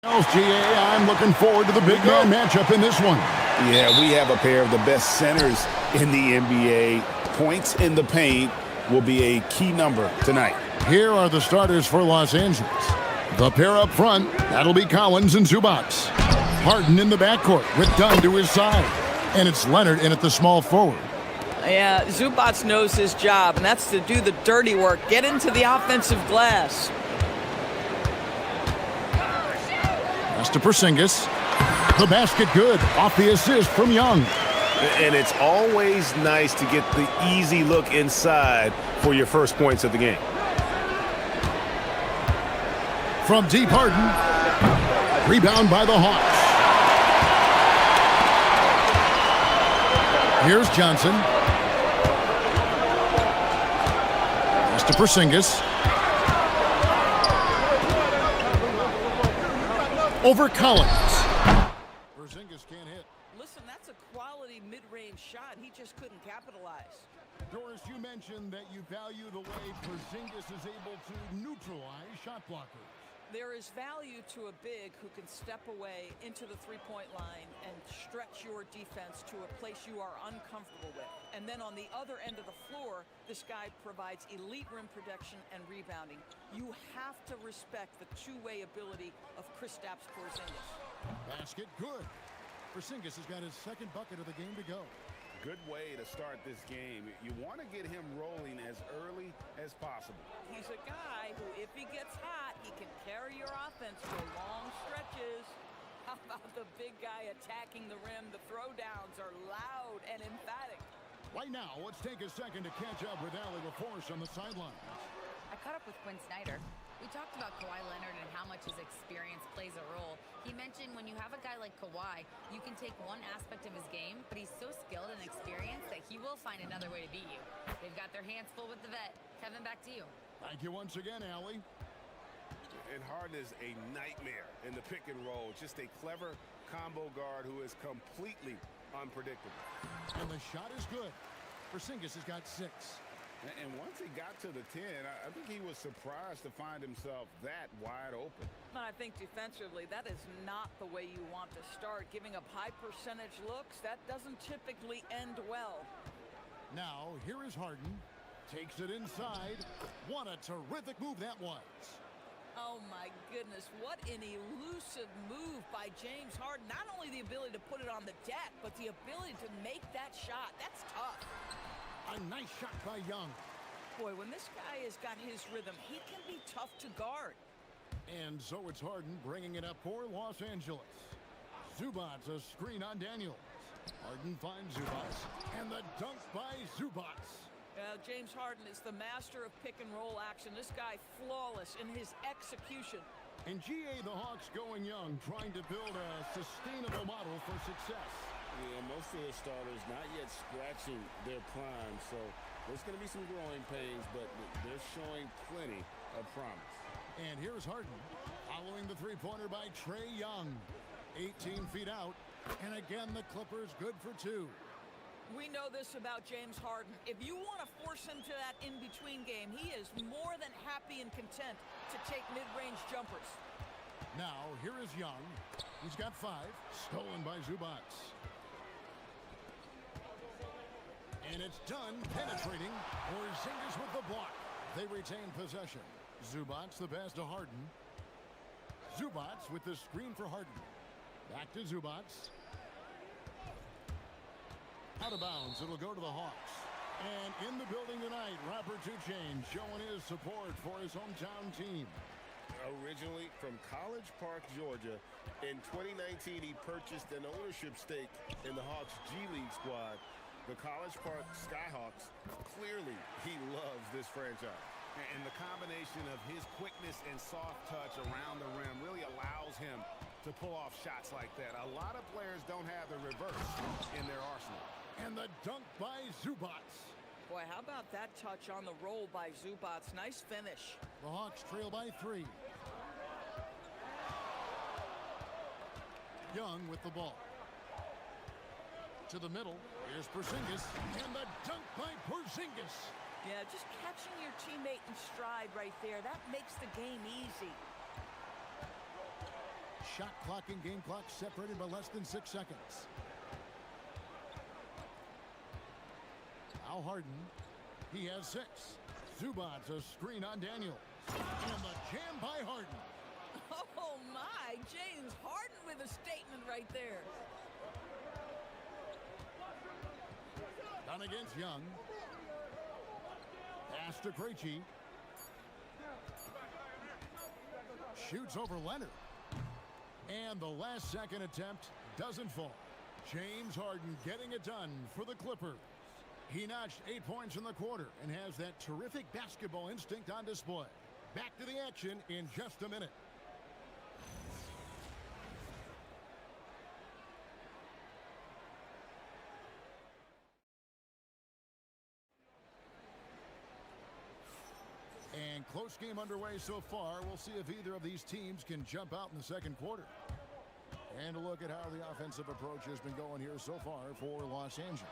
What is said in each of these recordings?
GA, I'm looking forward to the big man matchup in this one. Yeah, we have a pair of the best centers in the NBA. Points in the paint will be a key number tonight. Here are the starters for Los Angeles. The pair up front, that'll be Collins and Zubats. Harden in the backcourt with Dunn to his side. And it's Leonard in at the small forward. Yeah, Zubats knows his job, and that's to do the dirty work. Get into the offensive glass. Pass to Porzingis. The basket good. Off the assist from Young. And it's always nice to get the easy look inside for your first points of the game. From deep, Harden. Rebound by the Hawks. Here's Johnson. Pass to Porzingis. Over Collins. Porzingis can't hit. Listen, that's a quality mid-range shot. He just couldn't capitalize. Doris, you mentioned that you value the way Porzingis is able to neutralize shot blockers. There is value to a big who can step away into the three-point line and stretch your defense to a place you are uncomfortable with. And then on the other end of the floor, this guy provides elite rim protection and rebounding. You have to respect the two-way ability of Kristaps Porzingis. Basket good. Porzingis has got his second bucket of the game to go. Good way to start this game. You want to get him rolling as early as possible. He's a guy who, if he gets hot, he can carry your offense for long stretches. How about the big guy attacking the rim? The throwdowns are loud and emphatic. Right now, let's take a second to catch up with Allie LaForce on the sideline. I caught up with Quinn Snyder. We talked about Kawhi Leonard and how much his experience plays a role. He mentioned when you have a guy like Kawhi, you can take one aspect of his game, but he's so skilled and experienced that he will find another way to beat you. They've got their hands full with the vet. Kevin, back to you. Thank you once again, Allie. And Harden is a nightmare in the pick and roll. Just a clever combo guard who is completely unpredictable. And the shot is good. Porzingis has got 6. And once he got to the 10, I think he was surprised to find himself that wide open. I think defensively, that is not the way you want to start. Giving up high percentage looks, that doesn't typically end well. Now, here is Harden. Takes it inside. What a terrific move that was. Oh my goodness, what an elusive move by James Harden. Not only the ability to put it on the deck, but the ability to make that shot. That's tough. A nice shot by Young. Boy, when this guy has got his rhythm, he can be tough to guard. And so it's Harden bringing it up for Los Angeles. Zubats a screen on Daniels. Harden finds Zubats. And the dunk by Zubats. James Harden is the master of pick and roll action. This guy flawless in his execution. And GA, the Hawks going young, trying to build a sustainable model for success. Yeah, most of the starters not yet scratching their prime, so there's going to be some growing pains, but they're showing plenty of promise. And here's Harden, following the three-pointer by Trae Young. 18 feet out, and again the Clippers good for 2. We know this about James Harden. If you want to force him to that in-between game, he is more than happy and content to take mid-range jumpers. Now, here is Young. He's got 5, stolen by Zubats. And it's done, penetrating. Porzingis with the block. They retain possession. Zubats the pass to Harden. Zubats with the screen for Harden. Back to Zubats. Out of bounds, it'll go to the Hawks. And in the building tonight, Robert Duchesne showing his support for his hometown team. Originally from College Park, Georgia, in 2019 he purchased an ownership stake in the Hawks G League squad. The College Park Skyhawks, clearly he loves this franchise. And the combination of his quickness and soft touch around the rim really allows him to pull off shots like that. A lot of players don't have the reverse in their arsenal. And the dunk by Zubats. Boy, how about that touch on the roll by Zubats? Nice finish. The Hawks trail by 3. Young with the ball. To the middle. Here's Porzingis. And the dunk by Porzingis. Yeah, just catching your teammate in stride right there. That makes the game easy. shot clock and game clock separated by less than 6 seconds. Now Harden. He has 6. Zubats a screen on Daniels. And the jam by Harden. Oh, my. James Harden with a statement right there. Done against Young. Pass to Krejci. Shoots over Leonard. And the last second attempt doesn't fall. James Harden getting it done for the Clippers. He notched 8 points in the quarter and has that terrific basketball instinct on display. Back to the action in just a minute. And close game underway so far. We'll see if either of these teams can jump out in the second quarter. And a look at how the offensive approach has been going here so far for Los Angeles.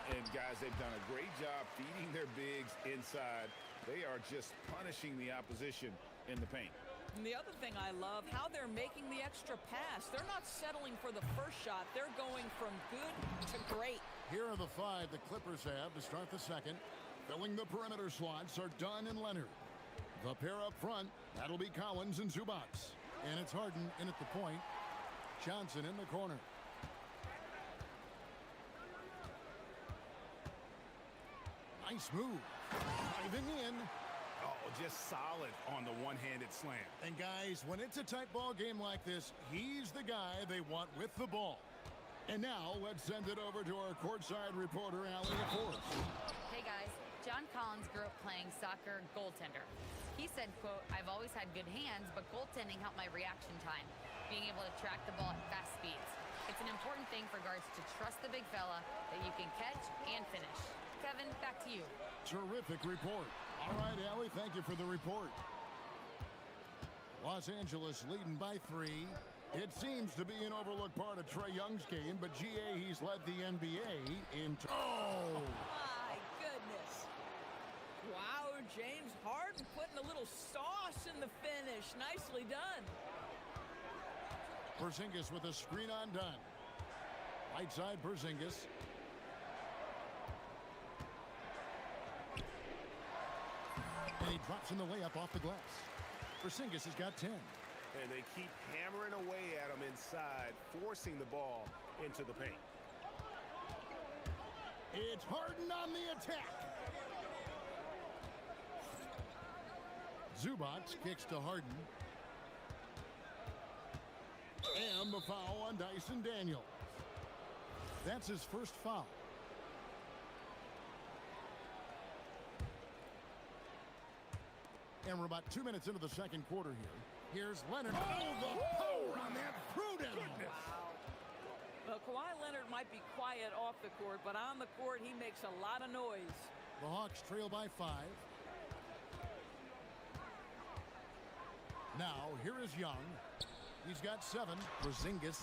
And guys, they've done a great job feeding their bigs inside. They are just punishing the opposition in the paint. And the other thing I love, how they're making the extra pass. They're not settling for the first shot. They're going from good to great. Here are the 5 the Clippers have to start the second. Filling the perimeter slots are Dunn and Leonard. The pair up front, that'll be Collins and Zubats. And it's Harden in at the point. Johnson in the corner. Nice move. Driving in. Oh, just solid on the one-handed slam. And guys, when it's a tight ball game like this, he's the guy they want with the ball. And now let's send it over to our courtside reporter, Allie Force. Hey guys, John Collins grew up playing soccer goaltender. He said, quote, "I've always had good hands, but goaltending helped my reaction time, being able to track the ball at fast speeds. It's an important thing for guards to trust the big fella that you can catch and finish." Kevin, back to you. Terrific report. All right, Allie, thank you for the report. Los Angeles leading by 3. It seems to be an overlooked part of Trae Young's game, but GA, he's led the NBA in... Oh! My goodness. Wow, James Harden putting a little sauce in the finish. Nicely done. Porzingis with a screen on Dunn. Right side, Porzingis. And he drops in the layup off the glass. Porzingis has got 10. And they keep hammering away at him inside, forcing the ball into the paint. It's Harden on the attack. Zubats kicks to Harden. And the foul on Dyson Daniels. That's his first foul. And we're about 2 minutes into the second quarter here. Here's Leonard. Oh, the power on that prudence. Wow. Well, Kawhi Leonard might be quiet off the court, but on the court, he makes a lot of noise. The Hawks trail by 5. Now, here is Young. He's got 7. Porzingis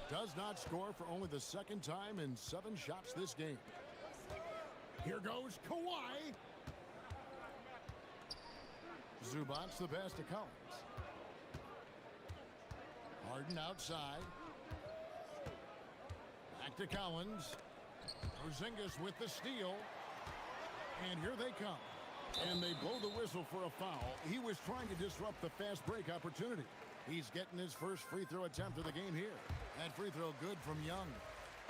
does not score for only the second time in 7 shots this game. Here goes Kawhi. Zubats the pass to Collins. Harden outside. Back to Collins. Porzingis with the steal. And here they come. And they blow the whistle for a foul. He was trying to disrupt the fast break opportunity. He's getting his first free throw attempt of the game here. That free throw good from Young.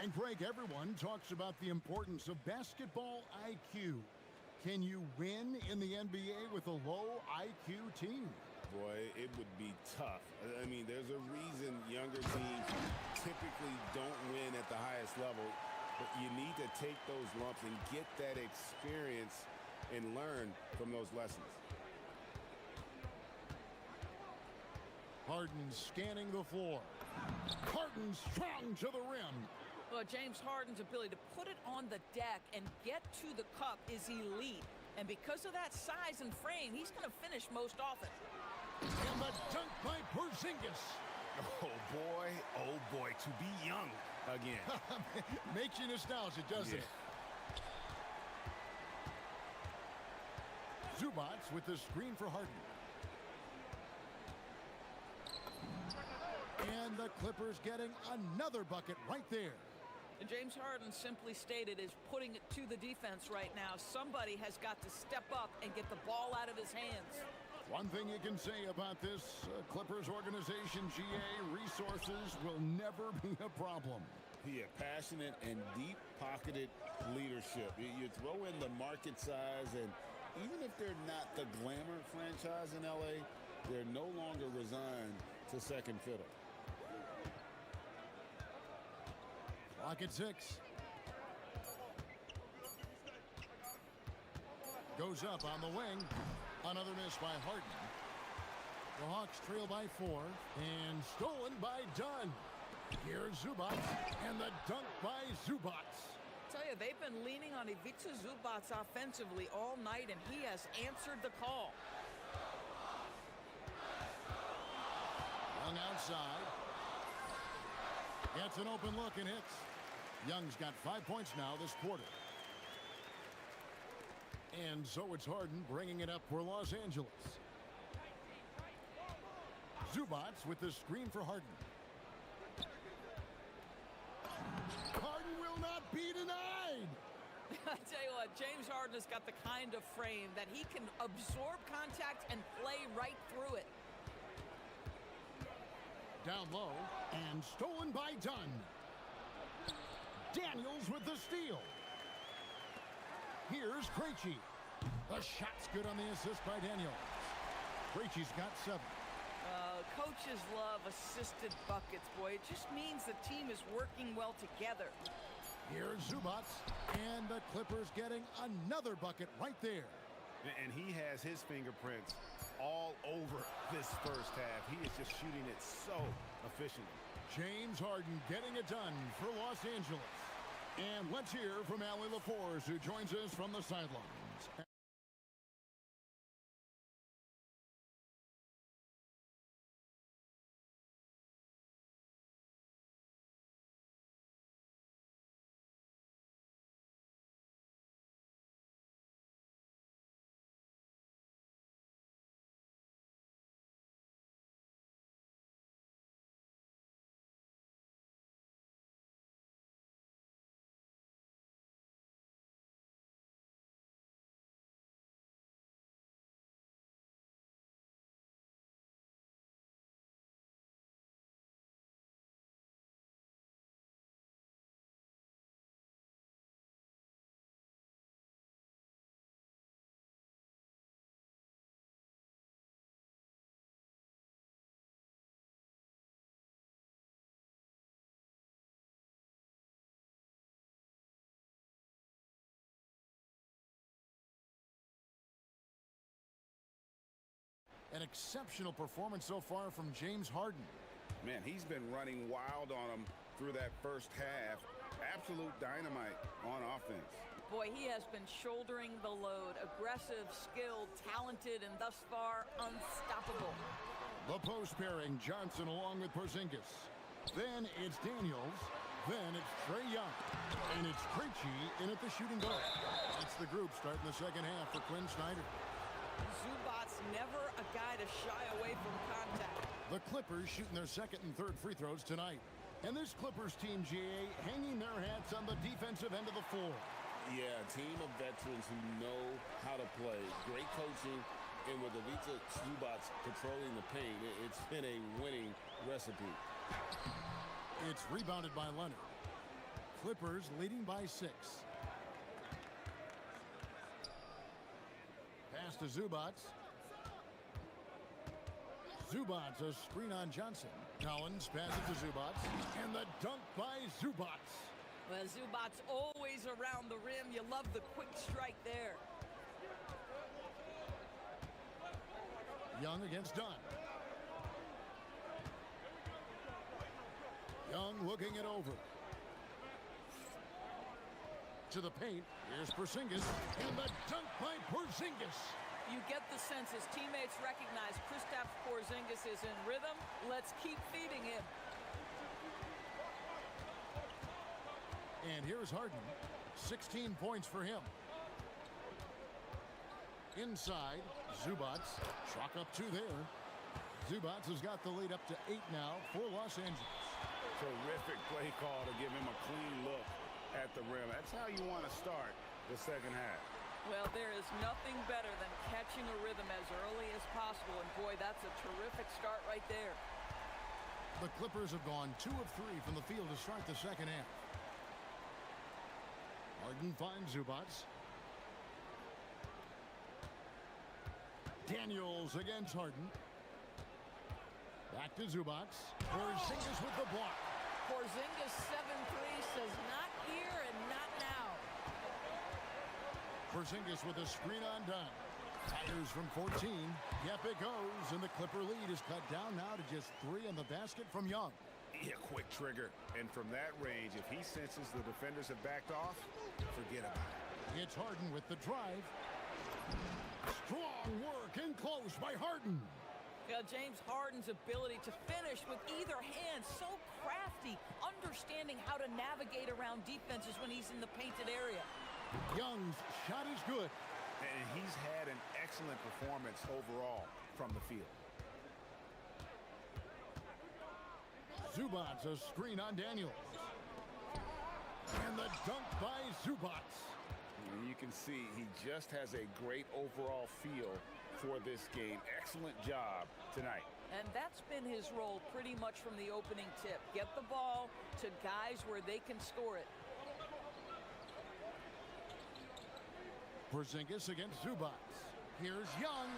And Greg, everyone talks about the importance of basketball IQ. Can you win in the NBA with a low IQ team? Boy, it would be tough. I mean, there's a reason younger teams typically don't win at the highest level. But you need to take those lumps and get that experience and learn from those lessons. Harden scanning the floor. Harden strong to the rim. Well, James Harden's ability to put it on the deck and get to the cup is elite. And because of that size and frame, he's going to finish most often. And the dunk by Porzingis. Oh, boy, to be young again. Makes you nostalgic, doesn't it? Zubats with the screen for Harden. And the Clippers getting another bucket right there. And James Harden simply stated is putting it to the defense right now. Somebody has got to step up and get the ball out of his hands. One thing you can say about this Clippers organization, GA, resources will never be a problem. Yeah, passionate and deep-pocketed leadership. You throw in the market size, and even if they're not the glamour franchise in LA, they're no longer resigned to second fiddle. Clock at 6. Goes up on the wing. Another miss by Harden. The Hawks trail by 4. And stolen by Dunn. Here's Zubats. And the dunk by Zubats. Tell you, they've been leaning on Ivica Zubats offensively all night, and he has answered the call. Young outside. Gets an open look and hits. Young's got 5 points now this quarter. And so it's Harden bringing it up for Los Angeles. Zubats with the screen for Harden. Harden will not be denied. I tell you what, James Harden has got the kind of frame that he can absorb contact and play right through it. Down low and stolen by Dunn. Daniels with the steal. Here's Krejci. The shot's good on the assist by Daniels. Krejci's got 7. Coaches love assisted buckets, boy. It just means the team is working well together. Here's Zubats, and the Clippers getting another bucket right there. And he has his fingerprints all over this first half. He is just shooting it so efficiently. James Harden getting it done for Los Angeles. And let's hear from Allie LaForce, who joins us from the sidelines. An exceptional performance so far from James Harden. Man, he's been running wild on him through that first half. Absolute dynamite on offense. Boy, he has been shouldering the load. Aggressive, skilled, talented, and thus far unstoppable. The post pairing, Johnson along with Porzingis. Then it's Daniels. Then it's Trae Young. And it's Krejci in at the shooting guard. That's the group starting the second half for Quinn Snyder. Zubats never a guy to shy away from contact. The Clippers shooting their second and third free throws tonight. And this Clippers team, GA, hanging their hats on the defensive end of the floor. Yeah, a team of veterans who know how to play. Great coaching, and with Ivica Zubats patrolling the paint, it's been a winning recipe. It's rebounded by Leonard. Clippers leading by 6. Pass to Zubats. Zubats, a screen on Johnson. Collins passes to Zubats. And the dunk by Zubats. Well, Zubats always around the rim. You love the quick strike there. Young against Dunn. Young looking it over. To the paint. Here's Porzingis. And the dunk by Porzingis. You get the sense his teammates recognize Kristaps Porzingis is in rhythm. Let's keep feeding him. And here's Harden. 16 points for him. Inside, Zubats. Chalk up 2 there. Zubats has got the lead up to 8 now for Los Angeles. Terrific play call to give him a clean look at the rim. That's how you want to start the second half. Well, there is nothing better than catching a rhythm as early as possible, and boy, that's a terrific start right there. The Clippers have gone 2 of 3 from the field to start the second half. Harden finds Zubats. Daniels against Harden. Back to Zubats. Porzingis with the block. Porzingis 7-3 says not here and not now. Porzingis with a screen on done. Fires from 14. Yep, it goes, and the Clipper lead is cut down now to just 3 on the basket from Young. Yeah, quick trigger. And from that range, if he senses the defenders have backed off, forget about it. It's Harden with the drive. Strong work in close by Harden. Yeah, James Harden's ability to finish with either hand, so crafty, understanding how to navigate around defenses when he's in the painted area. Young's shot is good. And he's had an excellent performance overall from the field. Zubats a screen on Daniels. And the dunk by Zubats. And you can see he just has a great overall feel for this game. Excellent job tonight. And that's been his role pretty much from the opening tip. Get the ball to guys where they can score it. Porzingis against Zubats. Here's Young.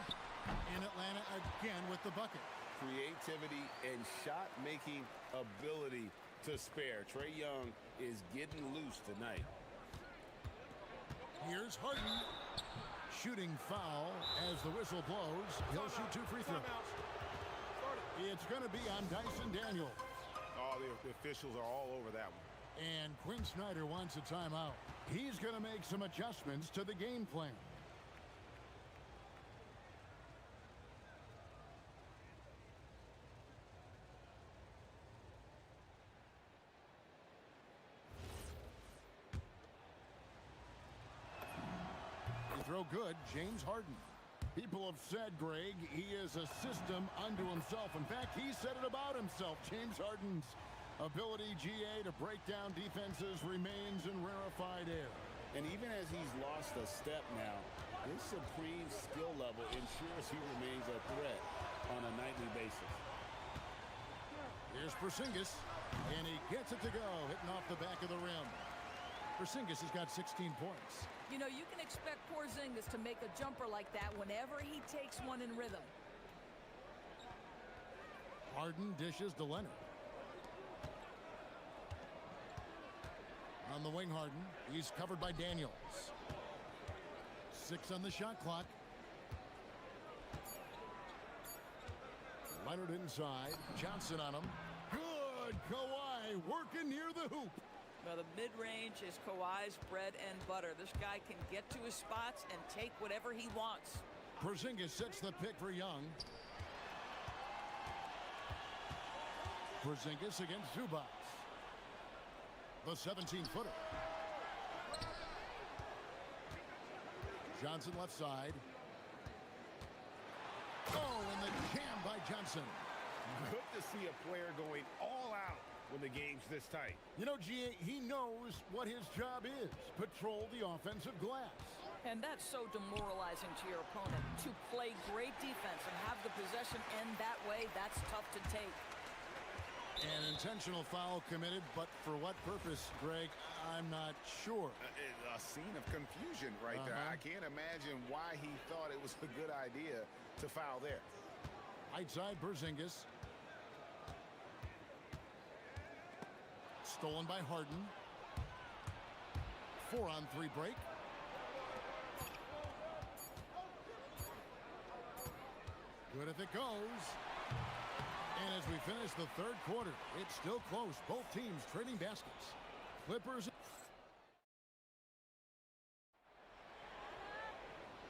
And Atlanta again with the bucket. Creativity and shot-making ability to spare. Trae Young is getting loose tonight. Here's Harden. Shooting foul as the whistle blows. He'll shoot 2 free throws. It's going to be on Dyson Daniels. Oh, the officials are all over that one. And Quinn Snyder wants a timeout. He's going to make some adjustments to the game plan. Throw good, James Harden. People have said, Greg, he is a system unto himself. In fact, he said it about himself. James Harden's ability, GA, to break down defenses remains in rarefied air. And even as he's lost a step now, his supreme skill level ensures he remains a threat on a nightly basis. Here's Porzingis, and he gets it to go, hitting off the back of the rim. Porzingis has got 16 points. You know, you can expect Porzingis to make a jumper like that whenever he takes one in rhythm. Harden dishes to Leonard. On the wing, Harden. He's covered by Daniels. 6 on the shot clock. Leonard inside. Johnson on him. Good. Kawhi working near the hoop. Now, the mid-range is Kawhi's bread and butter. This guy can get to his spots and take whatever he wants. Porzingis sets the pick for Young. Porzingis against Zubats. The 17-footer. Johnson left side. Oh, and the jam by Johnson. Good to see a player going all out when the game's this tight. You know, GA, he knows what his job is. Patrol the offensive glass. And that's so demoralizing to your opponent. To play great defense and have the possession end that way, that's tough to take. An intentional foul committed, but for what purpose, Greg, I'm not sure. A scene of confusion right there. I can't imagine why he thought it was a good idea to foul there. Right side, Porzingis. Stolen by Harden. 4-on-3 break. Good if it goes. And as we finish the third quarter, it's still close. Both teams trading baskets. Clippers.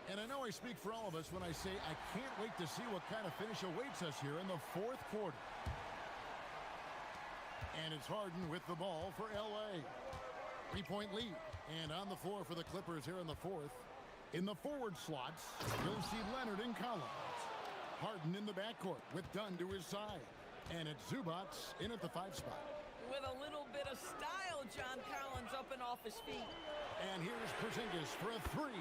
And I know I speak for all of us when I say I can't wait to see what kind of finish awaits us here in the fourth quarter. And it's Harden with the ball for LA. 3-point lead. And on the floor for the Clippers here in the fourth. In the forward slots, you'll see Leonard and Collins. Harden in the backcourt with Dunn to his side. And it's Zubats in at the 5 spot. With a little bit of style, John Collins up and off his feet. And here's Porzingis for a 3.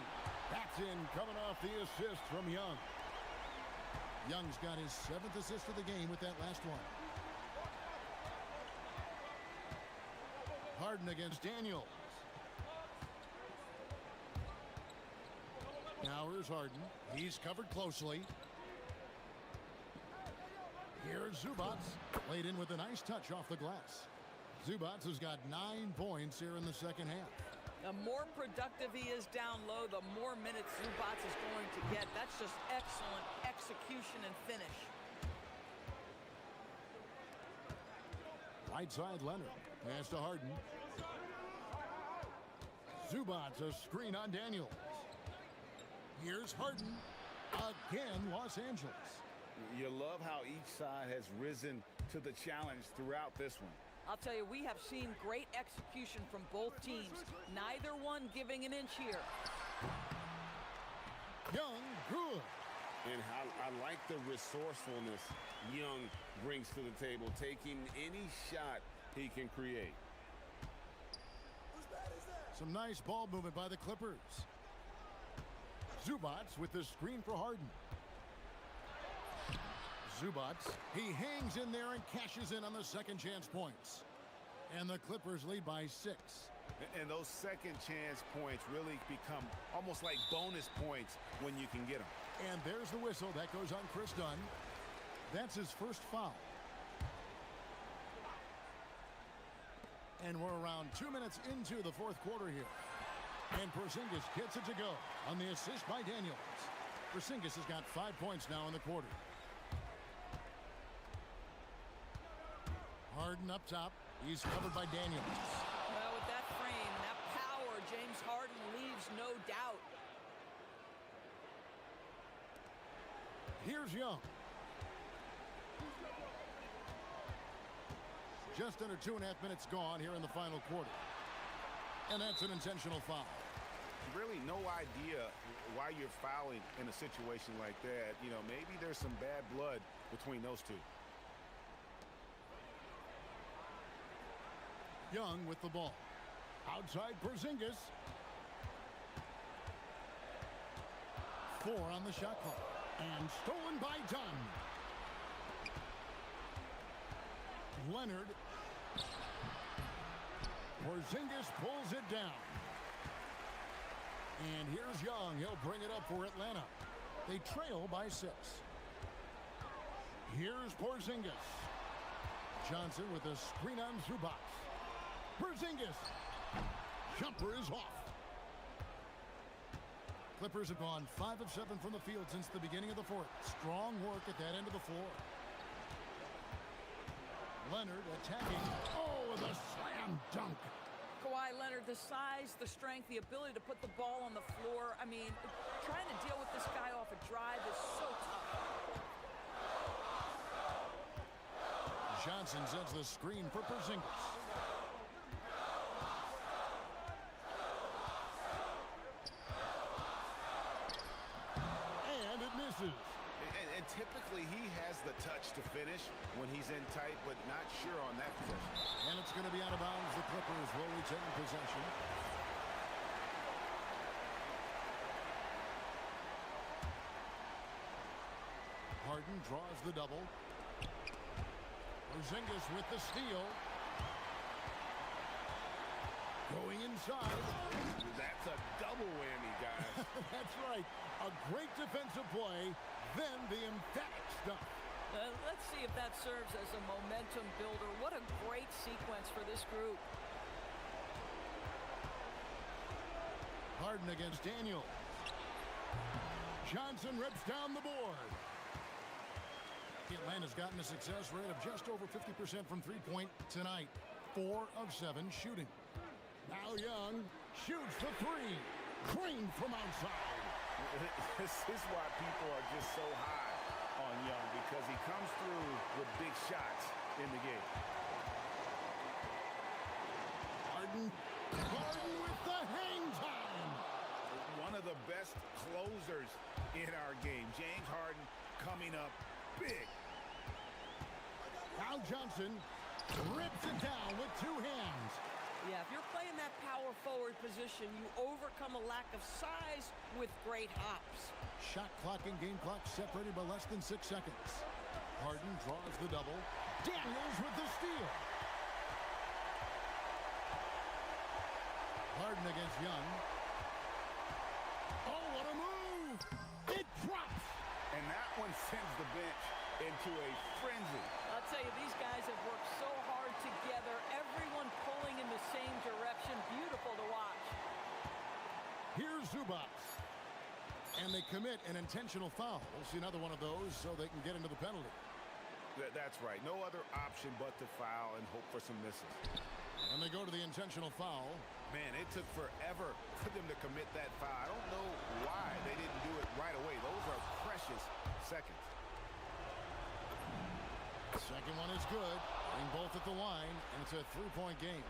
That's in, coming off the assist from Young. Young's got his 7th assist of the game with that last one. Harden against Daniels. Now here's Harden. He's covered closely. Here's Zubats. Played in with a nice touch off the glass. Zubats has got 9 points here in the second half. The more productive he is down low, the more minutes Zubats is going to get. That's just excellent execution and finish. Right side Leonard. Pass to Harden. Zubats a screen on Daniels. Here's Harden. Again, Los Angeles. You love how each side has risen to the challenge throughout this one. I'll tell you, we have seen great execution from both teams. Neither one giving an inch here. Young, good. And I like the resourcefulness Young brings to the table, taking any shot he can create. Some nice ball movement by the Clippers. Zubats with the screen for Harden. Zubats, he hangs in there and cashes in on the second chance points. And the Clippers lead by 6. And those second chance points really become almost like bonus points when you can get them. And there's the whistle. That goes on Chris Dunn. That's his first foul. And we're around 2 minutes into the fourth quarter here. And Porzingis gets it to go on the assist by Daniels. Porzingis has got 5 points now in the quarter. Harden up top. He's covered by Daniels. Well, with that frame and that power, James Harden leaves no doubt. Here's Young. Just under 2.5 minutes gone here in the final quarter. And that's an intentional foul. Really no idea why you're fouling in a situation like that. You know, maybe there's some bad blood between those two. Young with the ball. Outside Porzingis. 4 on the shot clock. And stolen by Dunn. Leonard. Porzingis pulls it down. And here's Young. He'll bring it up for Atlanta. They trail by 6. Here's Porzingis. Johnson with a screen on Zubats. Porzingis. Jumper is off. Clippers have gone 5 of 7 from the field since the beginning of the fourth. Strong work at that end of the floor. Leonard attacking. Oh, the slam dunk. Kawhi Leonard, the size, the strength, the ability to put the ball on the floor. I mean, trying to deal with this guy off a drive is so tough. Johnson sets the screen for Porzingis. And it misses. And typically he has the touch to finish when he's in tight, but not sure on that possession. And it's going to be out of bounds. The Clippers will retain possession. Harden draws the double. Porzingis with the steal. Going inside. That's a double whammy, guys. That's right. A great defensive play, then the emphatic stuff. Let's see if that serves as a momentum builder. What a great sequence for this group. Harden against Daniels. Johnson rips down the board. Atlanta's gotten a success rate of just over 50% from three-point tonight. 4 of 7 shooting. Now Young shoots the 3. Green from outside. This is why people are just so high on Young, because he comes through with big shots in the game. Harden with the hang time. One of the best closers in our game. James Harden coming up big. Al Johnson rips it down with two hands. Yeah, if you're playing that power forward position, you overcome a lack of size with great hops. Shot clock and game clock separated by less than 6 seconds. Harden draws the double. Daniels with the steal. Harden against Young. Oh, what a move! It drops! And that one sends the bench into a frenzy. I'll tell you, these guys have worked so hard together. Everyone pulling in the same direction. Beautiful to watch. Here's Zubats. And they commit an intentional foul. We'll see another one of those so they can get into the penalty. That's right. No other option but to foul and hope for some misses. And they go to the intentional foul. Man, it took forever for them to commit that foul. I don't know why they didn't do it right away. Those are precious seconds. Second one is good. Bring both at the line, and it's a three-point game.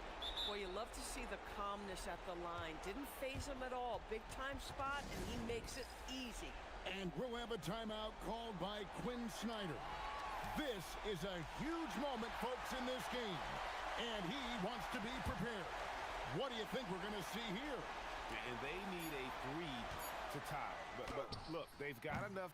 Boy, you love to see the calmness at the line. Didn't faze him at all. Big time spot, and he makes it easy. And we'll have a timeout called by Quinn Snyder. This is a huge moment, folks, in this game. And he wants to be prepared. What do you think we're going to see here? And they need a three to tie. But look, they've got enough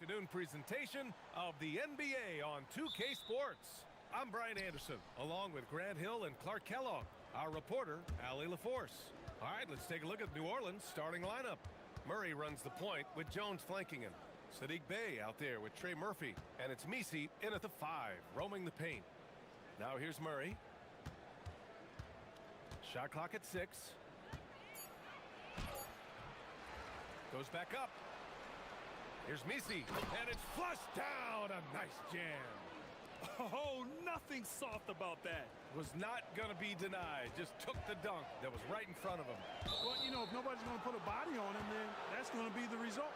afternoon presentation of the NBA on 2K Sports. I'm Brian Anderson, along with Grant Hill and Clark Kellogg, our reporter, Allie LaForce. All right, let's take a look at New Orleans' starting lineup. Murray runs the point with Jones flanking him. Sadiq Bey out there with Trey Murphy, and it's Messi in at the 5, roaming the paint. Now here's Murray. Shot clock at 6. Goes back up. Here's Messi, and it's flushed down. A nice jam. Oh, nothing soft about that. Was not going to be denied. Just took the dunk that was right in front of him. Well, you know, if nobody's going to put a body on him, then that's going to be the result.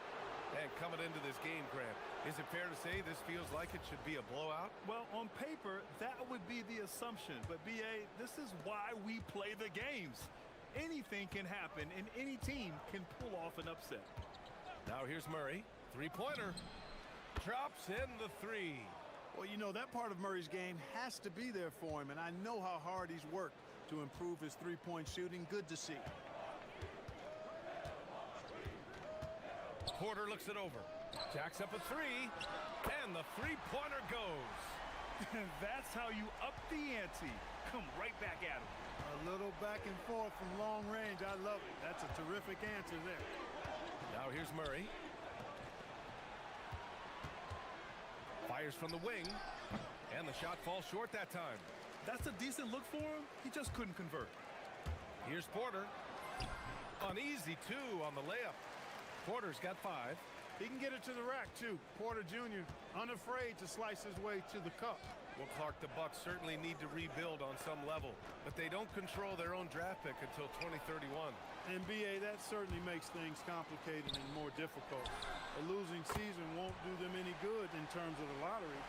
And coming into this game, Grant, is it fair to say this feels like it should be a blowout? Well, on paper, that would be the assumption. But, B.A., this is why we play the games. Anything can happen, and any team can pull off an upset. Now here's Murray. Three-pointer. Drops in the 3. Well, you know, that part of Murray's game has to be there for him, and I know how hard he's worked to improve his three-point shooting. Good to see. Porter looks it over. Jacks up a 3, and the three-pointer goes. That's how you up the ante. Come right back at him. A little back and forth from long range. I love it. That's a terrific answer there. Now here's Murray. Fires from the wing, and the shot falls short that time. That's a decent look for him. He just couldn't convert. Here's Porter. An easy 2 on the layup. Porter's got 5. He can get it to the rack, too. Porter Jr., unafraid to slice his way to the cup. Well, Clark, the Bucks certainly need to rebuild on some level, but they don't control their own draft pick until 2031. And, B.A., that certainly makes things complicated and more difficult. A losing season won't do them any good in terms of the lottery.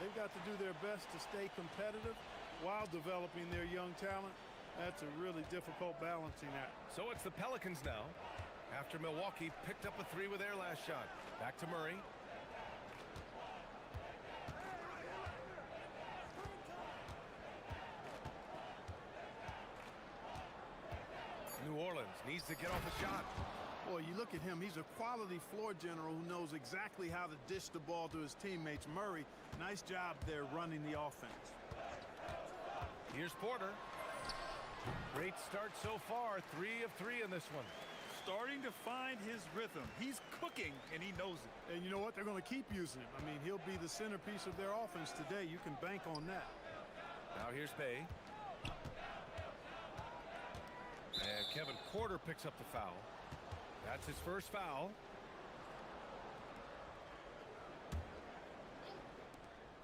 They've got to do their best to stay competitive while developing their young talent. That's a really difficult balancing act. So it's the Pelicans now, after Milwaukee picked up a 3 with their last shot. Back to Murray. New Orleans needs to get off a shot. Boy, you look at him, he's a quality floor general who knows exactly how to dish the ball to his teammates. Murray, nice job there running the offense. Here's Porter. Great start so far, 3 of 3 in this one. Starting to find his rhythm. He's cooking, and he knows it. And you know what? They're going to keep using him. I mean, he'll be the centerpiece of their offense today. You can bank on that. Now here's Bey. And Kevin Porter picks up the foul. That's his first foul.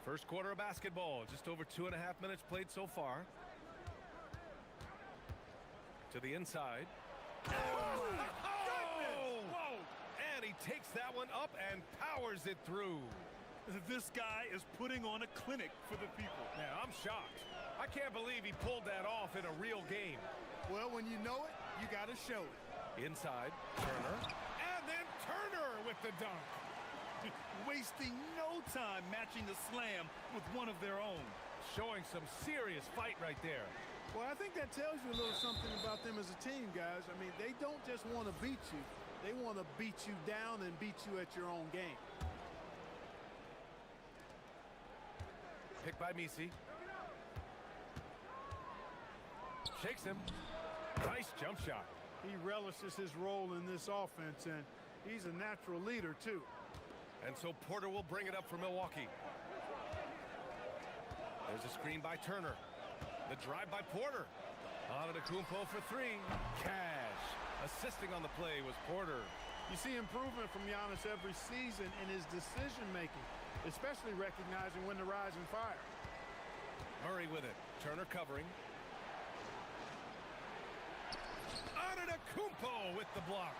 First quarter of basketball. Just over 2.5 minutes played so far. To the inside. Oh, my goodness! Whoa! And he takes that one up and powers it through. This guy is putting on a clinic for the people. Man, I'm shocked. I can't believe he pulled that off in a real game. Well, when you know it, you got to show it. Inside, Turner. And then Turner with the dunk. Wasting no time matching the slam with one of their own. Showing some serious fight right there. Well, I think that tells you a little something about them as a team, guys. I mean, they don't just want to beat you. They want to beat you down and beat you at your own game. Picked by Messi. Shakes him. Nice jump shot. He relishes his role in this offense, and he's a natural leader, too. And so Porter will bring it up for Milwaukee. There's a screen by Turner. The drive by Porter. Antetokounmpo for 3. Cash. Assisting on the play was Porter. You see improvement from Giannis every season in his decision-making, especially recognizing when to rise and fire. Murray with it. Turner covering. Antetokounmpo with the block.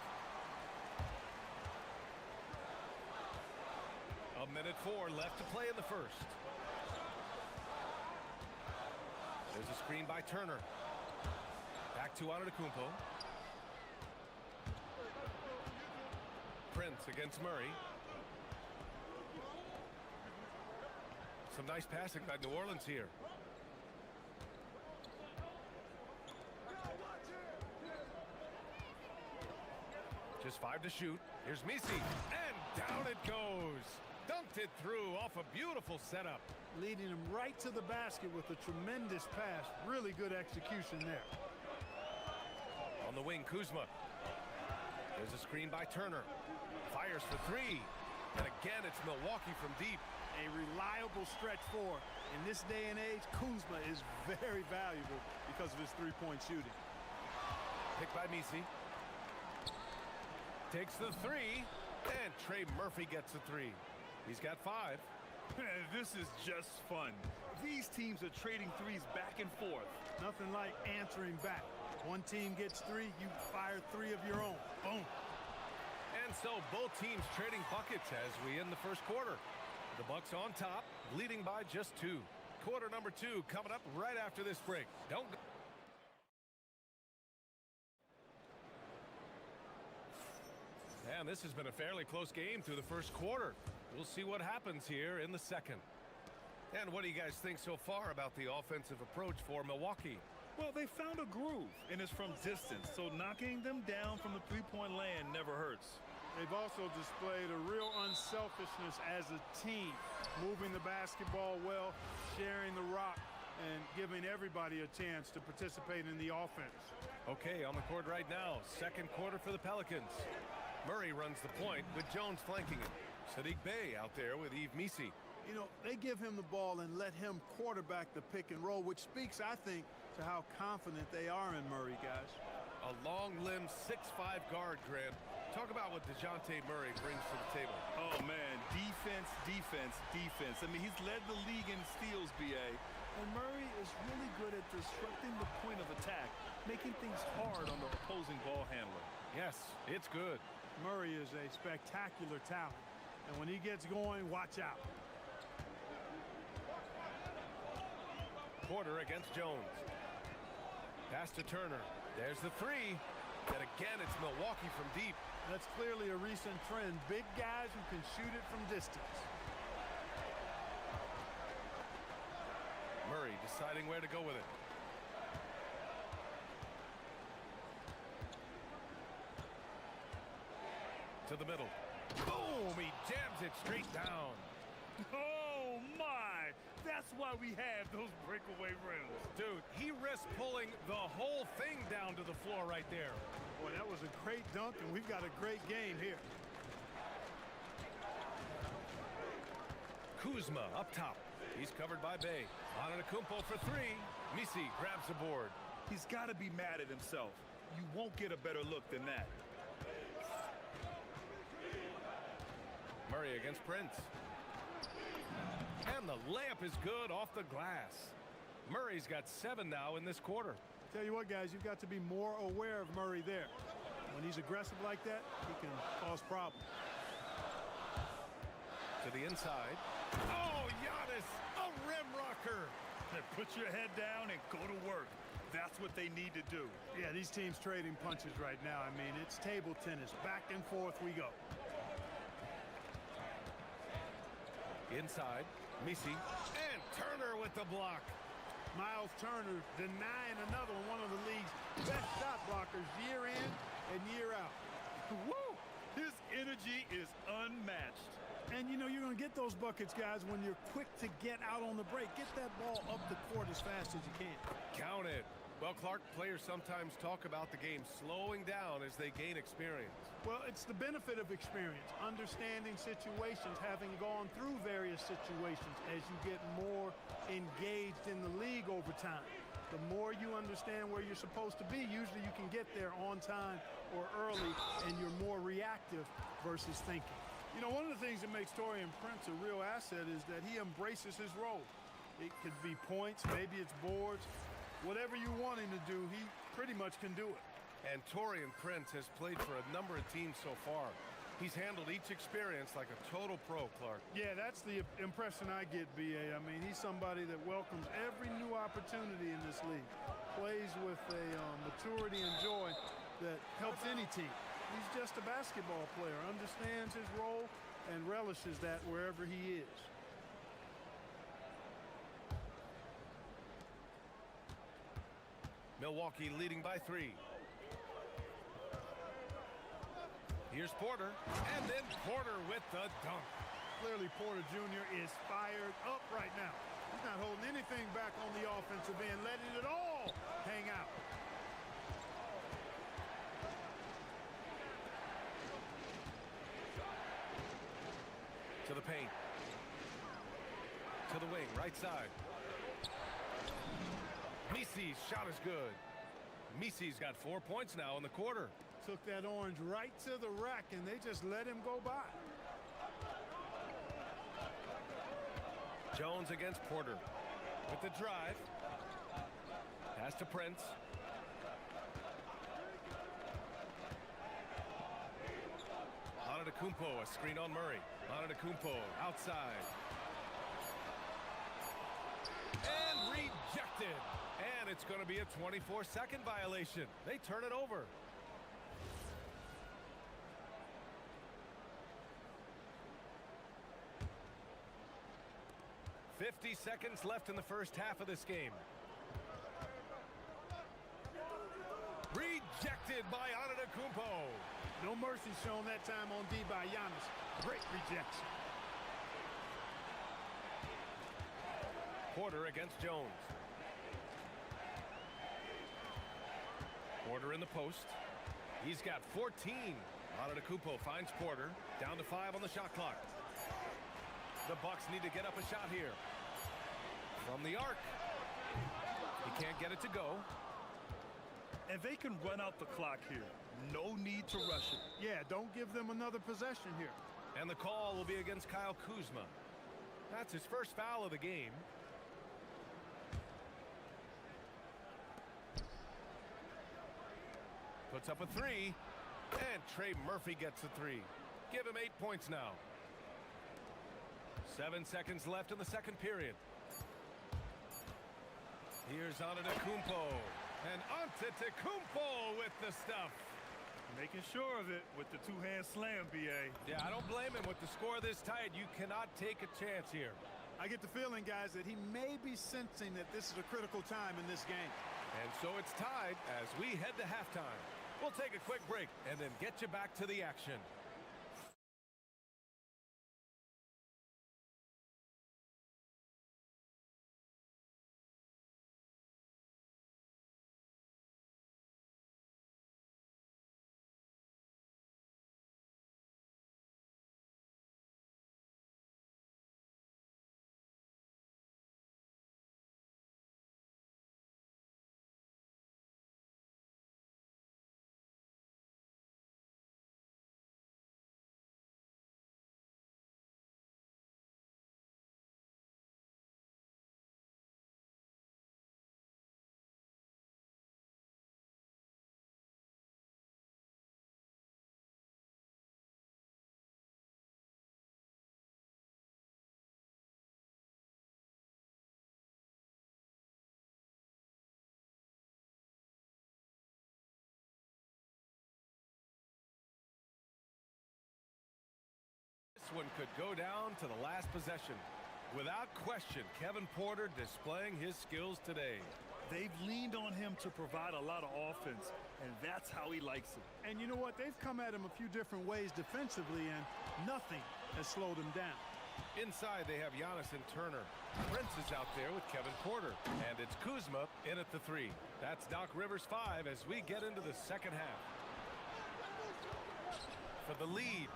A minute 4 left to play in the first. There's a screen by Turner. Back to Antetokounmpo. Prince against Murray. Some nice passing by New Orleans here. Just 5 to shoot. Here's Messi. And Down it goes. Dumped it through off a beautiful setup. Leading him right to the basket with a tremendous pass. Really good execution there. On the wing, Kuzma. There's a screen by Turner. Fires for three. And again, it's Milwaukee from deep. A reliable stretch four. In this day and age, Kuzma is very valuable because of his three-point shooting. Picked by Misi. Takes the three. And Trey Murphy gets a three. He's got 5. This is just fun. These teams are trading threes back and forth. Nothing like answering back. One team gets 3, you fire 3 of your own. Boom. And so both teams trading buckets as we end the first quarter. The Bucks on top, leading by just 2. Quarter number 2 coming up right after this break. Don't go. And this has been a fairly close game through the first quarter. We'll see what happens here in the second. And what do you guys think so far about the offensive approach for Milwaukee? Well, they found a groove, and it's from distance, so knocking them down from the three-point land never hurts. They've also displayed a real unselfishness as a team, moving the basketball well, sharing the rock, and giving everybody a chance to participate in the offense. Okay, on the court right now, second quarter for the Pelicans. Murray runs the point with Jones flanking him. Sadiq Bey out there with Yves Misi. You know, they give him the ball and let him quarterback the pick and roll, which speaks, I think, to how confident they are in Murray, guys. A long-limbed 6'5" guard, Grant. Talk about what DeJounte Murray brings to the table. Oh, man, defense, defense, defense. I mean, he's led the league in steals, B.A. And Murray is really good at disrupting the point of attack, making things hard on the opposing ball handler. Yes, it's good. Murray is a spectacular talent. And when he gets going, watch out. Porter against Jones. Pass to Turner. There's the three. And again, it's Milwaukee from deep. That's clearly a recent trend. Big guys who can shoot it from distance. Murray deciding where to go with it. To the middle. Boom! He jams it straight down. Oh, my! That's why we have those breakaway rims. Dude, he risked pulling the whole thing down to the floor right there. Boy, that was a great dunk, and we've got a great game here. Kuzma up top. He's covered by Bey. Antetokounmpo for three. Misi grabs the board. He's got to be mad at himself. You won't get a better look than that. Murray against Prince. And the layup is good off the glass. Murray's got 7 now in this quarter. Tell you what, guys, you've got to be more aware of Murray there. When he's aggressive like that, he can cause problems. To the inside. Oh, Giannis, a rim rocker. Put your head down and go to work. That's what they need to do. Yeah, these teams trading punches right now. I mean, it's table tennis. Back and forth we go. Inside, Misi, and Turner with the block. Miles Turner denying another one of the league's best shot blockers year in and year out. Woo! His energy is unmatched. And, you know, you're going to get those buckets, guys, when you're quick to get out on the break. Get that ball up the court as fast as you can. Count it. Well, Clark, players sometimes talk about the game slowing down as they gain experience. Well, it's the benefit of experience, understanding situations, having gone through various situations as you get more engaged in the league over time. The more you understand where you're supposed to be, usually you can get there on time or early, and you're more reactive versus thinking. You know, one of the things that makes Taurean Prince a real asset is that he embraces his role. It could be points, maybe it's boards. Whatever you want him to do, he pretty much can do it. And Taurean Prince has played for a number of teams so far. He's handled each experience like a total pro, Clark. Yeah, that's the impression I get, B.A. I mean, he's somebody that welcomes every new opportunity in this league. Plays with a maturity and joy that helps any team. He's just a basketball player, understands his role, and relishes that wherever he is. Milwaukee leading by 3. Here's Porter, and then Porter with the dunk. Clearly, Porter Jr. is fired up right now. He's not holding anything back on the offensive end, letting it all hang out. To the paint. To the wing, right side. Misi's shot is good. Misi's got 4 points now in the quarter. Took that orange right to the rack, and they just let him go by. Jones against Porter. With the drive. Pass to Prince. Antetokounmpo, a screen on Murray. Antetokounmpo outside. And rejected. And it's going to be a 24-second violation. They turn it over. "50 seconds left in the first half of this game." Rejected by Antetokounmpo. No mercy shown that time on D by Giannis. Great rejection. Porter against Jones. Porter in the post. He's got 14. Antetokounmpo finds Porter. Down to 5 on the shot clock. The Bucks need to get up a shot here. From the arc. He can't get it to go. And they can run out the clock here. No need to rush it. Yeah, don't give them another possession here. And the call will be against Kyle Kuzma. That's his first foul of the game. Puts up a three. And Trey Murphy gets a three. Give him 8 points now. 7 seconds left in the second period. Here's Antetokounmpo. And Antetokounmpo with the stuff. Making sure of it with the two-hand slam, B.A. Yeah, I don't blame him. With the score this tight, you cannot take a chance here. I get the feeling, guys, that he may be sensing that this is a critical time in this game. And so it's tied as we head to halftime. We'll take a quick break and then get you back to the action. This one could go down to the last possession. Without question, Kevin Porter displaying his skills today. They've leaned on him to provide a lot of offense, and that's how he likes it. And you know what? They've come at him a few different ways defensively, and nothing has slowed him down. Inside, they have Giannis and Turner. Prince is out there with Kevin Porter. And it's Kuzma in at the 3. That's Doc Rivers' 5 as we get into the second half. For the lead.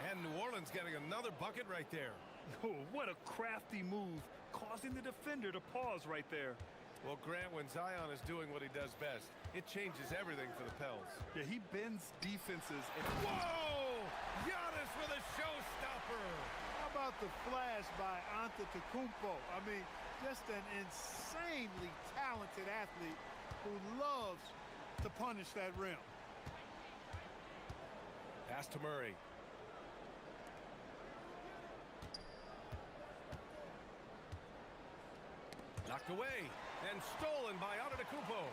And New Orleans getting another bucket right there. Oh, what a crafty move, causing the defender to pause right there. Well, Grant, when Zion is doing what he does best, it changes everything for the Pels. Yeah, he bends defenses. And whoa! Giannis with a showstopper! How about the flash by Antetokounmpo? I mean, just an insanely talented athlete who loves to punish that rim. Pass to Murray. Knocked away and stolen by Antetokounmpo.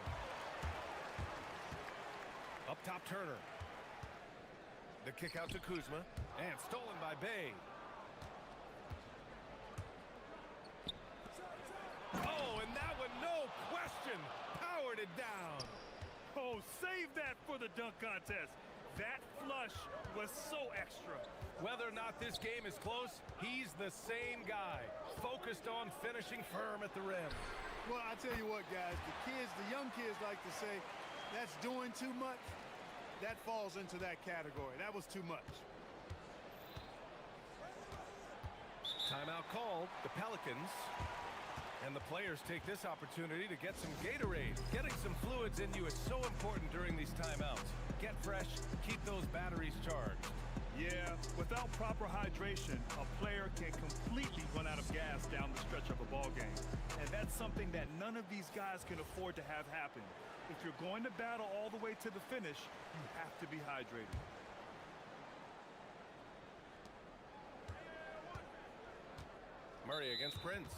Up top, Turner. The kick out to Kuzma and stolen by Bay. Oh, and that one, no question, powered it down. oh, save that for the dunk contest. That flush was so extra. Whether or not this game is close, he's the same guy, focused on finishing firm at the rim. Well, I tell you what, guys, the young kids like to say, that's doing too much. That falls into that category. That was too much. Timeout called, the Pelicans. And the players take this opportunity to get some Gatorade. Getting some fluids in you is so important during these timeouts. Get fresh, keep those batteries charged. Yeah, without proper hydration, a player can completely run out of gas down the stretch of a ball game. And that's something that none of these guys can afford to have happen. If you're going to battle all the way to the finish, you have to be hydrated. Murray against Prince.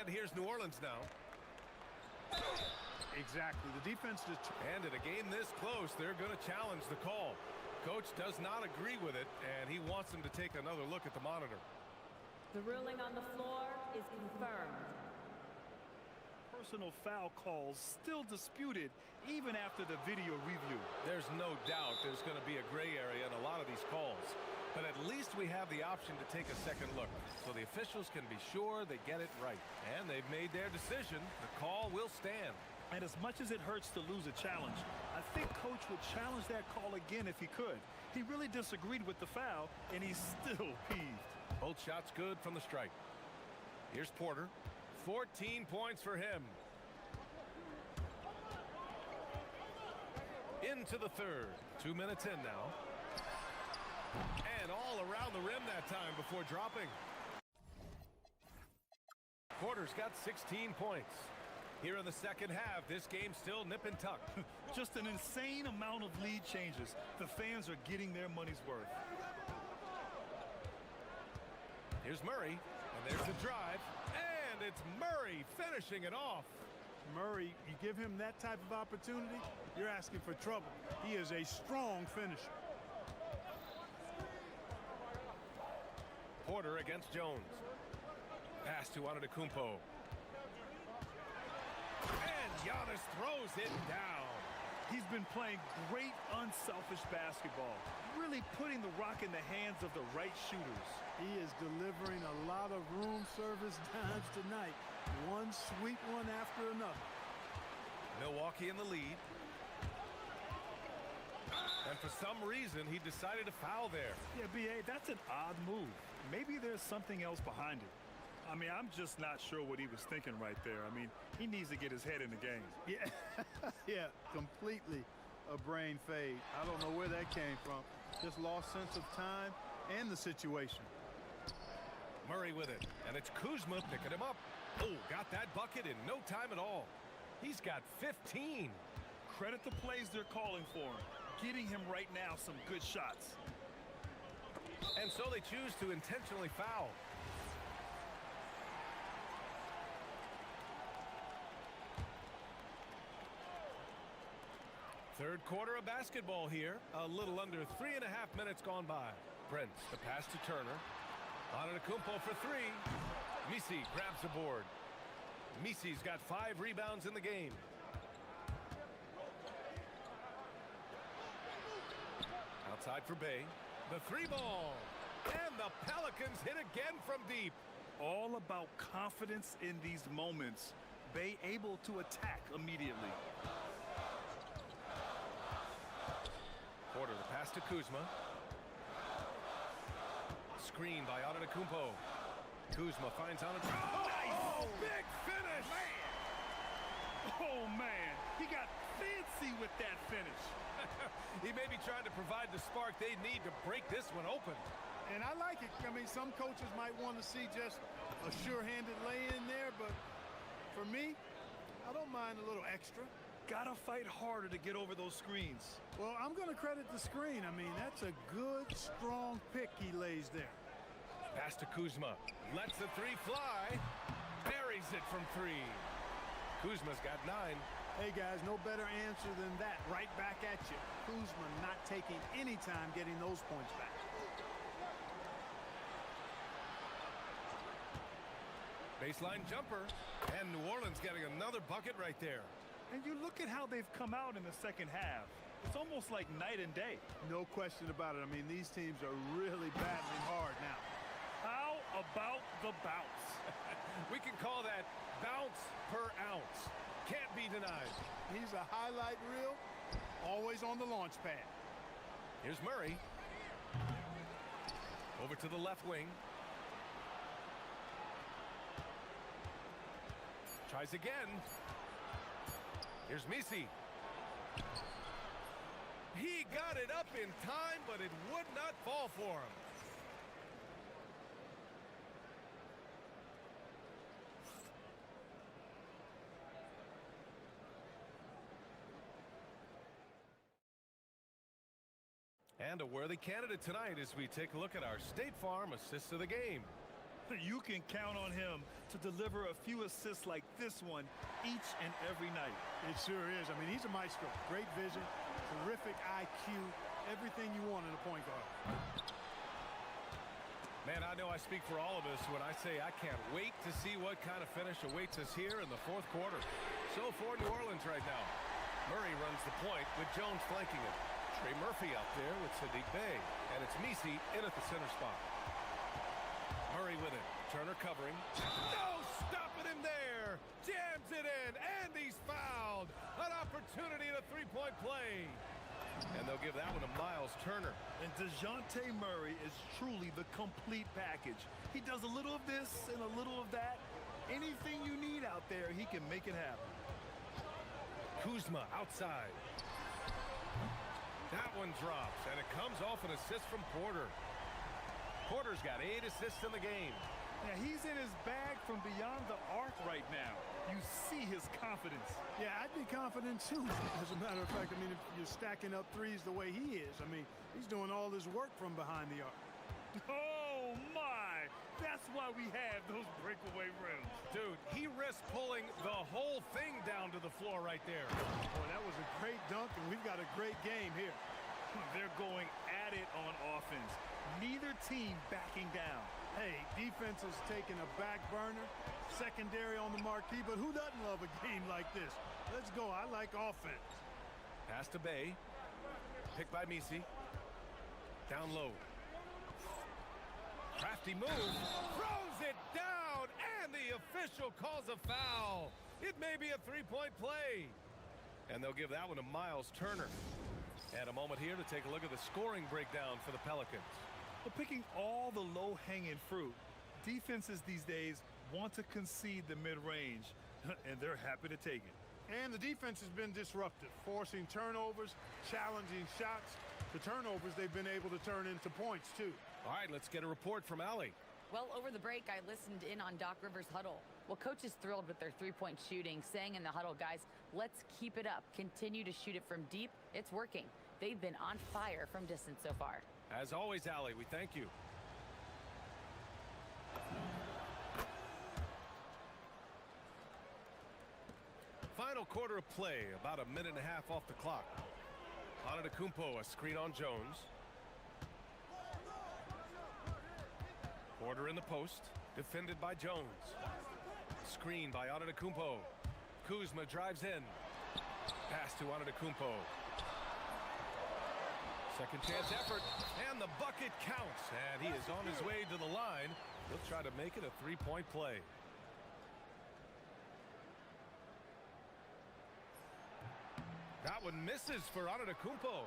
And here's New Orleans now. Exactly. The defense just... And in a game this close, they're going to challenge the call. Coach does not agree with it, and he wants them to take another look at the monitor. The ruling on the floor is confirmed. Personal foul calls still disputed even after the video review. There's no doubt there's going to be a gray area in a lot of these calls. But at least we have the option to take a second look, so the officials can be sure they get it right. And they've made their decision. The call will stand. And as much as it hurts to lose a challenge, I think Coach would challenge that call again if he could. He really disagreed with the foul, and he's still peeved. Both shots good from the strike. Here's Porter. 14 points for him. Into the third. 2 minutes in now. And all around the rim that time before dropping. Porter's got 16 points. Here in the second half, this game's still nip and tuck. Just an insane amount of lead changes. The fans are getting their money's worth. Here's Murray, and there's the drive. And it's Murray finishing it off. Murray, you give him that type of opportunity, you're asking for trouble. He is a strong finisher. Porter against Jones. Pass to Antetokounmpo. And Giannis throws it down. He's been playing great unselfish basketball, really putting the rock in the hands of the right shooters. He is delivering a lot of room service dimes tonight. One sweet one after another. Milwaukee in the lead. And for some reason, he decided to foul there. Yeah, B.A., that's an odd move. Maybe there's something else behind it. I mean, I'm just not sure what he was thinking right there. I mean, he needs to get his head in the game. Yeah, yeah, completely a brain fade. I don't know where that came from. Just lost sense of time and the situation. Murray with it, and it's Kuzma picking him up. Oh, got that bucket in no time at all. He's got 15. Credit the plays they're calling for him. Getting him right now some good shots. And so they choose to intentionally foul. Third quarter of basketball here. A little under 3.5 minutes gone by. Prince, the pass to Turner. Antetokounmpo for three. Misi grabs the board. Misi's got 5 rebounds in the game. Outside for Bay. The three ball. And the Pelicans hit again from deep. All about confidence in these moments. Bay able to attack immediately. Porter, the pass to Kuzma. Screen by Antetokounmpo. Kuzma finds Antetokounmpo. Oh, big finish! Man. Oh, man. He got fancy with that finish. He may be trying to provide the spark they need to break this one open. And I like it. I mean, some coaches might want to see just a sure-handed lay-in there, but for me, I don't mind a little extra. Gotta fight harder to get over those screens. Well, I'm going to credit the screen. I mean, that's a good, strong pick he lays there. Pass to Kuzma. Lets the three fly. Buries it from three. Kuzma's got 9. Hey, guys, no better answer than that. Right back at you. Kuzma not taking any time getting those points back. Baseline jumper. And New Orleans getting another bucket right there. And you look at how they've come out in the second half. It's almost like night and day. No question about it. I mean, these teams are really battling hard now. How about the bounce? We can call that bounce per ounce. Can't be denied. He's a highlight reel, always on the launch pad. Here's Murray. Over to the left wing. Tries again. Here's Misi. He got it up in time, but it would not fall for him. And a worthy candidate tonight as we take a look at our State Farm assist of the game. You can count on him to deliver a few assists like this one each and every night. It sure is. I mean, he's a maestro. Great vision, terrific IQ, everything you want in a point guard. Man, I know I speak for all of us when I say I can't wait to see what kind of finish awaits us here in the fourth quarter. So for New Orleans right now, Murray runs the point with Jones flanking him. Trey Murphy out there with Sadiq Bey, and it's Misi in at the center spot. Murray with it. Turner covering. No stopping him there. Jams it in, and he's fouled. An opportunity at a three-point play. And they'll give that one to Miles Turner. And DeJounte Murray is truly the complete package. He does a little of this and a little of that. Anything you need out there, he can make it happen. Kuzma outside. That one drops, and it comes off an assist from Porter. Porter's got 8 assists in the game. Yeah, he's in his bag from beyond the arc right now. You see his confidence. Yeah, I'd be confident too. As a matter of fact, I mean, if you're stacking up threes the way he is, I mean, he's doing all his work from behind the arc. Oh, my. That's why we have those breakaway rims. Dude, he risked pulling the whole thing down to the floor right there. Boy, that was a great dunk, and we've got a great game here. They're going at it on offense. Neither team backing down. Hey, defense is taking a back burner, secondary on the marquee, but who doesn't love a game like this? Let's go. I like offense. Pass to Bey. Picked by Misi. Down low. Crafty move. Throws it down, and the official calls a foul. It may be a three-point play. And they'll give that one to Miles Turner. And a moment here to take a look at the scoring breakdown for the Pelicans. Well, picking all the low-hanging fruit, defenses these days want to concede the mid-range, and they're happy to take it. And the defense has been disruptive, forcing turnovers, challenging shots. The turnovers they've been able to turn into points, too. All right, let's get a report from Allie. Well, over the break, I listened in on Doc Rivers' huddle. Well, coach is thrilled with their three-point shooting, saying in the huddle, guys, let's keep it up. Continue to shoot it from deep. It's working. They've been on fire from distance so far. As always, Allie, we thank you. Final quarter of play, about a minute and a half off the clock. Antetokounmpo, a screen on Jones. Porter in the post, defended by Jones. Screen by Antetokounmpo. Kuzma drives in. Pass to Antetokounmpo. Second chance effort, and the bucket counts. And he is on his way to the line. He'll try to make it a three-point play. That one misses for Antetokounmpo.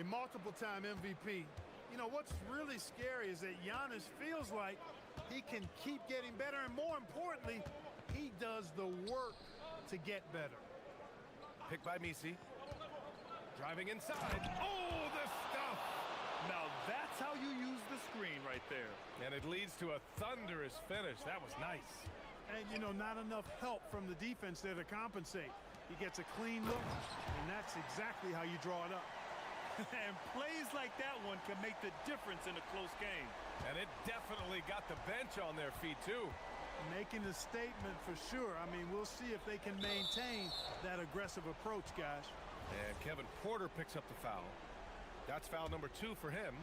A multiple-time MVP. You know, what's really scary is that Giannis feels like he can keep getting better, and more importantly, he does the work to get better. Picked by Misi. Driving inside. Oh, the stuff! Now that's how you use the screen right there. And it leads to a thunderous finish. That was nice. And, you know, not enough help from the defense there to compensate. He gets a clean look, and that's exactly how you draw it up. And plays like that one can make the difference in a close game. And it definitely got the bench on their feet, too. Making a statement for sure. I mean, we'll see if they can maintain that aggressive approach, guys. And Kevin Porter picks up the foul. That's foul number 2 for him.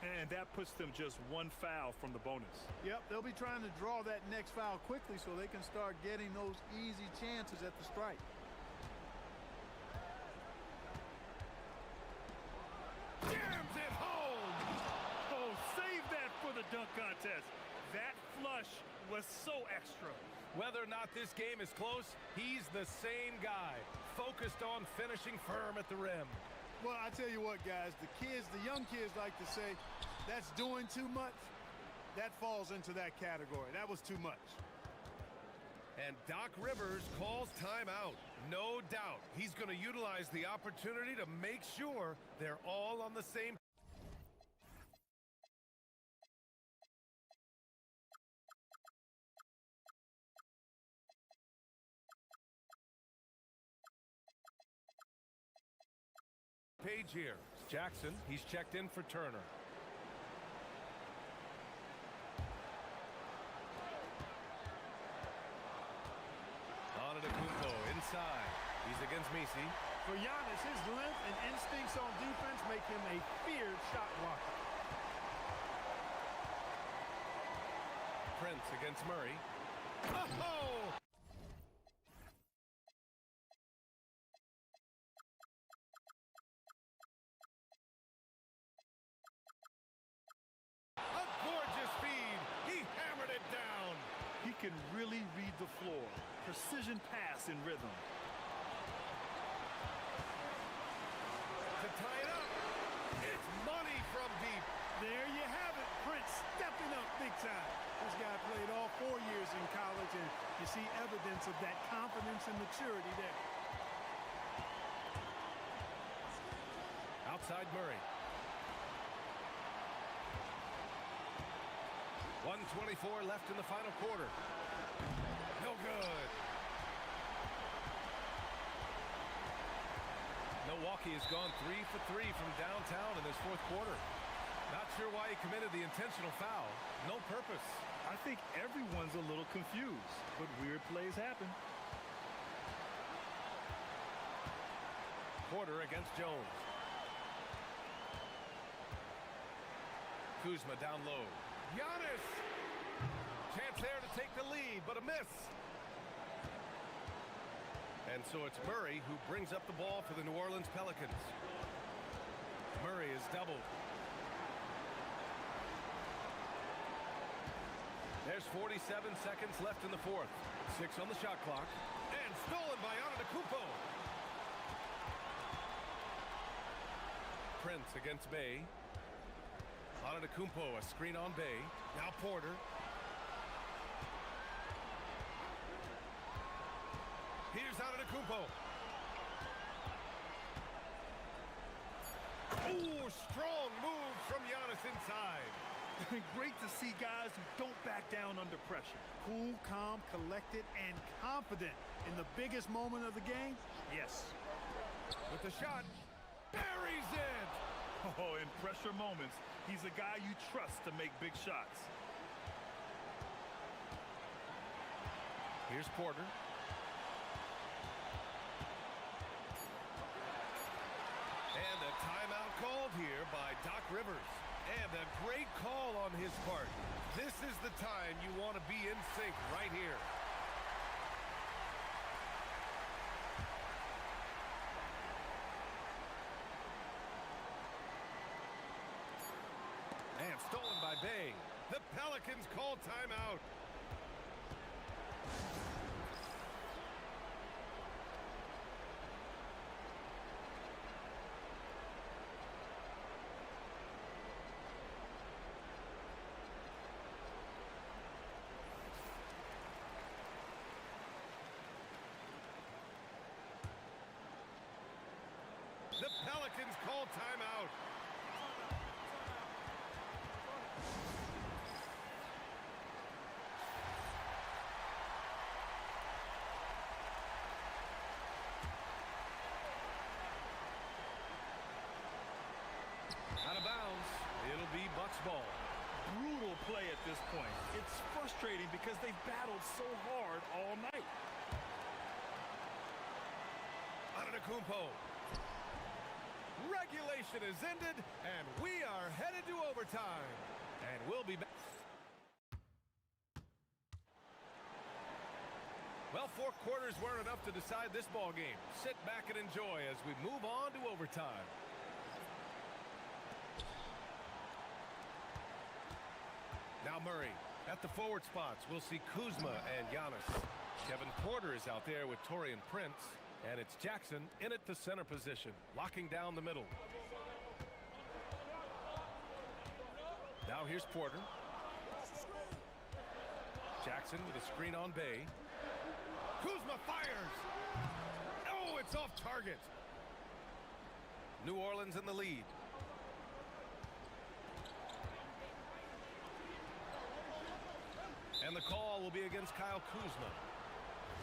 And that puts them just one foul from the bonus. Yep, they'll be trying to draw that next foul quickly so they can start getting those easy chances at the strike. Jams it home! Oh, save that for the dunk contest. That flush was so extra. Whether or not this game is close, he's the same guy, focused on finishing firm at the rim. Well, I tell you what, guys, the young kids like to say, that's doing too much. That falls into that category. That was too much. And Doc Rivers calls timeout. No doubt he's going to utilize the opportunity to make sure they're all on the same. Page here. It's Jackson. He's checked in for Turner. Antetokounmpo inside. He's against Messi. For Giannis, his length and instincts on defense make him a feared shot blocker. Prince against Murray. Oh! A gorgeous feed. He hammered it down. He can really read the floor. Precision pass in rhythm. To tie it up. It's money from deep. There you have it. Prince stepping up big time. This guy played all 4 years in college, and you see evidence of that confidence and maturity there. Outside Murray. 1:24 left in the final quarter. No good. Milwaukee has gone 3 for 3 from downtown in this fourth quarter. Not sure why he committed the intentional foul. No purpose. I think everyone's a little confused, but weird plays happen. Porter against Jones. Kuzma down low. Giannis! Chance there to take the lead, but a miss. And so it's Murray who brings up the ball for the New Orleans Pelicans. Murray is doubled. There's 47 seconds left in the fourth. 6 on the shot clock. And stolen by Antetokounmpo. Prince against Bay. Antetokounmpo, a screen on Bay. Now Porter. Here's Antetokounmpo. Ooh, strong move from Giannis inside. Great to see guys who don't back down under pressure. Cool, calm, collected, and confident in the biggest moment of the game. Yes. With the shot, buries it. Oh, in pressure moments, he's a guy you trust to make big shots. Here's Porter. And a timeout called here by Doc Rivers. And a great call on his part. This is the time you want to be in sync right here. And stolen by Bay. The Pelicans call timeout. The Pelicans call timeout. Out of bounds. It'll be Bucks ball. Brutal play at this point. It's frustrating because they've battled so hard all night. Antetokounmpo. Regulation is ended, and we are headed to overtime. And we'll be back. Well, 4 quarters weren't enough to decide this ball game. Sit back and enjoy as we move on to overtime. Now Murray at the forward spots. We'll see Kuzma and Giannis. Kevin Porter is out there with Torian Prince. And it's Jackson in at the center position, locking down the middle. Now here's Porter. Jackson with a screen on Bay. Kuzma fires! Oh, it's off target. New Orleans in the lead. And the call will be against Kyle Kuzma.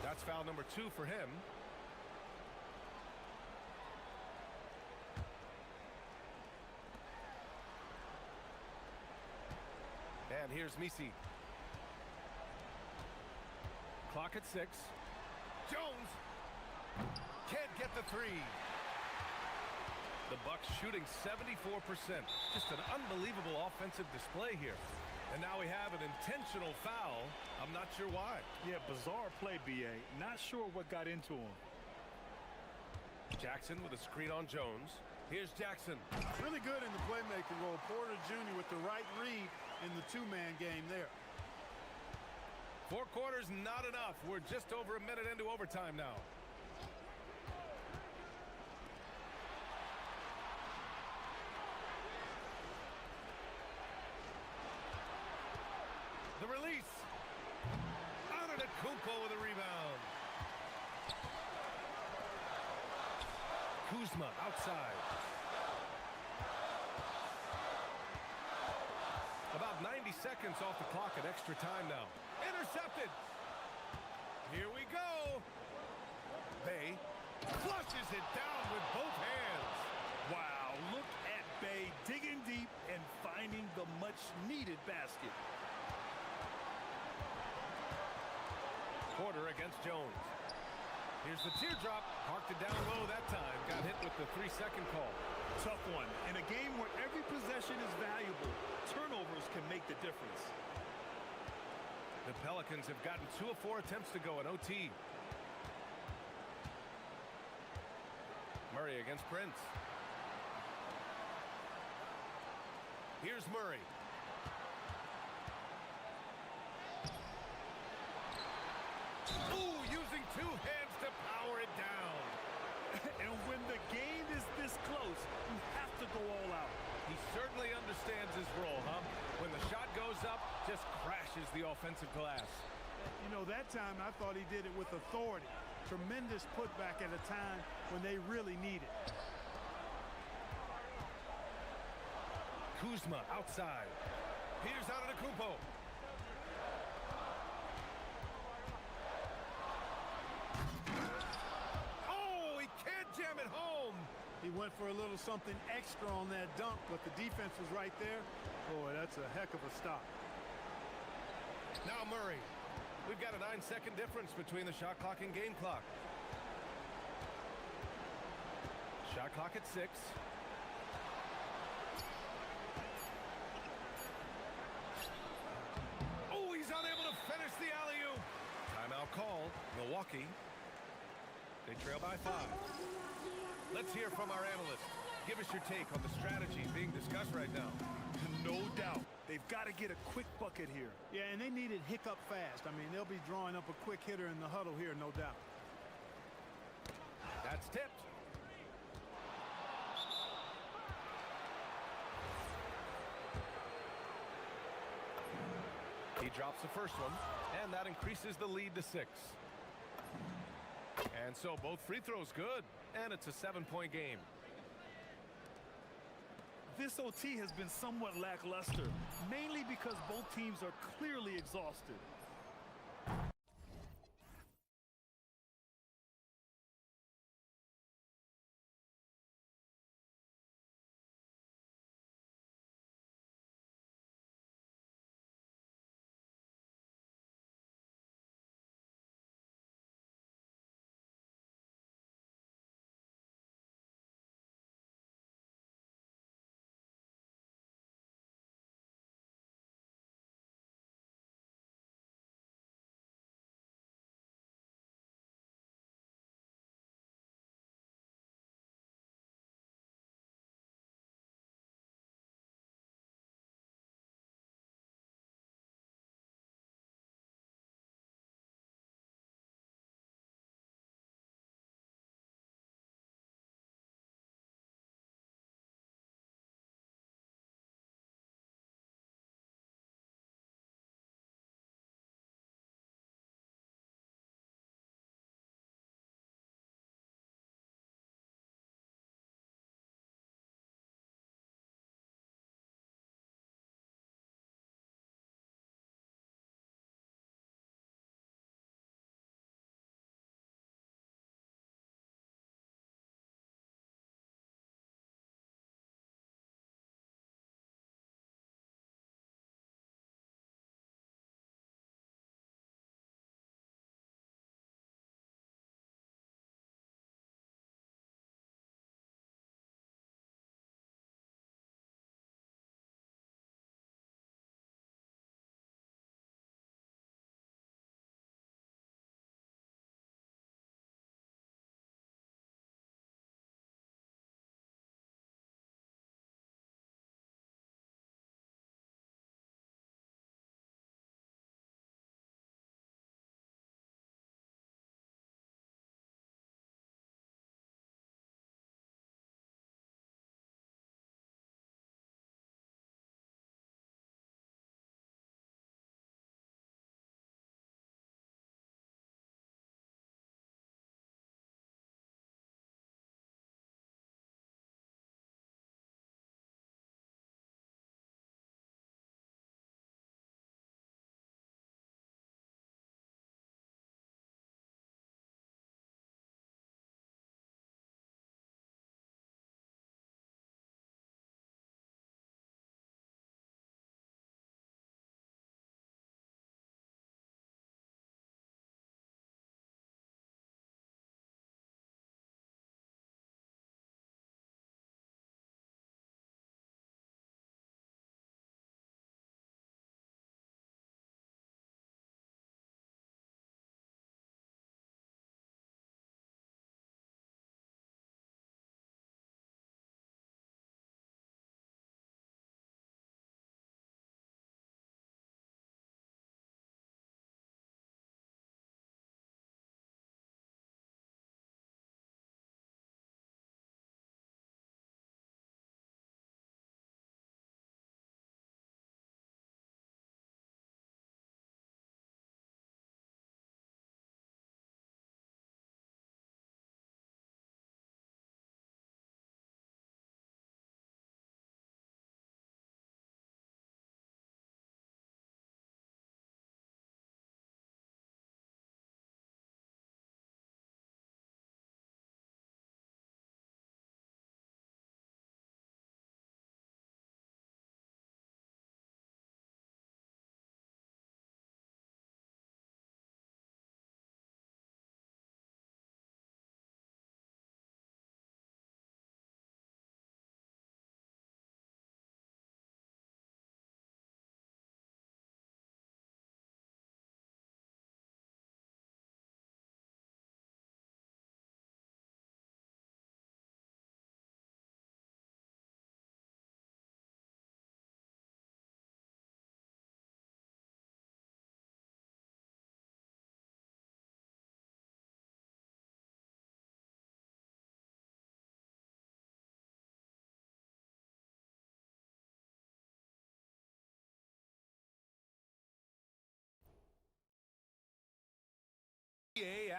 That's foul number 2 for him. And here's Misi. Clock at 6. Jones can't get the 3. The Bucks shooting 74%. Just an unbelievable offensive display here. And now we have an intentional foul. I'm not sure why. Yeah, bizarre play, B.A. Not sure what got into him. Jackson with a screen on Jones. Here's Jackson. Really good in the playmaking role. Porter Jr. with the right read in the 2-man game there. 4 quarters, not enough. We're just over a minute into overtime now. The release. Antetokounmpo with a rebound. Kuzma outside. About 90 seconds off the clock at extra time now. Intercepted. Here we go. Bay flushes it down with both hands. Wow, look at Bay digging deep and finding the much-needed basket. Porter against Jones. Here's the teardrop. Parked it down low that time. Got hit with the 3-second call. Tough one. In a game where every possession is valuable, turnovers can make the difference. The Pelicans have gotten 2 of 4 attempts to go in OT. Murray against Prince. Here's Murray. Ooh, using 2 hands to power it down. And when the game is this close, you have to go all out. He certainly understands his role, huh? When the shot goes up, just crashes the offensive glass. You know, that time I thought he did it with authority. Tremendous putback at a time when they really need it. Kuzma outside. Here's Antetokounmpo. Oh, he can't jam it home. He went for a little something extra on that dunk, but the defense was right there. Boy, that's a heck of a stop. Now Murray. We've got a 9-second difference between the shot clock and game clock. Shot clock at 6. Oh, he's unable to finish the alley-oop. Timeout call. Milwaukee. They trail by 5. Let's hear from our analyst. Give us your take on the strategy being discussed right now. No doubt. They've got to get a quick bucket here. Yeah, and they need it hiccup fast. I mean, they'll be drawing up a quick hitter in the huddle here, no doubt. That's tipped. He drops the first one, and that increases the lead to 6. And so both free throws good, and it's a 7-point game. This OT has been somewhat lackluster, mainly because both teams are clearly exhausted.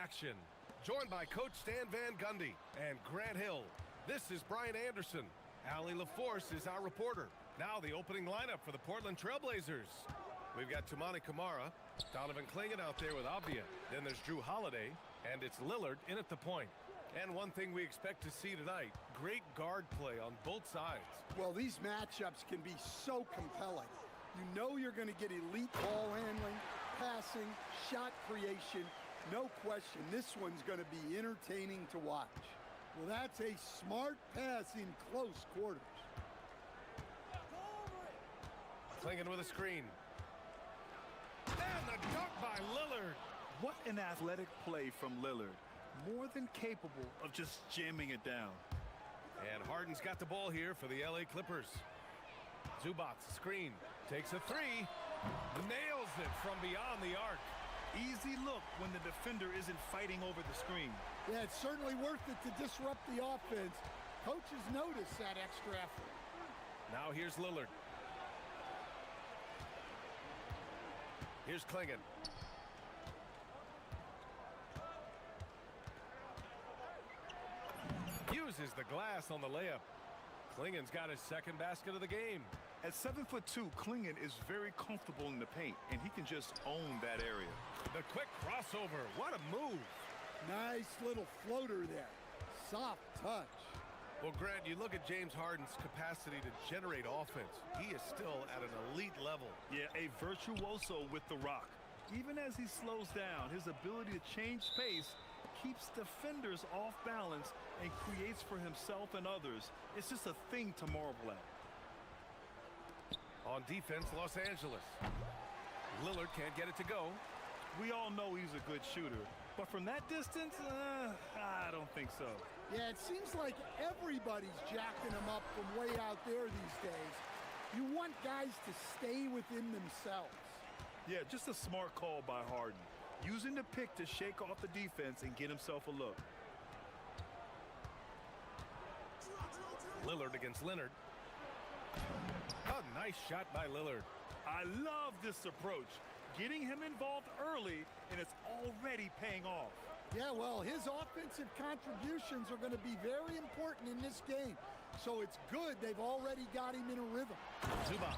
action. Joined by Coach Stan Van Gundy and Grant Hill. This is Brian Anderson. Allie LaForce is our reporter. Now the opening lineup for the Portland Trailblazers. We've got Tumani Kamara, Donovan Clingan out there with Avdia. Then there's Drew Holiday, and it's Lillard in at the point. And one thing we expect to see tonight, great guard play on both sides. Well, these matchups can be so compelling. You know you're going to get elite ball handling, passing, shot creation. No question, this one's going to be entertaining to watch. Well, that's a smart pass in close quarters. Clingan with a screen. And the dunk by Lillard. What an athletic play from Lillard. More than capable of just jamming it down. And Harden's got the ball here for the LA Clippers. Zubac, screen, takes a three, nails it from beyond the arc. Easy look when the defender isn't fighting over the screen. Yeah, it's certainly worth it to disrupt the offense. Coaches notice that extra effort. Now here's Lillard. Here's Clingan. Uses the glass on the layup. Clingan's got his second basket of the game. At 7'2", Clingan is very comfortable in the paint, and he can just own that area. The quick crossover. What a move. Nice little floater there. Soft touch. Well, Grant, you look at James Harden's capacity to generate offense. He is still at an elite level. Yeah, a virtuoso with the rock. Even as he slows down, his ability to change pace keeps defenders off balance and creates for himself and others. It's just a thing to marvel at. On defense, Los Angeles. Lillard can't get it to go. We all know he's a good shooter, but from that distance, I don't think so. Yeah, it seems like everybody's jacking him up from way out there these days. You want guys to stay within themselves. Yeah, just a smart call by Harden. Using the pick to shake off the defense and get himself a look. Lillard against Leonard. A nice shot by Lillard. I love this approach. Getting him involved early, and it's already paying off. Yeah, well, his offensive contributions are going to be very important in this game. So it's good they've already got him in a rhythm. Zubac.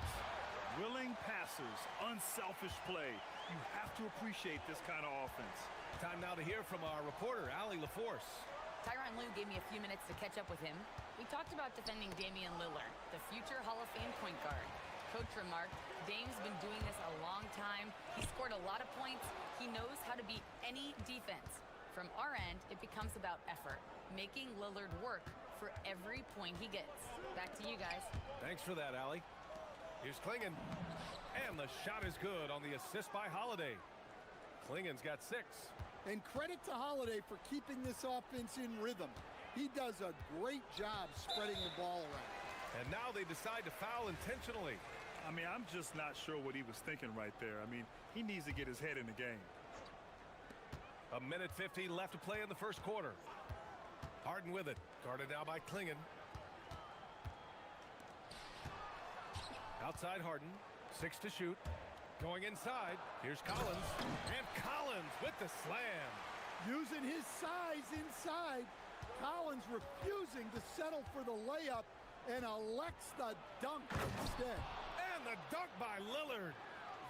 Willing passers, unselfish play. You have to appreciate this kind of offense. Time now to hear from our reporter, Allie LaForce. Tyronn Lue gave me a few minutes to catch up with him. We talked about defending Damian Lillard, the future Hall of Fame point guard. Coach remarked, Dame's been doing this a long time. He scored a lot of points. He knows how to beat any defense. From our end, it becomes about effort, making Lillard work for every point he gets. Back to you guys. Thanks for that, Allie. Here's Clingan. And the shot is good on the assist by Holiday. Clingan's got 6. And credit to Holiday for keeping this offense in rhythm. He does a great job spreading the ball around. And now they decide to foul intentionally. I mean, I'm just not sure what he was thinking right there. I mean, he needs to get his head in the game. A minute 15 left to play in the first quarter. Harden with it. Guarded now by Clingan. Outside Harden. 6 to shoot. Going inside. Here's Collins. And Collins with the slam. Using his size inside. Collins refusing to settle for the layup and elects the dunk instead. And the dunk by Lillard.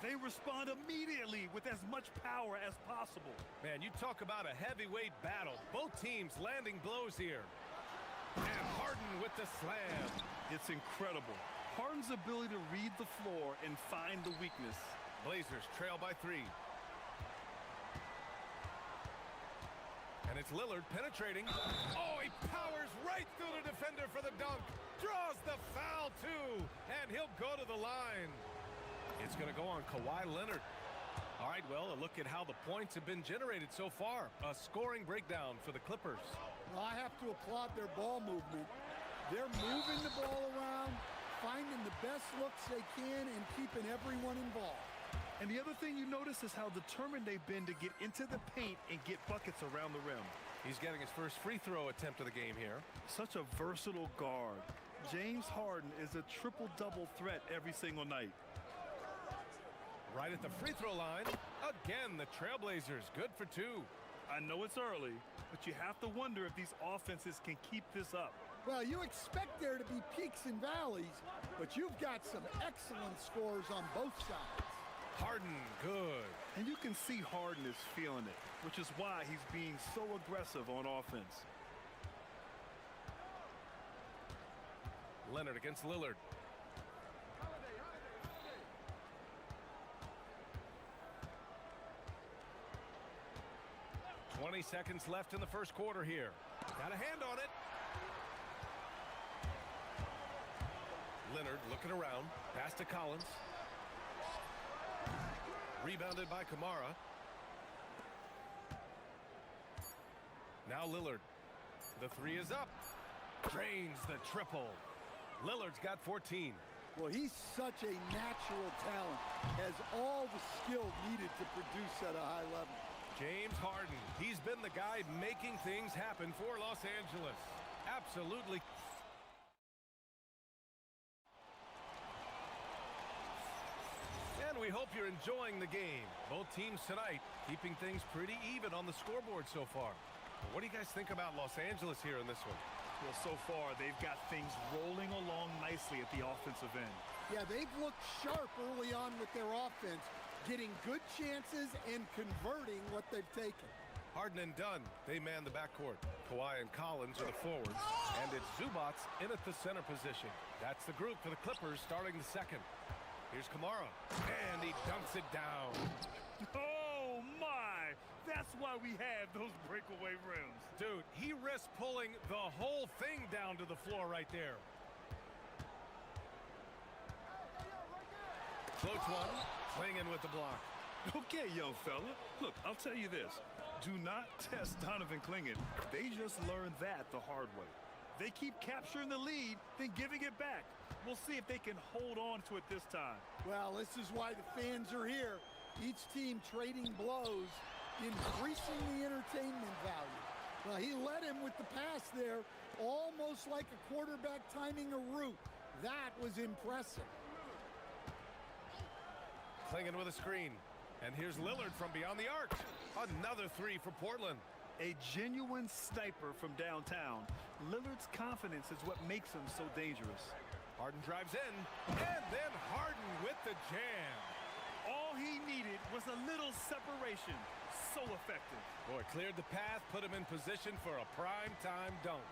They respond immediately with as much power as possible. Man, you talk about a heavyweight battle. Both teams landing blows here. And Harden with the slam. It's incredible. Harden's ability to read the floor and find the weakness. Blazers trail by 3. And it's Lillard penetrating. Oh, he powers right through the defender for the dunk. Draws the foul, too. And he'll go to the line. It's going to go on Kawhi Leonard. All right, well, a look at how the points have been generated so far. A scoring breakdown for the Clippers. Well, I have to applaud their ball movement. They're moving the ball around, finding the best looks they can, and keeping everyone involved. And the other thing you notice is how determined they've been to get into the paint and get buckets around the rim. He's getting his first free throw attempt of the game here. Such a versatile guard. James Harden is a triple-double threat every single night. Right at the free throw line. Again, the Trailblazers good for 2. I know it's early, but you have to wonder if these offenses can keep this up. Well, you expect there to be peaks and valleys, but you've got some excellent scores on both sides. Harden, good. And you can see Harden is feeling it, which is why he's being so aggressive on offense. Leonard against Lillard. "20 seconds left in the first quarter here. Got a hand on it. Leonard looking around. Pass to Collins. Rebounded by Kamara. Now Lillard. The three is up. Drains the triple. Lillard's got 14. Well, he's such a natural talent, has all the skill needed to produce at a high level. James Harden. He's been the guy making things happen for Los Angeles. Absolutely. And we hope you're enjoying the game. Both teams tonight keeping things pretty even on the scoreboard so far. What do you guys think about Los Angeles here in this one? Well, so far, they've got things rolling along nicely at the offensive end. Yeah, they've looked sharp early on with their offense, getting good chances and converting what they've taken. Harden and Dunn, they man the backcourt. Kawhi and Collins are the forwards. And it's Zubats in at the center position. That's the group for the Clippers starting the second. Here's Kamara. And he dunks it down. Oh, my! That's why we have those breakaway rims. Dude, he risked pulling the whole thing down to the floor right there. Floats one. Clingan with the block. Okay, young fella. Look, I'll tell you this. Do not test Donovan Clingan. They just learned that the hard way. They keep capturing the lead, then giving it back. We'll see if they can hold on to it this time. Well, this is why the fans are here. Each team trading blows, increasing the entertainment value. Well, he led him with the pass there, almost like a quarterback timing a route. That was impressive. Clingan with a screen. And here's Lillard from beyond the arc. Another three for Portland. A genuine sniper from downtown. Lillard's confidence is what makes him so dangerous. Harden drives in, and then Harden with the jam. All he needed was a little separation. So effective. Boy, cleared the path, put him in position for a prime-time dunk.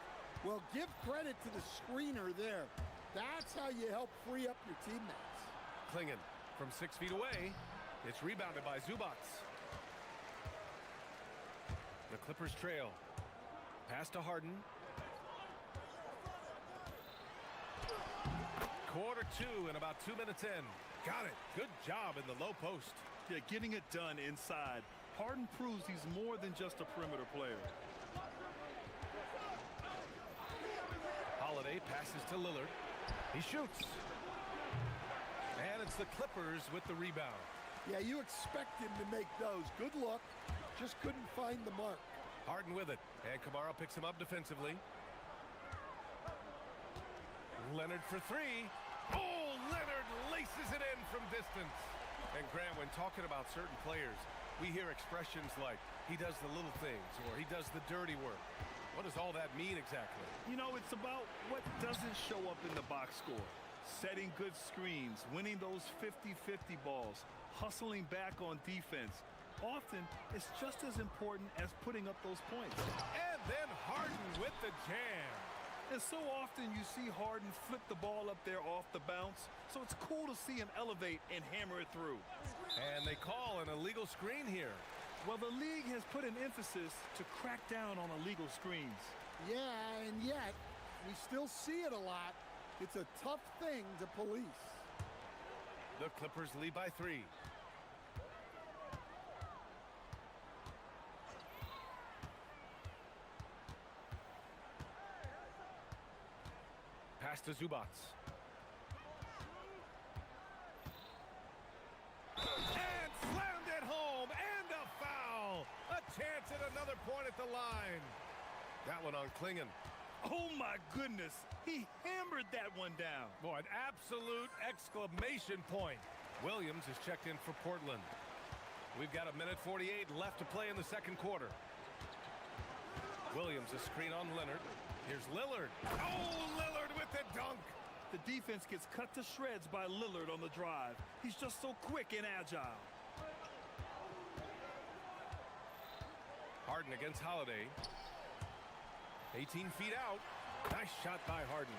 Well, give credit to the screener there. That's how you help free up your teammates. Clingan from 6 feet away. It's rebounded by Zubats. The Clippers trail. Pass to Harden. Quarter two and about 2 minutes in. Got it. Good job in the low post. Yeah, getting it done inside. Harden proves he's more than just a perimeter player. Holiday passes to Lillard. He shoots. And it's the Clippers with the rebound. Yeah, you expect him to make those. Good look. Just couldn't find the mark. Harden with it. And Kamara picks him up defensively. Leonard for three. Oh, Leonard laces it in from distance. And Grant, when talking about certain players, we hear expressions like, he does the little things, or he does the dirty work. What does all that mean exactly? You know, it's about what doesn't show up in the box score. Setting good screens, winning those 50-50 balls, hustling back on defense. Often, it's just as important as putting up those points. And then Harden with the jam. And so often you see Harden flip the ball up there off the bounce, so it's cool to see him elevate and hammer it through. And they call an illegal screen here. Well, the league has put an emphasis to crack down on illegal screens. Yeah, and yet, we still see it a lot. It's a tough thing to police. The Clippers lead by 3. Pass to Zubats. And slammed it home, and a foul. A chance at another point at the line. That one on Clingan. Oh my goodness, he hammered that one down. Boy, an absolute exclamation point. Williams is checked in for Portland. We've got 1:48 left to play in the second quarter. Williams, a screen on Leonard. Here's Lillard. Oh, Lillard with the dunk. The defense gets cut to shreds by Lillard on the drive. He's just so quick and agile. Harden against Holiday. 18 feet out. Nice shot by Harden.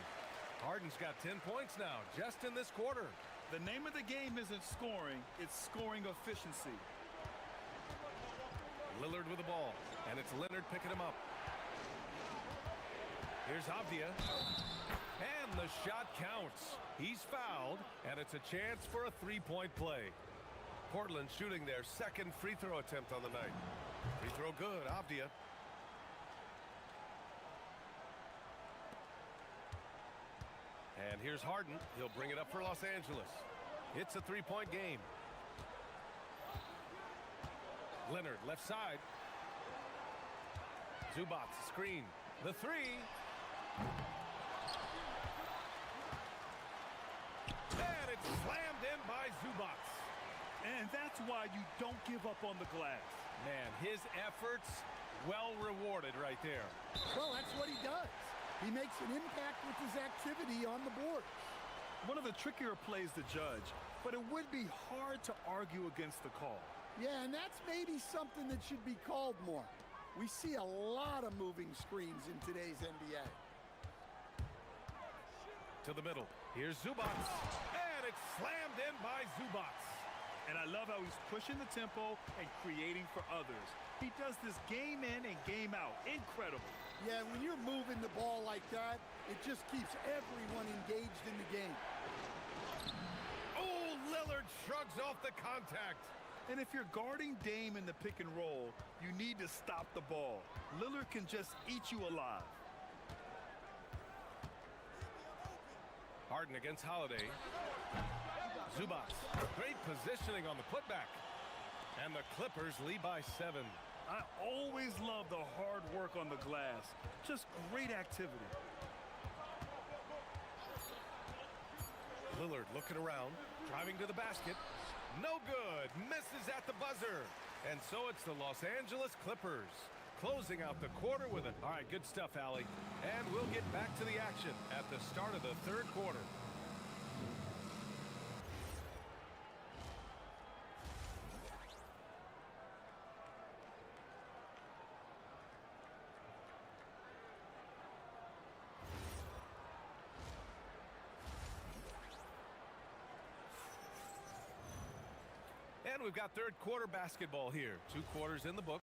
Harden's got 10 points now, just in this quarter. The name of the game isn't scoring, it's scoring efficiency. Lillard with the ball, and it's Leonard picking him up. Here's Avdia, and the shot counts. He's fouled, and it's a chance for a three-point play. Portland shooting their second free throw attempt on the night. Free throw good, Avdia. And here's Harden. He'll bring it up for Los Angeles. It's a three-point game. Leonard, left side. Zubac, screen. The three. And it's slammed in by Zubac. And that's why you don't give up on the glass. Man, his efforts well rewarded right there. Well, that's what he does. He makes an impact with his activity on the board. One of the trickier plays to judge, but it would be hard to argue against the call. Yeah, and that's maybe something that should be called more. We see a lot of moving screens in today's NBA. To the middle. Here's Zubac. And it's slammed in by Zubac. And I love how he's pushing the tempo and creating for others. He does this game in and game out. Incredible. Yeah, when you're moving the ball like that, it just keeps everyone engaged in the game. Oh, Lillard shrugs off the contact. And if you're guarding Dame in the pick and roll, you need to stop the ball. Lillard can just eat you alive. Harden against Holiday. Zubac. Great positioning on the putback. And the Clippers lead by 7. I always love the hard work on the glass. Just great activity. Lillard looking around, driving to the basket. No good. Misses at the buzzer. And so it's the Los Angeles Clippers closing out the quarter with it. All right, good stuff, Allie. And we'll get back to the action at the start of the third quarter. And we've got third quarter basketball here. 2 quarters in the book.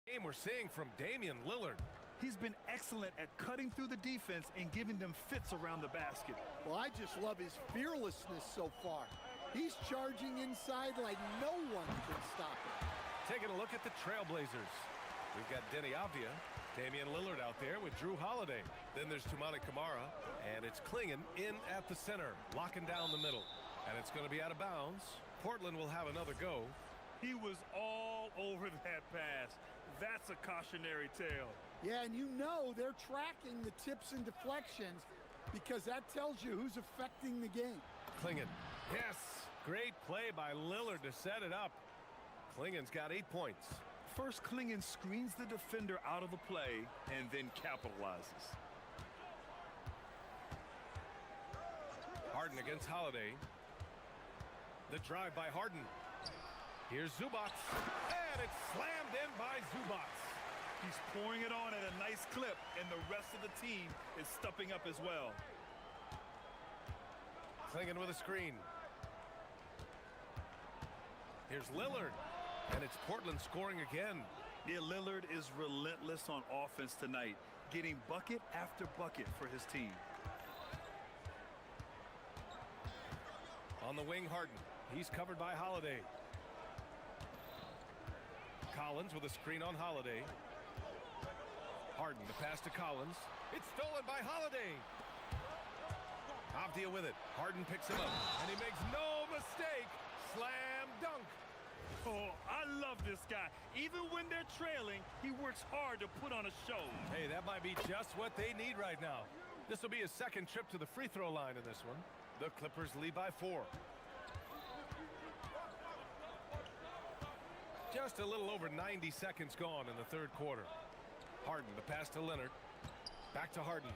Game we're seeing from Damian Lillard. He's been excellent at cutting through the defense and giving them fits around the basket. Well, I just love his fearlessness so far. He's charging inside like no one can stop him. Taking a look at the Trailblazers. We've got Denny Avdia, Damian Lillard out there with Drew Holiday. Then there's Toumani Camara, and it's Klingon in at the center, locking down the middle. And it's going to be out of bounds. Portland will have another go. He was all over that pass. That's a cautionary tale. Yeah, and you know they're tracking the tips and deflections because that tells you who's affecting the game. Klingon. Yes, great play by Lillard to set it up. Klingon's got 8 points. First, Klingen screens the defender out of the play and then capitalizes. Harden against Holiday. The drive by Harden. Here's Zubats. And it's slammed in by Zubats. He's pouring it on at a nice clip, and the rest of the team is stepping up as well. Klingen with a screen. Here's Lillard. And it's Portland scoring again. Yeah, Lillard is relentless on offense tonight, getting bucket after bucket for his team. On the wing, Harden. He's covered by Holiday. Collins with a screen on Holiday. Harden, the pass to Collins. It's stolen by Holiday. Avdia with it. Harden picks him up, and he makes no mistake. Slam dunk. Oh, I love this guy. Even when they're trailing, he works hard to put on a show. Hey, that might be just what they need right now. This will be his second trip to the free throw line in this one. The Clippers lead by 4. Just a little over 90 seconds gone in the third quarter. Harden, the pass to Leonard. Back to Harden.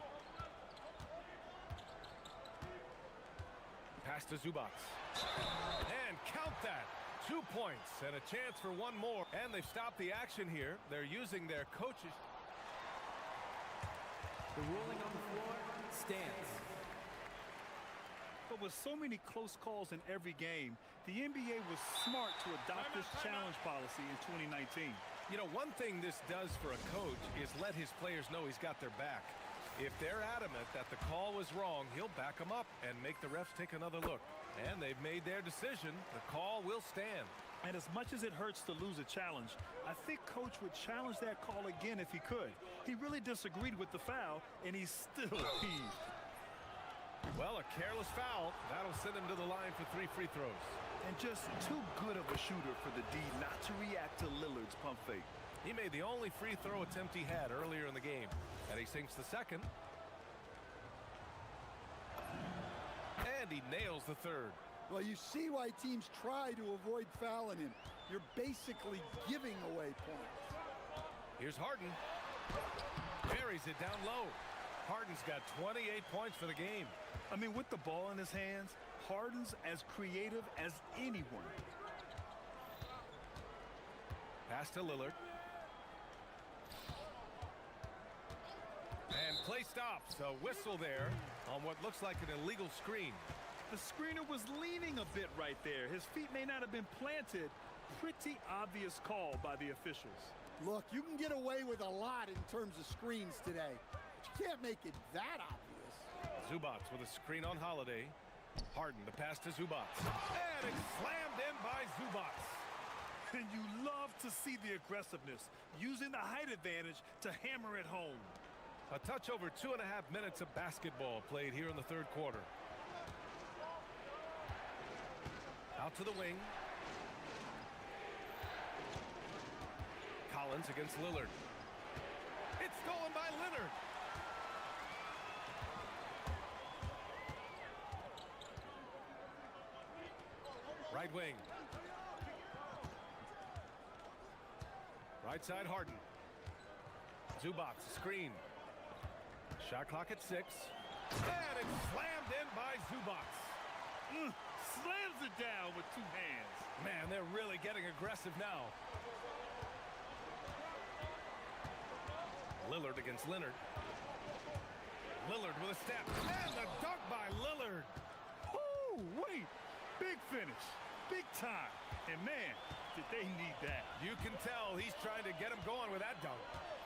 Pass to Zubats. And count that. 2 points and a chance for one more. And they've stopped the action here. They're using their coaches. The ruling on the floor stands. But with so many close calls in every game, the NBA was smart to adopt this challenge policy in 2019. You know, one thing this does for a coach is let his players know he's got their back. If they're adamant that the call was wrong, he'll back them up and make the refs take another look. And they've made their decision. The call will stand. And as much as it hurts to lose a challenge, I think Coach would challenge that call again if he could. He really disagreed with the foul, and he's still peeved. Well, a careless foul. That'll send him to the line for 3 free throws. And just too good of a shooter for the D not to react to Lillard's pump fake. He made the only free throw attempt he had earlier in the game. And he sinks the second. And he nails the third. Well, you see why teams try to avoid fouling him. You're basically giving away points. Here's Harden. Buries it down low. Harden's got 28 points for the game. I mean, with the ball in his hands, Harden's as creative as anyone. Pass to Lillard. And play stops. A whistle there on what looks like an illegal screen. The screener was leaning a bit right there. His feet may not have been planted. Pretty obvious call by the officials. Look, you can get away with a lot in terms of screens today. But you can't make it that obvious. Zubats with a screen on Holiday. Harden, the pass to Zubats. And it's slammed in by Zubats. And you love to see the aggressiveness, using the height advantage to hammer it home. A touch over 2.5 minutes of basketball played here in the third quarter. Out to the wing. Collins against Lillard. It's stolen by Leonard. Right wing. Right side Harden. Zubats, screen. Shot clock at 6. And it's slammed in by Zubats. Slams it down with 2 hands. Man, they're really getting aggressive now. Lillard against Leonard. Lillard with a step. And the dunk by Lillard. Oh, wait. Big finish. Big time. And man, did they need that. You can tell he's trying to get him going with that dunk.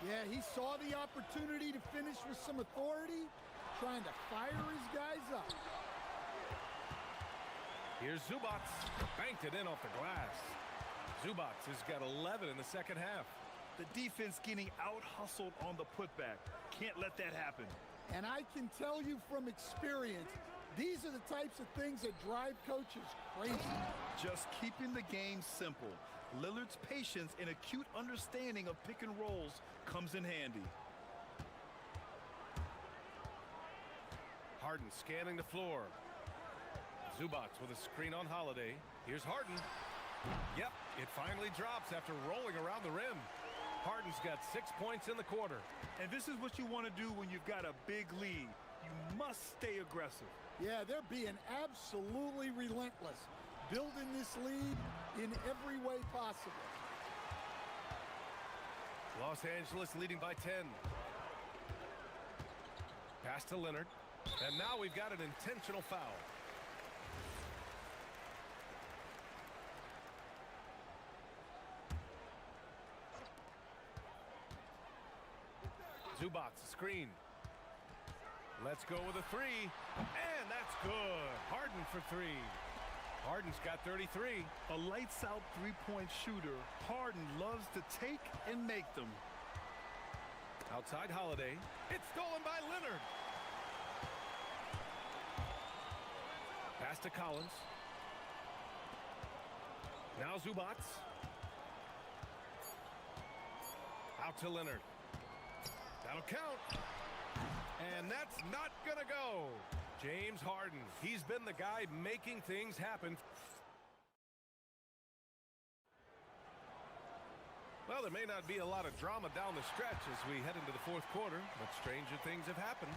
Yeah, he saw the opportunity to finish with some authority, trying to fire his guys up. Here's Zubats. Banked it in off the glass. Zubats has got 11 in the second half. The defense getting out-hustled on the putback. Can't let that happen. And I can tell you from experience, these are the types of things that drive coaches crazy. Just keeping the game simple. Lillard's patience and acute understanding of pick and rolls comes in handy. Harden scanning the floor. Zubats with a screen on Holiday. Here's Harden. Yep, It finally drops after rolling around the rim. Harden's got 6 points in the quarter. And this is what you want to do when you've got a big lead. You must stay aggressive. Yeah, they're being absolutely relentless, building this lead in every way possible. Los Angeles leading by 10. Pass to Leonard. And now we've got an intentional foul. Zubac, screen. Let's go with a three. And that's good. Harden for three. Harden's got 33. A lights-out three-point shooter. Harden loves to take and make them. Outside Holiday. It's stolen by Leonard. Pass to Collins. Now Zubac. Out to Leonard. That'll count. And that's not gonna go. James Harden. He's been the guy making things happen. Well, there may not be a lot of drama down the stretch as we head into the fourth quarter, but stranger things have happened.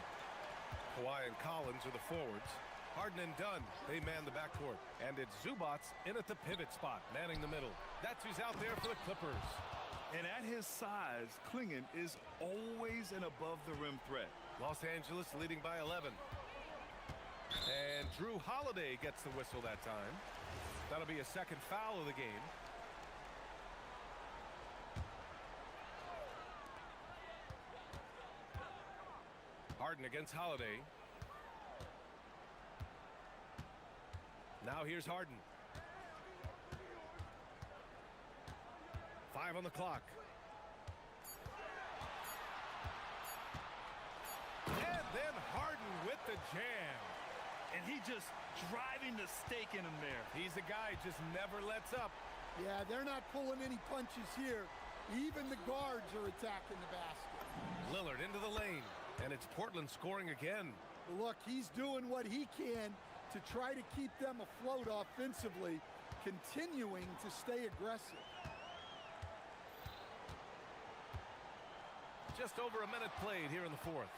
Kawhi and Collins are the forwards. Harden and Dunn, they man the backcourt. And it's Zubac in at the pivot spot, manning the middle. That's who's out there for the Clippers. And at his size, Klingon is always an above-the-rim threat. Los Angeles leading by 11. And Drew Holiday gets the whistle that time. That'll be a second foul of the game. Harden against Holiday. Now here's Harden. 5 on the clock. And then Harden with the jam. And he just driving the stake in him there. He's a guy just never lets up. Yeah, they're not pulling any punches here. Even the guards are attacking the basket. Lillard into the lane. And it's Portland scoring again. Look, he's doing what he can to try to keep them afloat offensively, continuing to stay aggressive. Just over a minute played here in the fourth.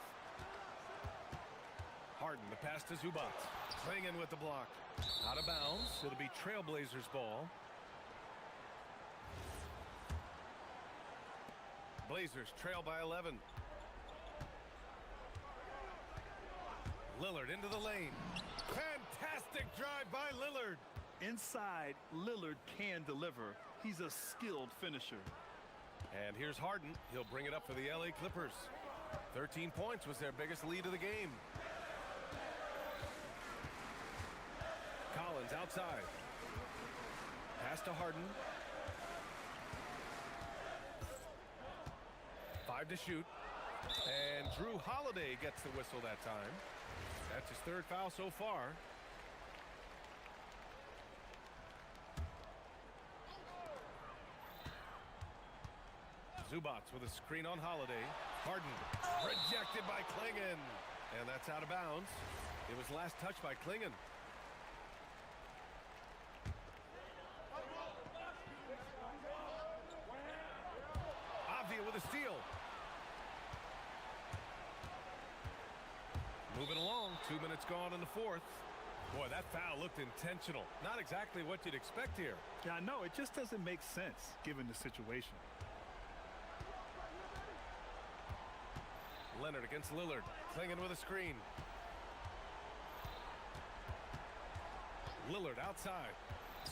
Harden, the pass to Zubac. Klingon with the block. Out of bounds. It'll be Trailblazers ball. Blazers trail by 11. Lillard into the lane. Fantastic drive by Lillard. Inside, Lillard can deliver. He's a skilled finisher. And here's Harden. He'll bring it up for the LA Clippers. 13 points was their biggest lead of the game. Collins outside. Pass to Harden. 5 to shoot. And Drew Holiday gets the whistle that time. That's his third foul so far. Zubac with a screen on Holiday. Harden rejected by Klingon. And that's out of bounds. It was last touched by Klingon. Avdia with a steal. Moving along, 2 minutes gone in the fourth. Boy, that foul looked intentional. Not exactly what you'd expect here. Yeah, I know. It just doesn't make sense given the situation. Leonard against Lillard. Klingon with a screen. Lillard outside.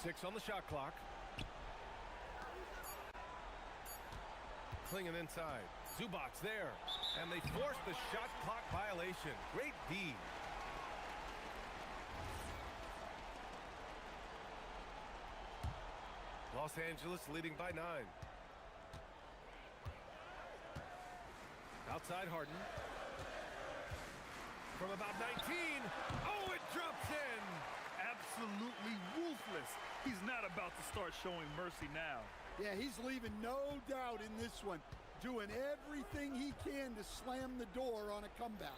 6 on the shot clock. Klingon inside. Zubac there. And they force the shot clock violation. Great D. Los Angeles leading by 9. Outside Harden. From about 19. Oh, it drops in. Absolutely ruthless. He's not about to start showing mercy now. Yeah, he's leaving no doubt in this one. Doing everything he can to slam the door on a comeback.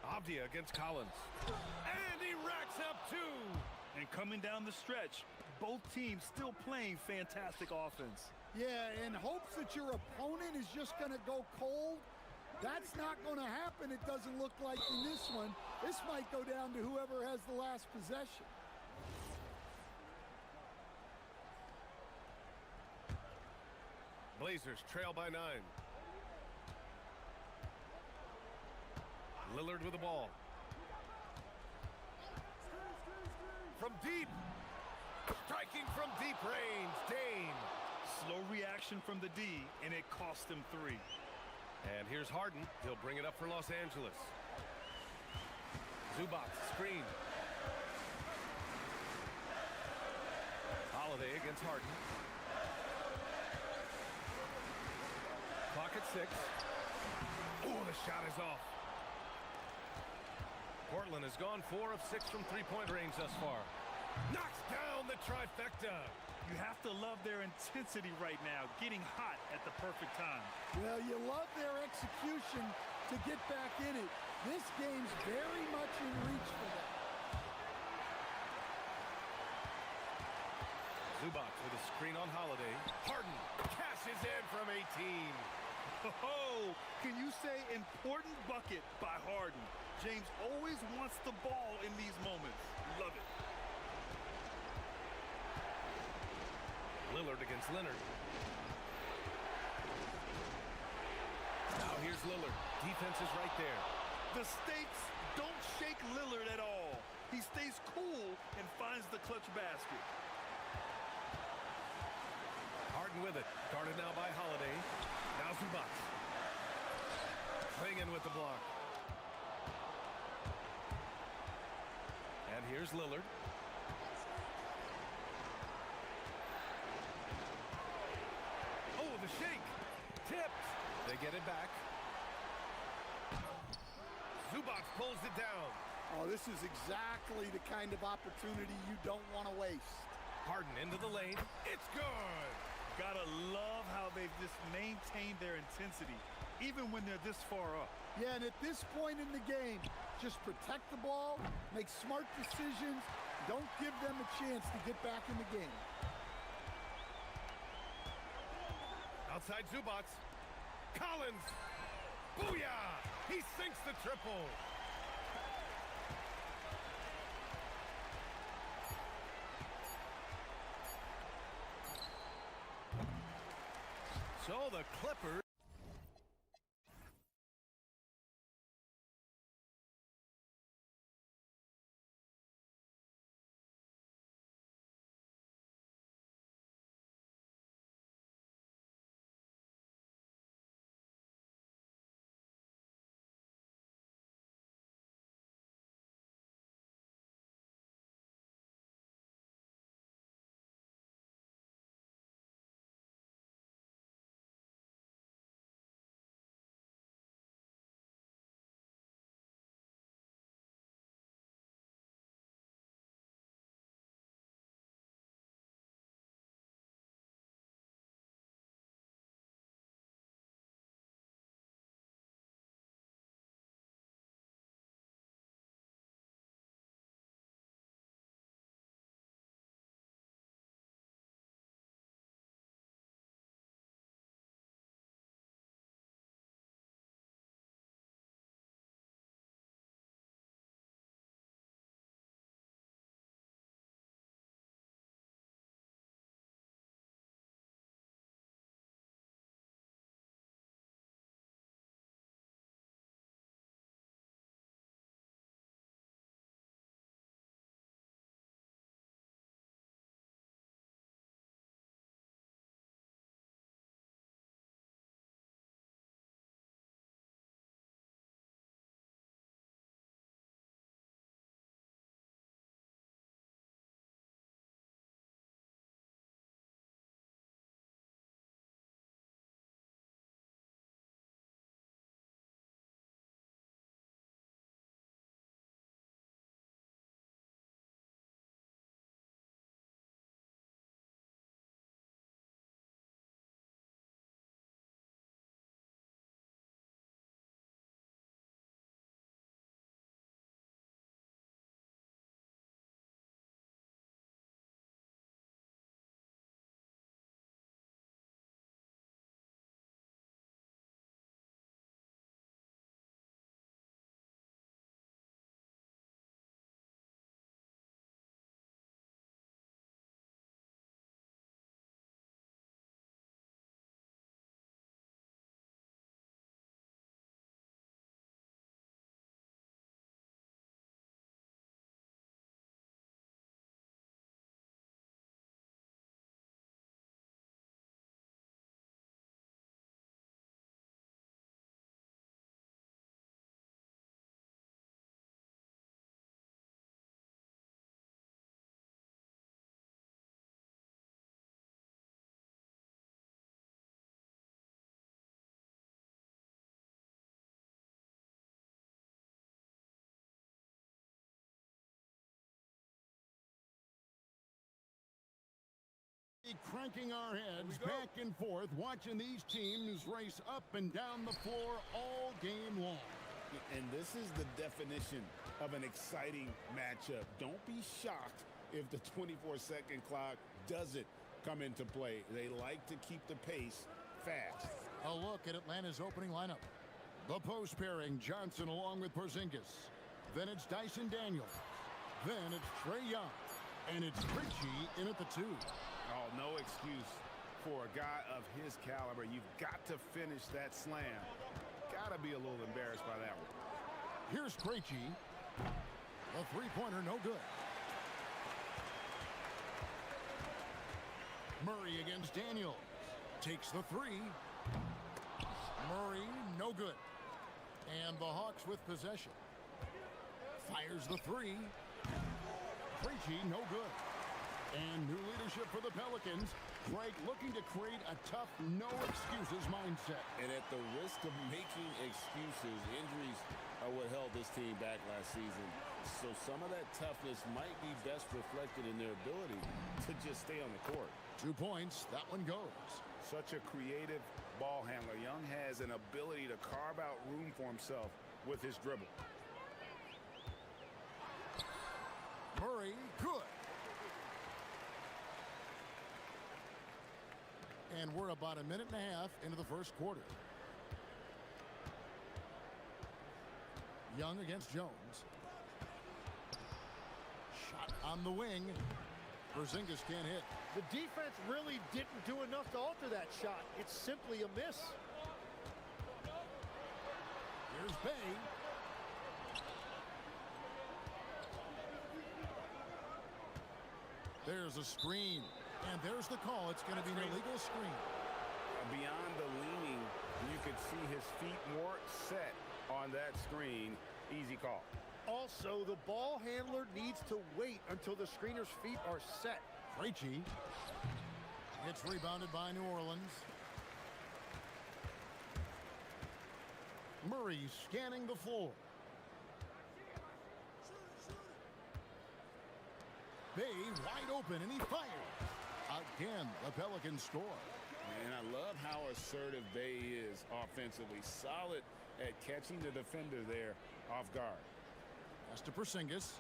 Avdia against Collins. And he racks up 2. And coming down the stretch, both teams still playing fantastic offense. Yeah, in hopes that your opponent is just going to go cold, that's not going to happen, it doesn't look like in this one. This might go down to whoever has the last possession. Blazers trail by 9. Lillard with the ball. From deep. Striking from deep range. Dane. Slow reaction from the D, and it cost him 3. And here's Harden. He'll bring it up for Los Angeles. Zubac, screen. Holiday against Harden. Clock at 6. Oh, the shot is off. Portland has gone 4 of 6 from three-point range thus far. Knocks down the trifecta. You have to love their intensity right now, getting hot at the perfect time. Well, you love their execution to get back in it. This game's very much in reach for them. Zubac with a screen on Holiday. Harden cashes in from 18. Oh, can you say important bucket by Harden? James always wants the ball in these moments. Love it. Lillard against Leonard. Now here's Lillard. Defense is right there. The stakes don't shake Lillard at all. He stays cool and finds the clutch basket. Harden with it. Guarded now by Holiday. Now Zubac. Clinging with the block. And here's Lillard. Oh, the shake. Tipped. They get it back. Zubac pulls it down. Oh, this is exactly the kind of opportunity you don't want to waste. Harden into the lane. It's good. Gotta love how they've just maintained their intensity, even when they're this far up. Yeah, and at this point in the game, just protect the ball, make smart decisions, don't give them a chance to get back in the game. Outside Zubac. Collins. Booyah! He sinks the triple. So the Clippers Cranking our heads back and forth, watching these teams race up and down the floor all game long. And this is the definition of an exciting matchup. Don't be shocked if the 24-second clock doesn't come into play. They like to keep the pace fast. A look at Atlanta's opening lineup. The post pairing, Johnson along with Porzingis. Then it's Dyson Daniels. Then it's Trae Young. And it's Richie in at the 2. Oh, no excuse for a guy of his caliber. You've got to finish that slam. Got to be a little embarrassed by that one. Here's Krejci. The three-pointer, no good. Murray against Daniels. Takes the 3. Murray, no good. And the Hawks with possession. Fires the 3. Krejci, no good. And new leadership for the Pelicans. Craig looking to create a tough, no-excuses mindset. And at the risk of making excuses, injuries are what held this team back last season. So some of that toughness might be best reflected in their ability to just stay on the court. 2 points, that one goes. Such a creative ball handler. Young has an ability to carve out room for himself with his dribble. Murray, good. And we're about a minute and a half into the first quarter. Young against Jones. Shot on the wing. Porzingis can't hit. The defense really didn't do enough to alter that shot. It's simply a miss. Here's Bay. There's a screen. And there's the call. It's going to be an illegal screen. Beyond the leaning, you could see his feet more set on that screen. Easy call. Also, the ball handler needs to wait until the screener's feet are set. Krejci. It's rebounded by New Orleans. Murray scanning the floor. Bay wide open, and he fires. Again, the Pelicans score. And I love how assertive Bay is offensively. Solid at catching the defender there off guard. Pass to Porzingis.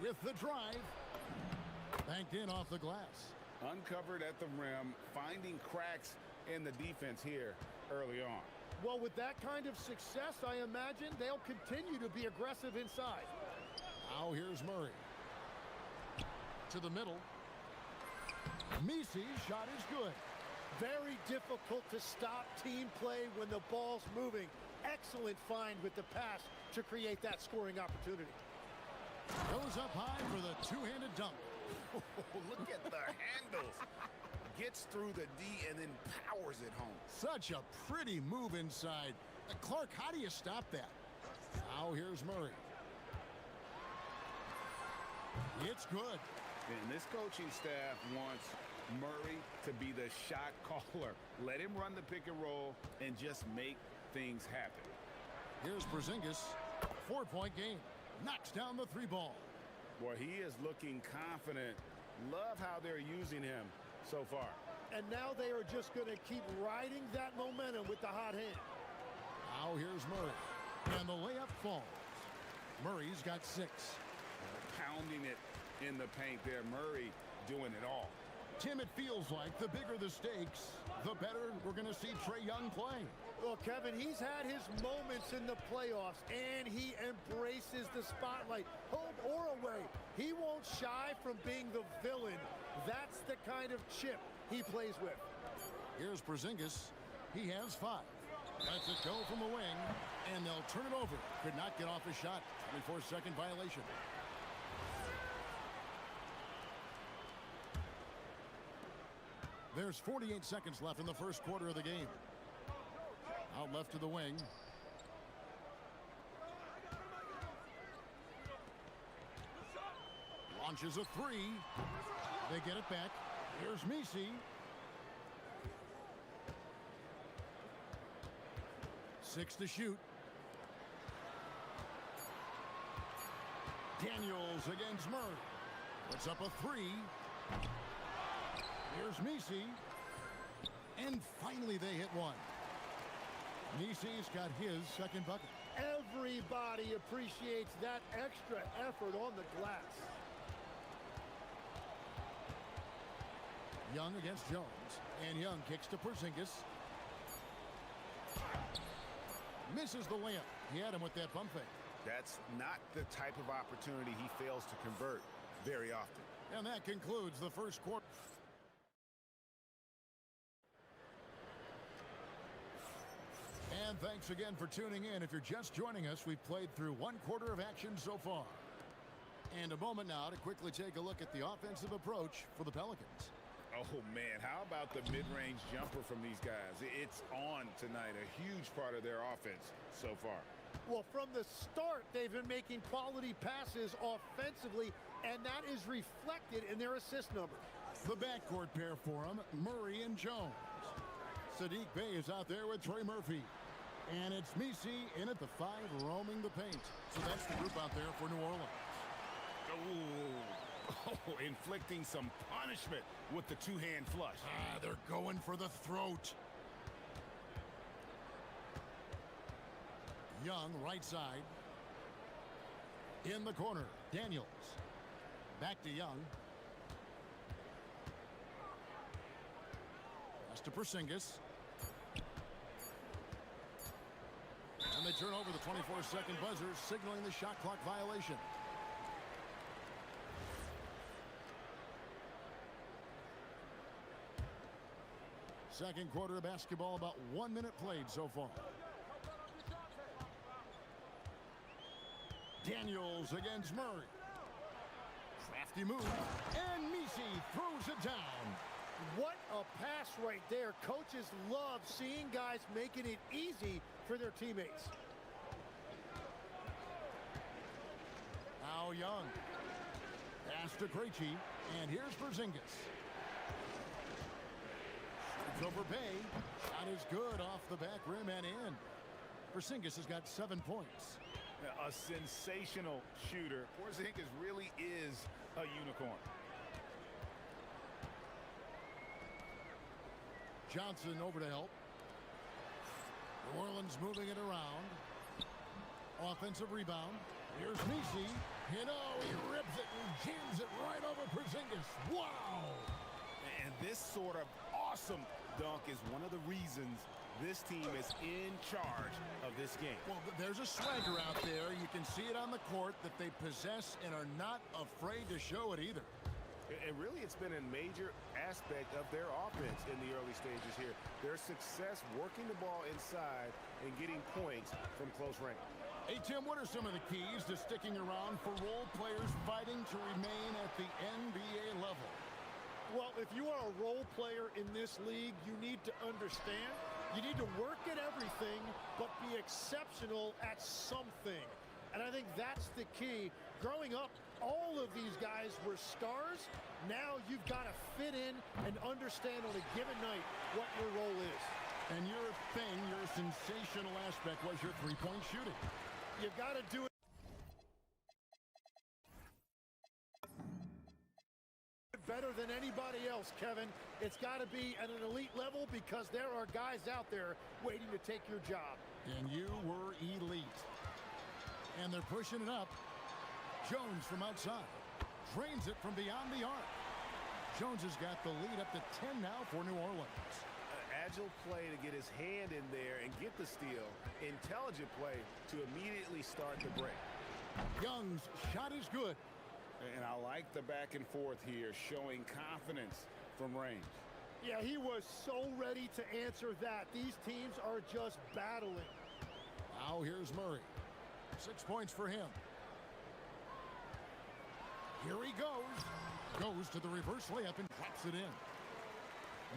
With the drive. Banked in off the glass. Uncovered at the rim, finding cracks in the defense here early on. Well, with that kind of success, I imagine they'll continue to be aggressive inside. Now here's Murray. To the middle. Misi's shot is good. Very difficult to stop team play when the ball's moving. Excellent find with the pass to create that scoring opportunity. Goes up high for the two-handed dunk. Look at the handles. Gets through the D and then powers it home. Such a pretty move inside. Clark, how do you stop that? Now here's Murray. It's good. And this coaching staff wants Murray to be the shot caller. Let him run the pick and roll and just make things happen. Here's Porzingis. 4-point game. Knocks down the 3 ball. Boy, he is looking confident. Love how they're using him so far. And now they are just going to keep riding that momentum with the hot hand. Now here's Murray. And the layup falls. Murray's got 6. Pounding it in the paint there. Murray doing it all. Tim, it feels like the bigger the stakes, the better we're going to see Trae Young play. Well, Kevin, he's had his moments in the playoffs, and he embraces the spotlight, home or away. He won't shy from being the villain. That's the kind of chip he plays with. Here's Porzingis. He has 5. Lets it go from the wing, and they'll turn it over. Could not get off a shot. 24-second violation. There's 48 seconds left in the first quarter of the game. Out left to the wing. Launches a 3. They get it back. Here's Misi. 6 to shoot. Daniels against Murray. Puts up a three. Here's Misi. And finally they hit one. Misi's got his second bucket. Everybody appreciates that extra effort on the glass. Young against Jones. And Young kicks to Porzingis. Misses the layup. He had him with that bump fake. That's not the type of opportunity he fails to convert very often. And that concludes the first quarter. And thanks again for tuning in. If you're just joining us, we've played through one quarter of action so far. And a moment now to quickly take a look at the offensive approach for the Pelicans. Oh, man, how about the mid-range jumper from these guys? It's on tonight, a huge part of their offense so far. Well, from the start, they've been making quality passes offensively, and that is reflected in their assist number. The backcourt pair for them, Murray and Jones. Sadiq Bey is out there with Trey Murphy. And it's Misi in at the 5, roaming the paint. So that's the group out there for New Orleans. Oh, inflicting some punishment with the two-hand flush. They're going for the throat. Young, right side. In the corner, Daniels. Back to Young. Pass to Porzingis. And they turn over the 24-second buzzer, signaling the shot clock violation. Second quarter of basketball, about 1 minute played so far. Daniels against Murray. Crafty move. And Misi throws it down. What a pass right there. Coaches love seeing guys making it easy for their teammates. Now Young. Pass to Krejci. And here's Porzingis. It's over Bay. Shot is good off the back rim and in. Porzingis has got 7 points. A sensational shooter. Porzingis really is a unicorn. Johnson over to help. New Orleans moving it around. Offensive rebound. Here's Misi. You know, he rips it and jams it right over Porzingis. Wow! And this sort of awesome dunk is one of the reasons this team is in charge of this game. Well, there's a swagger out there. You can see it on the court that they possess and are not afraid to show it either. And really, it's been a major aspect of their offense in the early stages here. Their success working the ball inside and getting points from close range. Hey, Tim, what are some of the keys to sticking around for role players fighting to remain at the NBA level? Well, if you are a role player in this league, you need to understand you need to work at everything, but be exceptional at something. And I think that's the key. Growing up, all of these guys were stars. Now you've got to fit in and understand on a given night what your role is. And your thing, your sensational aspect was your three-point shooting. You've got to do it better than anybody else, Kevin. It's got to be at an elite level because there are guys out there waiting to take your job. And you were elite. And they're pushing it up. Jones from outside. Drains it from beyond the arc. Jones has got the lead up to 10 now for New Orleans. An agile play to get his hand in there and get the steal. Intelligent play to immediately start the break. Young's shot is good. And I like the back and forth here, showing confidence from range. Yeah, he was so ready to answer that. These teams are just battling. Now here's Murray. 6 points for him. Here he goes. Goes to the reverse layup and drops it in.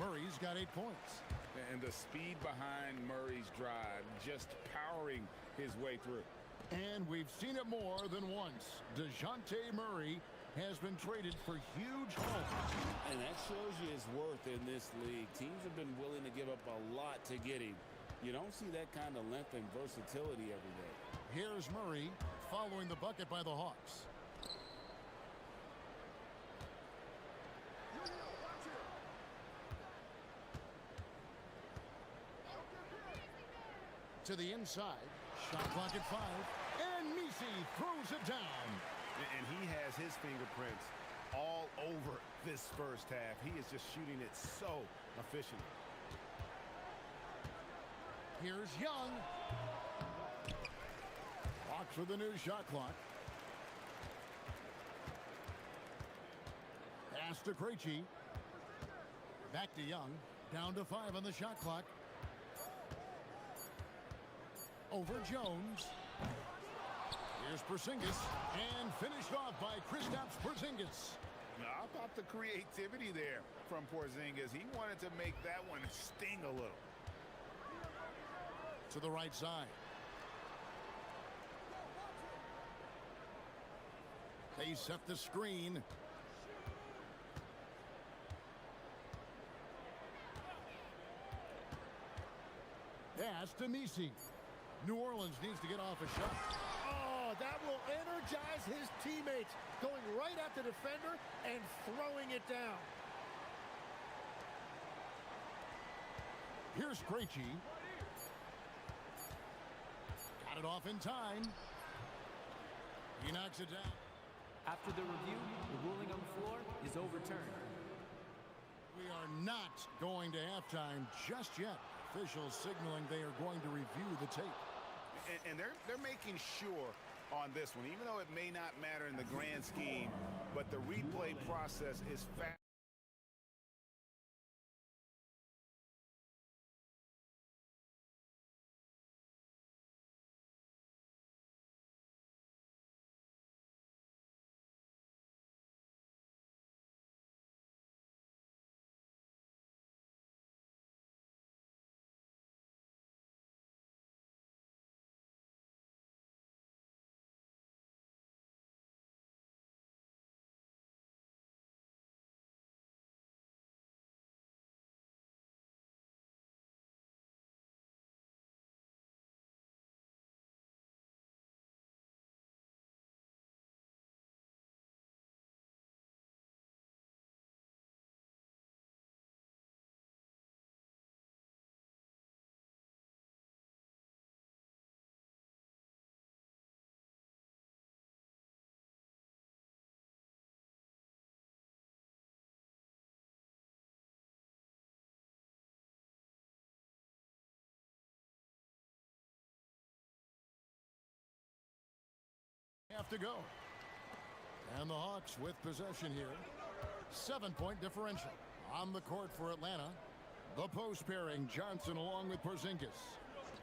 Murray's got 8 points. And the speed behind Murray's drive, just powering his way through. And we've seen it more than once. DeJounte Murray has been traded for huge hopes. And that shows you his worth in this league. Teams have been willing to give up a lot to get him. You don't see that kind of length and versatility every day. Here's Murray following the bucket by the Hawks. to the inside. Shot clock at 5. And Misi throws it down. And he has his fingerprints all over this first half. He is just shooting it so efficiently. Here's Young. Walks with the new shot clock. Pass to Krejci. Back to Young. Down to 5 on the shot clock. Over Jones. Here's Porzingis. And finished off by Kristaps Porzingis. How about the creativity there from Porzingis? He wanted to make that one sting a little. To the right side. They set the screen. Pass to Misi. New Orleans needs to get off a shot. Oh, that will energize his teammates. Going right at the defender and throwing it down. Here's Krejci. Got it off in time. He knocks it down. After the review, the ruling on the floor is overturned. We are not going to halftime just yet. Officials signaling they are going to review the tape. And they're making sure on this one, even though it may not matter in the grand scheme, but the replay process is fast. Have to go. And the Hawks with possession here. 7-point differential. On the court for Atlanta. The post pairing, Johnson along with Porzingis.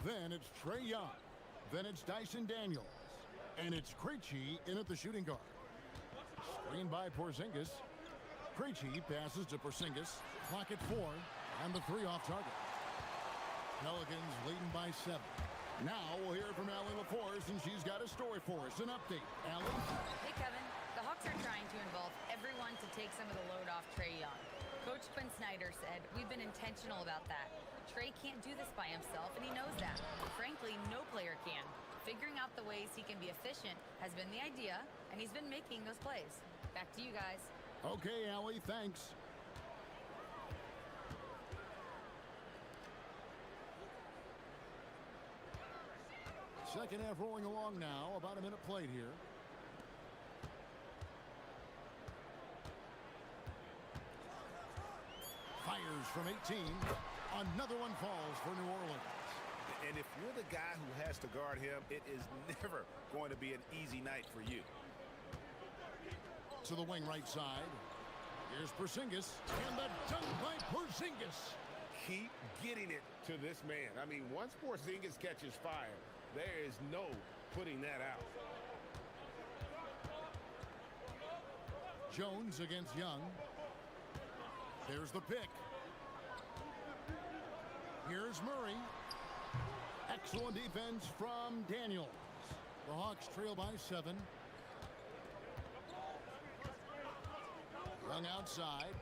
Then it's Trae Young. Then it's Dyson Daniels. And it's Krejci in at the shooting guard. Screen by Porzingis. Krejci passes to Porzingis. Clock at 4. And the 3 off target. Pelicans leading by 7. Now we'll hear from Allie LaForce, and she's got a story for us. An update. Allie? Hey, Kevin. The Hawks are trying to involve everyone to take some of the load off Trae Young. Coach Quinn Snyder said, "We've been intentional about that. Trae can't do this by himself, and he knows that. Frankly, no player can. Figuring out the ways he can be efficient has been the idea, and he's been making those plays. Back to you guys." Okay, Allie, thanks. Second half rolling along now. About a minute played here. Fires from 18. Another one falls for New Orleans. And if you're the guy who has to guard him, it is never going to be an easy night for you. To the wing right side. Here's Porzingis. And the dunk by Porzingis. Keep getting it to this man. I mean, once Porzingis catches fire, there is no putting that out. Jones against Young. There's the pick. Here's Murray. Excellent defense from Daniels. The Hawks trail by 7. Young outside.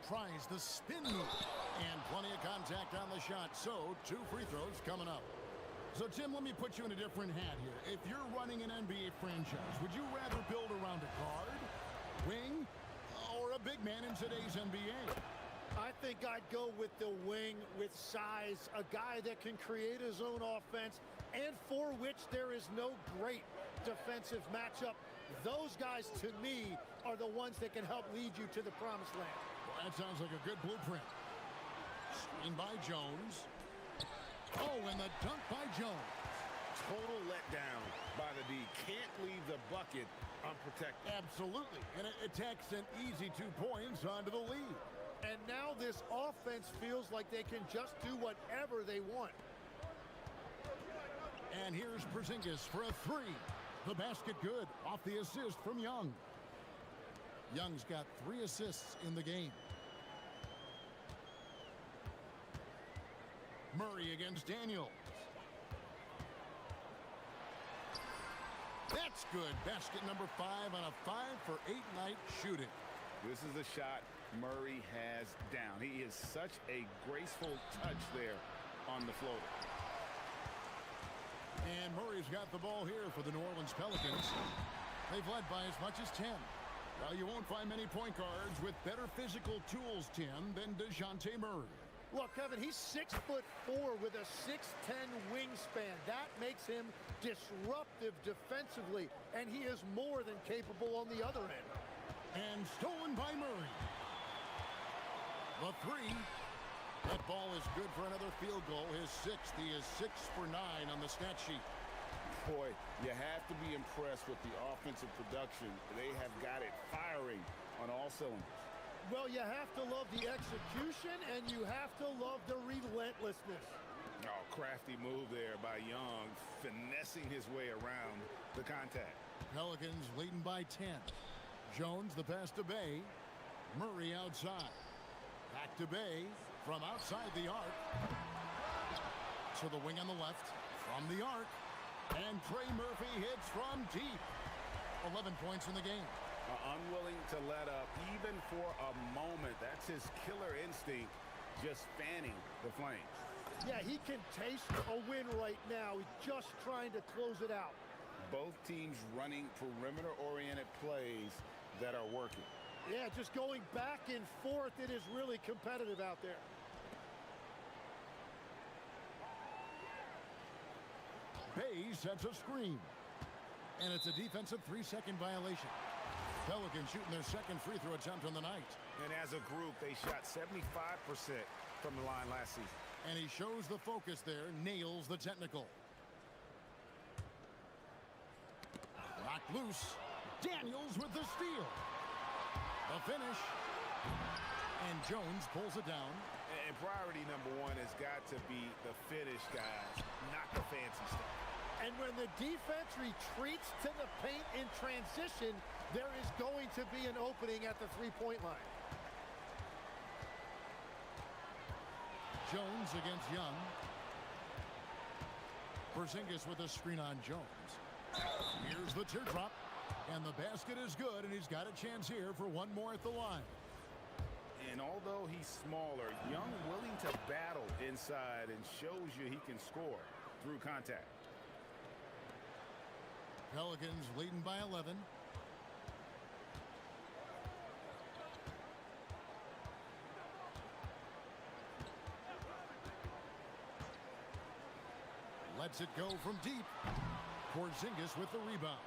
Tries the spin move. And plenty of contact on the shot. So 2 free throws coming up. So, Tim, let me put you in a different hat here. If you're running an NBA franchise, would you rather build around a guard, wing, or a big man in today's NBA? I think I'd go with the wing with size, a guy that can create his own offense and for which there is no great defensive matchup. Those guys, to me, are the ones that can help lead you to the promised land. Well, that sounds like a good blueprint. Screen by Jones. Oh, and the dunk by Jones. Total letdown by the D. Can't leave the bucket unprotected. Absolutely. And it takes an easy 2 points onto the lead. And now this offense feels like they can just do whatever they want. And here's Porzingis for a three. The basket good off the assist from Young. Young's got 3 assists in the game. Murray against Daniels. That's good. Basket number 5 on a 5-for-8 night shooting. This is a shot Murray has down. He is such a graceful touch there on the floater. And Murray's got the ball here for the New Orleans Pelicans. They've led by as much as 10. Well, you won't find many point guards with better physical tools, Tim, than DeJounte Murray. Look, Kevin, he's 6'4" with a 6'10" wingspan. That makes him disruptive defensively, and he is more than capable on the other end. And stolen by Murray. The three. That ball is good for another field goal. His 6th. He is 6 for 9 on the stat sheet. Boy, you have to be impressed with the offensive production. They have got it firing on all cylinders. Well, you have to love the execution, and you have to love the relentlessness. Oh, crafty move there by Young, finessing his way around the contact. Pelicans leading by 10. Jones the pass to Bay. Murray outside. Back to Bay from outside the arc. To the wing on the left. From the arc. And Trey Murphy hits from deep. 11 points in the game. Unwilling to let up even for a moment. That's his killer instinct, just fanning the flames. Yeah, he can taste a win right now. He's just trying to close it out. Both teams running perimeter-oriented plays that are working. Yeah, just going back and forth. It is really competitive out there. Bay sets a screen. And it's a defensive 3-second violation. Pelicans shooting their second free throw attempt on the night. And as a group, they shot 75% from the line last season. And he shows the focus there, nails the technical. Locked loose. Daniels with the steal. The finish. And Jones pulls it down. And priority number 1 has got to be the finish, guys, not the fancy stuff. And when the defense retreats to the paint in transition, there is going to be an opening at the three-point line. Jones against Young. Porzingis with a screen on Jones. Here's the teardrop. And the basket is good, and he's got a chance here for one more at the line. And although he's smaller, Young willing to battle inside and shows you he can score through contact. Pelicans leading by 11. Lets it go from deep. Porzingis with the rebound.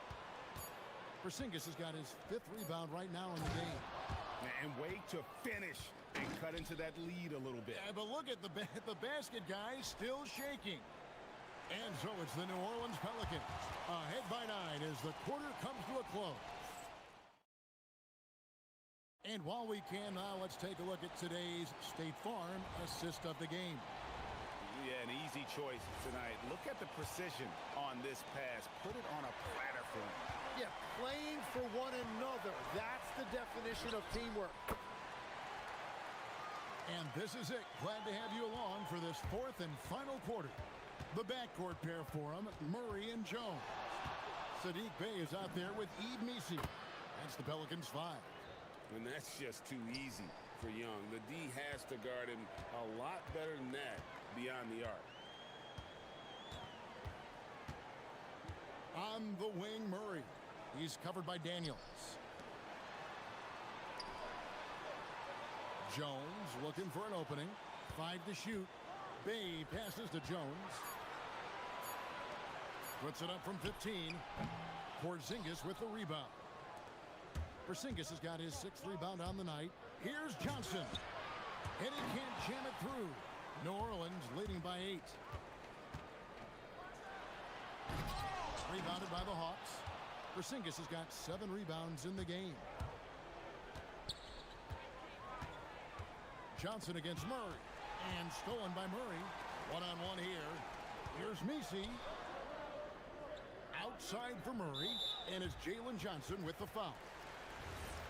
Porzingis has got his 5th rebound right now in the game. And wait to finish and cut into that lead a little bit. Yeah, but look at the basket guy still shaking. And so it's the New Orleans Pelicans ahead by 9 as the quarter comes to a close. And while we can now, let's take a look at today's State Farm assist of the game. Yeah, an easy choice tonight. Look at the precision on this pass. Put it on a platter for him. Yeah, playing for one another. That's the definition of teamwork. And this is it. Glad to have you along for this 4th and final quarter. The backcourt pair for him, Murray and Jones. Sadiq Bey is out there with Eve Misi. That's the Pelicans 5. And that's just too easy for Young. The D has to guard him a lot better than that beyond the arc. On the wing, Murray. He's covered by Daniels. Jones looking for an opening. 5 to shoot. Bay passes to Jones. Puts it up from 15. Porzingis with the rebound. Porzingis has got his 6th rebound on the night. Here's Johnson. And he can't jam it through. New Orleans leading by 8. Rebounded by the Hawks. Porzingis has got 7 rebounds in the game. Johnson against Murray. And stolen by Murray. One-on-one here. Here's Messi. Outside for Murray. And it's Jalen Johnson with the foul.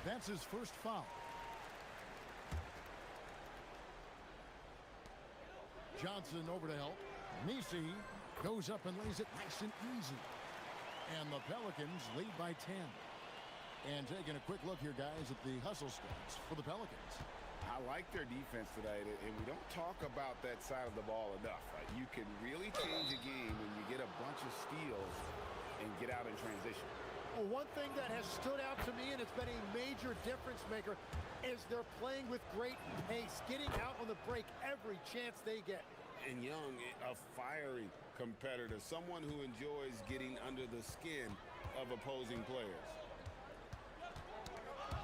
That's his first foul. Johnson over to help. Messi goes up and lays it nice and easy. And the Pelicans lead by 10. And taking a quick look here, guys, at the hustle stats for the Pelicans. I like their defense tonight, and we don't talk about that side of the ball enough. Right? You can really change a game when you get a bunch of steals and get out in transition. Well, one thing that has stood out to me, and it's been a major difference maker, is they're playing with great pace, getting out on the break every chance they get. And Young, a fiery competitor, someone who enjoys getting under the skin of opposing players.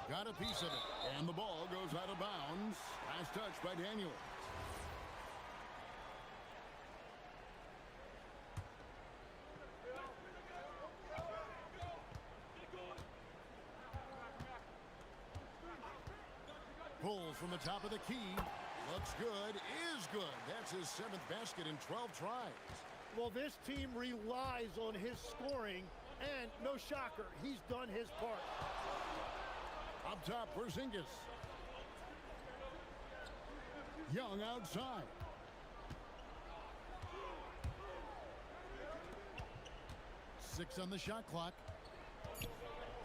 Got a piece of it, and the ball goes out of bounds. Nice touch by Daniel. Pulls from the top of the key. Looks good, is good. That's his 7th basket in 12 tries. Well, this team relies on his scoring, and no shocker, he's done his part. Up top, Porzingis. Young outside. Six on the shot clock.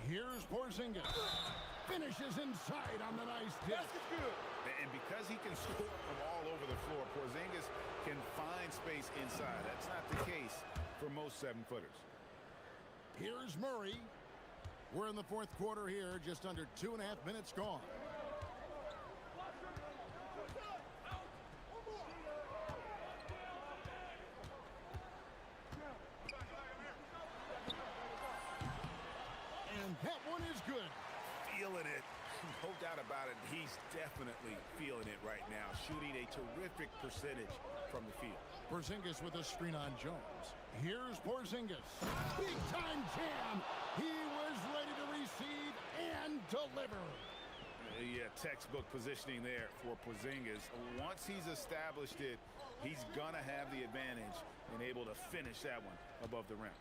Here's Porzingis. Finishes inside on the nice dish. And because he can score from all over the floor, Porzingis can find space inside. That's not the case for most 7-footers. Here's Murray. We're in the 4th quarter here, just under 2.5 minutes gone. And that one is good. Feeling it. No doubt about it. He's definitely feeling it right now. Shooting a terrific percentage from the field. Porzingis with a screen on Jones. Here's Porzingis. Big time jam. He was ready to receive and deliver. Yeah, textbook positioning there for Porzingis. Once he's established it, he's gonna have the advantage and able to finish that one above the rim.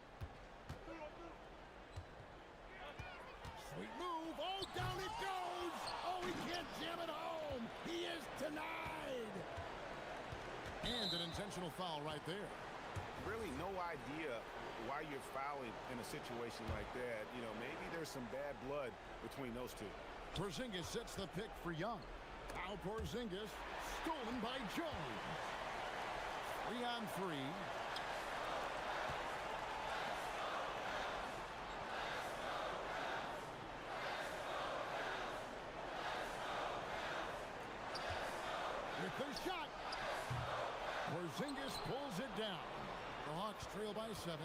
Sweet move. Oh, down it goes. Oh, he can't jam it home. He is denied. And an intentional foul right there. Really no idea why you're fouling in a situation like that. You know, maybe there's some bad blood between those two. Porzingis sets the pick for Young. Now Porzingis, stolen by Jones. 3-on-3. With the shot. Porzingis pulls it down. The Hawks trail by 7.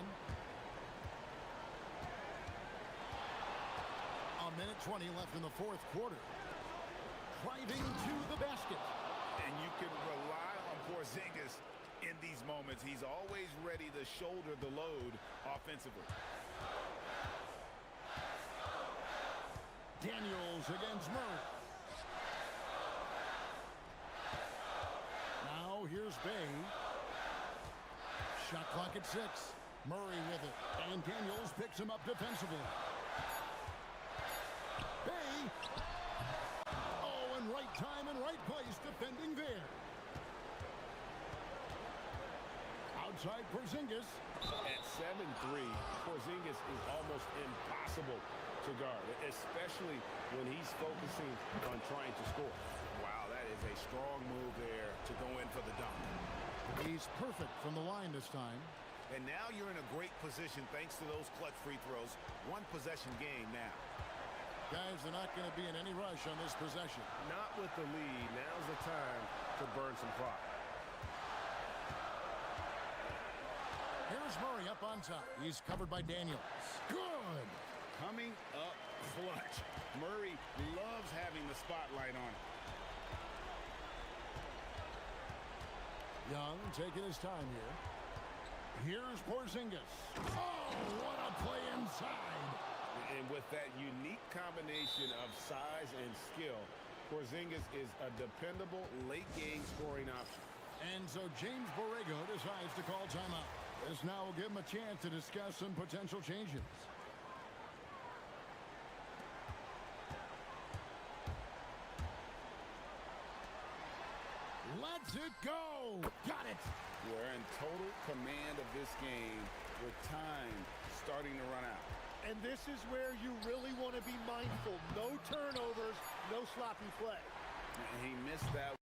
A minute 20 left in the 4th quarter. Driving to the basket. And you can rely on Porzingis in these moments. He's always ready to shoulder the load offensively. Daniels against Murray. Now here's Bay. Shot clock at 6. Murray with it. And Daniels picks him up defensively. Bay. Oh, and right time and right place defending there. Outside Porzingis. At 7'3", Porzingis is almost impossible to guard, especially when he's focusing on trying to score. Wow, that is a strong move there to go in for the dunk. He's perfect from the line this time. And now you're in a great position thanks to those clutch free throws. 1 possession game now. Guys, they're not going to be in any rush on this possession. Not with the lead. Now's the time to burn some clock. Here's Murray up on top. He's covered by Daniels. Good. Coming up clutch. Murray loves having the spotlight on him. Young taking his time here. Here's Porzingis. Oh, what a play inside. And with that unique combination of size and skill, Porzingis is a dependable late-game scoring option. And so James Borrego decides to call timeout. This now will give him a chance to discuss some potential changes. Let's it go! Got it! We're in total command of this game with time starting to run out. And this is where you really want to be mindful. No turnovers, no sloppy play. And he missed that.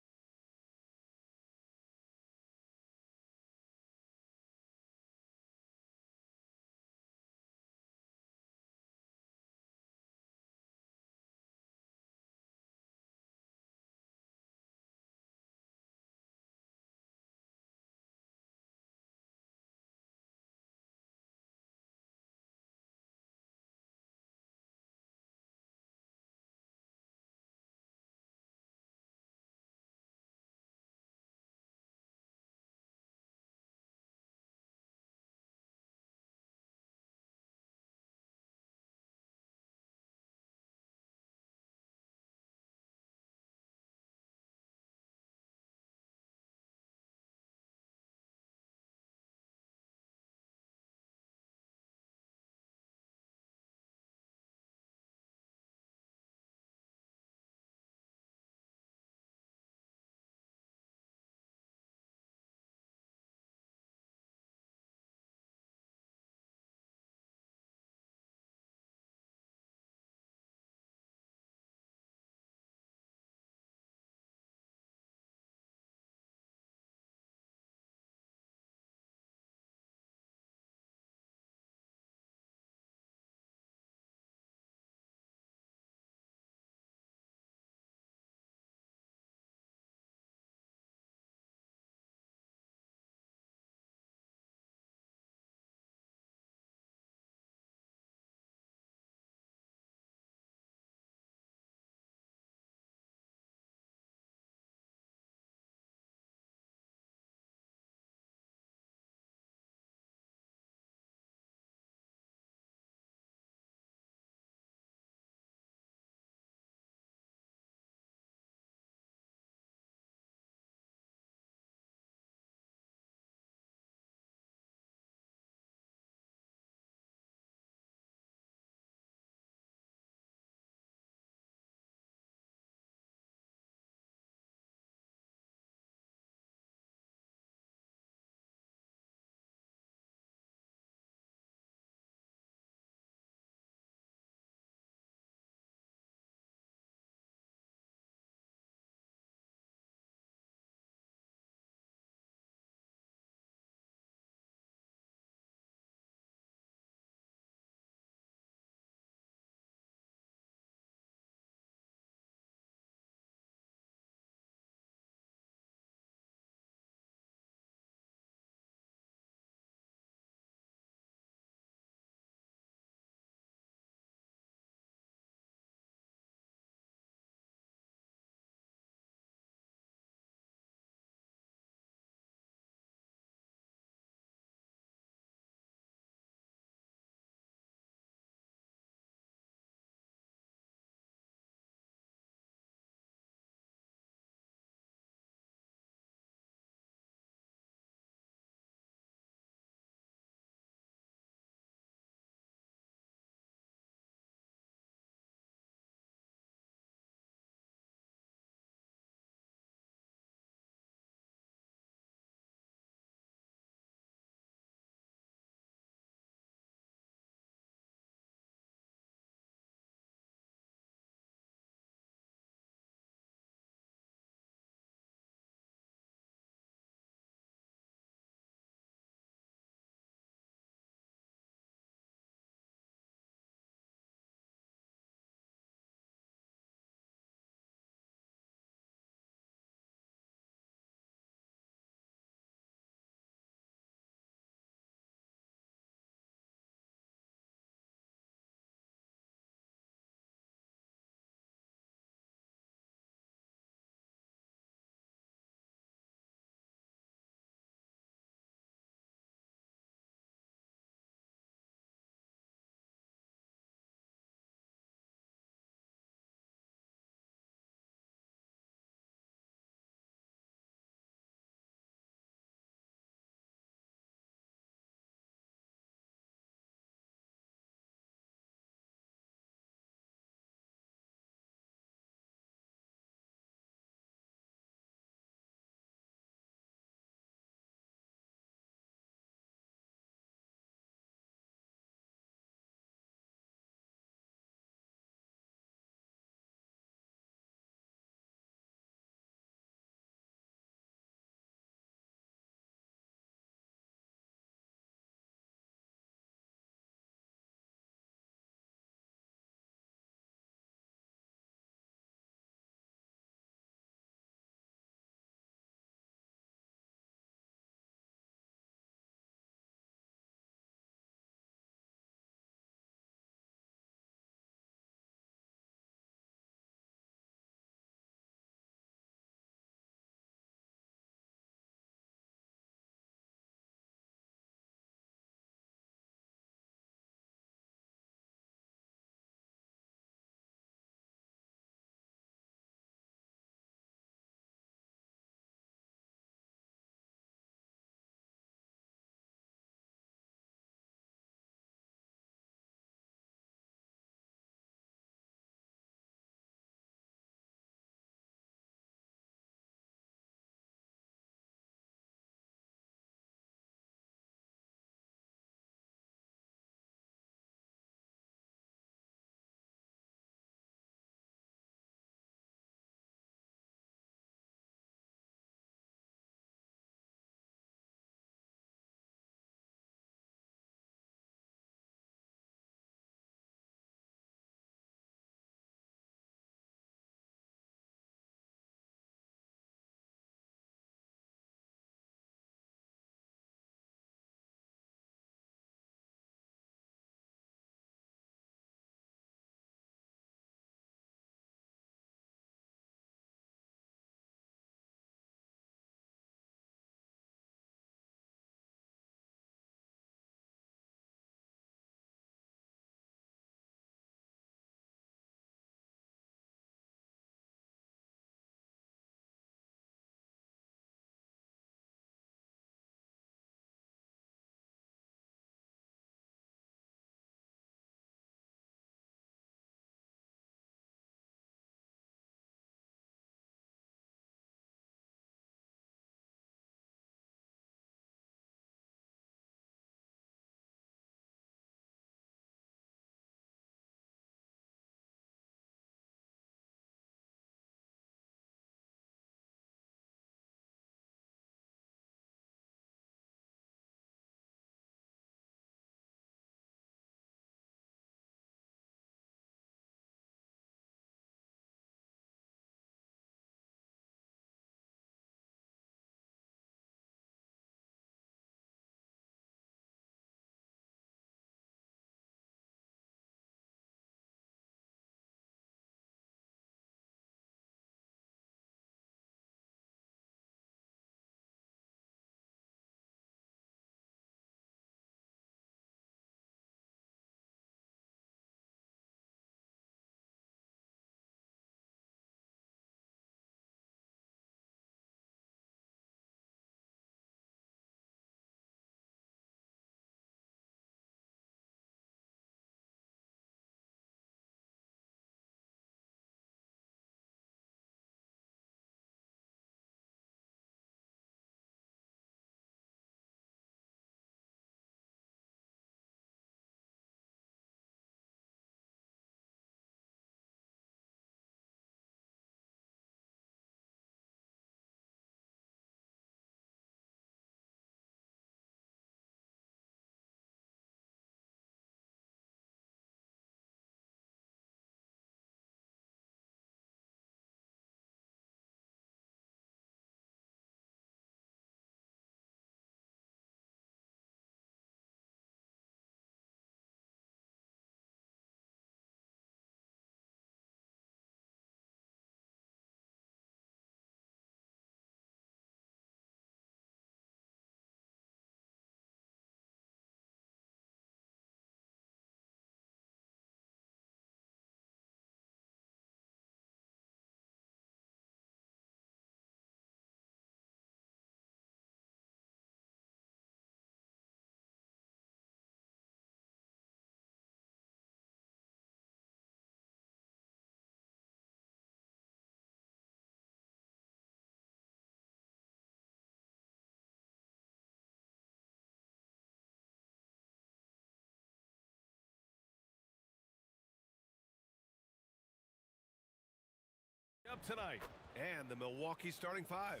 lineup tonight. And the Milwaukee starting five.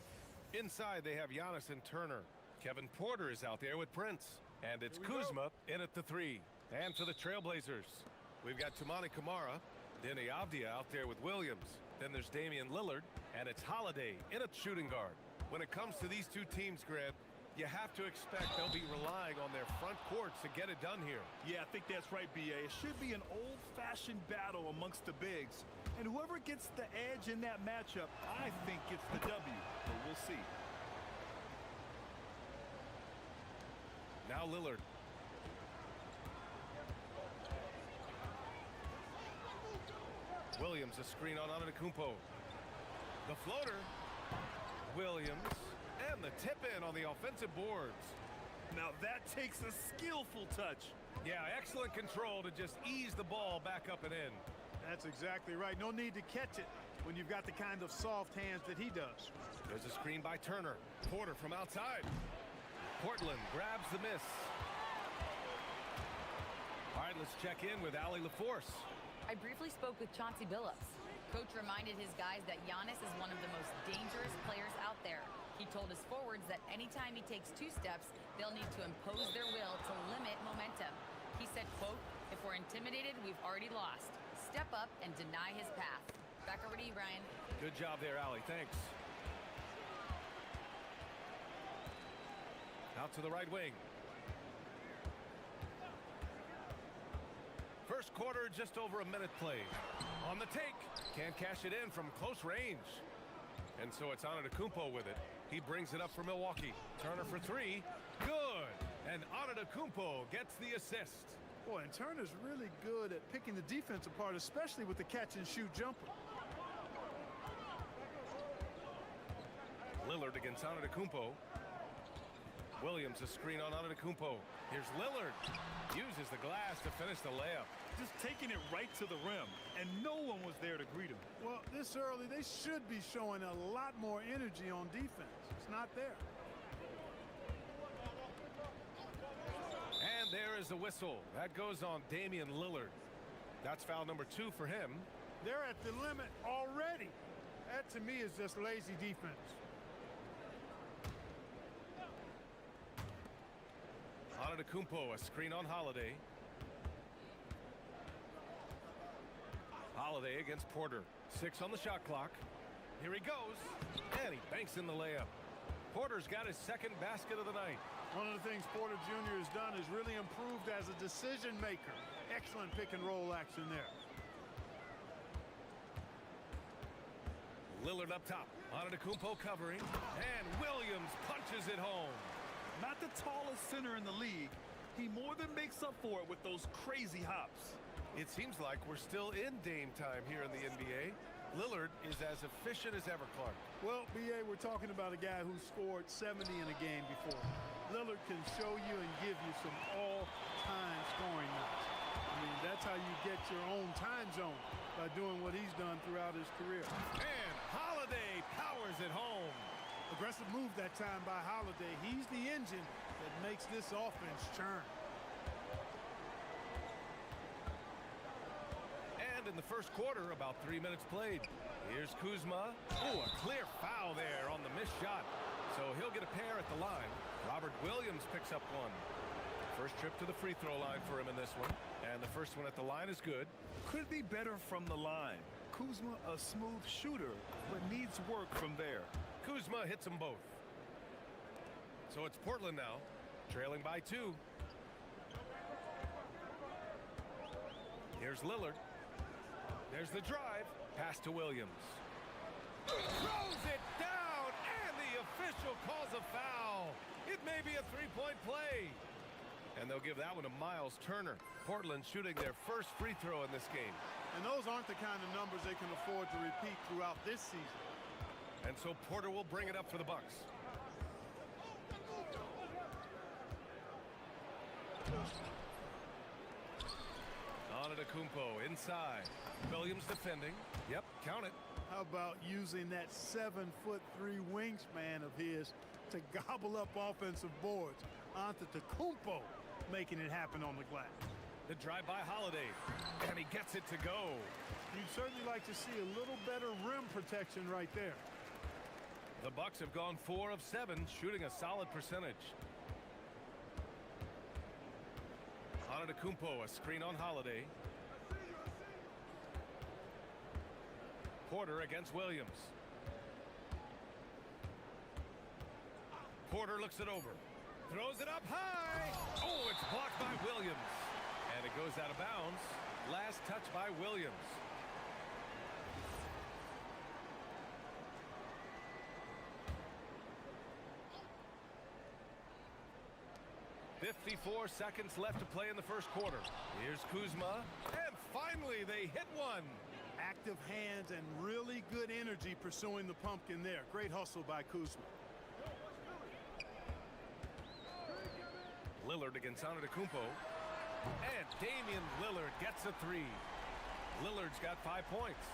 Inside, they have Giannis and Turner. Kevin Porter is out there with Prince. And it's Kuzma in at the three. And for the Trailblazers, we've got Toumani Camara, Deni Avdia out there with Williams. Then there's Damian Lillard, and it's Holiday in at shooting guard. When it comes to these two teams, Grant, you have to expect they'll be relying on their front courts to get it done here. Yeah, I think that's right, B.A. It should be an old-fashioned battle amongst the bigs. And whoever gets the edge in that matchup, I think gets the W. But we'll see. Now Lillard. Williams, a screen on Antetokounmpo. The floater. Williams. And the tip-in on the offensive boards. Now that takes a skillful touch. Yeah, excellent control to just ease the ball back up and in. That's exactly right. No need to catch it when you've got the kind of soft hands that he does. There's a screen by Turner. Porter from outside. Portland grabs the miss. All right, let's check in with Allie LaForce. I briefly spoke with Chauncey Billups. Coach reminded his guys that Giannis is one of the most dangerous players out there. He told his forwards that anytime he takes two steps, they'll need to impose their will to limit momentum. He said, quote, "If we're intimidated, we've already lost. Step up and deny his path." Back over to you, Brian. Good job there, Allie. Thanks. Out to the right wing. First quarter, just over a minute played. On the take. Can't cash it in from close range. And so it's Antetokounmpo with it. He brings it up for Milwaukee. Turner for three. Good. And Antetokounmpo gets the assist. Boy, and Turner's really good at picking the defense apart, especially with the catch-and-shoot jumper. Lillard against Antetokounmpo. Williams, a screen on Antetokounmpo. Here's Lillard. Uses the glass to finish the layup. Just taking it right to the rim, and no one was there to greet him. Well, this early, they should be showing a lot more energy on defense. It's not there. And there is the whistle. That goes on Damian Lillard. That's foul number 2 for him. They're at the limit already. That, to me, is just lazy defense. Antetokounmpo, a screen on Holiday. Holiday against Porter. 6 on the shot clock. Here he goes. And he banks in the layup. Porter's got his second basket of the night. One of the things Porter Jr. has done is really improved as a decision maker. Excellent pick and roll action there. Lillard up top. Antetokounmpo covering. And Williams punches it home. Not the tallest center in the league. He more than makes up for it with those crazy hops. It seems like we're still in Dame time here in the NBA. Lillard is as efficient as ever, Clark. Well, B.A., we're talking about a guy who scored 70 in a game before. Lillard can show you and give you some all-time scoring nights. I mean, that's how you get your own time zone, by doing what he's done throughout his career. And Holiday powers it home. Aggressive move that time by Holiday. He's the engine that makes this offense churn. And in the first quarter, about 3 minutes played. Here's Kuzma. Oh, a clear foul there on the missed shot. So he'll get a pair at the line. Robert Williams picks up one. First trip to the free throw line for him in this one. And the first one at the line is good. Could be better from the line. Kuzma, a smooth shooter, but needs work from there. Kuzma hits them both. So it's Portland now, trailing by 2. Here's Lillard. There's the drive. Pass to Williams. Throws it down, and the official calls a foul. It may be a three-point play. And they'll give that one to Miles Turner. Portland shooting their first free throw in this game. And those aren't the kind of numbers they can afford to repeat throughout this season. And so Porter will bring it up for the Bucks. Antetokounmpo inside. Williams defending. Yep, count it. How about using that 7'3" wingspan of his to gobble up offensive boards? Antetokounmpo making it happen on the glass. The drive by Holiday, and he gets it to go. You'd certainly like to see a little better rim protection right there. The Bucks have gone 4 of 7, shooting a solid percentage. Antetokounmpo, a screen on Holiday. Porter against Williams. Porter looks it over. Throws it up high. Oh, it's blocked by Williams. And it goes out of bounds. Last touch by Williams. 54 seconds left to play in the first quarter. Here's Kuzma, and finally they hit one. Active hands and really good energy pursuing the pumpkin there. Great hustle by Kuzma. Lillard against Antetokounmpo, and Damian Lillard gets a 3. Lillard's got 5 points,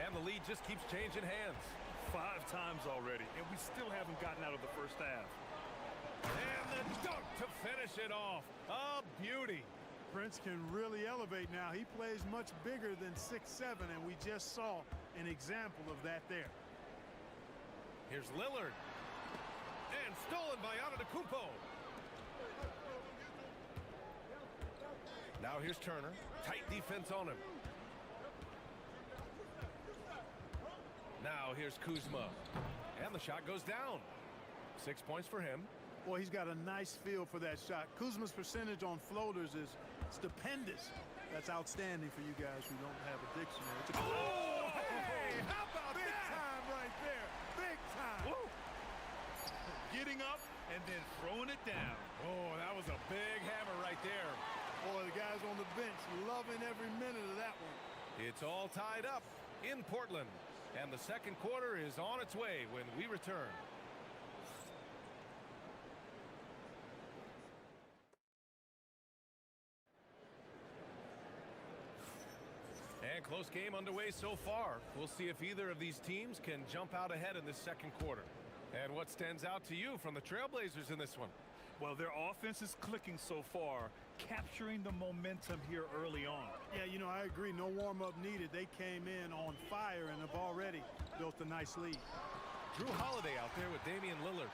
and the lead just keeps changing hands. 5 times already, and we still haven't gotten out of the first half. And the dunk to finish it off. A beauty. Prince can really elevate now. He plays much bigger than 6'7", and we just saw an example of that there. Here's Lillard. And stolen by Antetokounmpo. Now here's Turner. Tight defense on him. Now here's Kuzma. And the shot goes down. 6 points for him. Boy, he's got a nice feel for that shot. Kuzma's percentage on floaters is stupendous. That's outstanding for you guys who don't have a dictionary. Oh, hey, how about Big that? time right there. Big time. Woo. Getting up and then throwing it down. Oh, that was a big hammer right there. Boy, the guys on the bench loving every minute of that one. It's all tied up in Portland, and the second quarter is on its way when we return. And close game underway so far. We'll see if either of these teams can jump out ahead in this second quarter. And what stands out to you from the Trailblazers in this one? Well, their offense is clicking so far, capturing the momentum here early on. Yeah, you know, I agree. No warm-up needed. They came in on fire and have already built a nice lead. Drew Holiday out there with Damian Lillard.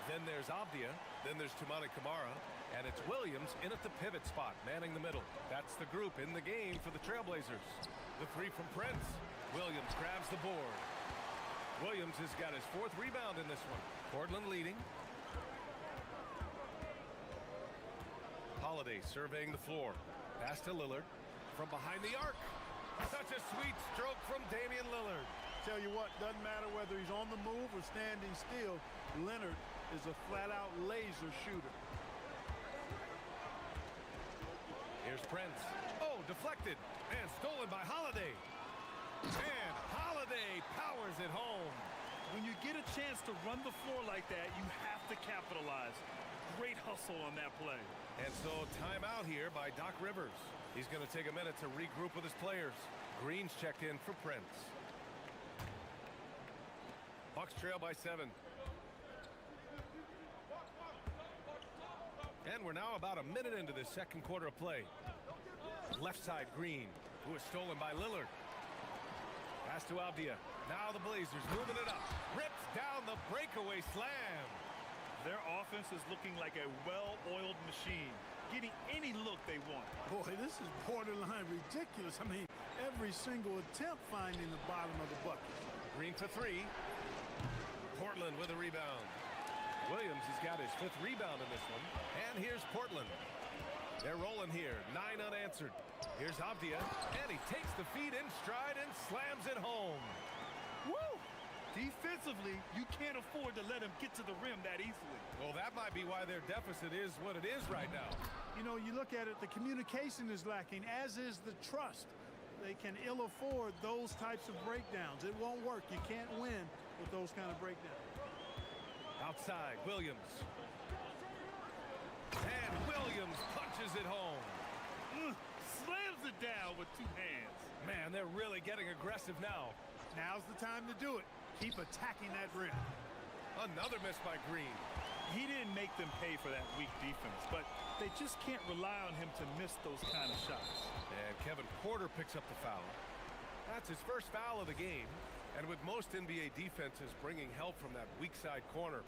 Then there's Avdia. Then there's Tumani Kamara. And it's Williams in at the pivot spot, manning the middle. That's the group in the game for the Trailblazers. The 3 from Prince. Williams grabs the board. Williams has got his 4th rebound in this one. Portland leading. Holiday surveying the floor. Pass to Lillard. From behind the arc. Such a sweet stroke from Damian Lillard. Tell you what, doesn't matter whether he's on the move or standing still, Leonard is a flat-out laser shooter. Here's Prince. Oh, deflected. And stolen by Holiday. And Holiday powers it home. When you get a chance to run the floor like that, you have to capitalize. Great hustle on that play. And so timeout here by Doc Rivers. He's going to take a minute to regroup with his players. Green's checked in for Prince. Bucks trail by 7. And we're now about a minute into the second quarter of play. Left side, Green, who is stolen by Lillard. Pass to Avdia. Now the Blazers moving it up. Rips down the breakaway slam. Their offense is looking like a well-oiled machine, getting any look they want. Boy, this is borderline ridiculous. I mean, every single attempt finding the bottom of the bucket. Green for 3. Portland with a rebound. Williams has got his 5th rebound in this one. And here's Portland. They're rolling here. 9 unanswered. Here's Avdia. And he takes the feed in stride and slams it home. Woo! Defensively, you can't afford to let him get to the rim that easily. Well, that might be why their deficit is what it is right now. You know, you look at it, the communication is lacking, as is the trust. They can ill afford those types of breakdowns. It won't work. You can't win with those kind of breakdowns. Outside, Williams. And Williams punches it home. Slams it down with 2 hands. Man, they're really getting aggressive now. Now's the time to do it. Keep attacking that rim. Another miss by Green. He didn't make them pay for that weak defense, but they just can't rely on him to miss those kind of shots. And Kevin Porter picks up the foul. That's his first foul of the game. And with most NBA defenses bringing help from that weak side corner,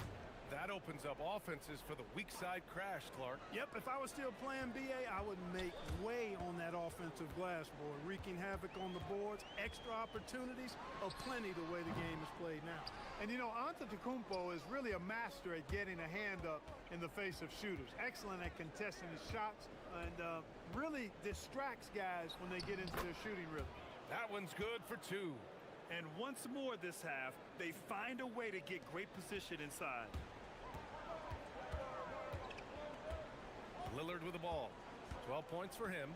that opens up offenses for the weak side crash, Clark. Yep, if I was still playing BA, I would make way on that offensive glass board, wreaking havoc on the boards, extra opportunities, plenty the way the game is played now. And you know, Antetokounmpo is really a master at getting a hand up in the face of shooters. Excellent at contesting his shots and really distracts guys when they get into their shooting rhythm. That one's good for two. And once more this half, they find a way to get great position inside. Lillard with the ball. 12 points for him.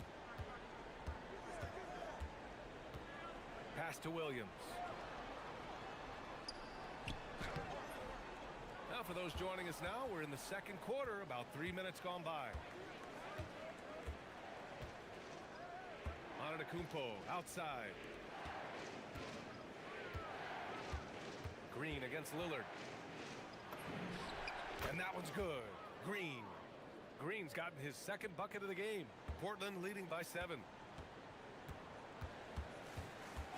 Pass to Williams. Now for those joining us now, we're in the second quarter, about 3 minutes gone by. Antetokounmpo outside. Green against Lillard. And that one's good. Green's gotten his second bucket of the game. Portland leading by 7.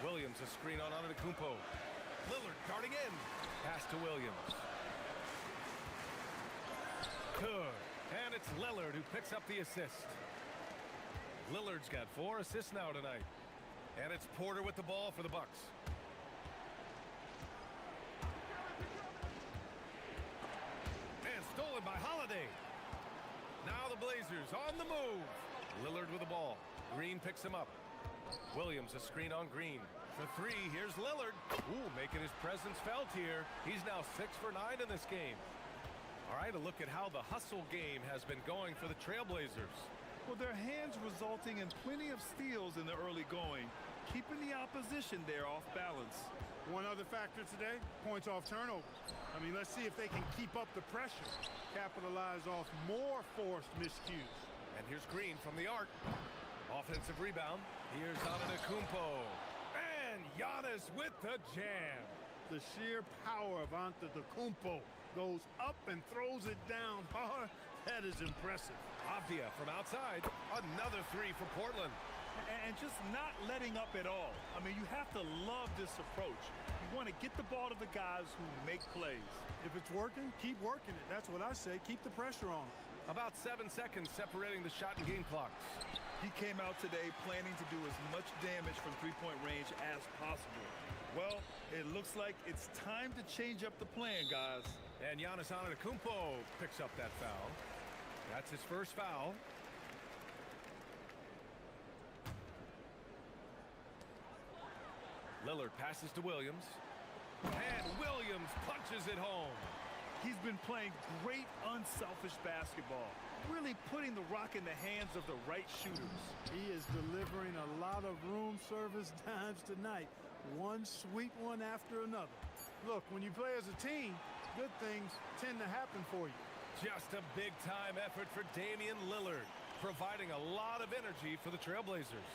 Williams a screen on Antetokounmpo. Lillard darting in. Pass to Williams. Good. And it's Lillard who picks up the assist. Lillard's got 4 assists now tonight. And it's Porter with the ball for the Bucks. And stolen by Holiday. Now the Blazers on the move. Lillard with the ball. Green picks him up. Williams a screen on Green. For 3, here's Lillard. Ooh, making his presence felt here. He's now 6 for 9 in this game. All right, a look at how the hustle game has been going for the Trailblazers. Well, their hands resulting in plenty of steals in the early going, keeping the opposition there off balance. One other factor today, points off turnovers. I mean, let's see if they can keep up the pressure, capitalize off more forced miscues. And here's Green from the arc. Offensive rebound. Here's Antetokounmpo. And Giannis with the jam. The sheer power of Antetokounmpo goes up and throws it down hard. That is impressive. Avdia from outside. Another 3 for Portland. And just not letting up at all. I mean, you have to love this approach. You want to get the ball to the guys who make plays. If it's working, keep working it. That's what I say. Keep the pressure on. About 7 seconds separating the shot and game clocks. He came out today planning to do as much damage from three-point range as possible. Well, it looks like it's time to change up the plan, guys. And Giannis Antetokounmpo picks up that foul. That's his first foul. Lillard passes to Williams. And Williams punches it home. He's been playing great unselfish basketball, really putting the rock in the hands of the right shooters. He is delivering a lot of room service dimes tonight. One sweet one after another. Look, when you play as a team, good things tend to happen for you. Just a big-time effort for Damian Lillard, providing a lot of energy for the Trailblazers.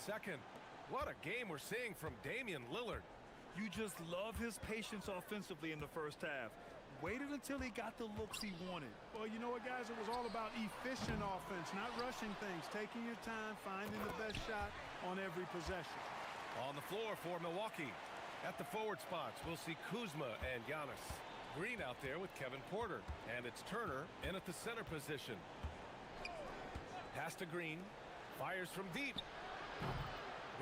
second. What a game we're seeing from Damian Lillard. You just love his patience offensively in the first half. Waited until he got the looks he wanted. Well, you know what, guys? It was all about efficient offense, not rushing things, taking your time, finding the best shot on every possession. On the floor for Milwaukee. At the forward spots, we'll see Kuzma and Giannis. Green out there with Kevin Porter. And it's Turner in at the center position. Pass to Green. Fires from deep.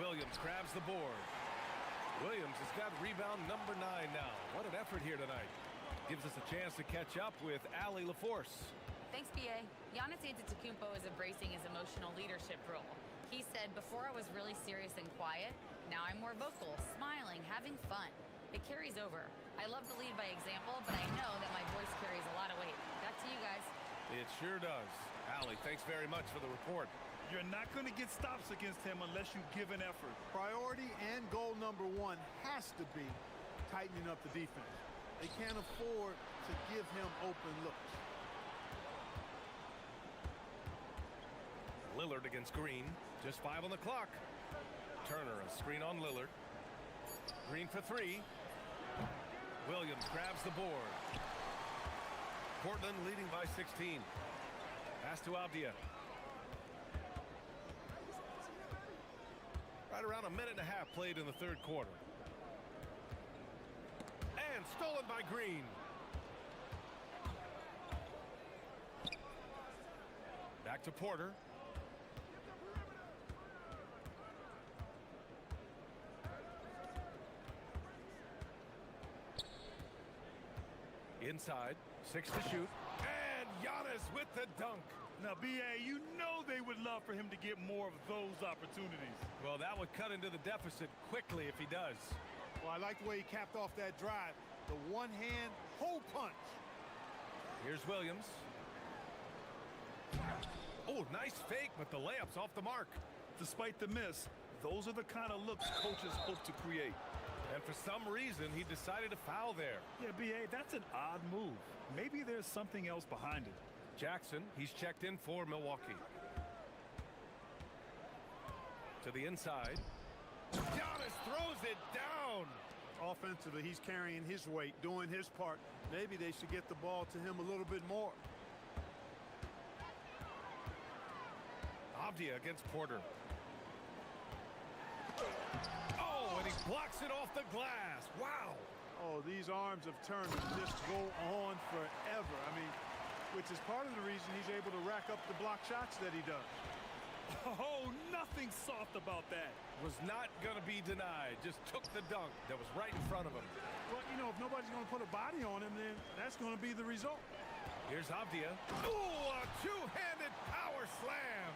Williams grabs the board. Williams has got rebound number 9 now. What an effort here tonight. Gives us a chance to catch up with Allie LaForce. Thanks, B.A. Giannis Antetokounmpo is embracing his emotional leadership role. He said, before I was really serious and quiet, now I'm more vocal, smiling, having fun. It carries over. I love to lead by example, but I know that my voice carries a lot of weight. Back to you guys. It sure does. Allie, thanks very much for the report. You're not going to get stops against him unless you give an effort. Priority and goal number 1 has to be tightening up the defense. They can't afford to give him open looks. Lillard against Green. Just 5 on the clock. Turner, a screen on Lillard. Green for 3. Williams grabs the board. Portland leading by 16. Pass to Avdia. Right around a minute and a half played in the third quarter. And stolen by Green. Back to Porter. Inside, 6 to shoot. And Giannis with the dunk. Now, B.A., you know they would love for him to get more of those opportunities. Well, that would cut into the deficit quickly if he does. Well, I like the way he capped off that drive. The one-hand hole punch. Here's Williams. Oh, nice fake, but the layup's off the mark. Despite the miss, those are the kind of looks coaches hope to create. And for some reason, he decided to foul there. Yeah, B.A., that's an odd move. Maybe there's something else behind it. Jackson, he's checked in for Milwaukee. To the inside. Giannis throws it down. Offensively, he's carrying his weight, doing his part. Maybe they should get the ball to him a little bit more. Avdia against Porter. Oh, and he blocks it off the glass. Wow. Oh, these arms of Turner just go on forever. I mean, which is part of the reason he's able to rack up the block shots that he does. Oh, nothing soft about that. Was not going to be denied. Just took the dunk that was right in front of him. Well, you know, if nobody's going to put a body on him, then that's going to be the result. Here's Avdia. Ooh, a two-handed power slam.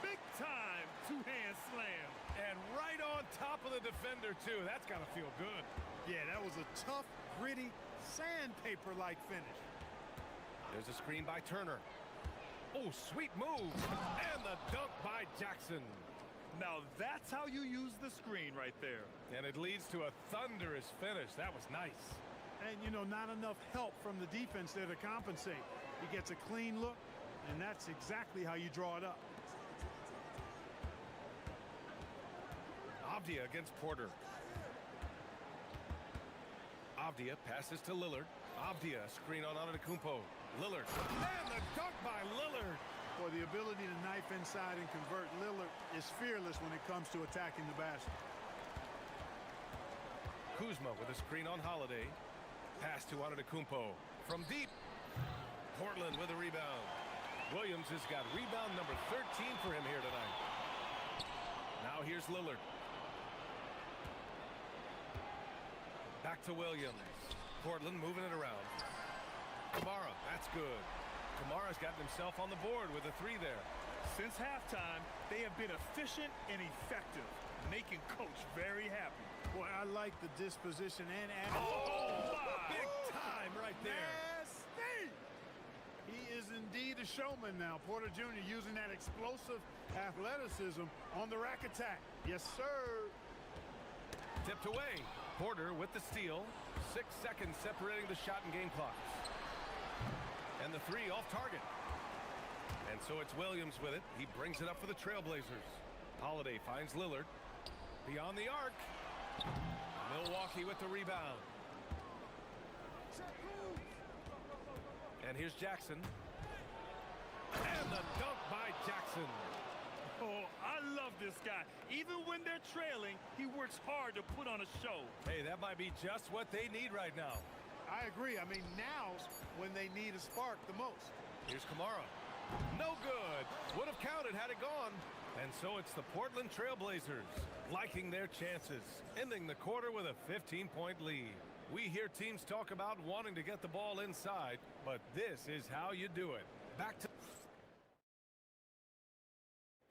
Big time two-hand slam. And right on top of the defender, too. That's got to feel good. Yeah, that was a tough, gritty, sandpaper-like finish. There's a screen by Turner. Oh, sweet move. And the dunk by Jackson. Now that's how you use the screen right there. And it leads to a thunderous finish. That was nice. And, you know, not enough help from the defense there to compensate. He gets a clean look, and that's exactly how you draw it up. Avdia against Porter. Avdia passes to Lillard. Avdia screen on Antetokounmpo. Lillard. And the dunk by Lillard. Boy, the ability to knife inside and convert. Lillard is fearless when it comes to attacking the basket. Kuzma with a screen on Holiday. Pass to Antetokounmpo. From deep. Portland with a rebound. Williams has got rebound number 13 for him here tonight. Now here's Lillard. Back to Williams. Portland moving it around. Kamara, that's good. Kamara's gotten himself on the board with a 3 there. Since halftime, they have been efficient and effective, making Coach very happy. Boy, I like the disposition and attitude. Oh, big time right there. Nasty! He is indeed a showman now. Porter Jr. using that explosive athleticism on the rack attack. Yes, sir. Tipped away. Porter with the steal. 6 seconds separating the shot and game clocks. And the 3 off target. And so it's Williams with it. He brings it up for the Trailblazers. Holiday finds Lillard. Beyond the arc. Milwaukee with the rebound. And here's Jackson. And the dunk by Jackson. Oh, I love this guy. Even when they're trailing, he works hard to put on a show. Hey, that might be just what they need right now. I agree. I mean, now's when they need a spark the most. Here's Kamara. No good. Would have counted had it gone. And so it's the Portland Trailblazers liking their chances, ending the quarter with a 15-point lead. We hear teams talk about wanting to get the ball inside, but this is how you do it. Back to...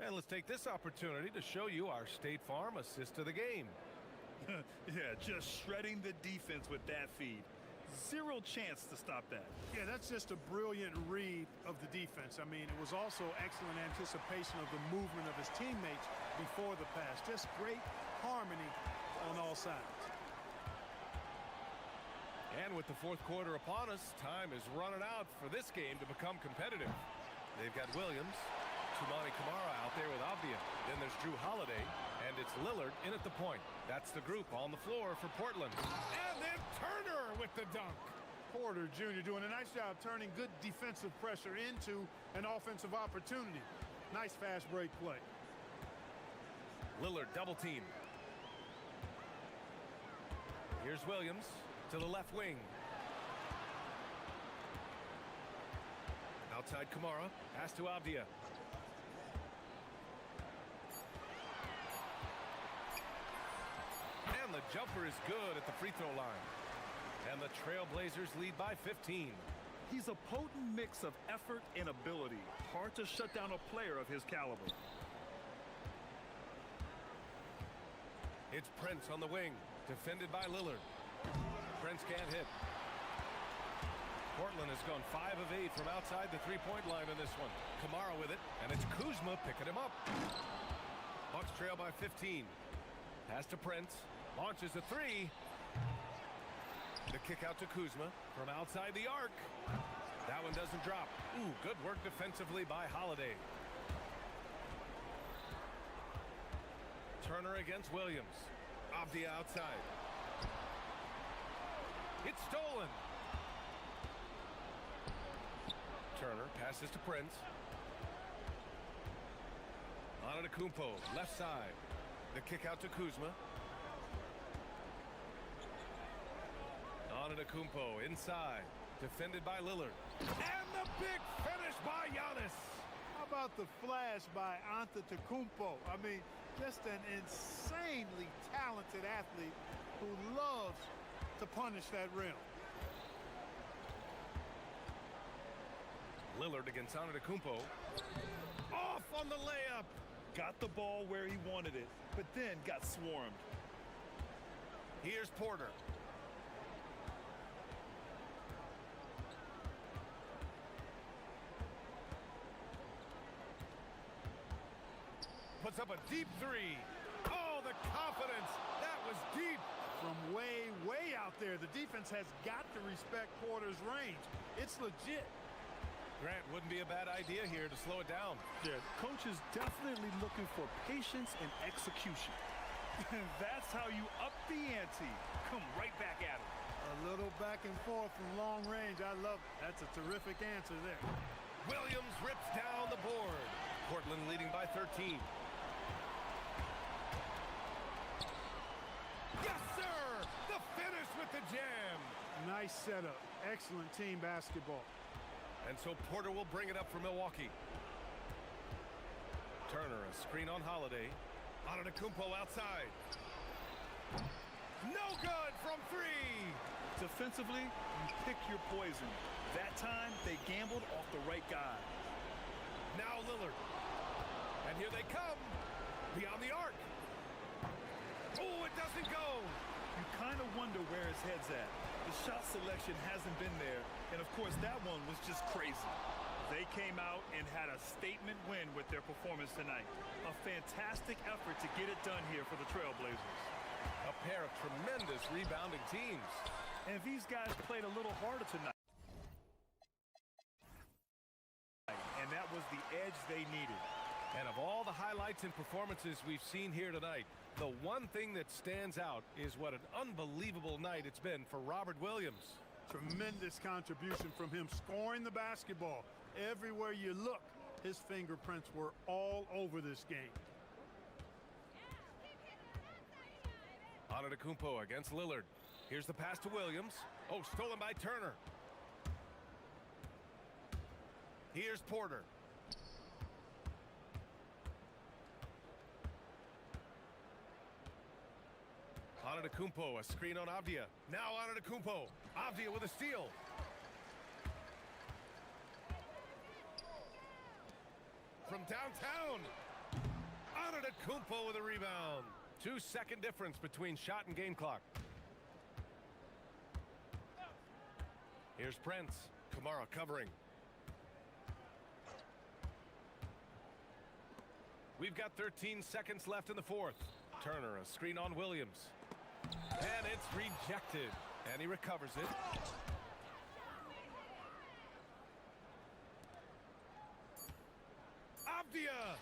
And let's take this opportunity to show you our State Farm assist to the game. Yeah, just shredding the defense with that feed. Zero chance to stop that. Yeah, that's just a brilliant read of the defense. I mean, it was also excellent anticipation of the movement of his teammates before the pass. Just great harmony on all sides. And with the fourth quarter upon us, time is running out for this game to become competitive. They've got Williams, Tumani Kamara out there with Avdia. Then there's Drew Holiday, and it's Lillard in at the point. That's the group on the floor for Portland. And then Turner with the dunk. Porter Jr. doing a nice job turning good defensive pressure into an offensive opportunity. Nice fast break play. Lillard double team. Here's Williams to the left wing. Outside Kamara, pass to Avdia. And the jumper is good at the free throw line. And the Trailblazers lead by 15. He's a potent mix of effort and ability. Hard to shut down a player of his caliber. It's Prince on the wing, defended by Lillard. Prince can't hit. Portland has gone 5 of 8 from outside the three-point line in this one. Kamara with it, and it's Kuzma picking him up. Bucks trail by 15. Pass to Prince. Launches a three. The kick out to Kuzma from outside the arc. That one doesn't drop. Ooh, good work defensively by Holiday. Turner against Williams. Avdia outside. It's stolen. Turner passes to Prince. Antetokounmpo, left side. The kick out to Kuzma. Antetokounmpo inside, defended by Lillard. And the big finish by Giannis. How about the flash by Antetokounmpo? I mean, just an insanely talented athlete who loves to punish that rim. Lillard against Antetokounmpo. Off on the layup. Got the ball where he wanted it, but then got swarmed. Here's Porter. Puts up a deep three. Oh, the confidence. That was deep. From way, way out there, the defense has got to respect Porter's range. It's legit. Grant, wouldn't be a bad idea here to slow it down. Yeah, coach is definitely looking for patience and execution. That's how you up the ante. Come right back at him. A little back and forth from long range. I love it. That's a terrific answer there. Williams rips down the board. Portland leading by 13. Yes, sir! The finish with the jam. Nice setup. Excellent team basketball. And so Porter will bring it up for Milwaukee. Turner, a screen on Holiday. Antetokounmpo outside. No good from three. Defensively, you pick your poison. That time, they gambled off the right guy. Now Lillard. And here they come. Beyond the arc. Oh, it doesn't go. You kind of wonder where his head's at. The shot selection hasn't been there, and of course that one was just crazy. They came out and had a statement win with their performance tonight. A fantastic effort to get it done here for the Trailblazers. A pair of tremendous rebounding teams. And these guys played a little harder tonight. And that was the edge they needed. And of all the highlights and performances we've seen here tonight, the one thing that stands out is what an unbelievable night it's been for Robert Williams. Tremendous contribution from him scoring the basketball. Everywhere you look, his fingerprints were all over this game. Antetokounmpo against Lillard. Here's the pass to Williams. Oh, stolen by Turner. Here's Porter. Antetokounmpo, a screen on Avdia. Now Antetokounmpo. Avdia with a steal. From downtown. Antetokounmpo with a rebound. 2-second difference between shot and game clock. Here's Prince. Kamara covering. We've got 13 seconds left in the fourth. Turner, a screen on Williams. And it's rejected. And he recovers it. Avdia!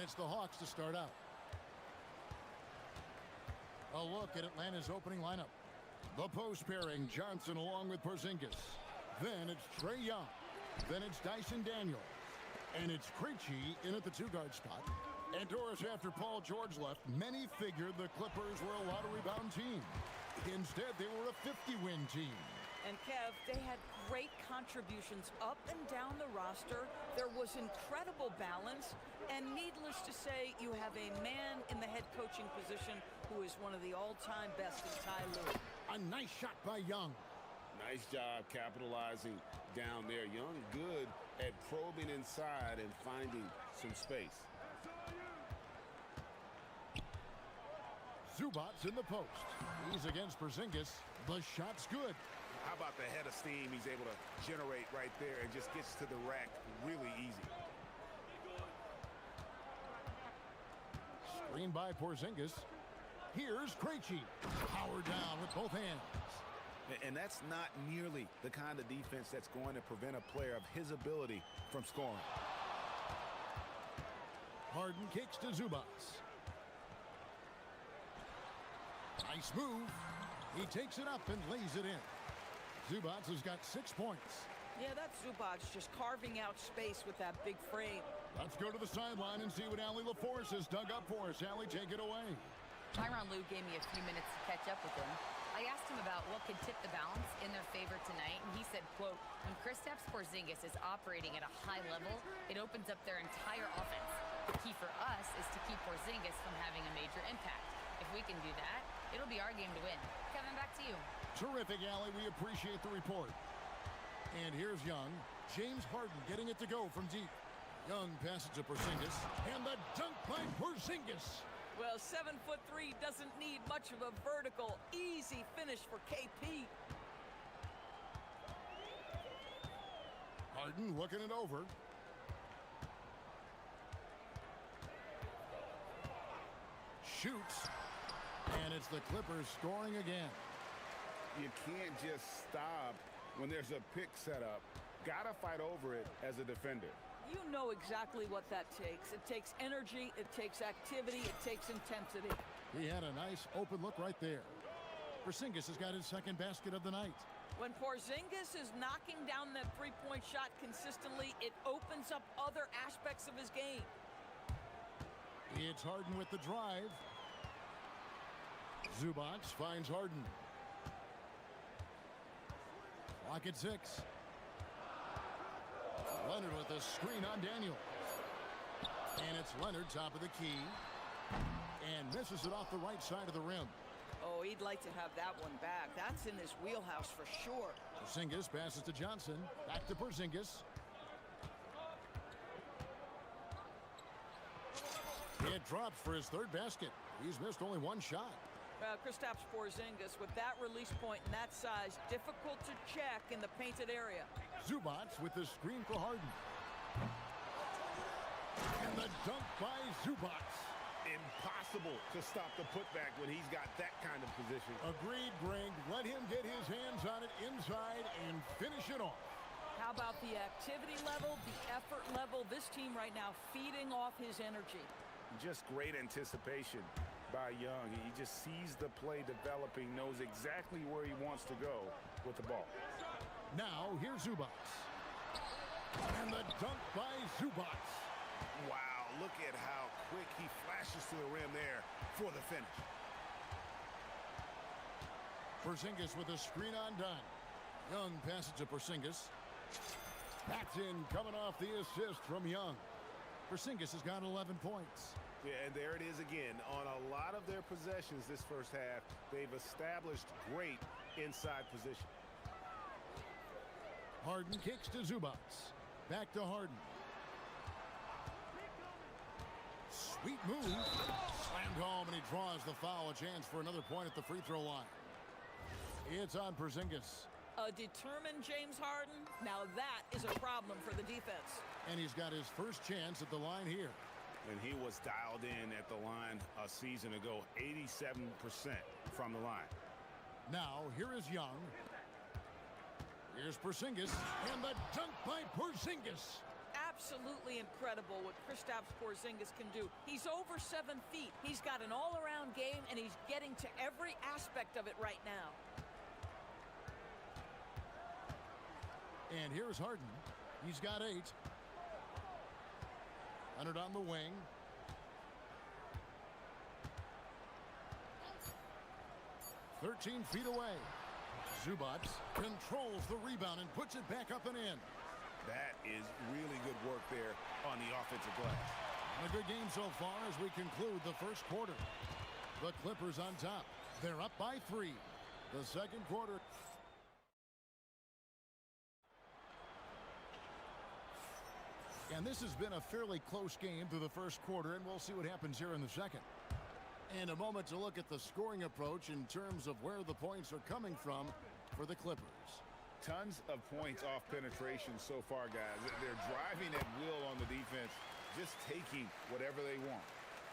And it's the Hawks to start out. A look at Atlanta's opening lineup. The post pairing, Johnson along with Porzingis. Then it's Trae Young. Then it's Dyson Daniels. And it's Krejci in at the two-guard spot. And Doris, after Paul George left, many figured the Clippers were a lottery-bound team. Instead, they were a 50-win team. And Kev, they had great contributions up and down the roster. There was incredible balance. And needless to say, you have a man in the head coaching position who is one of the all-time best in Ty Lue. A nice shot by Young. Nice job capitalizing down there. Young good at probing inside and finding some space. Zubac's in the post. He's against Porzingis. The shot's good. How about the head of steam he's able to generate right there and just gets to the rack really easy. Screen by Porzingis. Here's Krejci. Power down with both hands. And that's not nearly the kind of defense that's going to prevent a player of his ability from scoring. Harden kicks to Zubac. Nice move. He takes it up and lays it in. Zubac has got 6 points. Yeah, that's Zubac just carving out space with that big frame. Let's go to the sideline and see what Allie LaForce has dug up for us. Allie, take it away. Tyronn Lue gave me a few minutes to catch up with him. I asked him about what could tip the balance in their favor tonight, and he said, quote, when Kristaps Porzingis is operating at a high level, it opens up their entire offense. The key for us is to keep Porzingis from having a major impact. If we can do that, it'll be our game to win. Kevin, back to you. Terrific, Allie. We appreciate the report. And here's Young. James Harden getting it to go from deep. Young passes to Porzingis. And the dunk by Porzingis. Well, 7'3" doesn't need much of a vertical, easy finish for KP. Harden looking it over. Shoots. And it's the Clippers scoring again. You can't just stop when there's a pick set up. Gotta fight over it as a defender. You know exactly what that takes. It takes energy, it takes activity, it takes intensity. He had a nice open look right there. Porzingis has got his second basket of the night. When Porzingis is knocking down that three-point shot consistently, it opens up other aspects of his game. It's Harden with the drive. Zubac finds Harden. Clock at 6. Leonard with a screen on Daniels. And it's Leonard top of the key. And misses it off the right side of the rim. Oh, he'd like to have that one back. That's in his wheelhouse for sure. Porzingis passes to Johnson. Back to Porzingis. It drops for his third basket. He's missed only one shot. Well, Kristaps Porzingis, with that release point and that size, difficult to check in the painted area. Zubac with the screen for Harden. And the dunk by Zubac. Impossible to stop the putback when he's got that kind of position. Agreed, Greg. Let him get his hands on it inside and finish it off. How about the activity level, the effort level? This team right now feeding off his energy. Just great anticipation by Young. He just sees the play developing, knows exactly where he wants to go with the ball. Now, here's Zubac. And the dunk by Zubac. Wow, look at how quick he flashes to the rim there for the finish. Porzingis with a screen on done. Young passes to Porzingis. That's in, coming off the assist from Young. Porzingis has got 11 points. Yeah, and there it is again. On a lot of their possessions this first half, they've established great inside position. Harden kicks to Zubac. Back to Harden. Sweet move. Slammed home, and he draws the foul. A chance for another point at the free throw line. It's on Porzingis. A determined James Harden. Now that is a problem for the defense. And he's got his first chance at the line here. And he was dialed in at the line a season ago, 87% from the line. Now, here is Young. Here's Porzingis, and the dunk by Porzingis. absolutely incredible what Kristaps Porzingis can do. He's over 7 feet. He's got an all-around game, and he's getting to every aspect of it right now. And here's Harden. He's got 8. Leonard on the wing. "13 feet away. Zubac controls the rebound and puts it back up and in. That is really good work there on the offensive glass. A good game so far as we conclude the first quarter. The Clippers on top. They're up by 3. The second quarter. And this has been a fairly close game through the first quarter, and we'll see what happens here in the second. And a moment to look at the scoring approach in terms of where the points are coming from for the Clippers. Tons of points off penetration so far, guys. They're driving at will on the defense, just taking whatever they want.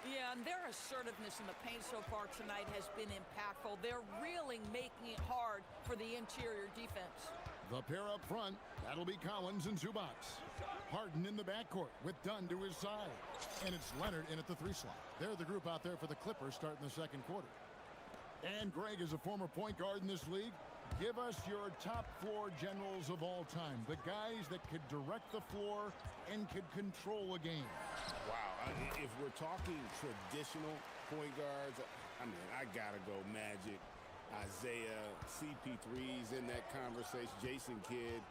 Yeah, and their assertiveness in the paint so far tonight has been impactful. They're really making it hard for the interior defense. The pair up front, that'll be Collins and Zubac. Harden in the backcourt with Dunn to his side. And it's Leonard in at the 3 slot. They're the group out there for the Clippers starting the second quarter. And Greg is a former point guard in this league. Give us your top floor generals of all time. The guys that could direct the floor and could control a game. Wow, if we're talking traditional point guards, I mean, I gotta go Magic, Isaiah, CP3's in that conversation, Jason Kidd.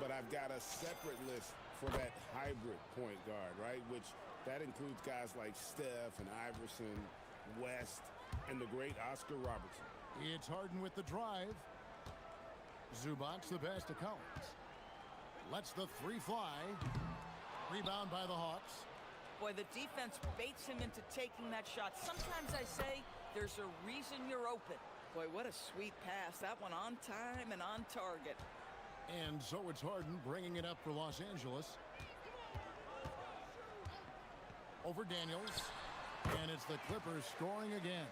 But I've got a separate list for that hybrid point guard, right? Which that includes guys like Steph and Iverson, West, and the great Oscar Robertson. It's Harden with the drive. Zubac the pass to Collins. Lets the 3 fly. Rebound by the Hawks. Boy, the defense baits him into taking that shot. Sometimes I say there's a reason you're open. Boy, what a sweet pass. That one on time and on target. And so it's Harden bringing it up for Los Angeles. Over Daniels. And it's the Clippers scoring again.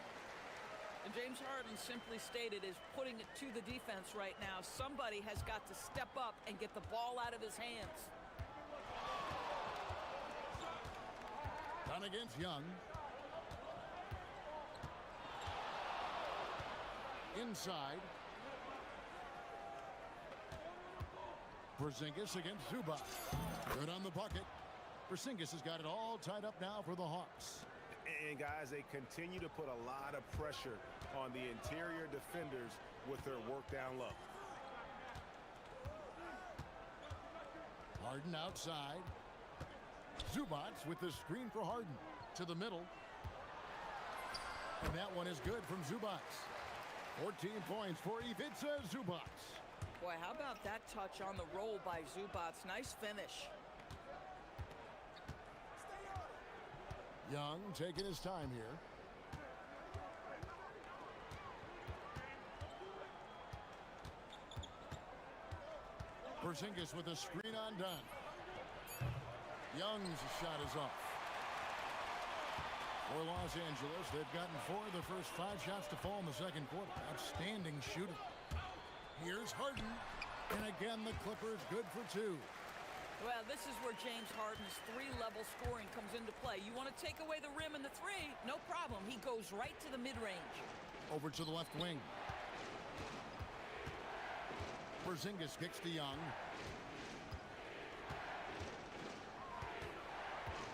And James Harden, simply stated, is putting it to the defense right now. Somebody has got to step up and get the ball out of his hands. Done against Young. Inside. Porzingis against Zubac. Good on the bucket. Porzingis has got it all tied up now for the Hawks. And guys, they continue to put a lot of pressure on the interior defenders with their work down low. Harden outside. Zubac with the screen for Harden. To the middle. And that one is good from Zubac. 14 points for Ivica Zubac. Boy, how about that touch on the roll by Zubac? Nice finish. Young taking his time here. Porzingis with a screen on Dunn. Young's shot is off. For Los Angeles, they've gotten 4 of the first 5 shots to fall in the second quarter. Outstanding shooting. Here's Harden. And again, the Clippers good for 2. Well, this is where James Harden's 3-level scoring comes into play. You want to take away the rim and the 3, no problem. He goes right to the mid-range. Over to the left wing. Porzingis kicks to Young.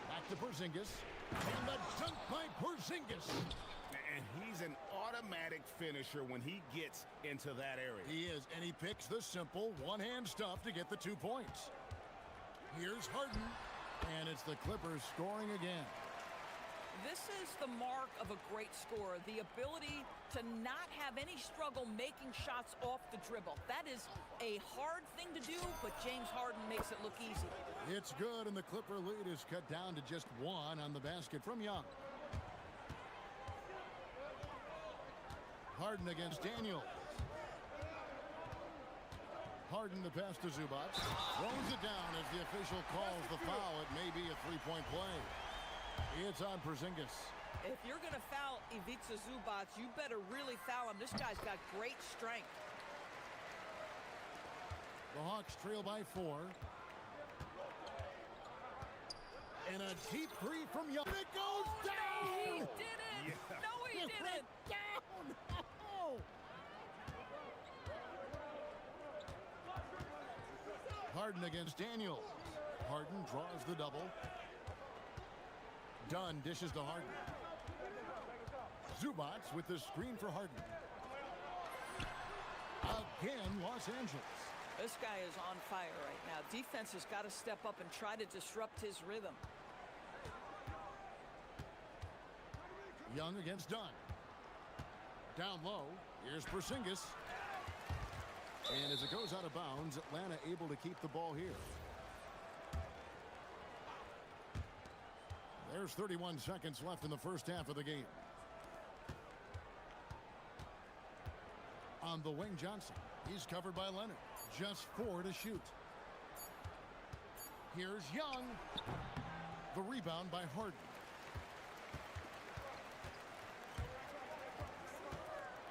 Back to Porzingis. And the dunk by Porzingis. And he's an automatic finisher when he gets into that area. He is, and he picks the simple one-hand stuff to get the 2 points. Here's Harden, and it's the Clippers scoring again. This is the mark of a great scorer, the ability to not have any struggle making shots off the dribble. That is a hard thing to do, but James Harden makes it look easy. It's good, and the Clipper lead is cut down to just 1 on the basket from Young. Harden against Daniels. Harden the pass to Zubac. Throws it down as the official calls the foul. It may be a 3-point play. It's on Porzingis. If you're going to foul Ivica Zubac, you better really foul him. This guy's got great strength. The Hawks trail by 4. And a deep three from Young. It goes down! He did it! Yeah. No, he didn't! Down! Oh! Harden against Daniel. Harden draws the double. Dunn dishes to Harden. Zubats with the screen for Harden. Again, Los Angeles. This guy is on fire right now. Defense has got to step up and try to disrupt his rhythm. Young against Dunn. Down low, here's Porzingis. And as it goes out of bounds, Atlanta able to keep the ball here. There's 31 seconds left in the first half of the game. On the wing, Johnson. He's covered by Leonard. Just 4 to shoot. Here's Young. The rebound by Harden.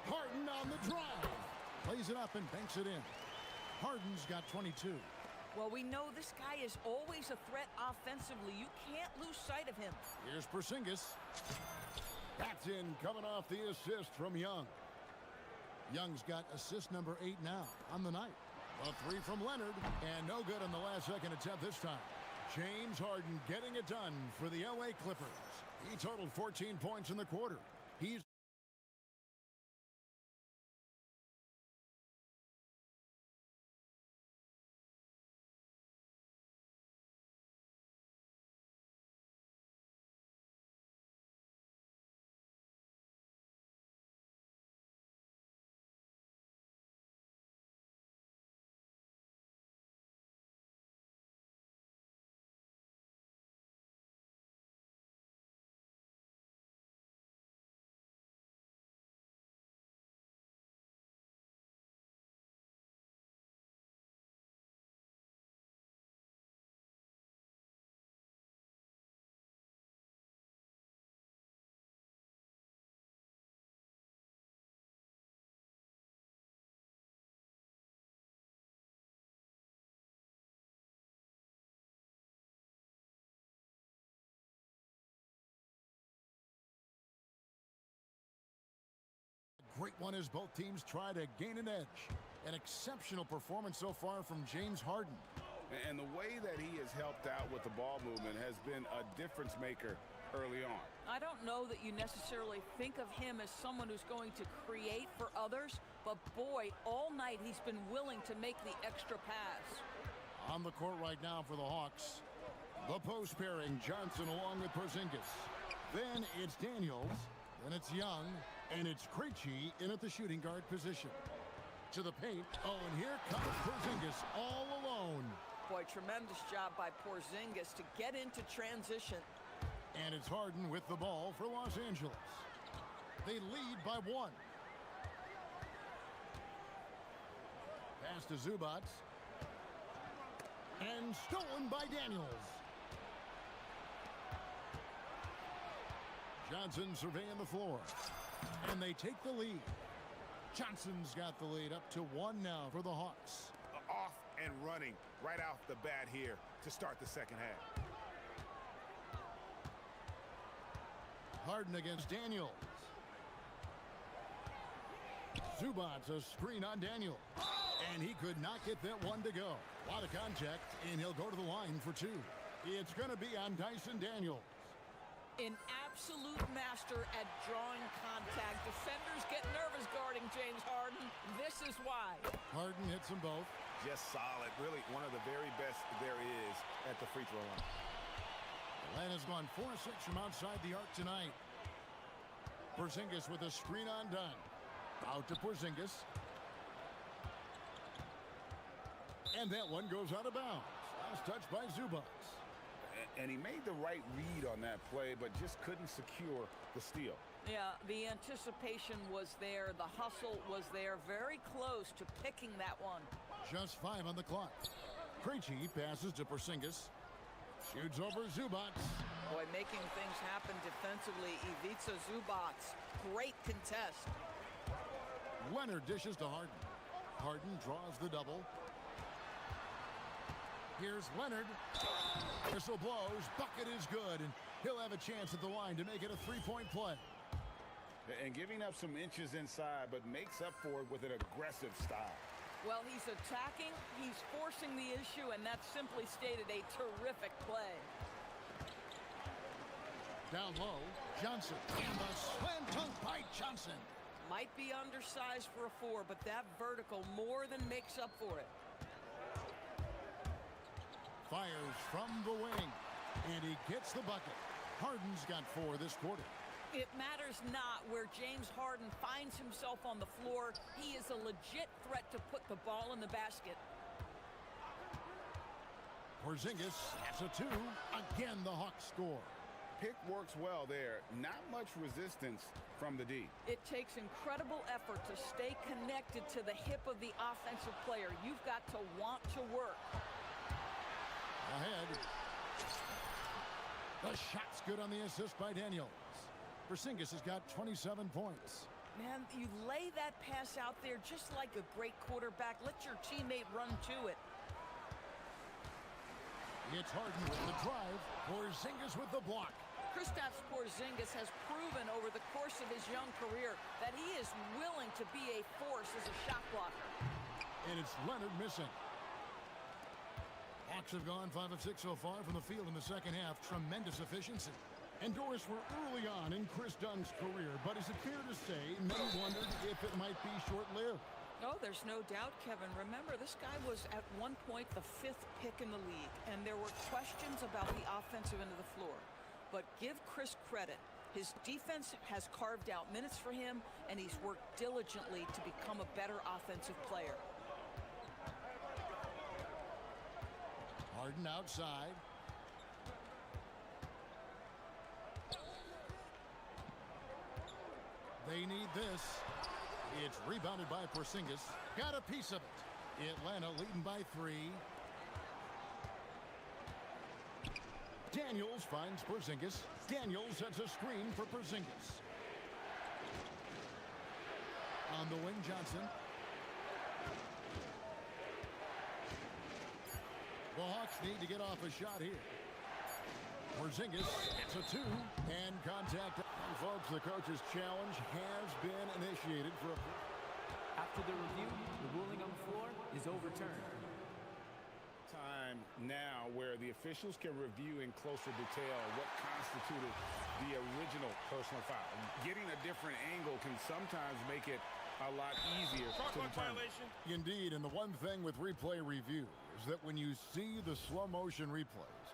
Harden on the drive. Plays it up and banks it in. Harden's got 22. Well, we know this guy is always a threat offensively. You can't lose sight of him. Here's Porzingis. That's in, coming off the assist from Young. Young's got assist number 8 now on the night. A three from Leonard, and no good on the last second attempt this time. James Harden getting it done for the LA Clippers. He totaled 14 points in the quarter. He's great one as both teams try to gain an edge. An exceptional performance so far from James Harden. And the way that he has helped out with the ball movement has been a difference maker early on. I don't know that you necessarily think of him as someone who's going to create for others, but boy, all night he's been willing to make the extra pass. On the court right now for the Hawks. The post pairing, Johnson along with Porzingis. Then it's Daniels, then it's Young, and it's Krejci in at the shooting guard position. To the paint. Oh, and here comes Porzingis all alone. Boy, tremendous job by Porzingis to get into transition. And it's Harden with the ball for Los Angeles. They lead by 1. Pass to Zubats. And stolen by Daniels. Johnson surveying the floor. And they take the lead. Johnson's got the lead up to 1 now for the Hawks. Off and running right off the bat here to start the second half. Harden against Daniels. Zubats a screen on Daniel. And he could not get that one to go. A lot of contact, and he'll go to the line for 2. It's going to be on Dyson Daniels. An absolute master at drawing contact. Defenders get nervous guarding James Harden. This is why. Harden hits them both. Just solid. Really one of the very best there is at the free throw line. Atlanta's gone 4-6 from outside the arc tonight. Porzingis with a screen on Dunn. Out to Porzingis. And that one goes out of bounds. Last touch by Zubats. And he made the right read on that play, but just couldn't secure the steal. Yeah, the anticipation was there. The hustle was there. Very close to picking that one. Just 5 on the clock. Krejci passes to Porzingis. Shoots over Zubats. Boy, making things happen defensively. Ivica Zubats. Great contest. Leonard dishes to Harden. Harden draws the double. Here's Leonard. Whistle blows. Bucket is good, and he'll have a chance at the line to make it a three-point play. And giving up some inches inside, but makes up for it with an aggressive style. Well, he's attacking, he's forcing the issue, and that's simply stated a terrific play. Down low, Johnson. And the slam dunk by Johnson. Might be undersized for a 4, but that vertical more than makes up for it. Fires from the wing, and he gets the bucket. Harden's got 4 this quarter. It matters not where James Harden finds himself on the floor. He is a legit threat to put the ball in the basket. Porzingis has a 2. Again, the Hawks score. Pick works well there. Not much resistance from the D. It takes incredible effort to stay connected to the hip of the offensive player. You've got to want to work. Ahead. The shot's good on the assist by Daniels. Porzingis has got 27 points. Man, you lay that pass out there just like a great quarterback. Let your teammate run to it. It's Harden with the drive. Porzingis with the block. Kristaps Porzingis has proven over the course of his young career that he is willing to be a force as a shot blocker. And it's Leonard missing. Hawks have gone 5 of 6 so far from the field in the second half. Tremendous efficiency. And Doris, we're early on in Chris Dunn's career, but is it fair to say many wondered if it might be short-lived? Oh, there's no doubt, Kevin. Remember, this guy was at one point the 5th pick in the league, and there were questions about the offensive end of the floor. But give Chris credit. His defense has carved out minutes for him, and he's worked diligently to become a better offensive player. Harden outside. They need this. It's rebounded by Porzingis. Got a piece of it. Atlanta leading by 3. Daniels finds Porzingis. Daniels sets a screen for Porzingis. On the wing, Johnson. The Hawks need to get off a shot here. Porzingis gets a 2 and contact. And folks, the coach's challenge has been initiated for a... After the review, the ruling on the floor is overturned. Time now where the officials can review in closer detail what constituted the original personal foul. Getting a different angle can sometimes make it a lot easier to determine. Indeed, and the one thing with replay review is that when you see the slow motion replays,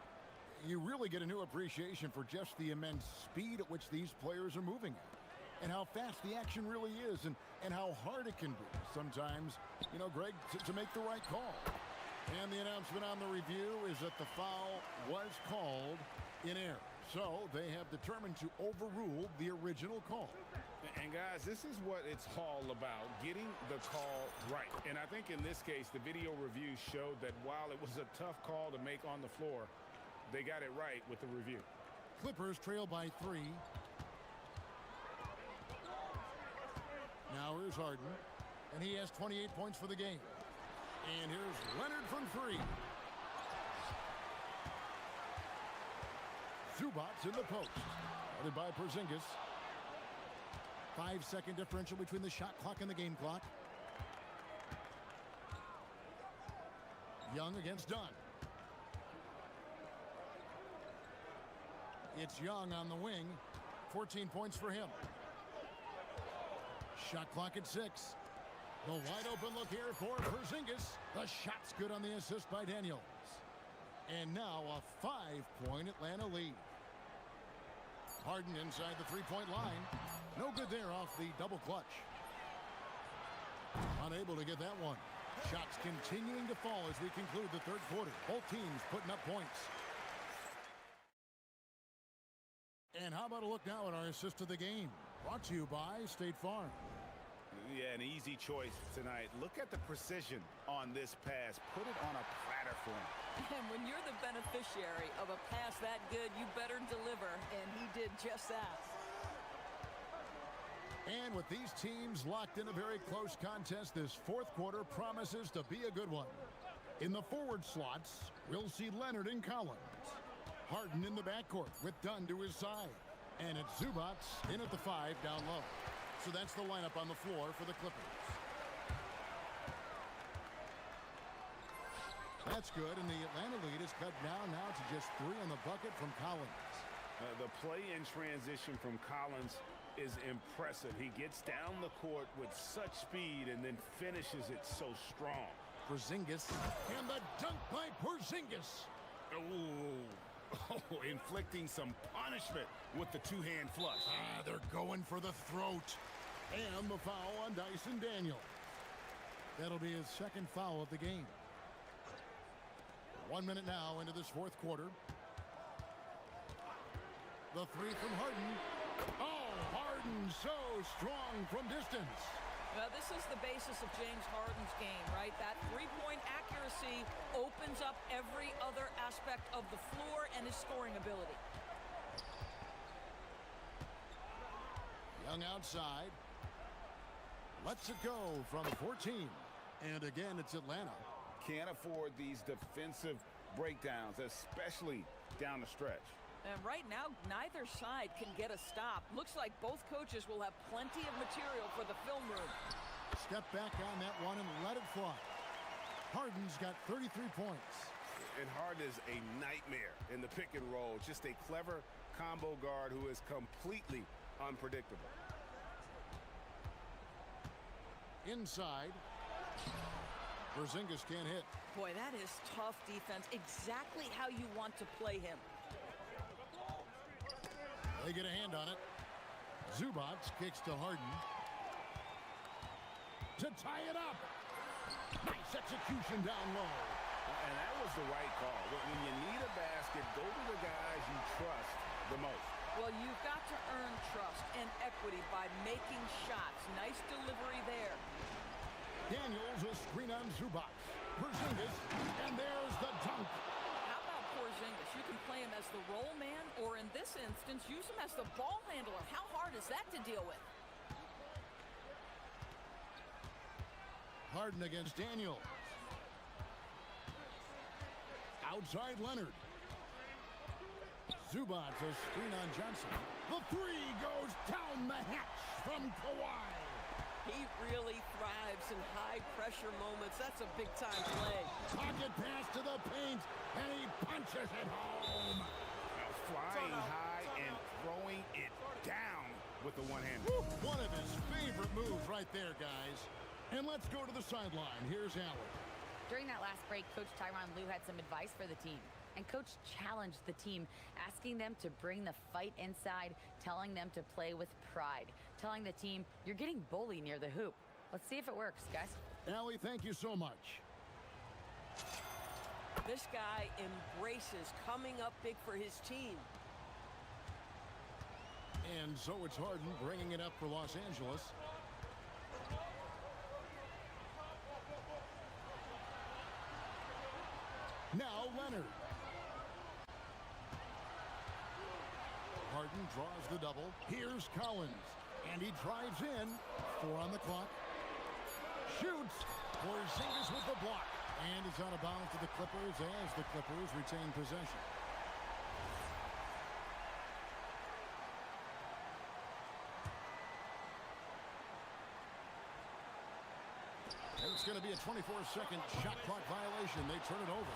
you really get a new appreciation for just the immense speed at which these players are moving at, and how fast the action really is, and how hard it can be sometimes, you know, Greg, to make the right call. And the announcement on the review is that the foul was called in error. So they have determined to overrule the original call. And guys, this is what it's all about, getting the call right. And I think in this case, the video review showed that while it was a tough call to make on the floor, they got it right with the review. Clippers trail by 3. Now here's Harden, and he has 28 points for the game. And here's Leonard from 3. Zubats in the post. Guarded by Porzingis. 5-second differential between the shot clock and the game clock. Young against Dunn. It's Young on the wing. 14 points for him. Shot clock at 6. The wide open look here for Porzingis. The shot's good on the assist by Daniels. And now a 5-point Atlanta lead. Harden inside the three-point line. No good there off the double clutch. Unable to get that one. Shots continuing to fall as we conclude the third quarter. Both teams putting up points. And how about a look now at our assist of the game? Brought to you by State Farm. Yeah, an easy choice tonight. Look at the precision on this pass. Put it on a platter for him. And when you're the beneficiary of a pass that good, you better deliver, and he did just that. And with these teams locked in a very close contest, this fourth quarter promises to be a good one. In the forward slots, we'll see Leonard and Collins. Harden in the backcourt with Dunn to his side. And it's Zubats in at the 5 down low. So that's the lineup on the floor for the Clippers. That's good, and the Atlanta lead is cut down now to just 3 on the bucket from Collins. The play in transition from Collins is impressive. He gets down the court with such speed and then finishes it so strong. Porzingis, and the dunk by Porzingis. Oh, inflicting some punishment with the two-hand flush. They're going for the throat. And the foul on Dyson Daniel. That'll be his second foul of the game. 1 minute now into this fourth quarter. The three from Harden. Oh, Harden so strong from distance. Now, this is the basis of James Harden's game, right? That three-point accuracy opens up every other aspect of the floor and his scoring ability. Young outside. Lets it go from 14. And again, it's Atlanta. Can't afford these defensive breakdowns, especially down the stretch. And right now, neither side can get a stop. Looks like both coaches will have plenty of material for the film room. Step back on that one and let it fly. Harden's got 33 points. And Harden is a nightmare in the pick and roll. Just a clever combo guard who is completely unpredictable. Inside. Porzingis can't hit. Boy, that is tough defense. Exactly how you want to play him. They get a hand on it. Zubats kicks to Harden. To tie it up. Nice execution down low. And that was the right call. When you need a basket, go to the guys you trust the most. Well, you've got to earn trust and equity by making shots. Nice delivery there. Daniels a screen on Zubats. Porzingis, and there's the dunk. How about Porzingis? You can play him as the roll man, or in this instance, use him as the ball handler. How hard is that to deal with? Harden against Daniels. Outside Leonard. Zubats a screen on Johnson. The three goes down the hatch from Kawhi. He really thrives in high-pressure moments. That's a big-time play. Pocket pass to the paint, and he punches it home. Flying high and throwing it down with the one-hand. One of his favorite moves right there, guys. And let's go to the sideline. Here's Allen. During that last break, Coach Tyronn Lue had some advice for the team. And Coach challenged the team, asking them to bring the fight inside, telling them to play with pride, telling the team, you're getting bullied near the hoop. Let's see if it works, guys. Allie, thank you so much. This guy embraces coming up big for his team. And so it's Harden bringing it up for Los Angeles. Now Leonard. Harden draws the double. Here's Collins. And he drives in. 4 on the clock. Shoots. Porzingis with the block. And is out of bounds to the Clippers as the Clippers retain possession. And it's going to be a 24-second shot clock violation. They turn it over.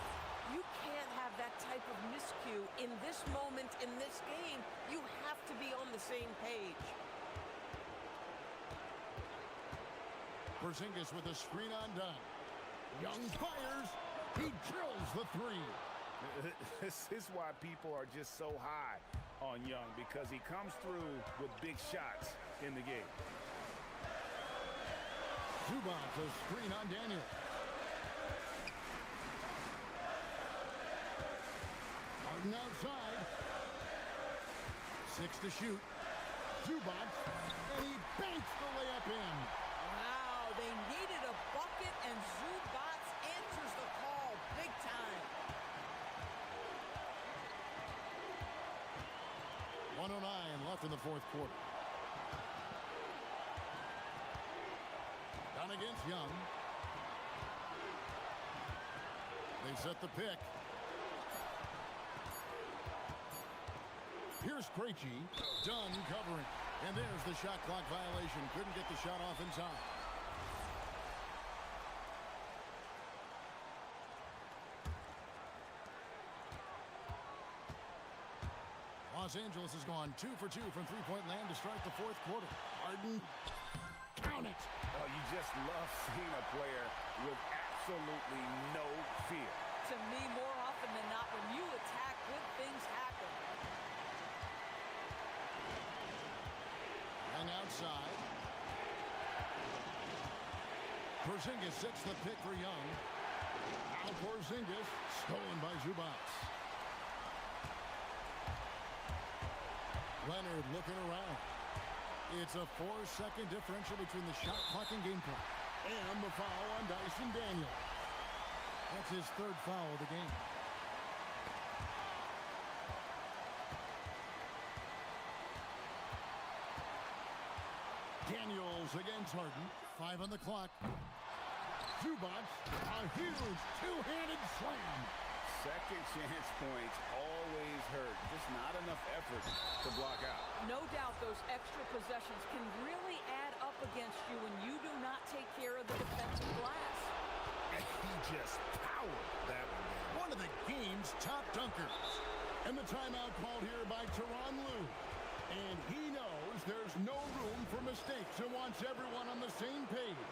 You can't have that type of miscue in this moment in this game. You have to be on the same page. Porzingis with a screen on Dunn. Young fires. He drills the three. This is why people are just so high on Young, because he comes through with big shots in the game. Zubats a screen on Daniel. Harden outside. 6 to shoot. Zubats, and he banks the layup in. Wow, they needed a bucket, and Zubats answers the call big time. 1:09 left in the fourth quarter. Down against Young. They set the pick. Here's Krejci. Done covering. And there's the shot clock violation. Couldn't get the shot off in time. Los Angeles has gone 2 for 2 from three-point land to start the fourth quarter. Harden, count it. Oh, you just love seeing a player with absolutely no fear. To me, more often than not, when you attack, good things happen. And outside. Porzingis sets the pick for Young. Now Porzingis, stolen by Zubats. Leonard looking around. It's a 4-second differential between the shot clock and game clock. And the foul on Dyson Daniel. That's his third foul of the game. Daniels against Harden. 5 on the clock. Zubats, a huge two-handed slam. Second chance points always hurt. Just not enough effort to block out. No doubt those extra possessions can really add up against you when you do not take care of the defensive glass. And he just powered that one. One of the game's top dunkers. And the timeout called here by Tyronn Lue. And he knows there's no room for mistakes and wants everyone on the same page.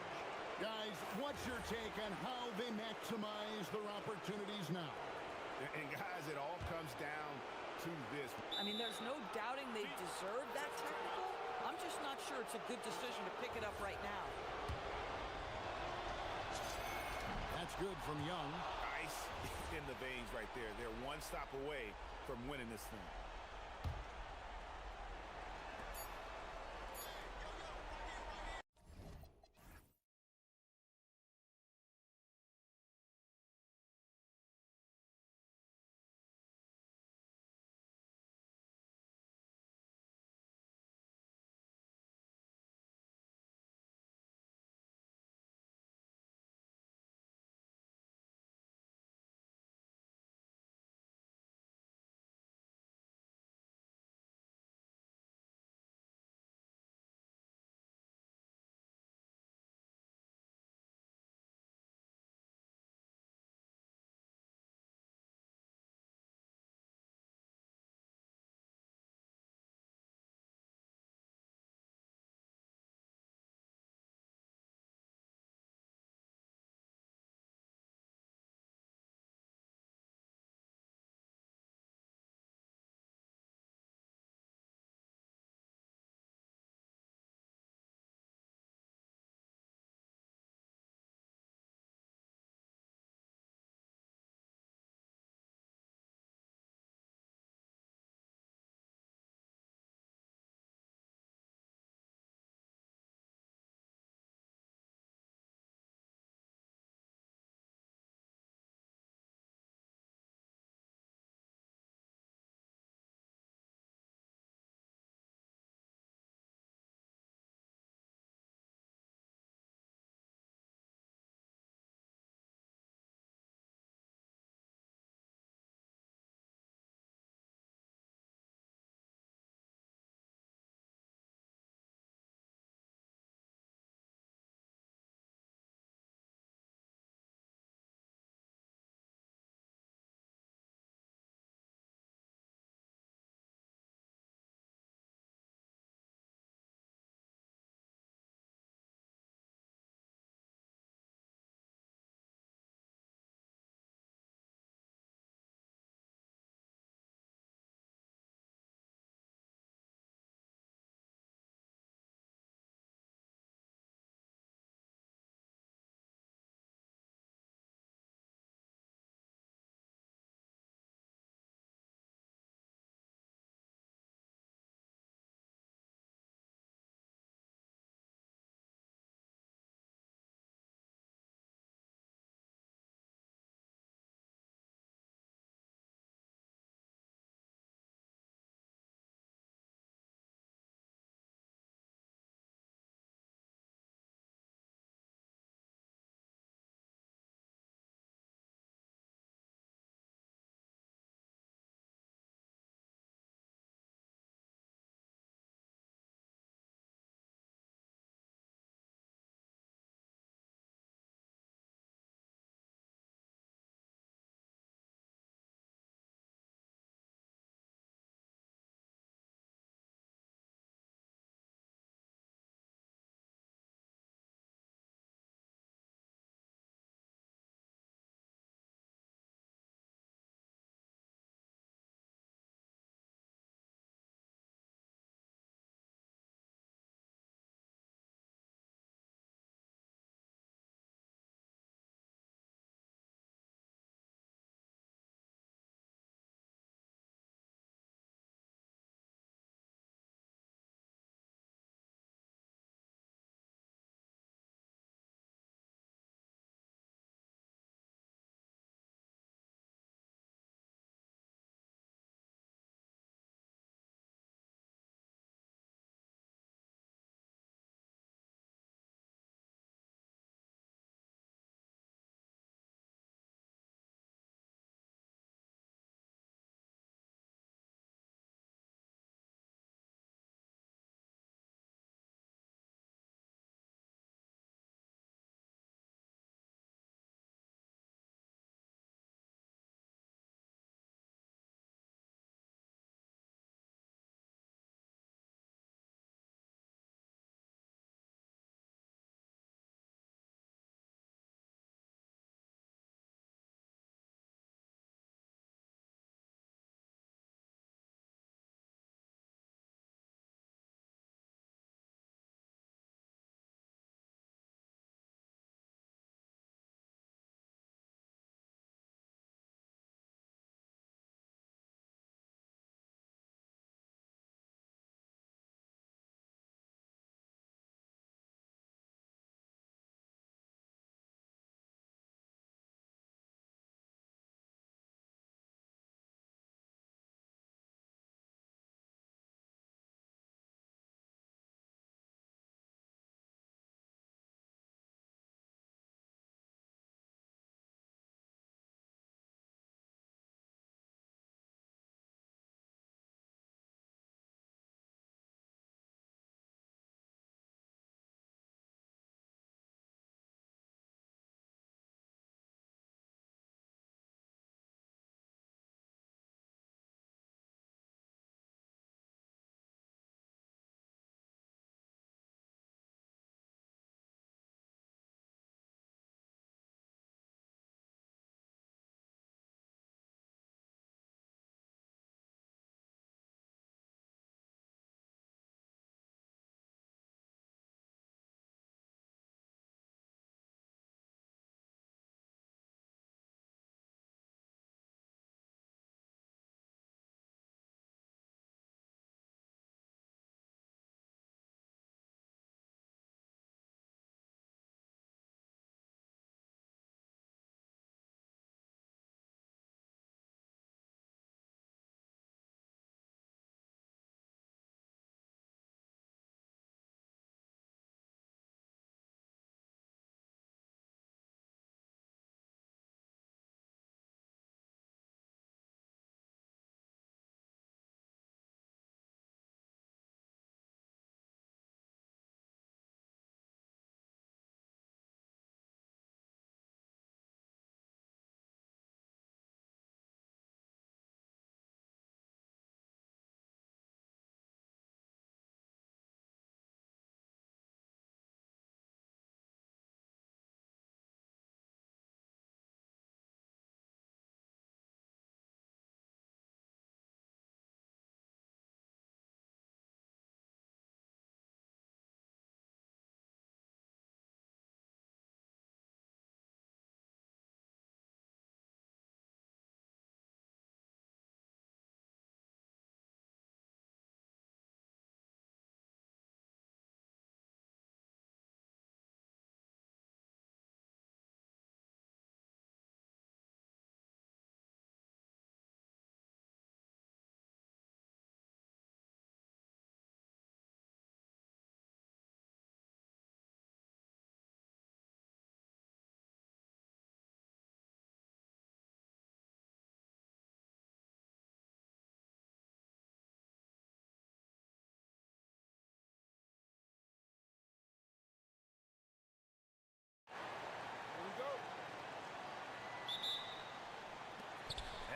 Guys, what's your take on how they maximize their opportunities now? And guys, it all comes down to this. I mean, there's no doubting they deserve that technical. I'm just not sure it's a good decision to pick it up right now. That's good from Young. Ice in the veins right there. They're one stop away from winning this thing.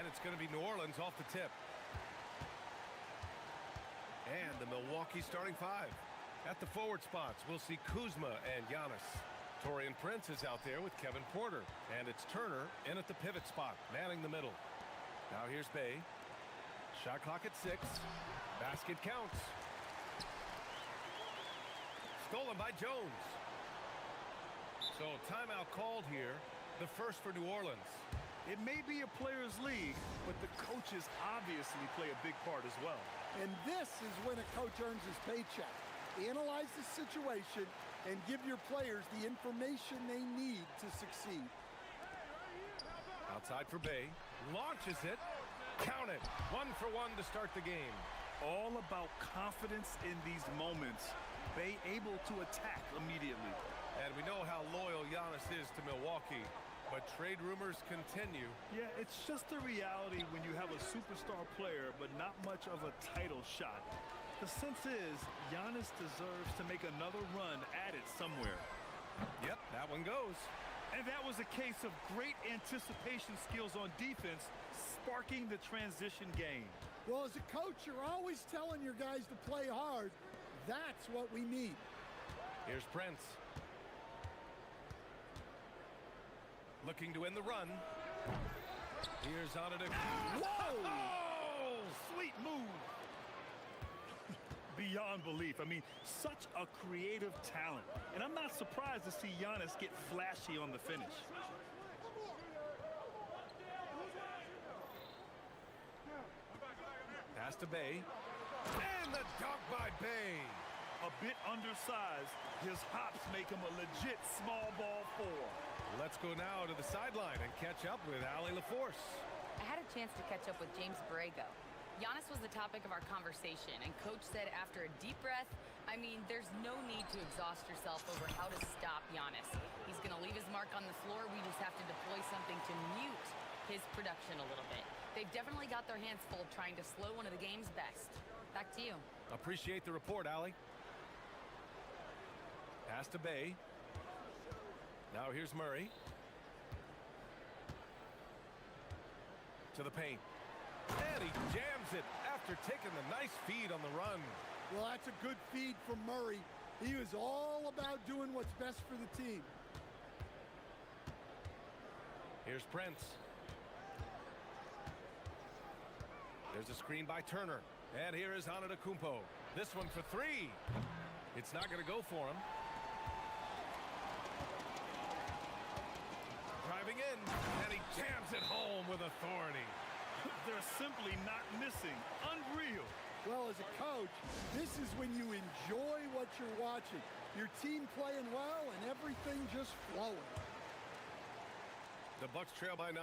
it's going to be New Orleans off the tip. And the Milwaukee starting five. At the forward spots, we'll see Kuzma and Giannis. Torian Prince is out there with Kevin Porter. And it's Turner in at the pivot spot, manning the middle. Now here's Bay. Shot clock at 6. Basket counts. Stolen by Jones. So timeout called here. The first for New Orleans. It may be a players' league, but the coaches obviously play a big part as well. And this is when a coach earns his paycheck. Analyze the situation and give your players the information they need to succeed. Outside for Bay. Launches it. Count it. 1 for 1 to start the game. All about confidence in these moments. Bay able to attack immediately. And we know how loyal Giannis is to Milwaukee. But trade rumors continue. Yeah, it's just the reality when you have a superstar player, but not much of a title shot. The sense is, Giannis deserves to make another run at it somewhere. Yep, that one goes. And that was a case of great anticipation skills on defense, sparking the transition game. Well, as a coach, you're always telling your guys to play hard. That's what we need. Here's Prince. Looking to win the run. Here's Onita. Whoa! Oh, sweet move. Beyond belief. I mean, such a creative talent. And I'm not surprised to see Giannis get flashy on the finish. Pass to Bay. And the dunk by Bay. A bit undersized. His hops make him a legit small ball 4. Let's go now to the sideline and catch up with Allie LaForce. I had a chance to catch up with James Borrego. Giannis was the topic of our conversation, and Coach said after a deep breath, I mean, there's no need to exhaust yourself over how to stop Giannis. He's going to leave his mark on the floor. We just have to deploy something to mute his production a little bit. They've definitely got their hands full trying to slow one of the game's best. Back to you. Appreciate the report, Allie. Pass to Bay. Now here's Murray. To the paint. And he jams it after taking the nice feed on the run. Well, that's a good feed from Murray. He was all about doing what's best for the team. Here's Prince. There's a screen by Turner. And here is Antetokounmpo. This one for 3. It's not going to go for him. Driving in, and he jams it home with authority. They're simply not missing. Unreal. Well, as a coach, this is when you enjoy what you're watching. Your team playing well and everything just flowing. The Bucks trail by 9.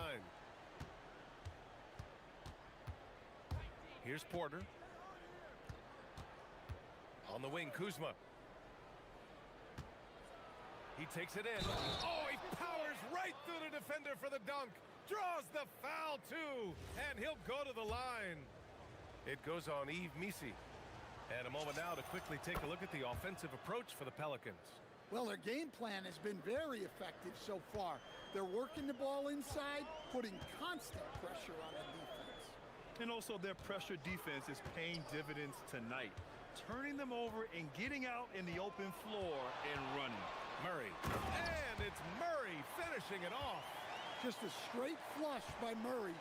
Here's Porter. On the wing, Kuzma. He takes it in. Oh, he powers right through the defender for the dunk. Draws the foul, too. And he'll go to the line. It goes on Yves Missi. And a moment now to quickly take a look at the offensive approach for the Pelicans. Well, their game plan has been very effective so far. They're working the ball inside, putting constant pressure on the defense. And also their pressure defense is paying dividends tonight. Turning them over and getting out in the open floor and running. Murray. And it's Murray finishing it off. Just a straight flush by Murray.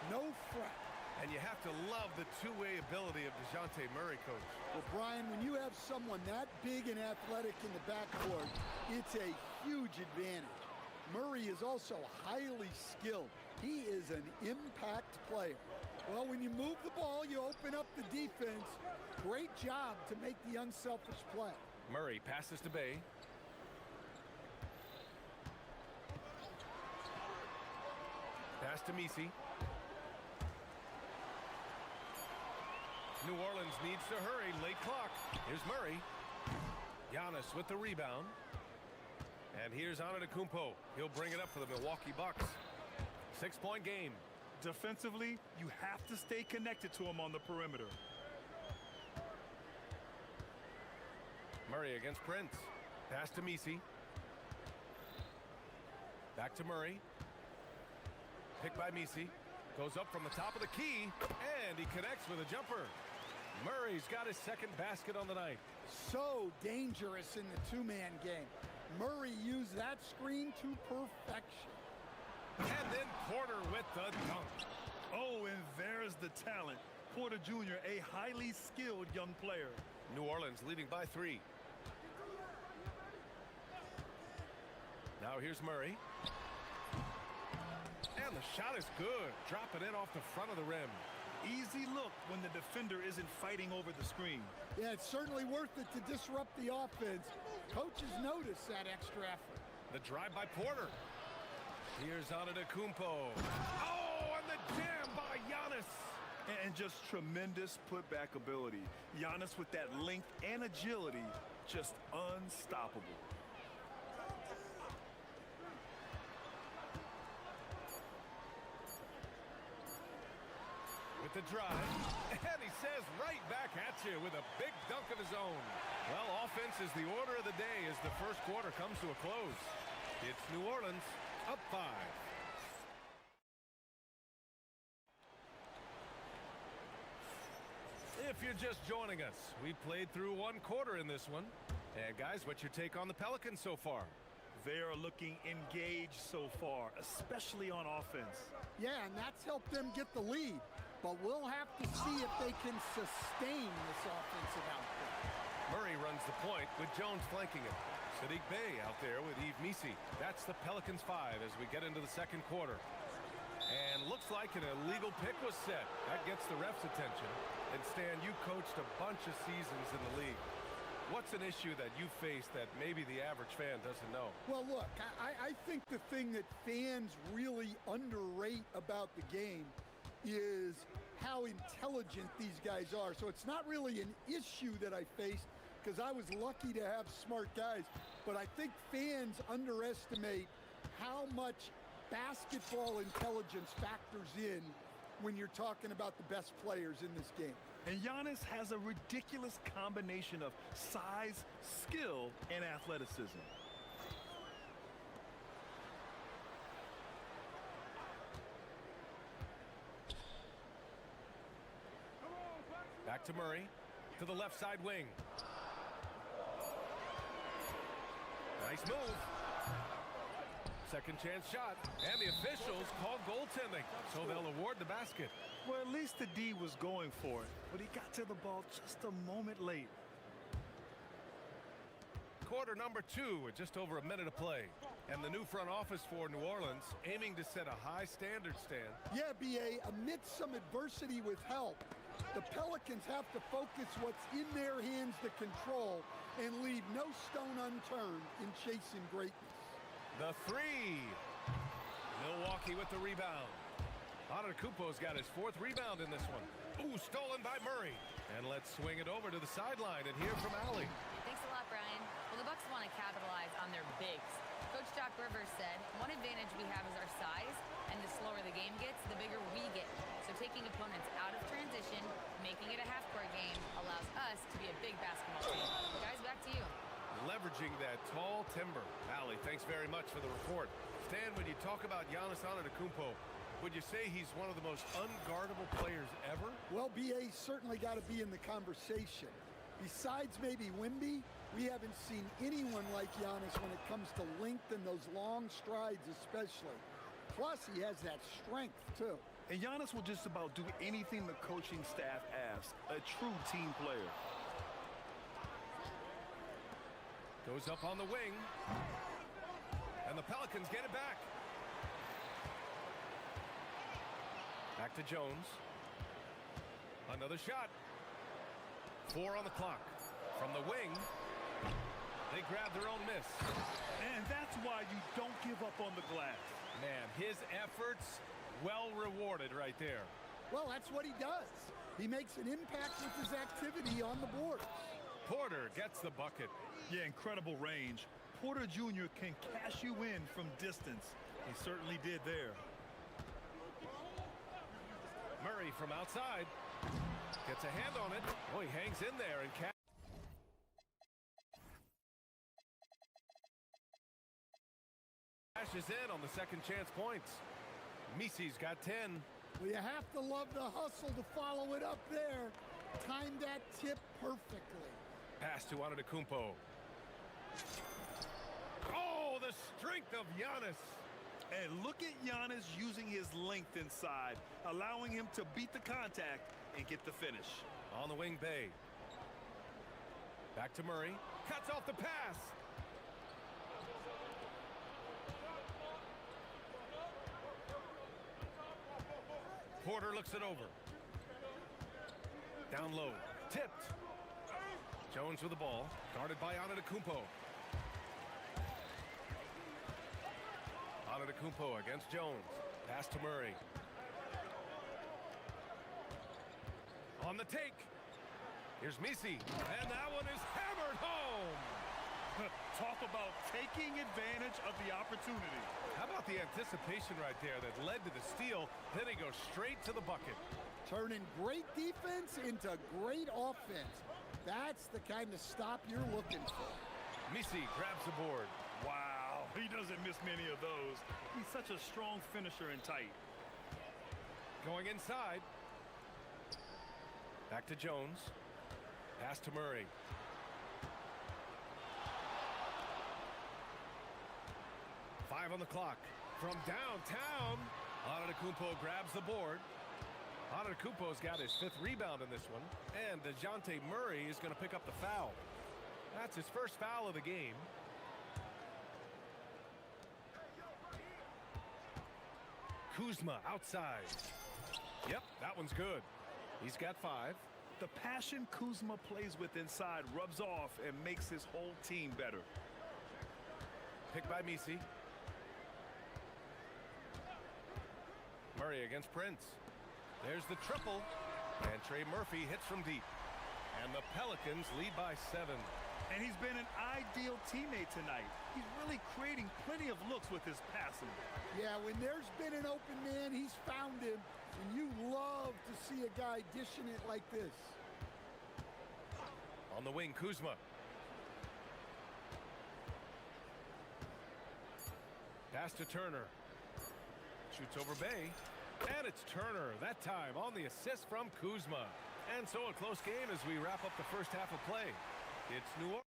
No fret. And you have to love the two-way ability of DeJounte Murray, Coach. Well, Brian, when you have someone that big and athletic in the backcourt, it's a huge advantage. Murray is also highly skilled. He is an impact player. Well, when you move the ball, you open up the defense. Great job to make the unselfish play. Murray passes to Bay. Pass to Missi. New Orleans needs to hurry. Late clock. Here's Murray. Giannis with the rebound. And here's Antetokounmpo. He'll bring it up for the Milwaukee Bucks. 6-point game. Defensively, you have to stay connected to him on the perimeter. Murray against Prince. Pass to Missi. Back to Murray. Picked by Missi. Goes up from the top of the key, and he connects with a jumper. Murray's got his second basket on the night. So dangerous in the two-man game. Murray used that screen to perfection. And then Porter with the dunk. Oh, and there's the talent. Porter Jr., a highly skilled young player. New Orleans leading by 3. Now here's Murray. And the shot is good. Dropping in off the front of the rim. Easy look when the defender isn't fighting over the screen. Yeah, it's certainly worth it to disrupt the offense. Coaches notice that extra effort. The drive by Porter. Here's Antetokounmpo. Oh, and the jam by Giannis. And just tremendous putback ability. Giannis with that length and agility, just unstoppable. With the drive, and he says right back at you with a big dunk of his own. Well, offense is the order of the day as the first quarter comes to a close. It's New Orleans up 5. If you're just joining us, we played through one quarter in this one. And guys, what's your take on the Pelicans so far? They are looking engaged so far, especially on offense. Yeah, and that's helped them get the lead. But we'll have to see if they can sustain this offensive output. Murray runs the point with Jones flanking him. Sadiq Bey out there with Yves Missi. That's the Pelicans 5 as we get into the second quarter. And looks like an illegal pick was set. That gets the ref's attention. And Stan, you coached a bunch of seasons in the league. What's an issue that you face that maybe the average fan doesn't know? Well, look, I think the thing that fans really underrate about the game is how intelligent these guys are. So it's not really an issue that I faced because I was lucky to have smart guys. But I think fans underestimate how much basketball intelligence factors in when you're talking about the best players in this game. And Giannis has a ridiculous combination of size, skill, and athleticism. Back to Murray, to the left side wing. Nice move. Second chance shot, and the officials call goaltending, so they'll award the basket. Well, at least the D was going for it, but he got to the ball just a moment late. Quarter number 2 with just over a minute to play. And the new front office for New Orleans aiming to set a high standard, Stan. Yeah, B.A., amidst some adversity with help, the Pelicans have to focus what's in their hands to control and leave no stone unturned in chasing greatness. The 3. Milwaukee with the rebound. Antetokounmpo's got his 4th rebound in this one. Ooh, stolen by Murray. And let's swing it over to the sideline and hear from Allie. Thanks a lot, Brian. Well, the Bucks want to capitalize on their bigs. Coach Doc Rivers said, one advantage we have is our size, and the slower the game gets, the bigger we get. So taking opponents out of transition, making it a half-court game, allows us to be a big basketball team. Guys, back to you. Leveraging that tall timber. Allie, thanks very much for the report. Stan, when you talk about Giannis Antetokounmpo, would you say he's one of the most unguardable players ever? Well, B.A. certainly got to be in the conversation. Besides maybe Wemby, we haven't seen anyone like Giannis when it comes to length and those long strides especially. Plus, he has that strength, too. And Giannis will just about do anything the coaching staff asks. A true team player. Goes up on the wing. And the Pelicans get it back. Back to Jones. Another shot. 4 on the clock. From the wing, they grab their own miss. And that's why you don't give up on the glass. Man, his efforts well rewarded right there. Well, that's what he does. He makes an impact with his activity on the boards. Porter gets the bucket. Yeah, incredible range. Porter Jr. can cash you in from distance. He certainly did there. Murray from outside gets a hand on it. Oh, he hangs in there and cashes in on the second chance points. Missi's got 10. Well, you have to love the hustle to follow it up there. Timed that tip perfectly. Pass to Antetokounmpo. Oh, the strength of Giannis. And look at Giannis using his length inside, allowing him to beat the contact and get the finish. On the wing, Bay. Back to Murray. Cuts off the pass. Porter looks it over. Down low. Tipped. Jones with the ball. Guarded by Antetokounmpo. Antetokounmpo against Jones. Pass to Murray. On the take. Here's Misi. And that one is hammered home. Talk about taking advantage of the opportunity. How about the anticipation right there that led to the steal? Then he goes straight to the bucket. Turning great defense into great offense. That's the kind of stop you're looking for. Misi grabs the board. Wow, he doesn't miss many of those. He's such a strong finisher and tight. Going inside. Back to Jones. Pass to Murray. Five on the clock. From downtown, Antetokounmpo grabs the board. Antetokounmpo's got his 5th rebound in this one. And DeJounte Murray is going to pick up the foul. That's his first foul of the game. Kuzma outside. Yep, that one's good. He's got 5. The passion Kuzma plays with inside rubs off and makes his whole team better. Picked by Misi. Murray against Prince. There's the triple. And Trey Murphy hits from deep. And the Pelicans lead by 7. And he's been an ideal teammate tonight. He's really creating plenty of looks with his passing. Yeah, when there's been an open man, he's found him. And you love to see a guy dishing it like this. On the wing, Kuzma. Pass to Turner. Shoots over Bay. And it's Turner, that time on the assist from Kuzma. And so a close game as we wrap up the first half of play. It's New Orleans.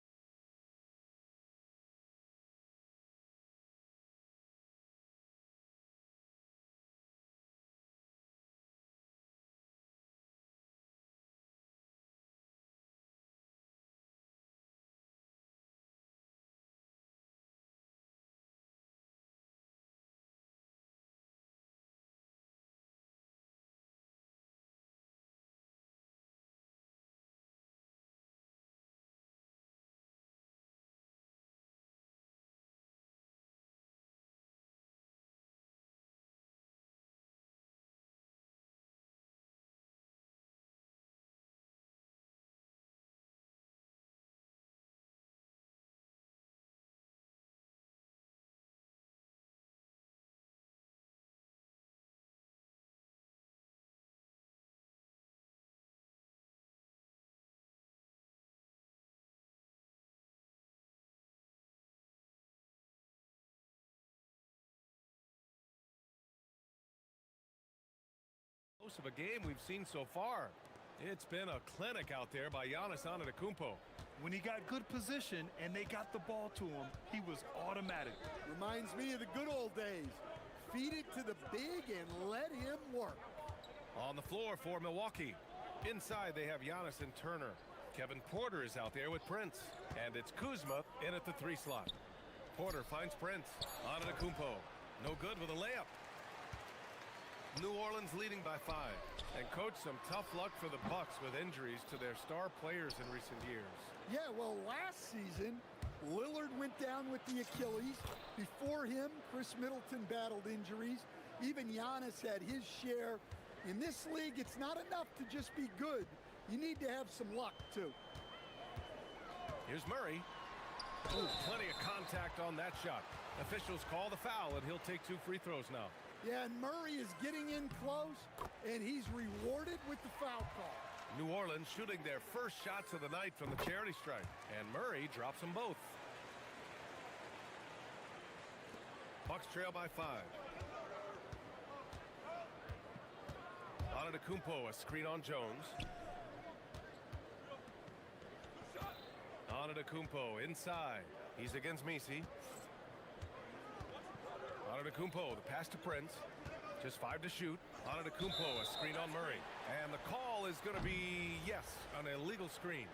Most of a game we've seen so far. It's been a clinic out there by Giannis Antetokounmpo. When he got good position and they got the ball to him, he was automatic. Reminds me of the good old days. Feed it to the big and let him work. On the floor for Milwaukee. Inside they have Giannis and Turner. Kevin Porter is out there with Prince. And it's Kuzma in at the 3 slot. Porter finds Prince. Antetokounmpo. No good with a layup. New Orleans leading by 5. And coach, some tough luck for the Bucks with injuries to their star players in recent years. Yeah, well, last season, Lillard went down with the Achilles. Before him, Chris Middleton battled injuries. Even Giannis had his share. In this league, it's not enough to just be good. You need to have some luck, too. Here's Murray. Ooh, plenty of contact on that shot. Officials call the foul, and he'll take 2 free throws now. Yeah, and Murray is getting in close, and he's rewarded with the foul call. New Orleans shooting their first shots of the night from the charity stripe, and Murray drops them both. Bucks trail by 5. Antetokounmpo, a screen on Jones. Antetokounmpo inside. He's against Misi. Antetokounmpo, the pass to Prince. Just 5 to shoot. Antetokounmpo, a screen on Murray. And the call is going to be, yes, an illegal screen.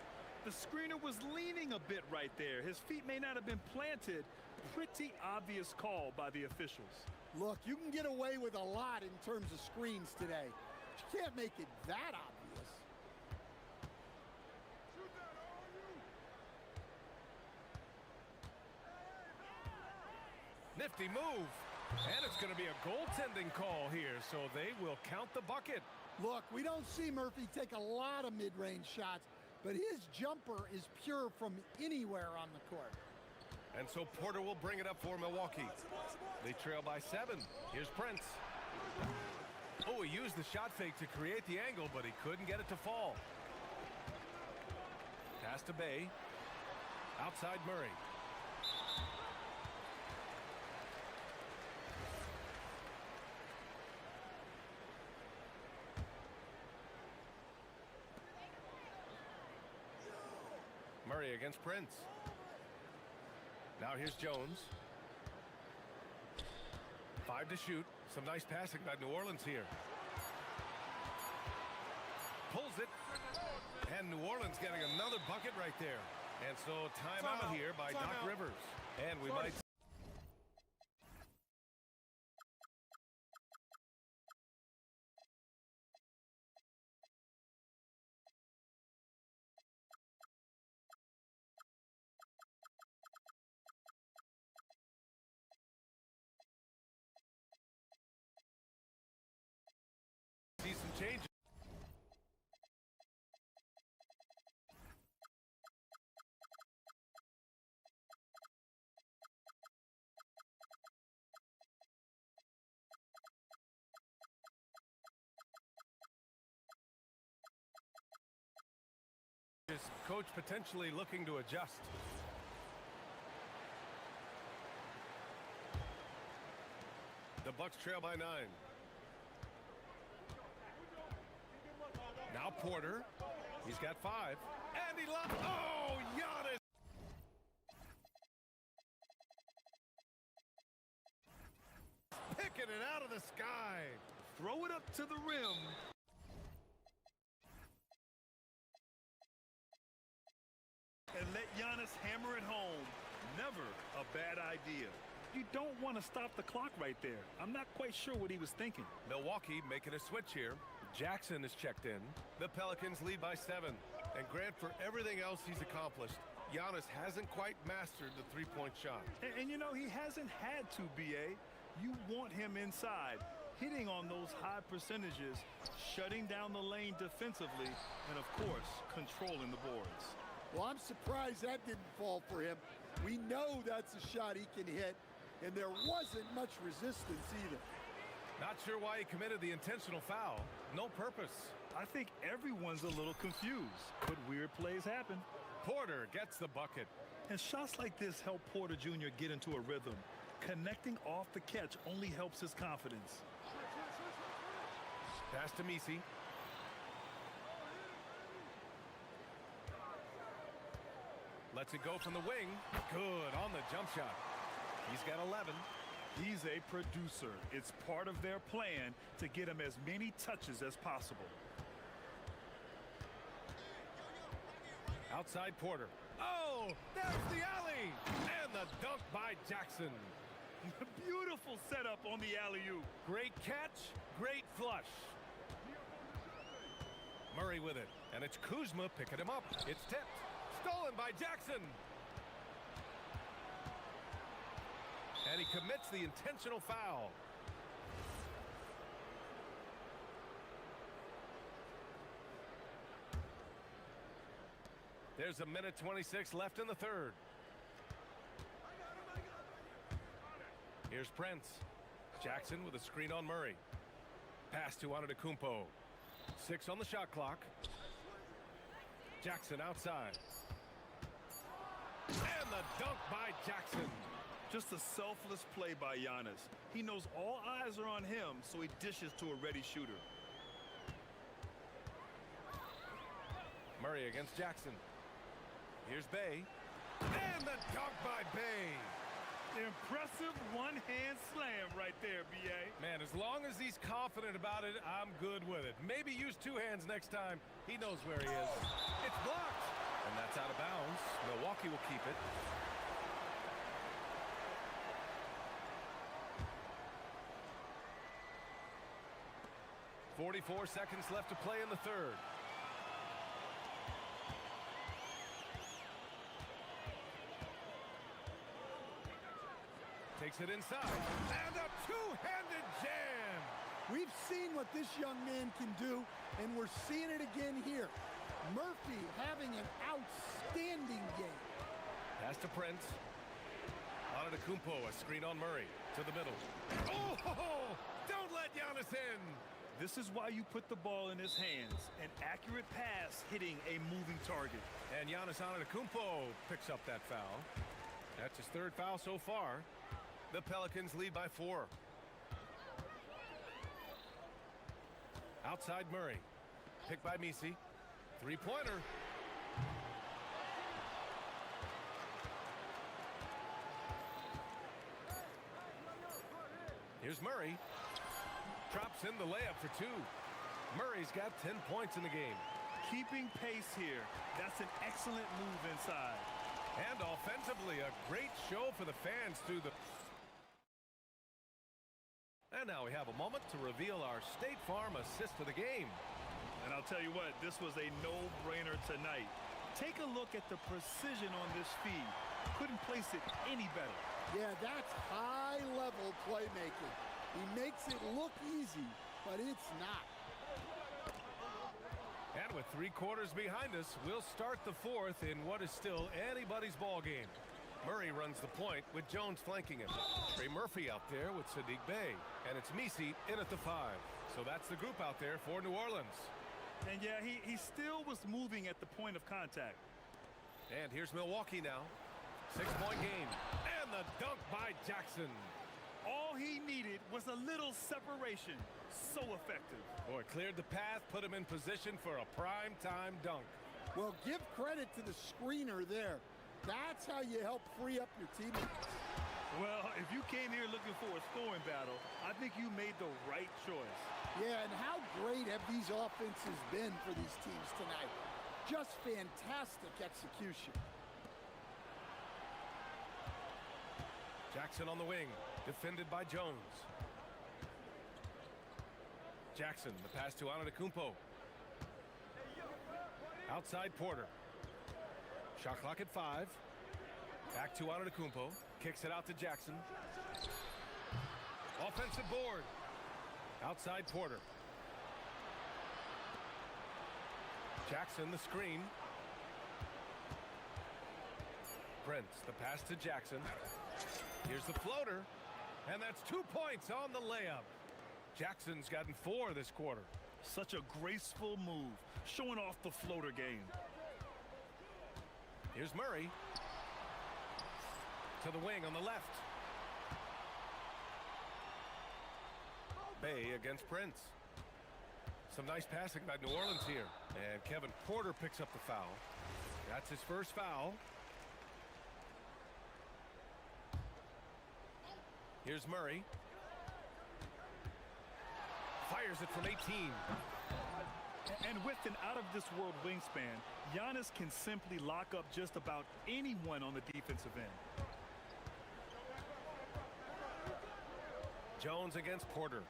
The screener was leaning a bit right there. His feet may not have been planted. Pretty obvious call by the officials. Look, you can get away with a lot in terms of screens today. But you can't make it that obvious. Nifty move. And it's going to be a goaltending call here, so they will count the bucket. Look, we don't see Murphy take a lot of mid-range shots, but his jumper is pure from anywhere on the court. And so Porter will bring it up for Milwaukee. They trail by 7. Here's Prince. Oh, he used the shot fake to create the angle, but he couldn't get it to fall. Pass to Bay. Outside Murray. Murray against Prince. Now here's Jones. 5 to shoot. Some nice passing by New Orleans here. Pulls it. And New Orleans getting another bucket right there. And so timeout here by Doc Rivers. And we might... see some changes. Coach potentially looking to adjust. The Bucks trail by 9. Now Porter. He's got 5. And he lost. Oh, Giannis. Picking it out of the sky. Throw it up to the rim. And let Giannis hammer it home. Never a bad idea. You don't want to stop the clock right there. I'm not quite sure what he was thinking. Milwaukee making a switch here. Jackson is checked in. The Pelicans lead by 7. And Grant, for everything else he's accomplished, Giannis hasn't quite mastered the three-point shot. And you know, he hasn't had to, B.A. You want him inside, hitting on those high percentages, shutting down the lane defensively, and of course, controlling the boards. Well, I'm surprised that didn't fall for him. We know that's a shot he can hit, and there wasn't much resistance either. Not sure why he committed the intentional foul. No purpose. I think everyone's a little confused, but weird plays happen. Porter gets the bucket. And shots like this help Porter Jr. get into a rhythm. Connecting off the catch only helps his confidence. Pass to Misi. Lets it go from the wing. Good on the jump shot. He's got 11. He's a producer. It's part of their plan to get him as many touches as possible. Outside Porter. Oh, there's the alley. And the dunk by Jackson. Beautiful setup on the alley-oop. Great catch, great flush. Murray with it. And it's Kuzma picking him up. It's tipped. Stolen by Jackson. And he commits the intentional foul. There's a minute 26 left in the third. Here's Prince. Jackson with a screen on Murray. Pass to Antetokounmpo. 6 on the shot clock. Jackson outside. And the dunk by Jackson. Just a selfless play by Giannis. He knows all eyes are on him, so he dishes to a ready shooter. Murray against Jackson. Here's Bay. And the dunk by Bay. Impressive one-hand slam right there, B.A. Man, as long as he's confident about it, I'm good with it. Maybe use two hands next time. He knows where he is. It's blocked. And that's out of bounds. Milwaukee will keep it. .44 seconds left to play in the third. Takes it inside. And a two-handed jam. We've seen what this young man can do, and we're seeing it again here. Murphy having an outstanding game. Pass to Prince. Antetokounmpo, a screen on Murray. To the middle. Oh! Don't let Giannis in! This is why you put the ball in his hands. An accurate pass hitting a moving target. And Giannis Antetokounmpo picks up that foul. That's his third foul so far. The Pelicans lead by 4. Outside Murray. Picked by Misi. Three-pointer. Here's Murray. Drops in the layup for 2. Murray's got 10 points in the game. Keeping pace here. That's an excellent move inside. And offensively, a great show for the fans through the... And now we have a moment to reveal our State Farm assist of the game. And I'll tell you what, this was a no-brainer tonight. Take a look at the precision on this feed. Couldn't place it any better. Yeah, that's high-level playmaking. He makes it look easy, but it's not. And with 3 quarters behind us, we'll start the fourth in what is still anybody's ball game. Murray runs the point with Jones flanking him. Trey Murphy out there with Sadiq Bey. And it's Misi in at the 5. So that's the group out there for New Orleans. And yeah, he still was moving at the point of contact. And here's Milwaukee now. 6-point game. And the dunk by Jackson. All he needed was a little separation. So effective. Boy, cleared the path, put him in position for a prime-time dunk. Well, give credit to the screener there. That's how you help free up your teammates. Well, if you came here looking for a scoring battle, I think you made the right choice. Yeah, and how great have these offenses been for these teams tonight? Just fantastic execution. Jackson on the wing, defended by Jones. Jackson, the pass to Antetokounmpo. Outside Porter. Shot clock at 5. Back to Antetokounmpo. Kicks it out to Jackson. Offensive board. Outside Porter. Jackson the screen. Prince the pass to Jackson. Here's the floater. And that's 2 points on the layup. Jackson's gotten 4 this quarter. Such a graceful move, showing off the floater game. Here's Murray. To the wing on the left. Bay against Prince. Some nice passing by New Orleans here. And Kevin Porter picks up the foul. That's his first foul. Here's Murray. Fires it from 18. And with an out-of-this-world wingspan, Giannis can simply lock up just about anyone on the defensive end. Jones against Porter.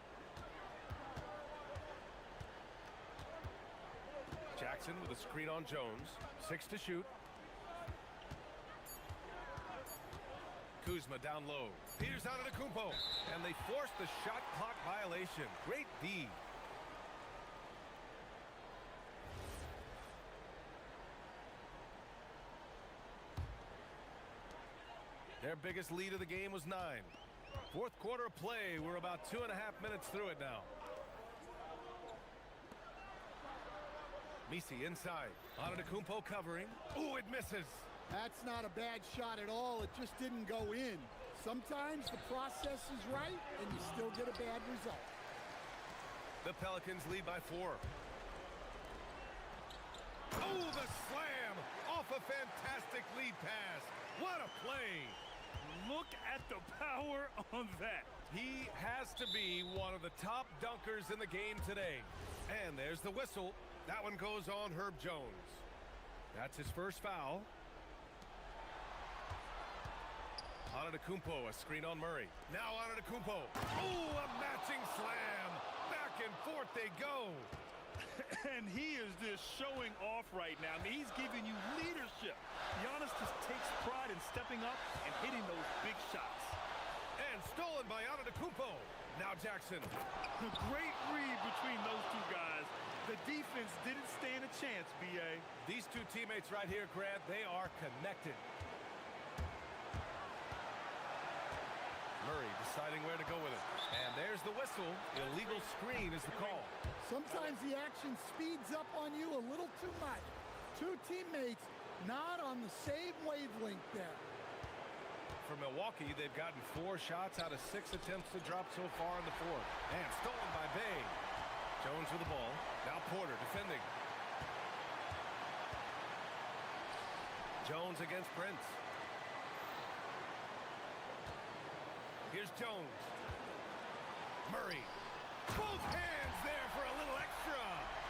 Jackson with a screen on Jones. 6 to shoot. Kuzma down low. Peters out of the Antetokounmpo. And they force the shot clock violation. Great D. Their biggest lead of the game was 9. Fourth quarter of play. We're about 2.5 minutes through it now. Misi inside. Antetokounmpo covering. Ooh, it misses. That's not a bad shot at all. It just didn't go in. Sometimes the process is right, and you still get a bad result. The Pelicans lead by 4. Oh, the fantastic lead pass. What a play. Look at the power on that. He has to be one of the top dunkers in the game today. And there's the whistle. That one goes on Herb Jones. That's his first foul. Antetokounmpo, a screen on Murray. Now Antetokounmpo. Oh, a matching slam. Back and forth they go. And he is just showing off right now. I mean, he's giving you leadership. Giannis just takes pride in stepping up and hitting those big shots. And stolen by Antetokounmpo. Now Jackson. A great read between those two guys. The defense didn't stand a chance, B.A. These two teammates right here, Grant, they are connected. Murray deciding where to go with it. And there's the whistle. Illegal screen is the call. Sometimes the action speeds up on you a little too much. Two teammates not on the same wavelength there. For Milwaukee, they've gotten 4 shots out of 6 attempts to drop so far in the fourth. And stolen by Bay. Jones with the ball. Now Porter defending. Jones against Prince. Here's Jones. Murray. Both hands there for a little extra.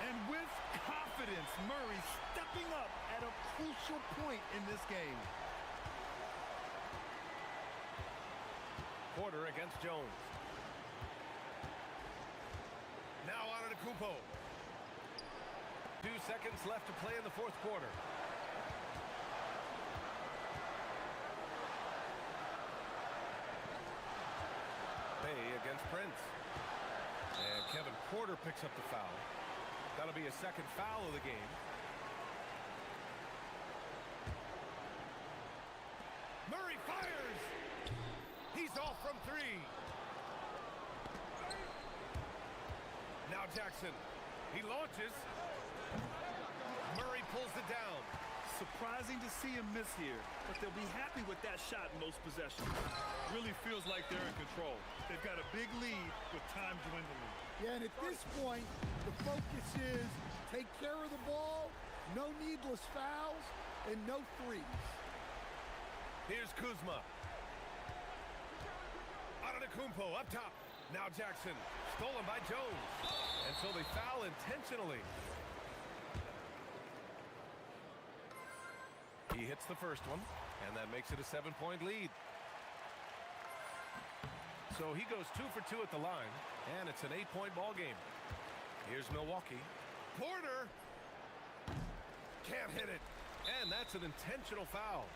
And with confidence, Murray stepping up at a crucial point in this game. Porter against Jones. Now Antetokounmpo. 2 seconds left to play in the fourth quarter. Bay against Prince. And Kevin Porter picks up the foul. That'll be a second foul of the game. Murray fires! He's off from 3. Now Jackson. He launches. Murray pulls it down. Surprising to see him miss here, but they'll be happy with that shot in most possessions. Really feels like they're in control. They've got a big lead with time dwindling. Yeah, and at this point, the focus is take care of the ball, no needless fouls, and no threes. Here's Kuzma. Antetokounmpo up top. Now Jackson. Stolen by Jones. And so they foul intentionally. He hits the first one, and that makes it a 7-point lead. So he goes 2 for 2 at the line, and it's an 8-point ball game. Here's Milwaukee. Porter can't hit it, and that's an intentional foul.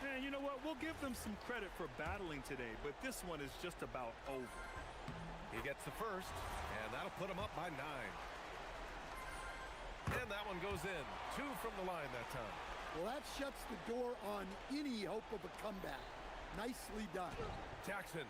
And you know what? We'll give them some credit for battling today, but this one is just about over. He gets the first, and that'll put him up by 9. And that one goes in. 2 from the line that time. Well, that shuts the door on any hope of a comeback. Nicely done. Jackson.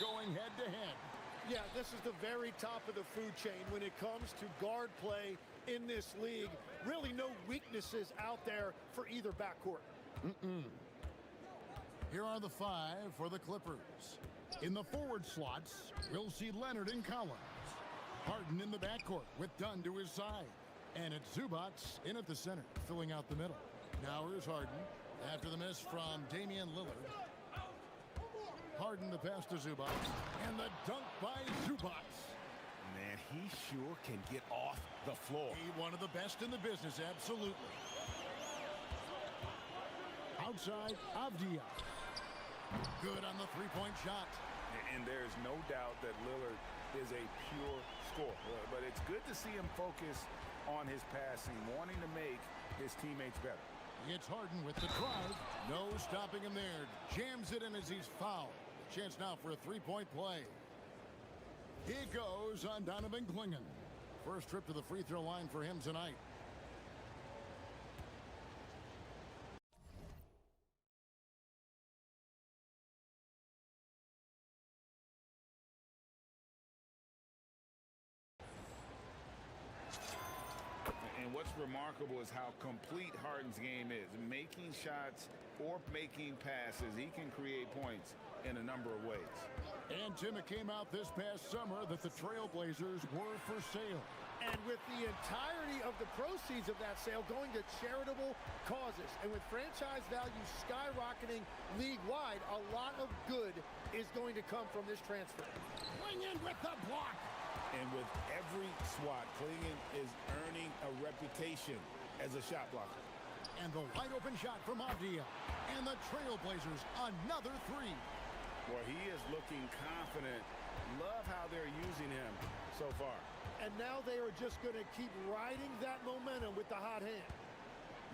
going head-to-head. Yeah, this is the very top of the food chain when it comes to guard play in this league. Really no weaknesses out there for either backcourt. Here are the 5 for the Clippers. In the forward slots, we'll see Leonard and Collins. Harden in the backcourt with Dunn to his side. And it's Zubac in at the center, filling out the middle. Now here's Harden after the miss from Damian Lillard. Harden the pass to Zubac, and the dunk by Zubac. Man, he sure can get off the floor. One of the best in the business, absolutely. Outside, Avdia. Good on the three-point shot. And there's no doubt that Lillard is a pure scorer. But it's good to see him focus on his passing, wanting to make his teammates better. It's Harden with the drive. No stopping him there. Jams it in as he's fouled. Chance now for a three-point play. He goes on Donovan Clingan. First trip to the free throw line for him tonight. And what's remarkable is how complete Harden's game is. Making shots or making passes, he can create points in a number of ways. And Tim, it came out this past summer that the Trailblazers were for sale. And with the entirety of the proceeds of that sale going to charitable causes, and with franchise value skyrocketing league-wide, a lot of good is going to come from this transfer. Clingan with the block. And with every swat, Clingan is earning a reputation as a shot blocker. And the wide open shot from Avdia. And the Trailblazers, another three. Boy, he is looking confident. Love how they're using him so far. And now they are just going to keep riding that momentum with the hot hand.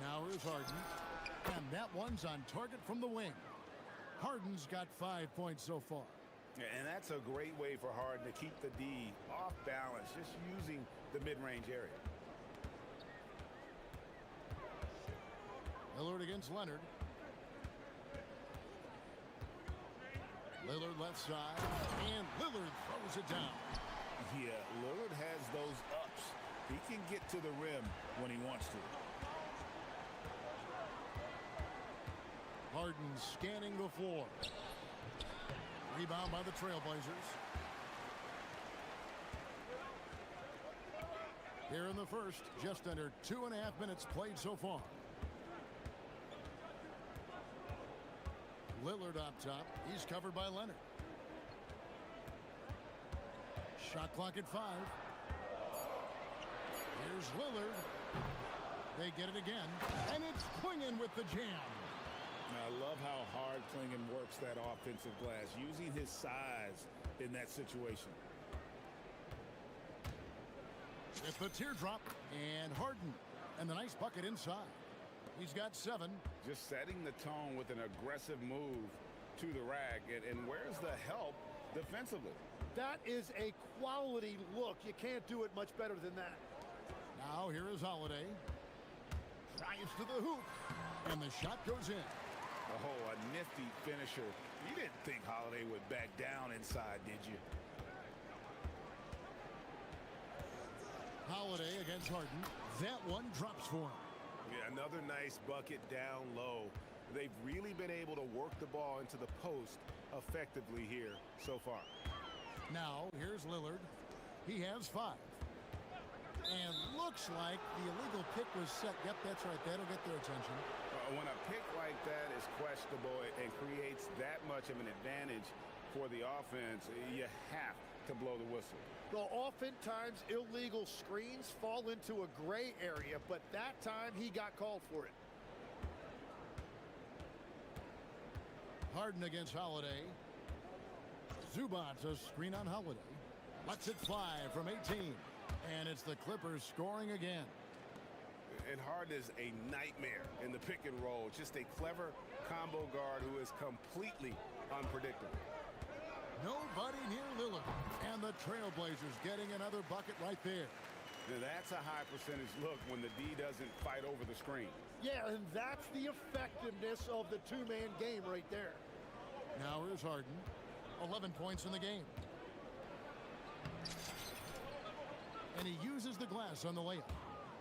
Now here's Harden. And that one's on target from the wing. Harden's got 5 points so far. And that's a great way for Harden to keep the D off balance, just using the mid-range area. Lillard against Leonard. Lillard left side, and Lillard throws it down. Yeah, Lillard has those ups. He can get to the rim when he wants to. Harden scanning the floor. Rebound by the Trailblazers. Here in the first, just under 2.5 minutes played so far. Lillard up top. He's covered by Leonard. Shot clock at 5. Here's Lillard. They get it again. And it's Clingan with the jam. I love how hard Clingan works that offensive glass, using his size in that situation. It's the teardrop, and Harden, and the nice bucket inside. He's got 7. Just setting the tone with an aggressive move to the rack, and where's the help defensively? That is a quality look. You can't do it much better than that. Now here is Holiday. Drives to the hoop, and the shot goes in. Oh, a nifty finisher. You didn't think Holiday would back down inside, did you? Holiday against Harden. That one drops for him. Yeah, another nice bucket down low. They've really been able to work the ball into the post effectively here so far. Now, here's Lillard. He has 5. And looks like the illegal pick was set. Yep, that's right. That'll get their attention. When a pick like that is questionable and creates that much of an advantage for the offense, you have to blow the whistle. Well, oftentimes illegal screens fall into a gray area, but that time he got called for it. Harden against Holiday. Zubac, a screen on Holiday. Lets it fly from 18. And it's the Clippers scoring again. And Harden is a nightmare in the pick and roll. Just a clever combo guard who is completely unpredictable. Nobody near Lillard. And the Trailblazers getting another bucket right there. Now that's a high percentage look when the D doesn't fight over the screen. Yeah, and that's the effectiveness of the two-man game right there. Now here's Harden. 11 points in the game. And he uses the glass on the layup.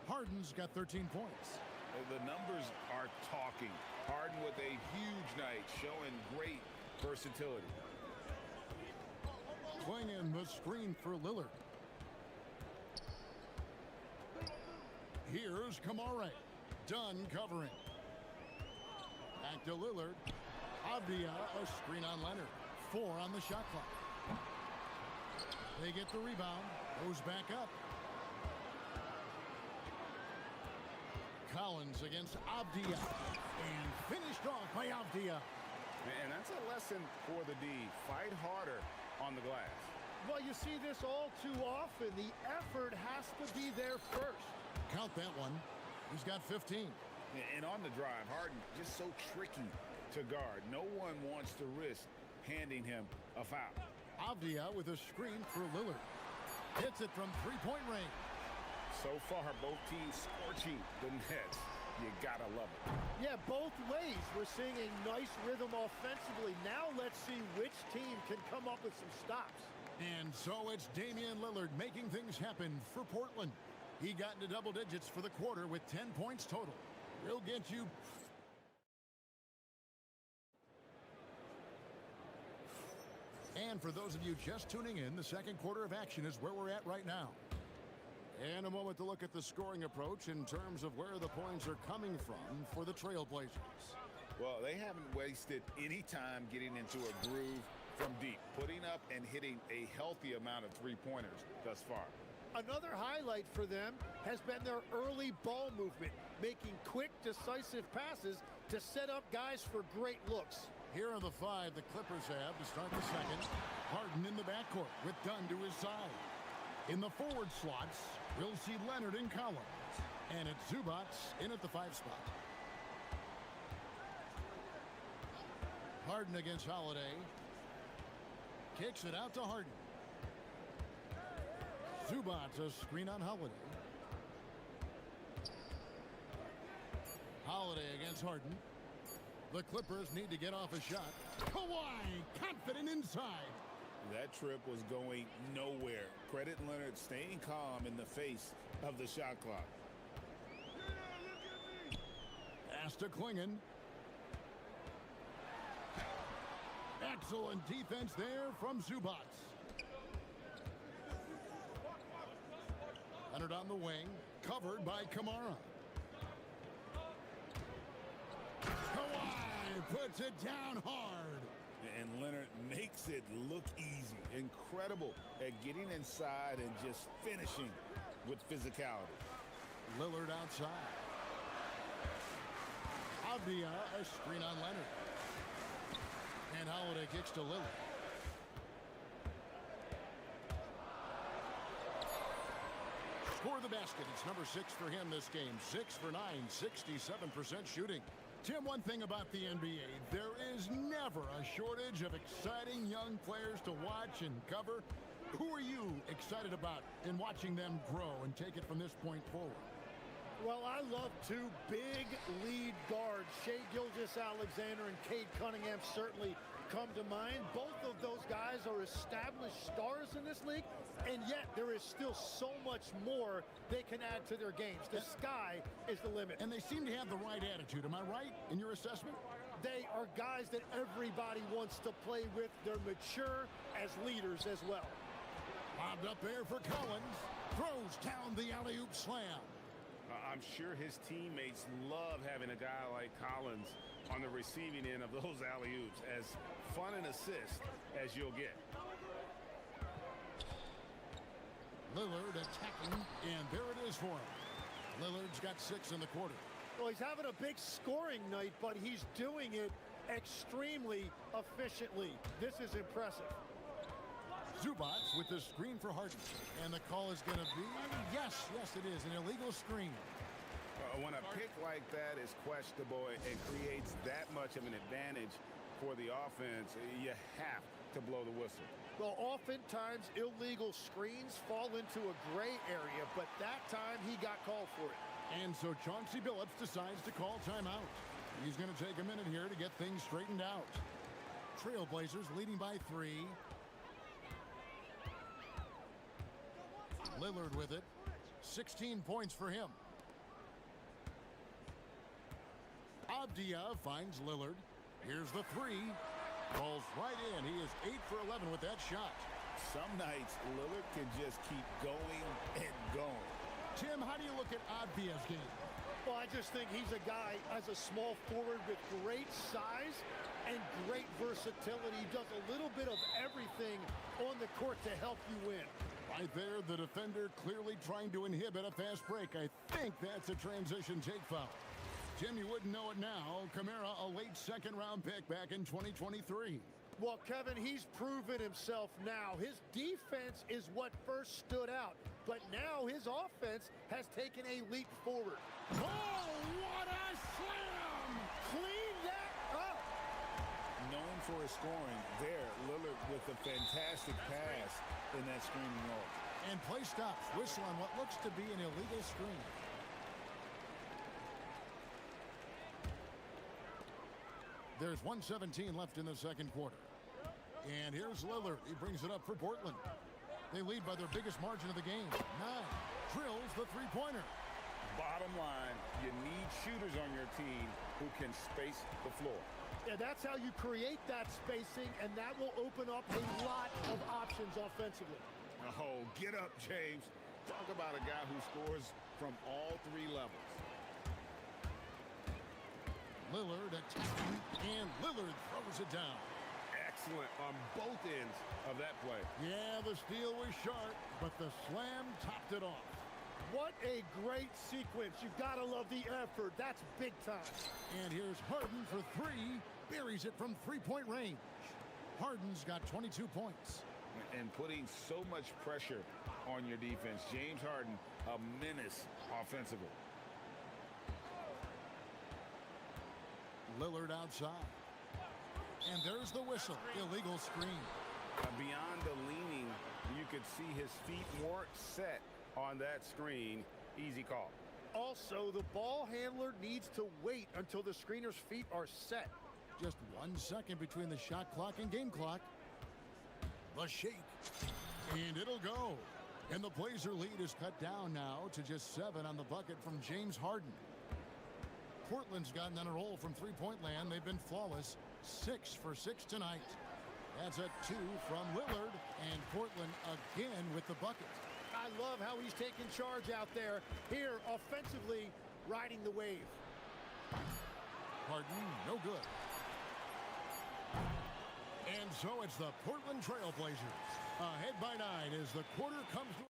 Harden's got 13 points. The numbers are talking. Harden with a huge night, showing great versatility. Swinging the screen for Lillard. Here's Kamare. Dunn covering. Back to Lillard. Avdia, a screen on Leonard. 4 on the shot clock. They get the rebound. Goes back up. Collins against Avdia. And finished off by Avdia. And that's a lesson for the D. Fight harder on the glass. Well, you see this all too often. The effort has to be there first. Count that one. He's got 15. And on the drive, Harden just so tricky to guard. No one wants to risk handing him a foul. Avdia with a screen for Lillard. Hits it from three-point range. So far, both teams scorching the nets. You gotta love it. Yeah, both ways. We're seeing a nice rhythm offensively. Now let's see which team can come up with some stops. And so it's Damian Lillard making things happen for Portland. He got into double digits for the quarter with 10 points total. We'll get you. And for those of you just tuning in, the second quarter of action is where we're at right now. And a moment to look at the scoring approach in terms of where the points are coming from for the Trailblazers. Well, they haven't wasted any time getting into a groove from deep, putting up and hitting a healthy amount of three-pointers thus far. Another highlight for them has been their early ball movement, making quick, decisive passes to set up guys for great looks. Here are the 5 the Clippers have to start the second. Harden in the backcourt with Dunn to his side. In the forward slots, we'll see Leonard and Collins. And it's Zubac in at the 5 spot. Harden against Holiday. Kicks it out to Harden. Zubac, a screen on Holiday. Holiday against Harden. The Clippers need to get off a shot. Kawhi, confident inside. That trip was going nowhere. Credit Leonard staying calm in the face of the shot clock. Pass to Klingon. Excellent defense there from Zubac. Leonard on the wing, covered by Kamara. Kawhi puts it down hard. And Leonard makes it look easy. Incredible at getting inside and just finishing with physicality. Lillard outside. Avdia, a screen on Leonard. And Holiday kicks to Lillard. Score the basket. It's number 6 for him this game. 6 for 9, 67% shooting. Tim, one thing about the NBA, there is never a shortage of exciting young players to watch and cover. Who are you excited about in watching them grow and take it from this point forward? Well, I love 2 big lead guards. Shai Gilgeous-Alexander and Cade Cunningham certainly come to mind. Both of those guys are established stars in this league, and yet there is still so much more they can add to their games. The sky is the limit. And they seem to have the right attitude. Am I right in your assessment? They are guys that everybody wants to play with. They're mature as leaders as well. Lobbed up there for Collins. Throws down the alley-oop slam. I'm sure his teammates love having a guy like Collins on the receiving end of those alley-oops. As fun an assist as you'll get. Lillard attacking, and there it is for him. Lillard's got 6 in the quarter. Well, he's having a big scoring night, but he's doing it extremely efficiently. This is impressive. Zubac with the screen for Harden. And the call is going to be, yes, it is, an illegal screen. When a pick like that is questionable and creates that much of an advantage for the offense, you have to blow the whistle. Well, oftentimes illegal screens fall into a gray area, but that time he got called for it. And so Chauncey Billups decides to call timeout. He's going to take a minute here to get things straightened out. Trailblazers leading by 3. Lillard with it. 16 points for him. Avdia finds Lillard. Here's the 3. Falls right in. He is 8 for 11 with that shot. Some nights, Lillard can just keep going and going. Tim, how do you look at Avdia's game? Well, I just think he's a guy as a small forward with great size and great versatility. He does a little bit of everything on the court to help you win. Right there, the defender clearly trying to inhibit a fast break. I think that's a transition take foul. Tim, you wouldn't know it now. Kamara, a late second-round pick back in 2023. Well, Kevin, he's proven himself now. His defense is what first stood out, but now his offense has taken a leap forward. Oh, what a slam! Clean that up! Known for his scoring, there, Lillard with a fantastic pass in that screening role. And play stops. Whistle on what looks to be an illegal screen. There's 1:17 left in the second quarter. And here's Lillard. He brings it up for Portland. They lead by their biggest margin of the game. 9. Drills the three-pointer. Bottom line, you need shooters on your team who can space the floor. Yeah, that's how you create that spacing, and that will open up a lot of options offensively. Oh, get up, James. Talk about a guy who scores from all 3 levels. Lillard attacking, and Lillard throws it down. Excellent on both ends of that play. Yeah, the steal was sharp, but the slam topped it off. What a great sequence. You've got to love the effort. That's big time. And here's Harden for 3. Buries it from three-point range. Harden's got 22 points. And putting so much pressure on your defense. James Harden, a menace offensively. Lillard outside. And there's the whistle. Illegal screen. Beyond the leaning, you could see his feet more set on that screen. Easy call. Also, the ball handler needs to wait until the screener's feet are set. Just 1 second between the shot clock and game clock. The shake. And it'll go. And the Blazer lead is cut down now to just 7 on the bucket from James Harden. Portland's gotten on a roll from three-point land. They've been flawless. 6 for 6 tonight. That's a 2 from Lillard. And Portland again with the bucket. I love how he's taking charge out there. Here, offensively, riding the wave. Harden, no good. And so it's the Portland Trailblazers. Ahead by 9 as the quarter comes to...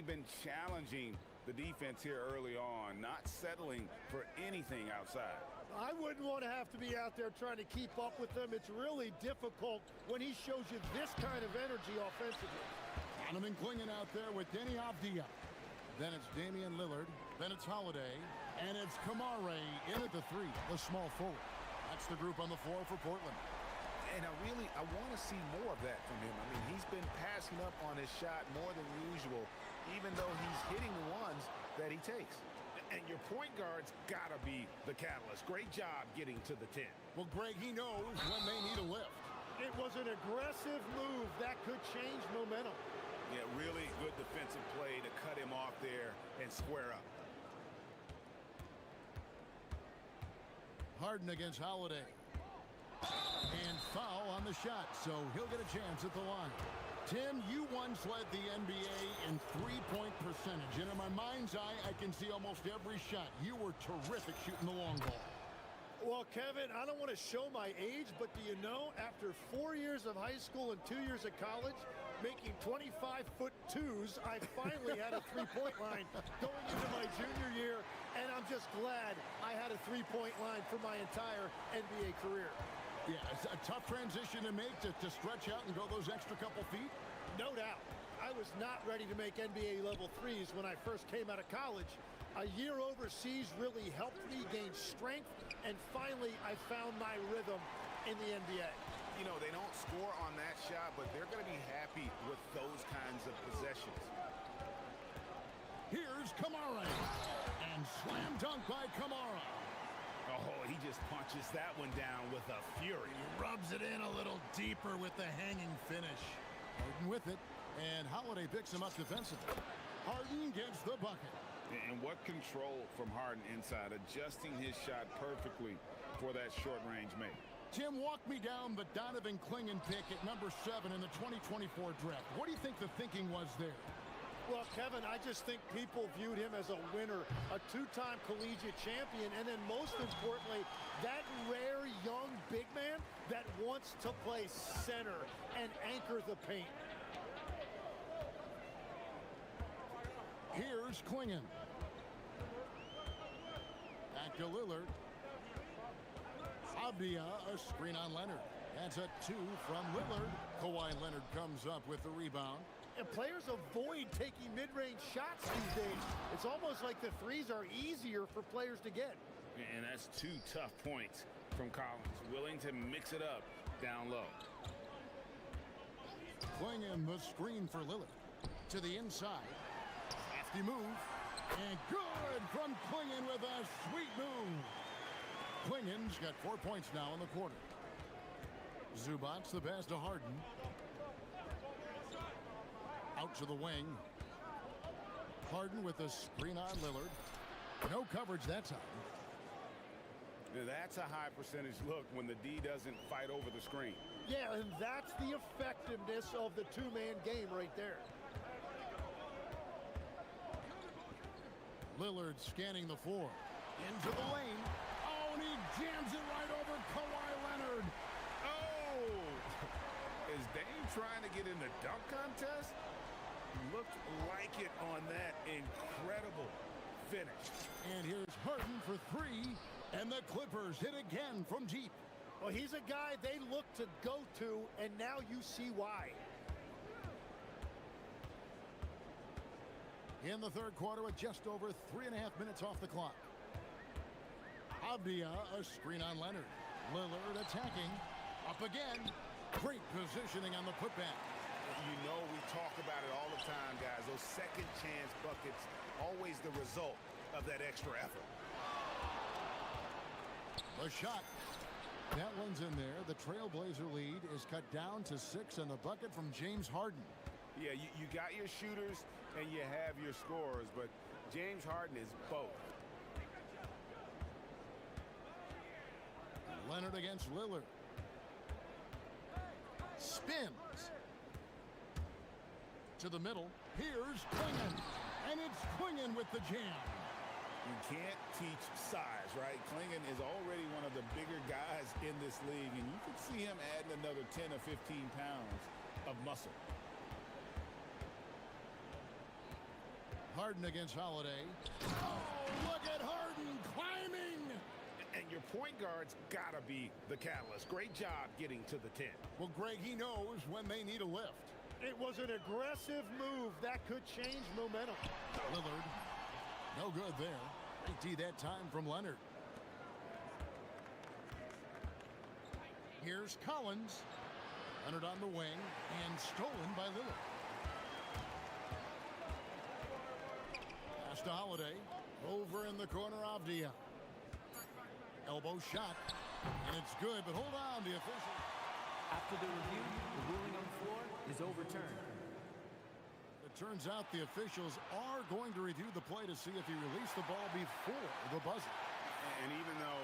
Been challenging the defense here early on, not settling for anything outside. I wouldn't want to have to be out there trying to keep up with them. It's really difficult when he shows you this kind of energy offensively. Donovan clinging out there with Denny Avdia. Then it's Damian Lillard. Then it's Holiday. And it's Kamara in at the 3, the small forward. That's the group on the floor for Portland. And I want to see more of that from him. I mean, he's been passing up on his shot more than usual, even though he's hitting the ones that he takes. And your point guard's got to be the catalyst. Great job getting to the 10. Well, Greg, he knows when they need a lift. It was an aggressive move that could change momentum. Yeah, really good defensive play to cut him off there and square up. Harden against Holiday. And foul on the shot, so he'll get a chance at the line. Tim, you once led the NBA in three-point percentage, and in my mind's eye, I can see almost every shot. You were terrific shooting the long ball. Well, Kevin, I don't want to show my age, but do you know, after 4 years of high school and 2 years of college, making 25-foot-2s, I finally had a three-point line going into my junior year, and I'm just glad I had a three-point line for my entire NBA career. Yeah, it's a tough transition to make to stretch out and go those extra couple feet. No doubt. I was not ready to make NBA level threes when I first came out of college. A year overseas really helped me gain strength, and finally I found my rhythm in the NBA. You know, they don't score on that shot, but they're going to be happy with those kinds of possessions. Here's Kamara. And slam dunk by Kamara. Oh, he just punches that one down with a fury. He rubs it in a little deeper with the hanging finish. Harden with it, and Holiday picks him up defensively. Harden gets the bucket. And what control from Harden inside, adjusting his shot perfectly for that short-range make. Tim, walk me down the Donovan Clingan pick at number 7 in the 2024 draft. What do you think the thinking was there? Well, Kevin, I just think people viewed him as a winner, a two-time collegiate champion, and then most importantly, that rare young big man that wants to play center and anchor the paint. Here's Clingan. Back to Lillard. Avdia, a screen on Leonard. That's a 2 from Lillard. Kawhi Leonard comes up with the rebound. And players avoid taking mid-range shots these days. It's almost like the threes are easier for players to get. And that's 2 tough points from Collins, willing to mix it up down low. Clingan the screen for Lillard. To the inside. Hefty move. And good from Clingan with a sweet move. Clingan's got 4 points now in the quarter. Zubac's the pass to Harden. Out to the wing. Harden with a screen on Lillard. No coverage that time. That's a high percentage look when the D doesn't fight over the screen. Yeah, and that's the effectiveness of the two-man game right there. Lillard scanning the floor. Into the lane. Oh, and he jams it right over Kawhi Leonard. Oh! Is Dame trying to get in the dunk contest? Looked like it on that incredible finish. And here's Harden for 3, and the Clippers hit again from deep. Well, he's a guy they look to go to, and now you see why. In the third quarter with just over 3.5 minutes off the clock. Avdia, a screen on Leonard. Lillard attacking. Up again. Great positioning on the putback. You know we talk about it all the time, guys. Those second chance buckets, always the result of that extra effort. The shot. That one's in there. The Trailblazer lead is cut down to 6, and the bucket from James Harden. Yeah, you got your shooters and you have your scorers, but James Harden is both. Leonard against Lillard. Spins. To the middle. Here's Clingan. And it's Clingan with the jam. You can't teach size, right? Clingan is already one of the bigger guys in this league, and you can see him adding another 10 or 15 pounds of muscle. Harden against Holiday. Oh, look at Harden climbing! And your point guard's gotta be the catalyst. Great job getting to the 10. Well, Greg, he knows when they need a lift. It was an aggressive move that could change momentum. Lillard, no good there. Great D that time from Leonard. Here's Collins. Leonard on the wing and stolen by Lillard. Pass to Holiday. Over in the corner, Avdia. Elbow shot. And it's good, but hold on, the official. After the review, the ruling on the floor is overturned. It turns out the officials are going to review the play to see if he released the ball before the buzzer. And even though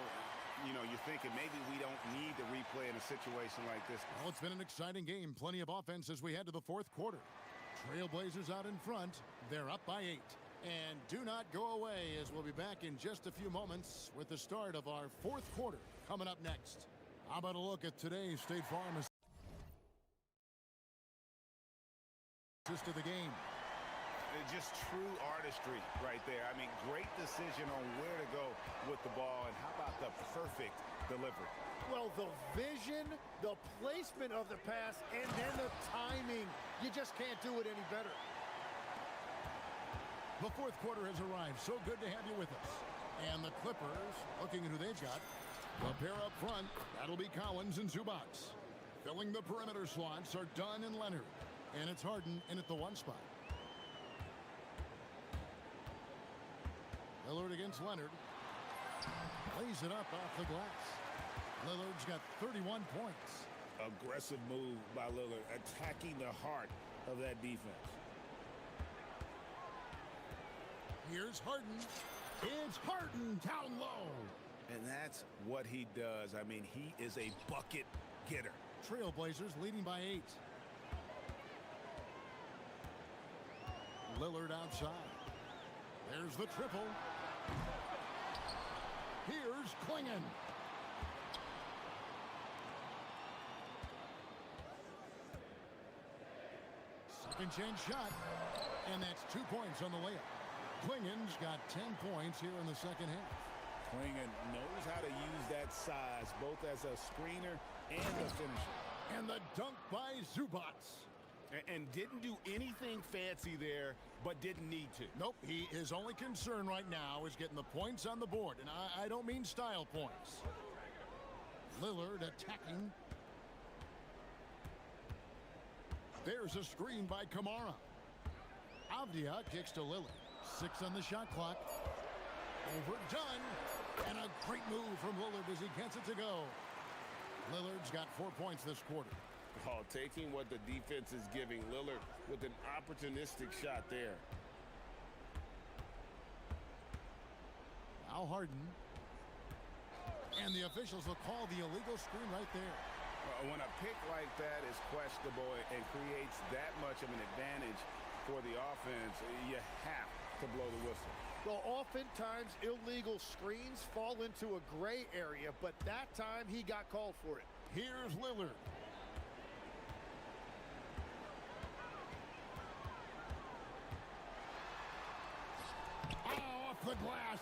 you know, you're thinking maybe we don't need to replay in a situation like this. Well, it's been an exciting game. Plenty of offense as we head to the fourth quarter. Trailblazers out in front. They're up by 8. And do not go away, as we'll be back in just a few moments with the start of our fourth quarter coming up next. How about a look at today's State Farm assist of the game? It's just true artistry right there. I mean, great decision on where to go with the ball, and how about the perfect delivery? Well, the vision, the placement of the pass, and then the timing. You just can't do it any better. The fourth quarter has arrived. So good to have you with us. And the Clippers, looking at who they've got. The pair up front, that'll be Collins and Zubats. Filling the perimeter slots are Dunn and Leonard. And it's Harden in at the 1 spot. Lillard against Leonard. Lays it up off the glass. Lillard's got 31 points. Aggressive move by Lillard, attacking the heart of that defense. Here's Harden. It's Harden down low. And that's what he does. I mean, he is a bucket getter. Trailblazers leading by 8. Lillard outside. There's the triple. Here's Klingon. Second chance shot. And that's 2 points on the layup. Klingon's got 10 points here in the second half. Klingon knows how to use that size, both as a screener and a finisher. And the dunk by Zubats. And didn't do anything fancy there, but didn't need to. Nope, his only concern right now is getting the points on the board. And I don't mean style points. Lillard attacking. There's a screen by Kamara. Avdia kicks to Lillard. 6 on the shot clock. Overdone. And a great move from Lillard as he gets it to go. Lillard's got 4 points this quarter. Oh, taking what the defense is giving Lillard with an opportunistic shot there. Now Harden. And the officials will call the illegal screen right there. When a pick like that is questionable and creates that much of an advantage for the offense, you have to blow the whistle. Well, oftentimes illegal screens fall into a gray area, but that time he got called for it. Here's Lillard. Oh, off the glass.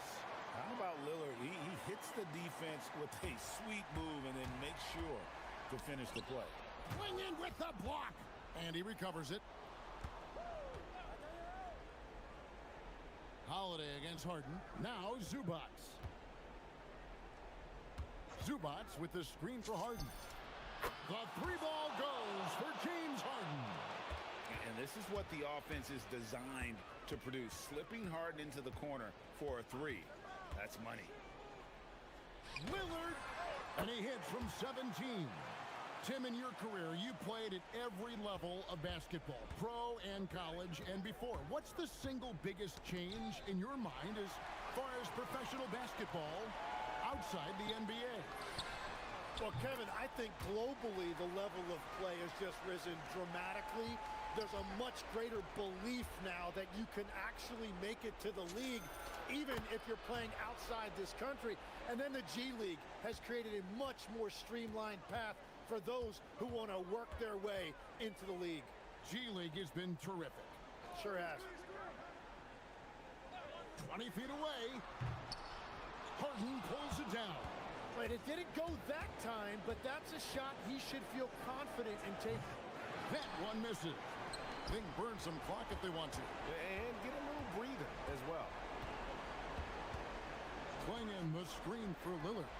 How about Lillard? He hits the defense with a sweet move and then makes sure to finish the play. Klingon with the block. And he recovers it. Holiday against Harden. Now Zubats. Zubats with the screen for Harden. The 3-ball goes for James Harden. And this is what the offense is designed to produce. Slipping Harden into the corner for a 3. That's money. Lillard. And he hits from 17. Tim, in your career, you played at every level of basketball, pro and college and before. What's the single biggest change in your mind as far as professional basketball outside the NBA? Well, Kevin, I think globally the level of play has just risen dramatically. There's a much greater belief now that you can actually make it to the league, even if you're playing outside this country. And then the G League has created a much more streamlined path for those who want to work their way into the league. G League has been terrific. Sure has. 20 feet away. Harden pulls it down. But it didn't go that time, but that's a shot he should feel confident in taking. That one misses. They can burn some clock if they want to. And get a little breather as well. Klingon the screen for Lillard.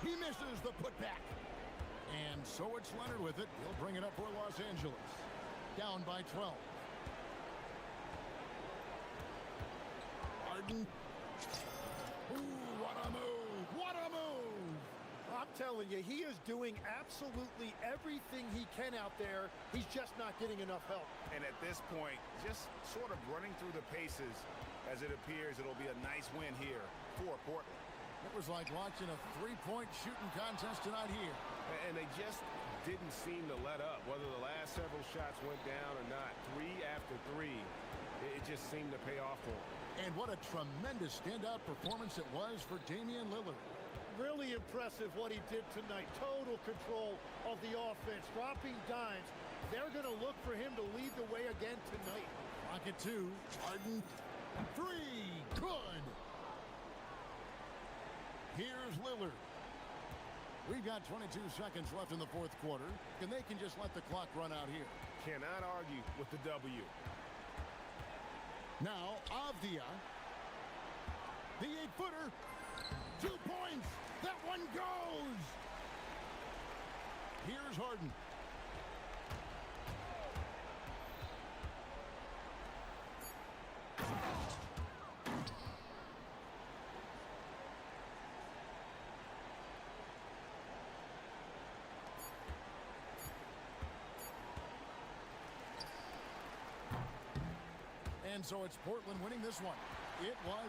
He misses the putback. And so it's Leonard with it. He'll bring it up for Los Angeles. Down by 12. Harden. Ooh, what a move. What a move. I'm telling you, he is doing absolutely everything he can out there. He's just not getting enough help. And at this point, just sort of running through the paces as it appears it'll be a nice win here for Portland. It was like watching a three-point shooting contest tonight here. And they just didn't seem to let up, whether the last several shots went down or not. 3 after 3, it just seemed to pay off for them. And what a tremendous standout performance it was for Damian Lillard. Really impressive what he did tonight. Total control of the offense, dropping dimes. They're going to look for him to lead the way again tonight. Rocket 2, Harden, 3, good. Here's Lillard. We've got 22 seconds left in the fourth quarter, and they can just let the clock run out here. Cannot argue with the W. Now, Avdia. The 8-footer. 2 points. That one goes. Here's Harden. And so it's Portland winning this one. It was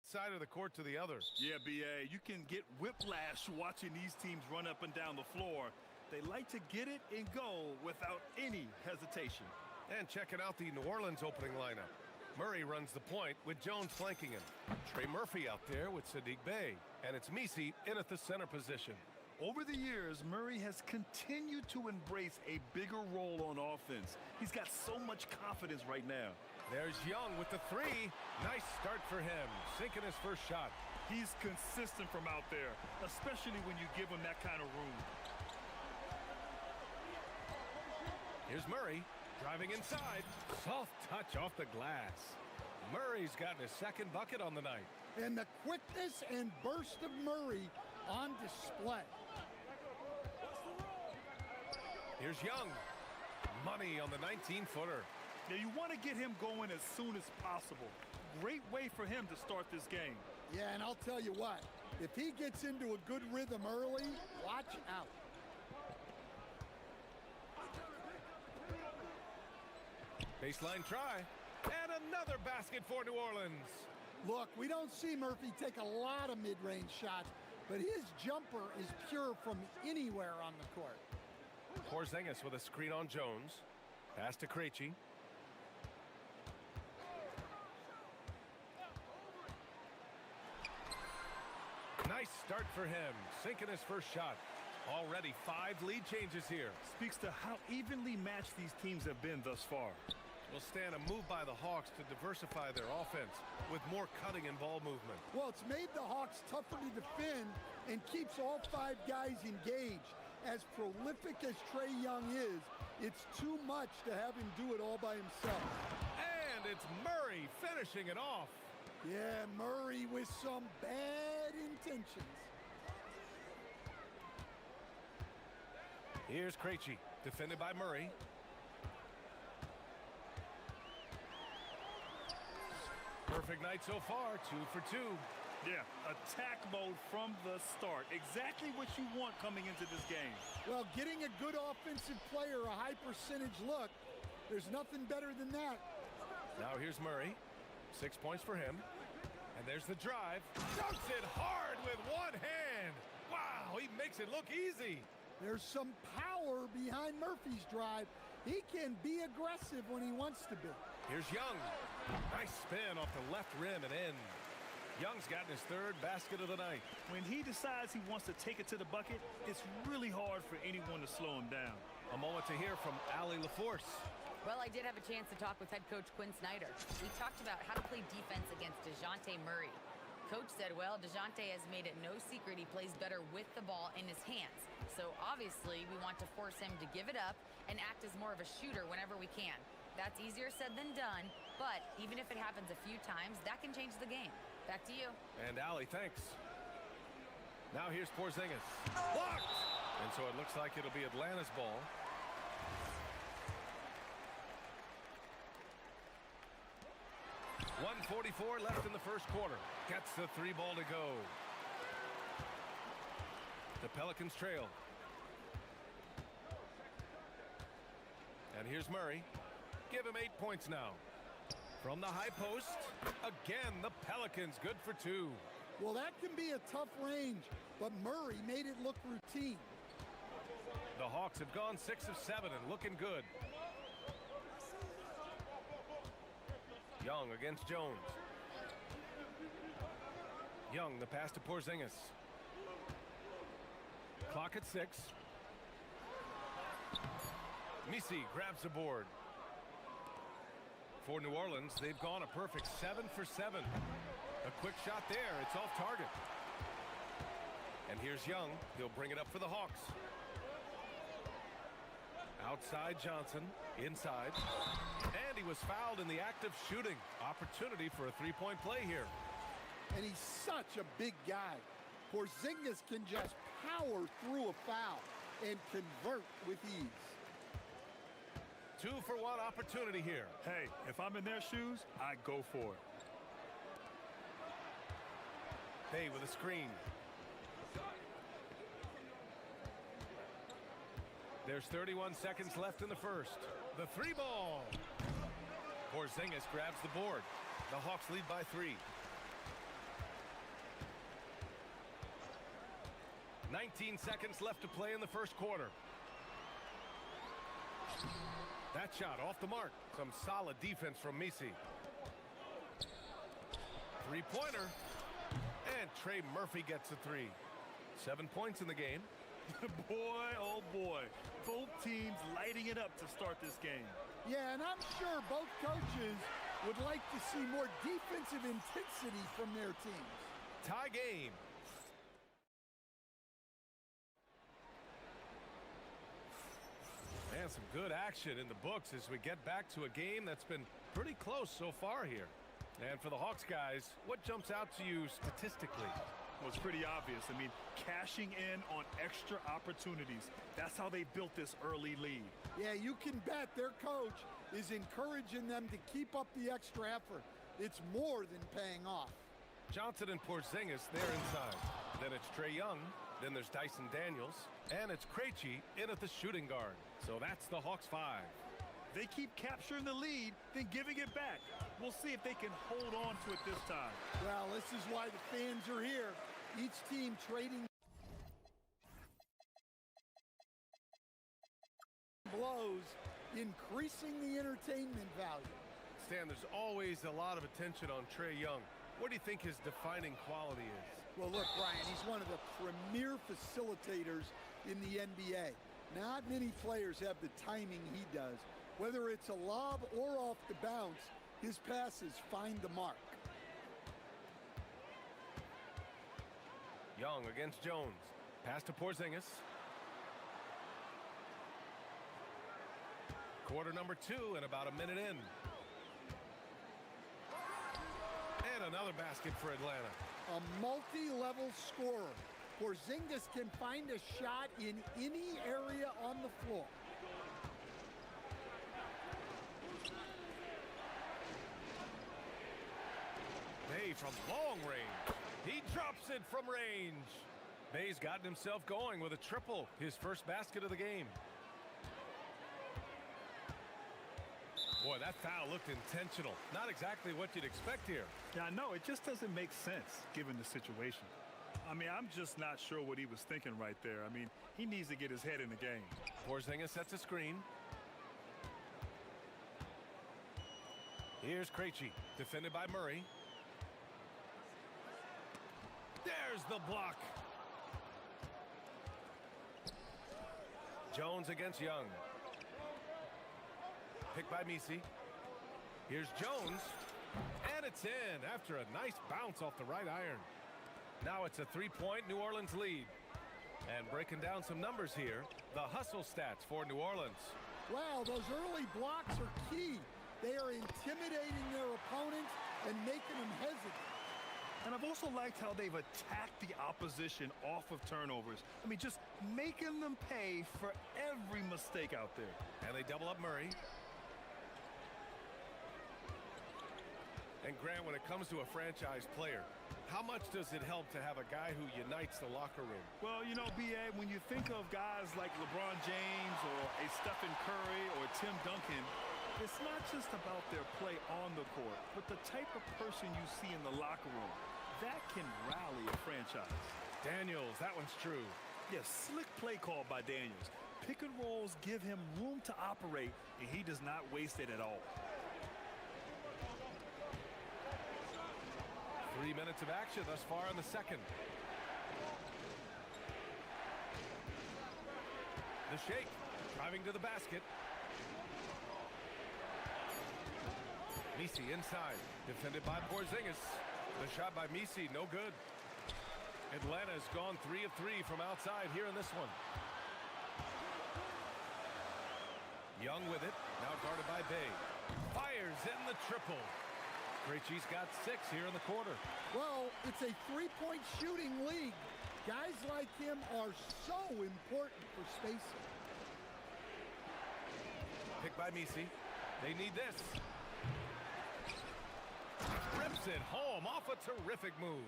side of the court to the other. Yeah, B.A., you can get whiplash watching these teams run up and down the floor. They like to get it and go without any hesitation. And checking out the New Orleans opening lineup. Murray runs the point with Jones flanking him. Trey Murphy out there with Sadiq Bey. And it's Misi in at the center position. Over the years, Murray has continued to embrace a bigger role on offense. He's got so much confidence right now. There's Young with the three. Nice start for him, sinking his first shot. He's consistent from out there, especially when you give him that kind of room. Here's Murray, driving inside. Soft touch off the glass. Murray's gotten his second bucket on the night. And the quickness and burst of Murray on display. Here's Young. Money on the 19-footer. Now, you want to get him going as soon as possible. Great way for him to start this game. Yeah, and I'll tell you what, if he gets into a good rhythm early, watch out. Baseline try. And another basket for New Orleans. Look, we don't see Murphy take a lot of mid-range shots, but his jumper is pure from anywhere on the court. Porzingis with a screen on Jones. Pass to Krejci. Nice start for him, sinking his first shot. Already 5 lead changes here. Speaks to how evenly matched these teams have been thus far. Will stand a move by the Hawks to diversify their offense with more cutting and ball movement. Well, it's made the Hawks tougher to defend and keeps all 5 guys engaged. As prolific as Trae Young is, it's too much to have him do it all by himself. And it's Murray finishing it off. Yeah, Murray with some bad intentions. Here's Krejci, defended by Murray. Perfect night so far, 2 for 2. Yeah, attack mode from the start. Exactly what you want coming into this game. Well, getting a good offensive player a high percentage look, there's nothing better than that. Now here's Murray. 6 points for him. And there's the drive. Dunks it hard with one hand. Wow, he makes it look easy. There's some power behind Murphy's drive. He can be aggressive when he wants to be. Here's Young. Nice spin off the left rim and in. Young's gotten his 3rd basket of the night. When he decides he wants to take it to the bucket, it's really hard for anyone to slow him down. A moment to hear from Allie LaForce. Well, I did have a chance to talk with head coach Quinn Snyder. We talked about how to play defense against DeJounte Murray. Coach said, well, DeJounte has made it no secret he plays better with the ball in his hands. So obviously we want to force him to give it up and act as more of a shooter whenever we can. That's easier said than done, but even if it happens a few times, that can change the game. Back to you. And Allie, thanks. Now here's Porzingis. Blocked! And so it looks like it'll be Atlanta's ball. .144 left in the first quarter. Gets the 3 ball to go. The Pelicans trail. And here's Murray. Give him 8 points now. From the high post, again, the Pelicans good for 2. Well, that can be a tough range, but Murray made it look routine. The Hawks have gone 6 of 7 and looking good. Young against Jones. Young, the pass to Porzingis. Clock at 6. Misi grabs the board. For New Orleans, they've gone a perfect 7 for 7. A quick shot there. It's off target. And here's Young. He'll bring it up for the Hawks. Outside Johnson. Inside. And he was fouled in the act of shooting. Opportunity for a 3-point play here. And he's such a big guy. Porzingis can just power through a foul and convert with ease. 2 for 1 opportunity here. Hey, if I'm in their shoes, I go for it. Bay with a screen. There's 31 seconds left in the first. The 3 ball. Porzingis grabs the board. The Hawks lead by 3. 19 seconds left to play in the first quarter. That shot off the mark. Some solid defense from Misi. Three-pointer. And Trey Murphy gets a three. 7 points in the game. Boy, oh boy. Both teams lighting it up to start this game. Yeah, and I'm sure both coaches would like to see more defensive intensity from their teams. Tie game. And some good action in the books as we get back to a game that's been pretty close so far here. And for the Hawks guys, what jumps out to you statistically? Well, it's pretty obvious. I mean, cashing in on extra opportunities. That's how they built this early lead. Yeah, you can bet their coach is encouraging them to keep up the extra effort. It's more than paying off. Johnson and Porzingis, they're inside. Then it's Trae Young. Then there's Dyson Daniels. And it's Krejci in at the shooting guard. So that's the Hawks 5. They keep capturing the lead, then giving it back. We'll see if they can hold on to it this time. Well, this is why the fans are here. Each team trading blows, increasing the entertainment value. Stan, there's always a lot of attention on Trae Young. What do you think his defining quality is? Well, look, Brian, he's one of the premier facilitators in the NBA. Not many players have the timing he does. Whether it's a lob or off the bounce, his passes find the mark. Young against Jones. Pass to Porzingis. Quarter number 2 and about a minute in. And another basket for Atlanta. A multi-level scorer. Porzingis can find a shot in any area on the floor. Bay from long range. He drops it from range. Bay's gotten himself going with a triple, his first basket of the game. Boy, that foul looked intentional. Not exactly what you'd expect here. Yeah, I know. It just doesn't make sense given the situation. I mean, I'm just not sure what he was thinking right there. I mean, he needs to get his head in the game. Porzingis sets a screen. Here's Krejci, defended by Murray. There's the block. Jones against Young. Picked by Misi. Here's Jones. And it's in after a nice bounce off the right iron. Now it's a 3-point New Orleans lead. And breaking down some numbers here, the hustle stats for New Orleans. Wow, those early blocks are key. They are intimidating their opponents and making them hesitant. And I've also liked how they've attacked the opposition off of turnovers. I mean, just making them pay for every mistake out there. And they double up Murray. And Grant, when it comes to a franchise player, how much does it help to have a guy who unites the locker room? Well, you know, B.A., when you think of guys like LeBron James or a Stephen Curry or Tim Duncan, it's not just about their play on the court, but the type of person you see in the locker room. That can rally a franchise. Daniels, that one's true. Yes, slick play call by Daniels. Pick and rolls give him room to operate, and he does not waste it at all. 3 minutes of action thus far in the second. The shake, driving to the basket. Misi inside, defended by Porzingis. The shot by Misi, no good. Atlanta's gone 3 of 3 from outside here in this one. Young with it, now guarded by Bay. Fires in the triple. Krejci's got 6 here in the quarter. Well, it's a 3-point shooting league. Guys like him are so important for spacing. Picked by Misi. They need this. Rips it home off a terrific move.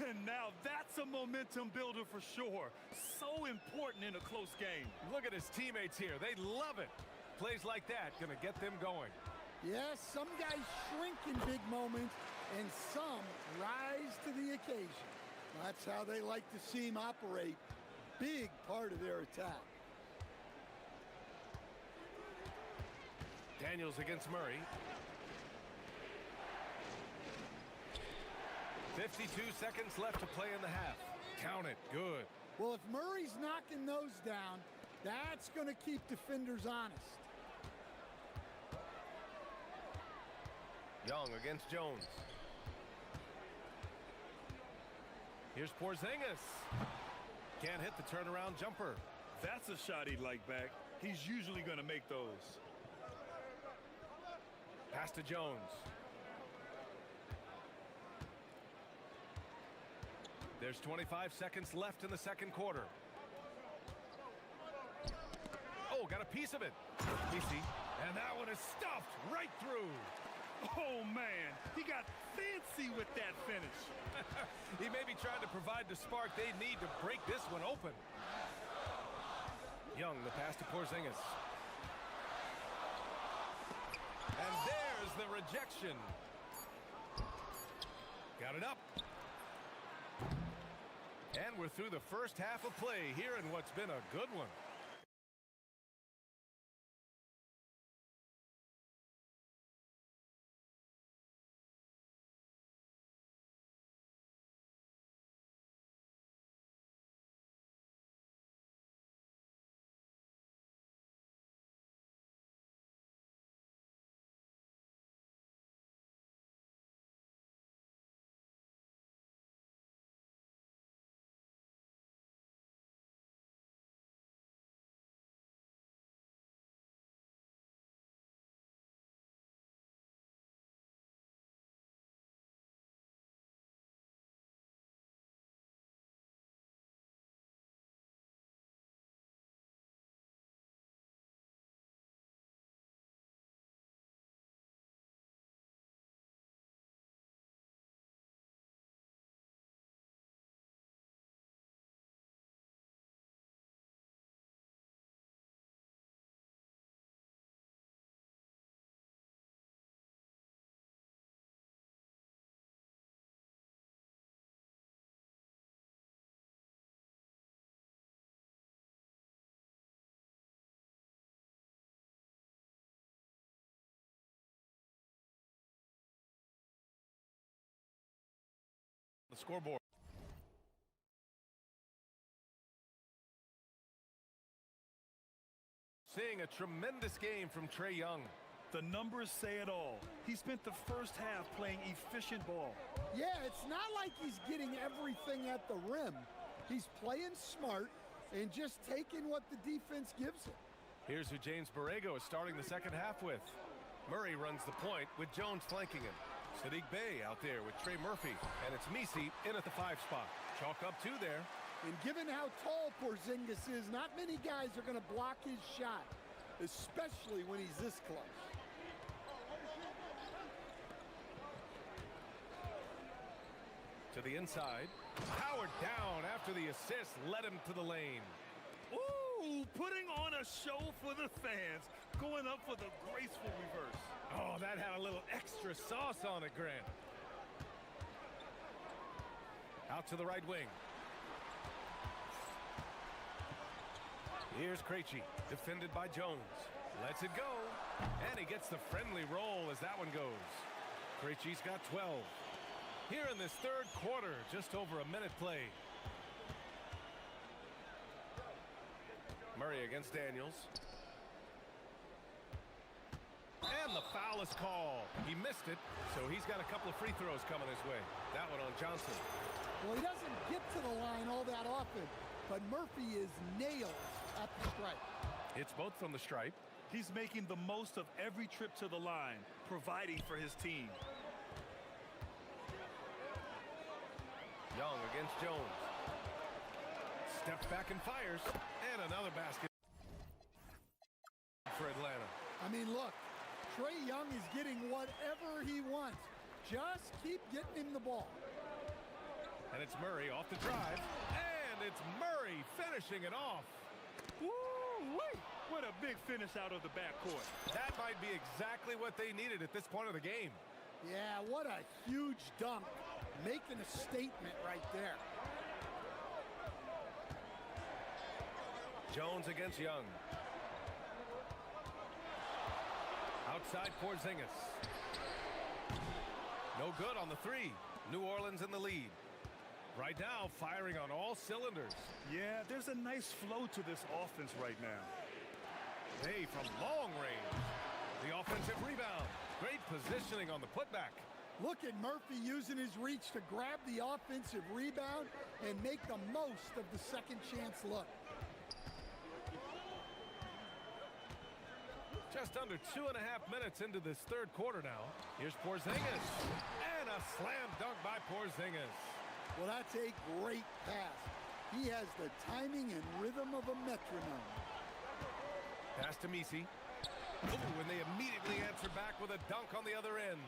And now that's a momentum builder for sure. So important in a close game. Look at his teammates here. They love it. Plays like that gonna get them going. Yes, some guys shrink in big moments, and some rise to the occasion. That's how they like to see him operate. Big part of their attack. Daniels against Murray. 52 seconds left to play in the half. Count it. Good. Well, if Murray's knocking those down, that's going to keep defenders honest. Young against Jones. Here's Porzingis. Can't hit the turnaround jumper. That's a shot he'd like back. He's usually going to make those. Pass to Jones. There's 25 seconds left in the second quarter. Oh, got a piece of it. Easy. And that one is stuffed right through. Oh, man. He got fancy with that finish. He may be trying to provide the spark they need to break this one open. Young, the pass to Porzingis. And there's the rejection. Got it up. And we're through the first half of play here in what's been a good one. The scoreboard. Seeing a tremendous game from Trae Young. The numbers say it all. He spent the first half playing efficient ball. Yeah, it's not like he's getting everything at the rim. He's playing smart and just taking what the defense gives him. Here's who James Borrego is starting the second half with. Murray runs the point with Jones flanking him. Sadiq Bey out there with Trey Murphy, and it's Misi in at the 5 spot. Chalk up 2 there. And given how tall Porzingis is, not many guys are going to block his shot, especially when he's this close. To the inside. Howard down after the assist led him to the lane. Ooh, putting on a show for the fans, going up for the graceful reverse. Oh, that had a little extra sauce on it, Grant. Out to the right wing. Here's Krejci, defended by Jones. Lets it go, and he gets the friendly roll as that one goes. Krejci's got 12. Here in this third quarter, just over a minute played. Murray against Daniels. And the foul is called. He missed it, so he's got a couple of free throws coming his way. That one on Johnson. Well, he doesn't get to the line all that often, but Murphy is nailed at the stripe. It's both from the stripe. He's making the most of every trip to the line, providing for his team. Young against Jones. Steps back and fires. And another basket for Atlanta. I mean, look, Trae Young is getting whatever he wants. Just keep getting him the ball. And it's Murray off the drive. And it's Murray finishing it off. Woo-wee! What a big finish out of the backcourt. That might be exactly what they needed at this point of the game. Yeah, what a huge dunk. Making a statement right there. Jones against Young. Outside Porzingis. No good on the three. New Orleans in the lead. Right now, firing on all cylinders. Yeah, there's a nice flow to this offense right now. Hey, from long range. The offensive rebound. Great positioning on the putback. Look at Murphy using his reach to grab the offensive rebound and make the most of the second chance look. Just under 2.5 minutes into this third quarter now. Here's Porzingis. And a slam dunk by Porzingis. Well, that's a great pass. He has the timing and rhythm of a metronome. Pass to Misi. Ooh, and they immediately answer back with a dunk on the other end.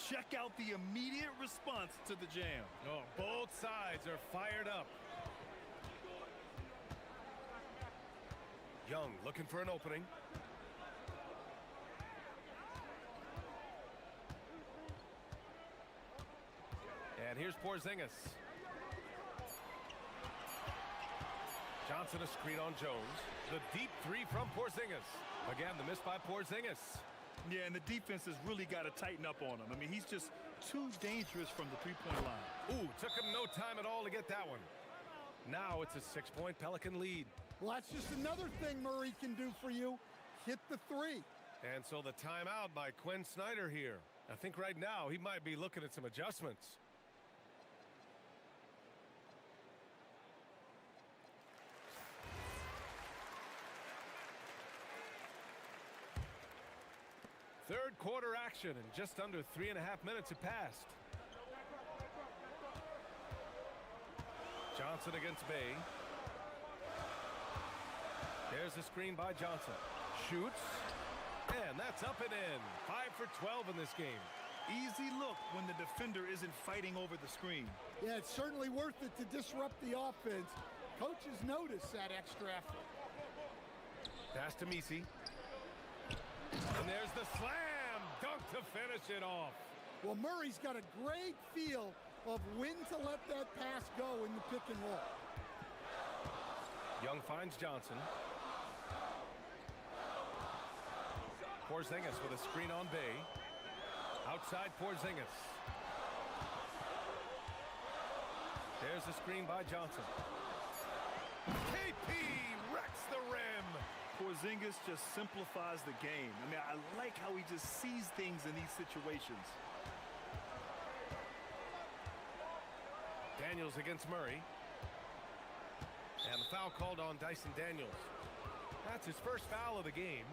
Check out the immediate response to the jam. Oh, both sides are fired up. Young looking for an opening. And here's Porzingis. Johnson a screen on Jones. The deep three from Porzingis. Again, the miss by Porzingis. Yeah, and the defense has really got to tighten up on him. I mean, he's just too dangerous from the three-point line. Ooh, took him no time at all to get that one. Now it's a 6-point Pelican lead. Well, that's just another thing Murray can do for you. Hit the three. And so the timeout by Quinn Snyder here. I think right now he might be looking at some adjustments. Third quarter action, and just under 3.5 minutes have passed. Johnson against Bay. There's a screen by Johnson. Shoots. And that's up and in. 5 for 12 in this game. Easy look when the defender isn't fighting over the screen. Yeah, it's certainly worth it to disrupt the offense. Coaches notice that extra effort. Pass to Misi. And there's the slam dunk to finish it off. Well, Murray's got a great feel of when to let that pass go in the pick and roll. Young finds Johnson. Porzingis with a screen on Bay. Outside Porzingis. There's a screen by Johnson. KP wrecks the rim. Porzingis just simplifies the game. I mean, I like how he just sees things in these situations. Daniels against Murray. And the foul called on Dyson Daniels. That's his first foul of the game.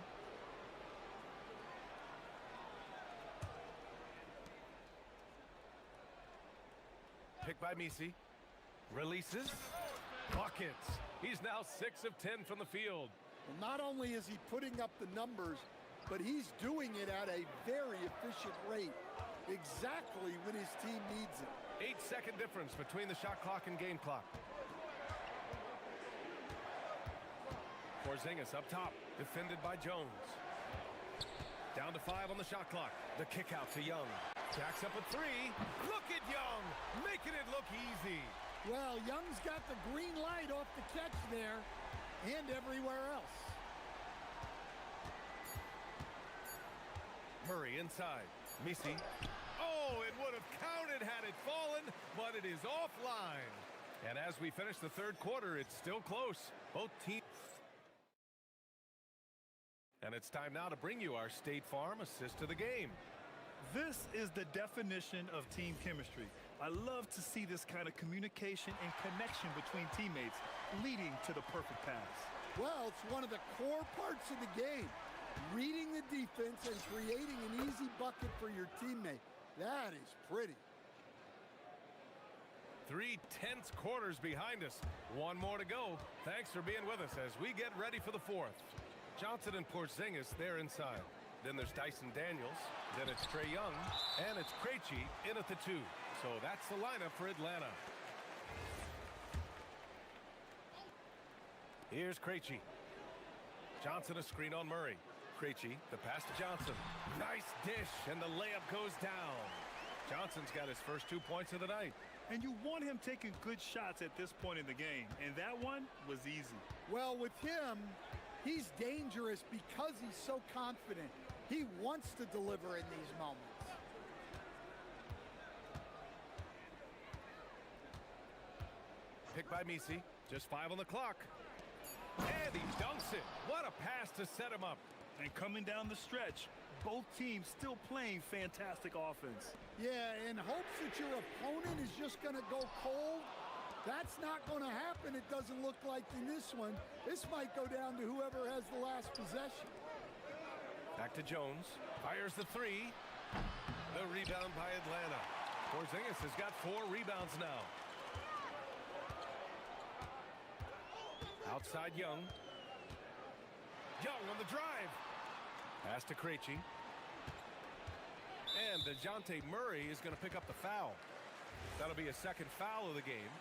Picked by Misi. Releases. Buckets. He's now 6 of 10 from the field. Well, not only is he putting up the numbers, but he's doing it at a very efficient rate, exactly when his team needs it. 8-second difference between the shot clock and game clock. Porzingis up top, defended by Jones. Down to 5 on the shot clock. The kick out to Young. Jacks up a 3. Look at Young, making it look easy. Well, Young's got the green light off the catch there. And everywhere else. Murray inside. Misi. Oh, it would have counted had it fallen, but it is offline. And as we finish the third quarter, it's still close. Both teams. And it's time now to bring you our State Farm assist of the game. This is the definition of team chemistry. I love to see this kind of communication and connection between teammates leading to the perfect pass. Well, it's one of the core parts of the game. Reading the defense and creating an easy bucket for your teammate. That is pretty. 3 tense quarters behind us. One more to go. Thanks for being with us as we get ready for the fourth. Johnson and Porzingis, they're inside. Then there's Dyson Daniels. Then it's Trae Young. And it's Krejci in at the 2. So that's the lineup for Atlanta. Here's Krejci. Johnson a screen on Murray. Krejci, the pass to Johnson. Nice dish, and the layup goes down. Johnson's got his first 2 points of the night. And you want him taking good shots at this point in the game. And that one was easy. Well, with him, he's dangerous because he's so confident. He wants to deliver in these moments. Pick by Misi. Just 5 on the clock. And he dunks it. What a pass to set him up. And coming down the stretch, both teams still playing fantastic offense. Yeah, in hopes that your opponent is just going to go cold. That's not going to happen, it doesn't look like in this one. This might go down to whoever has the last possession. Back to Jones. Fires the 3. The rebound by Atlanta. Porzingis has got 4 rebounds now. Outside Young. Young on the drive. Pass to Krejci. And DeJounte Murray is going to pick up the foul. That'll be a second foul of the game.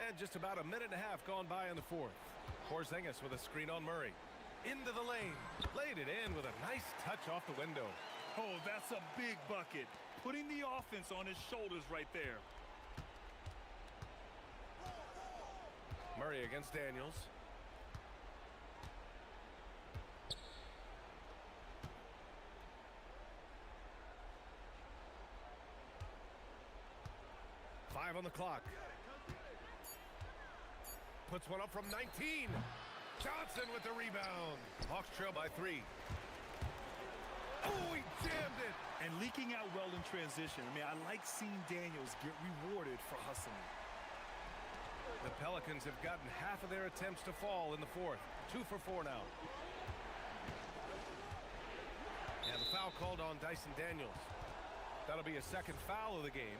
And just about a minute and a half gone by in the fourth. Porzingis with a screen on Murray. Into the lane. Laid it in with a nice touch off the window. Oh, that's a big bucket. Putting the offense on his shoulders right there. Murray against Daniels. Five on the clock. Puts one up from 19. Johnson with the rebound. Hawks trail by 3. Oh, he jammed it. And leaking out well in transition. I mean, I like seeing Daniels get rewarded for hustling. The Pelicans have gotten half of their attempts to fall in the fourth. 2 for 4 now. And the foul called on Dyson Daniels. That'll be a second foul of the game.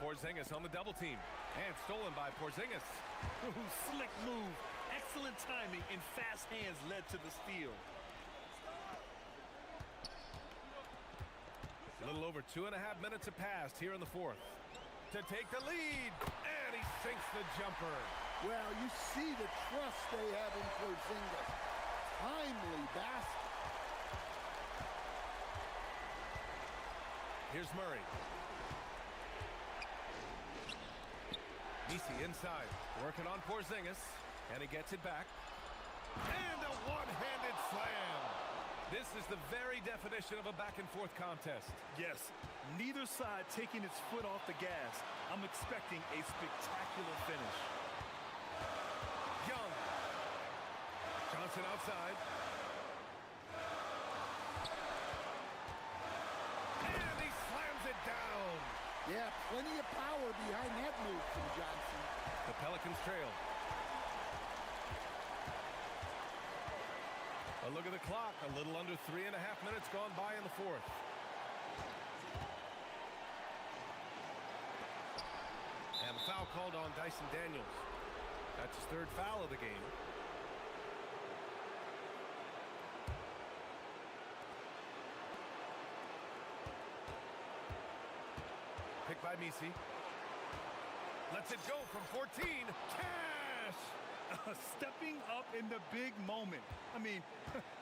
Porzingis on the double team. And stolen by Porzingis. Slick move. Excellent timing and fast hands led to the steal. A little over 2.5 minutes have passed here in the fourth. To take the lead. And he sinks the jumper. Well, you see the trust they have in Porzingis. Timely basket. Here's Murray. Misi inside, working on Porzingis, and he gets it back. And a one-handed slam. This is the very definition of a back-and-forth contest. Yes, neither side taking its foot off the gas. I'm expecting a spectacular finish. Young. Johnson outside. And he slams it down. Yeah, plenty of power behind that move from Johnson. The Pelicans trail. A look at the clock. A little under 3.5 minutes gone by in the fourth. And the foul called on Dyson Daniels. That's his third foul of the game. Picked by Misi. Lets it go from 14. Cash! Stepping up in the big moment. I mean,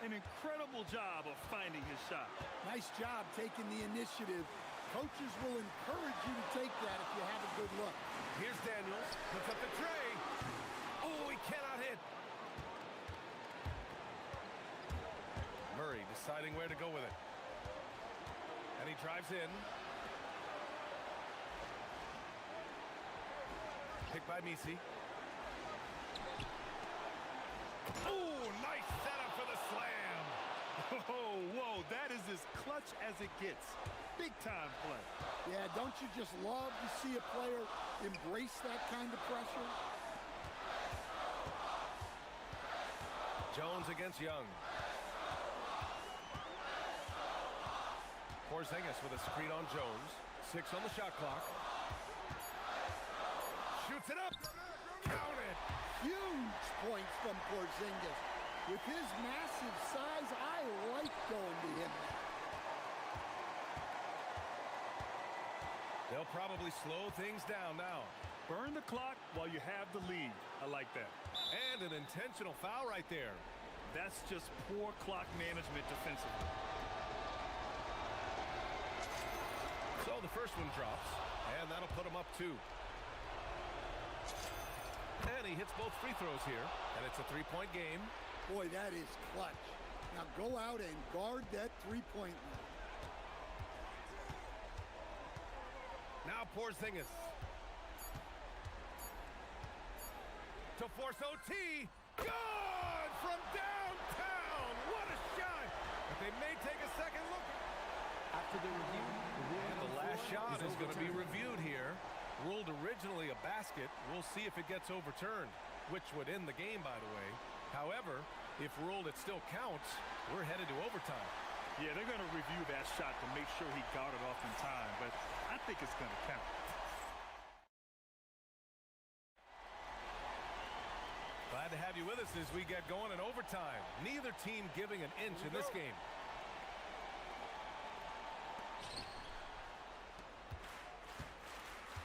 an incredible job of finding his shot. Nice job taking the initiative. Coaches will encourage you to take that if you have a good look. Here's Daniels. Puts up the tray. Oh, he cannot hit. Murray deciding where to go with it. And he drives in. Picked by Misi. Oh, nice setup for the slam. Oh, whoa, that is as clutch as it gets. Big time play. Yeah, don't you just love to see a player embrace that kind of pressure? Jones against Young. Porzingis with a screen on Jones. 6 on the shot clock. Shoots it up. Count it. Huge points from Porzingis. With his massive size, I like going to him. They'll probably slow things down now. Burn the clock while you have the lead. I like that. And an intentional foul right there. That's just poor clock management defensively. So the first one drops, and that'll put him up 2. And he hits both free throws here, and it's a 3-point game. Boy, that is clutch. Now go out and guard that three-point line. Now Porzingis. To force OT. Good from downtown. What a shot. But they may take a second look. After the review, And the last shot is going to be reviewed here. Ruled originally a basket. We'll see if it gets overturned, which would end the game, by the way. However, if ruled it still counts, we're headed to overtime. Yeah, they're going to review that shot to make sure he got it off in time, but I think it's going to count. Glad to have you with us as we get going in overtime. Neither team giving an inch in this game.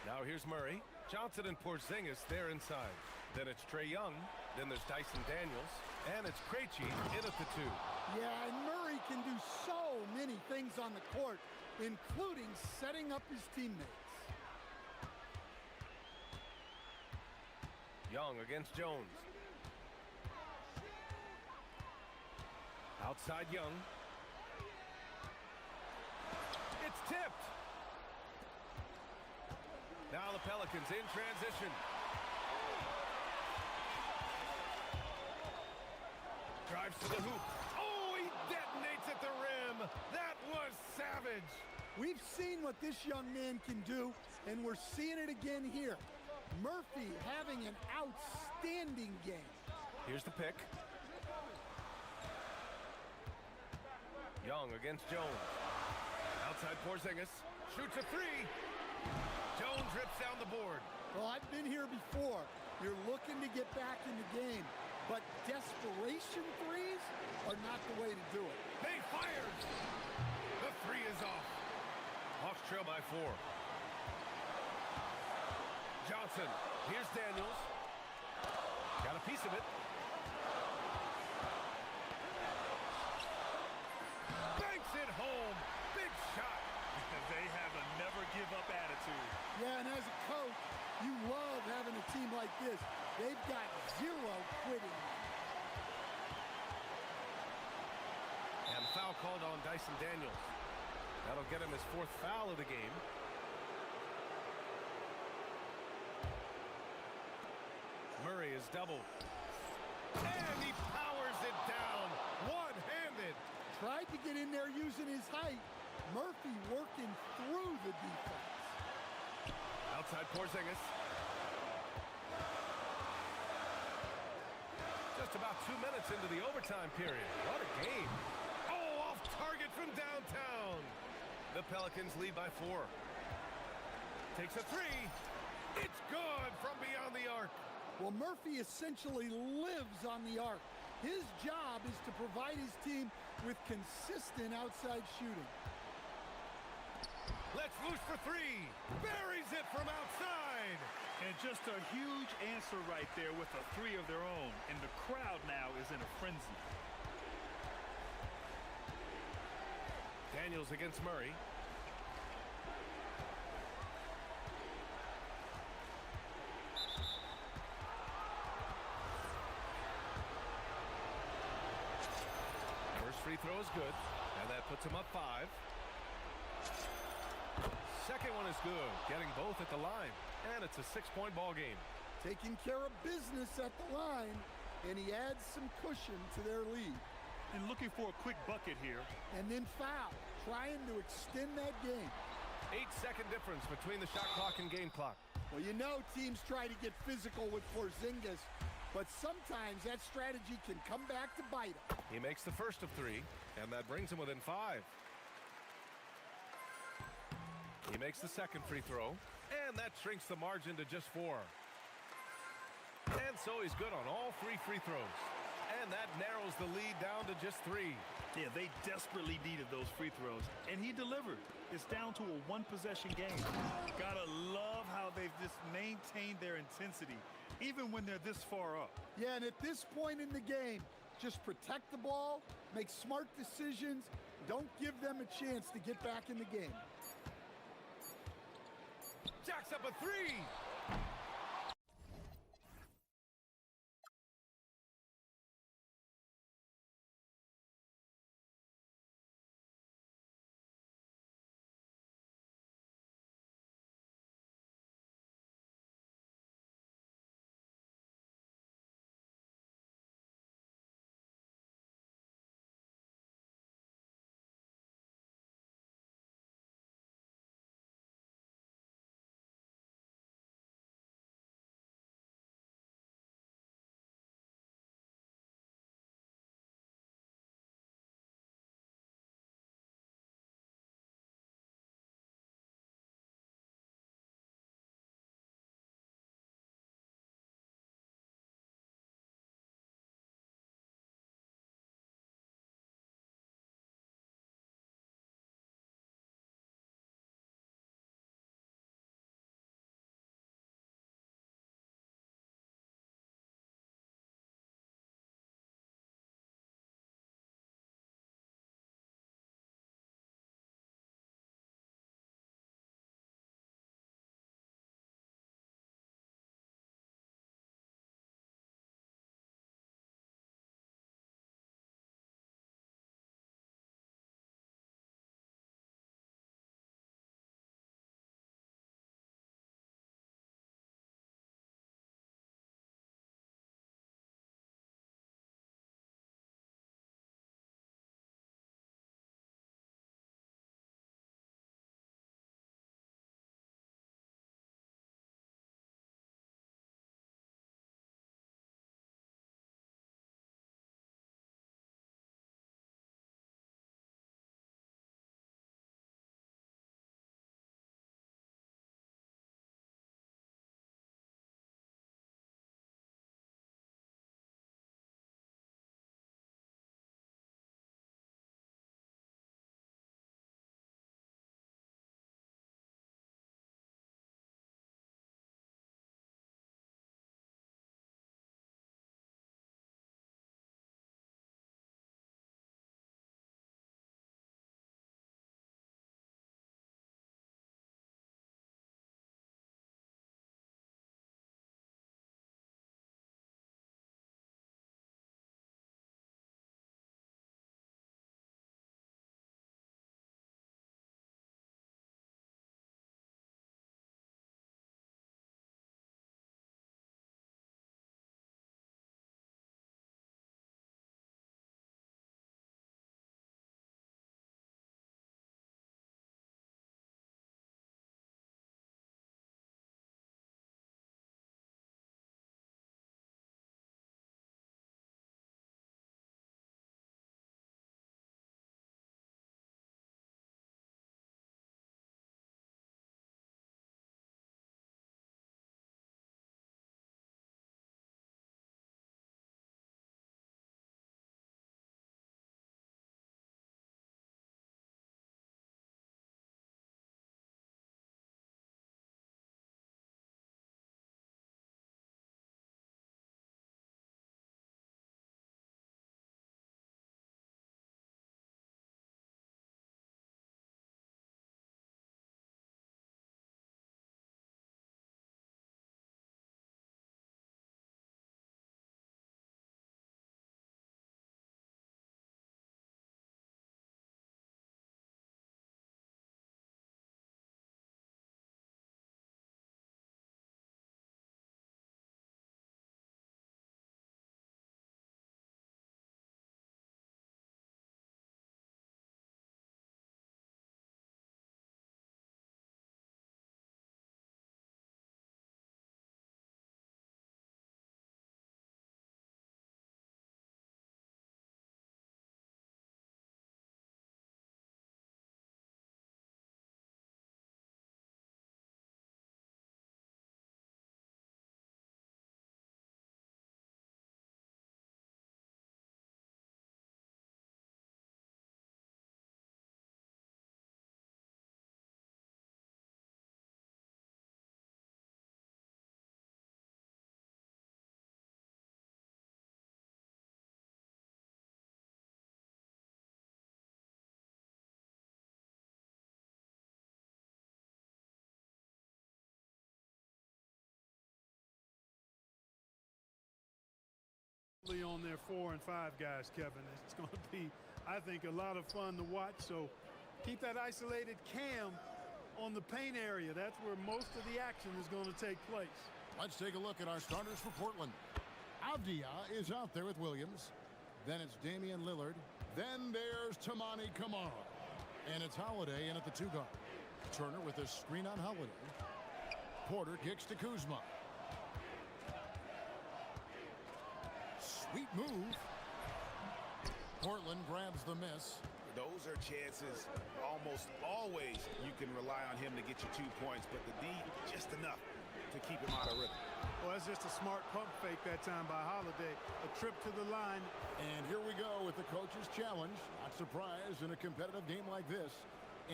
Now here's Murray. Johnson and Porzingis, they're inside. Then it's Trae Young. Then there's Dyson Daniels. And it's Krejci in at the 2. Yeah, and Murray can do so many things on the court, including setting up his teammates. Young against Jones. Outside Young. It's tipped. Now the Pelicans in transition. Drives to the hoop. Oh, he detonates at the rim. That was savage. We've seen what this young man can do, and we're seeing it again here. Murphy having an outstanding game. Here's the pick. Young against Jones. Outside Porzingis. Shoots a 3. Jones rips down the board. Well, I've been here before. You're looking to get back in the game, but desperation threes are not the way to do it. They fired. The 3 is off. Hawks trail by 4. Johnson. Here's Daniels. Got a piece of it. Banks it home. Big shot. They have a never-give-up attitude. Yeah, and as a coach, you love having a team like this. They've got zero quitting. And foul called on Dyson Daniels. That'll get him his 4th foul of the game. Murray is doubled. And he powers it down. One-handed. Tried to get in there using his height. Murphy working through the defense. Outside Porzingis. Just about 2 minutes into the overtime period. What a game. Oh, off target from downtown. The Pelicans lead by 4. Takes a 3. It's good from beyond the arc. Well, Murphy essentially lives on the arc. His job is to provide his team with consistent outside shooting. Let's loose for 3. Buries it from outside. And just a huge answer right there with a 3 of their own. And the crowd now is in a frenzy. Daniels against Murray. First free throw is good, and that puts him up 5. Second one is good, getting both at the line, and it's a 6-point ball game. Taking care of business at the line, and he adds some cushion to their lead. And looking for a quick bucket here. And then foul, trying to extend that game. 8-second difference between the shot clock and game clock. Well, you know teams try to get physical with Porzingis, but sometimes that strategy can come back to bite him. He makes the first of 3, and that brings him within 5. He makes the second free throw, and that shrinks the margin to just 4. And so he's good on all 3 free throws. And And that narrows the lead down to just 3. Yeah, they desperately needed those free throws, and he delivered. It's down to a one-possession game. Gotta love how they've just maintained their intensity, even when they're this far up. Yeah, and at this point in the game, just protect the ball, make smart decisions, don't give them a chance to get back in the game. Jacks up a 3. On their 4 and 5 guys, Kevin. It's going to be, I think, a lot of fun to watch. So keep that isolated cam on the paint area. That's where most of the action is going to take place. Let's take a look at our starters for Portland. Avdia is out there with Williams. Then it's Damian Lillard. Then there's Tamani Kamara. And it's Holiday in at the 2 guard. Turner with a screen on Holiday. Porter kicks to Kuzma. Sweet move. Portland grabs the miss. Those are chances almost always you can rely on him to get you 2 points, but the D just enough to keep him out of rhythm. Well, that's just a smart pump fake that time by Holiday. A trip to the line. And here we go with the coach's challenge. Not surprised in a competitive game like this.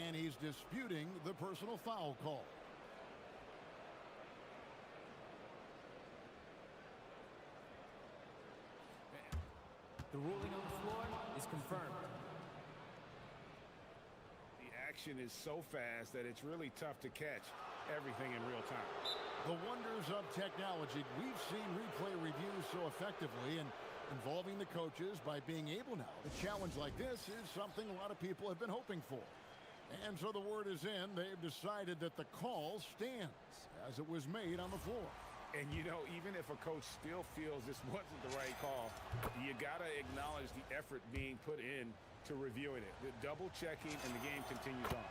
And he's disputing the personal foul call. The ruling on the floor is confirmed. The action is so fast that it's really tough to catch everything in real time. The wonders of technology. We've seen replay reviews so effectively and involving the coaches by being able now. A challenge like this is something a lot of people have been hoping for. And so the word is in. They've decided that the call stands as it was made on the floor. And, you know, even if a coach still feels this wasn't the right call, you got to acknowledge the effort being put in to reviewing it. The double checking, and the game continues on.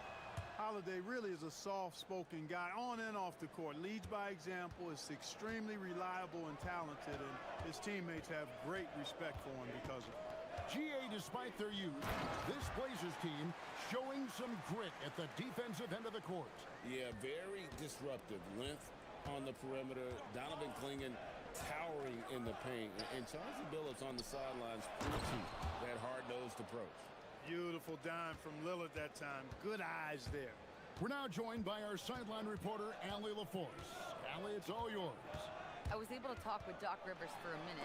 Holiday really is a soft-spoken guy on and off the court. Leads by example, is extremely reliable and talented, and his teammates have great respect for him because of it. GA, despite their youth, this Blazers team showing some grit at the defensive end of the court. Yeah, very disruptive. Length on the perimeter. Donovan Clingan towering in the paint. And Chauncey Billups on the sidelines preaching that hard-nosed approach. Beautiful dime from Lillard that time. Good eyes there. We're now joined by our sideline reporter, Allie LaForce. Allie, it's all yours. I was able to talk with Doc Rivers for a minute.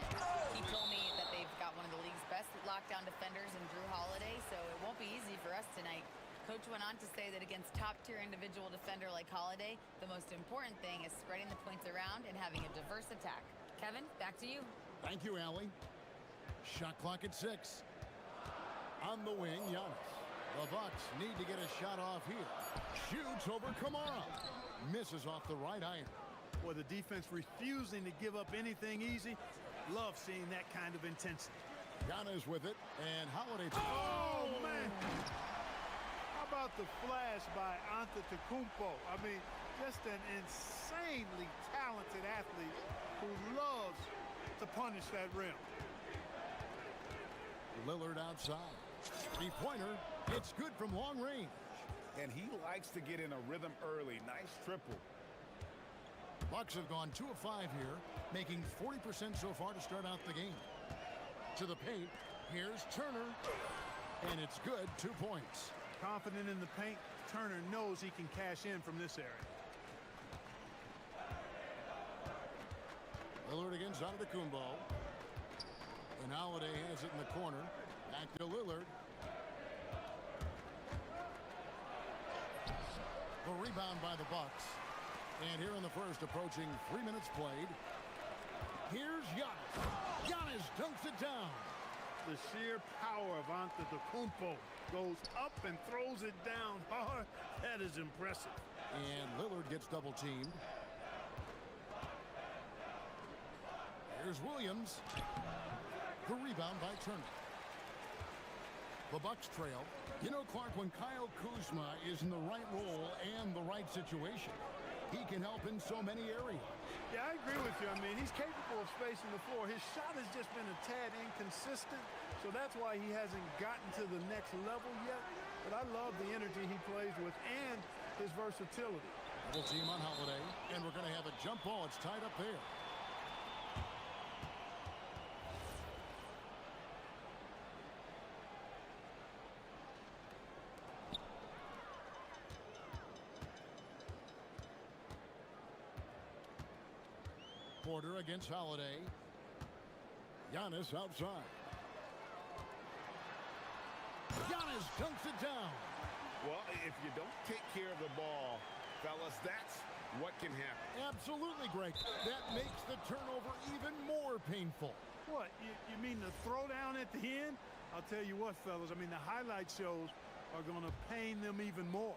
He told me that they've got one of the league's best lockdown defenders in Drew Holiday, so it won't be easy for us tonight. Coach went on to say that against top-tier individual defender like Holiday, the most important thing is spreading the points around and having a diverse attack. Kevin, back to you. Thank you, Allie. Shot clock at 6. On the wing, Giannis. The Bucks need to get a shot off here. Shoots over Kamara. Misses off the right iron. Boy, the defense refusing to give up anything easy. Love seeing that kind of intensity. Giannis with it, and Holiday. Oh, man! How about the flash by Antetokounmpo? I mean, just an insanely talented athlete who loves to punish that rim. Lillard outside. Three-pointer. It's good from long range. And he likes to get in a rhythm early. Nice triple. Bucks have gone 2 of 5 here, making 40% so far to start out the game. To the paint. Here's Turner. And it's good. 2 points. Confident in the paint, Turner knows he can cash in from this area. Lillard against Antetokounmpo. And Holiday has it in the corner. Back to Lillard. The rebound by the Bucks. And here in the first, approaching 3 minutes played. Here's Giannis. Giannis dunks it down. The sheer power of Antetokounmpo goes up and throws it down hard. That is impressive. And Lillard gets double teamed. Here's Williams. The rebound by Turner. The Bucks trail. You know, Clark, when Kyle Kuzma is in the right role and the right situation, he can help in so many areas. Yeah, I agree with you. I mean, he's capable of spacing the floor. His shot has just been a tad inconsistent, so that's why he hasn't gotten to the next level yet. But I love the energy he plays with and his versatility. Double team on Holiday, and we're going to have a jump ball. It's tied up there. Porter against Holiday. Giannis outside. Giannis dunks it down. Well, if you don't take care of the ball, fellas, that's what can happen. Absolutely, Greg. That makes the turnover even more painful. What, you mean the throwdown at the end? I'll tell you what, fellas, I mean, the highlight shows are going to pain them even more.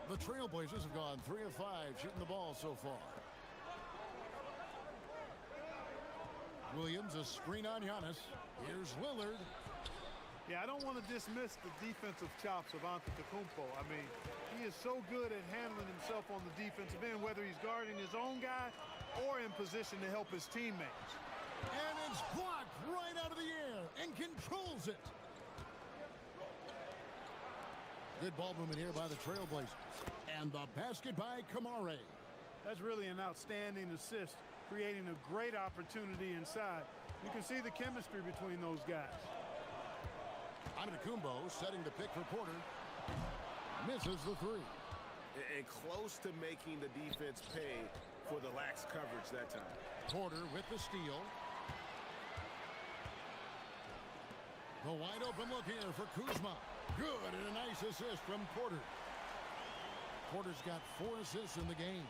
The Trailblazers have gone 3 of 5 shooting the ball so far. Williams, a screen on Giannis. Here's Lillard. Yeah, I don't want to dismiss the defensive chops of Antetokounmpo. I mean, he is so good at handling himself on the defensive end, whether he's guarding his own guy or in position to help his teammates. And it's blocked right out of the air and controls it. Good ball movement here by the Trailblazers. And the basket by Kamare. That's really an outstanding assist, creating a great opportunity inside. You can see the chemistry between those guys. Antetokounmpo setting the pick for Porter. Misses the three. And close to making the defense pay for the lax coverage that time. Porter with the steal. The wide open look here for Kuzma. Good, and a nice assist from Porter. Porter's got 4 assists in the game.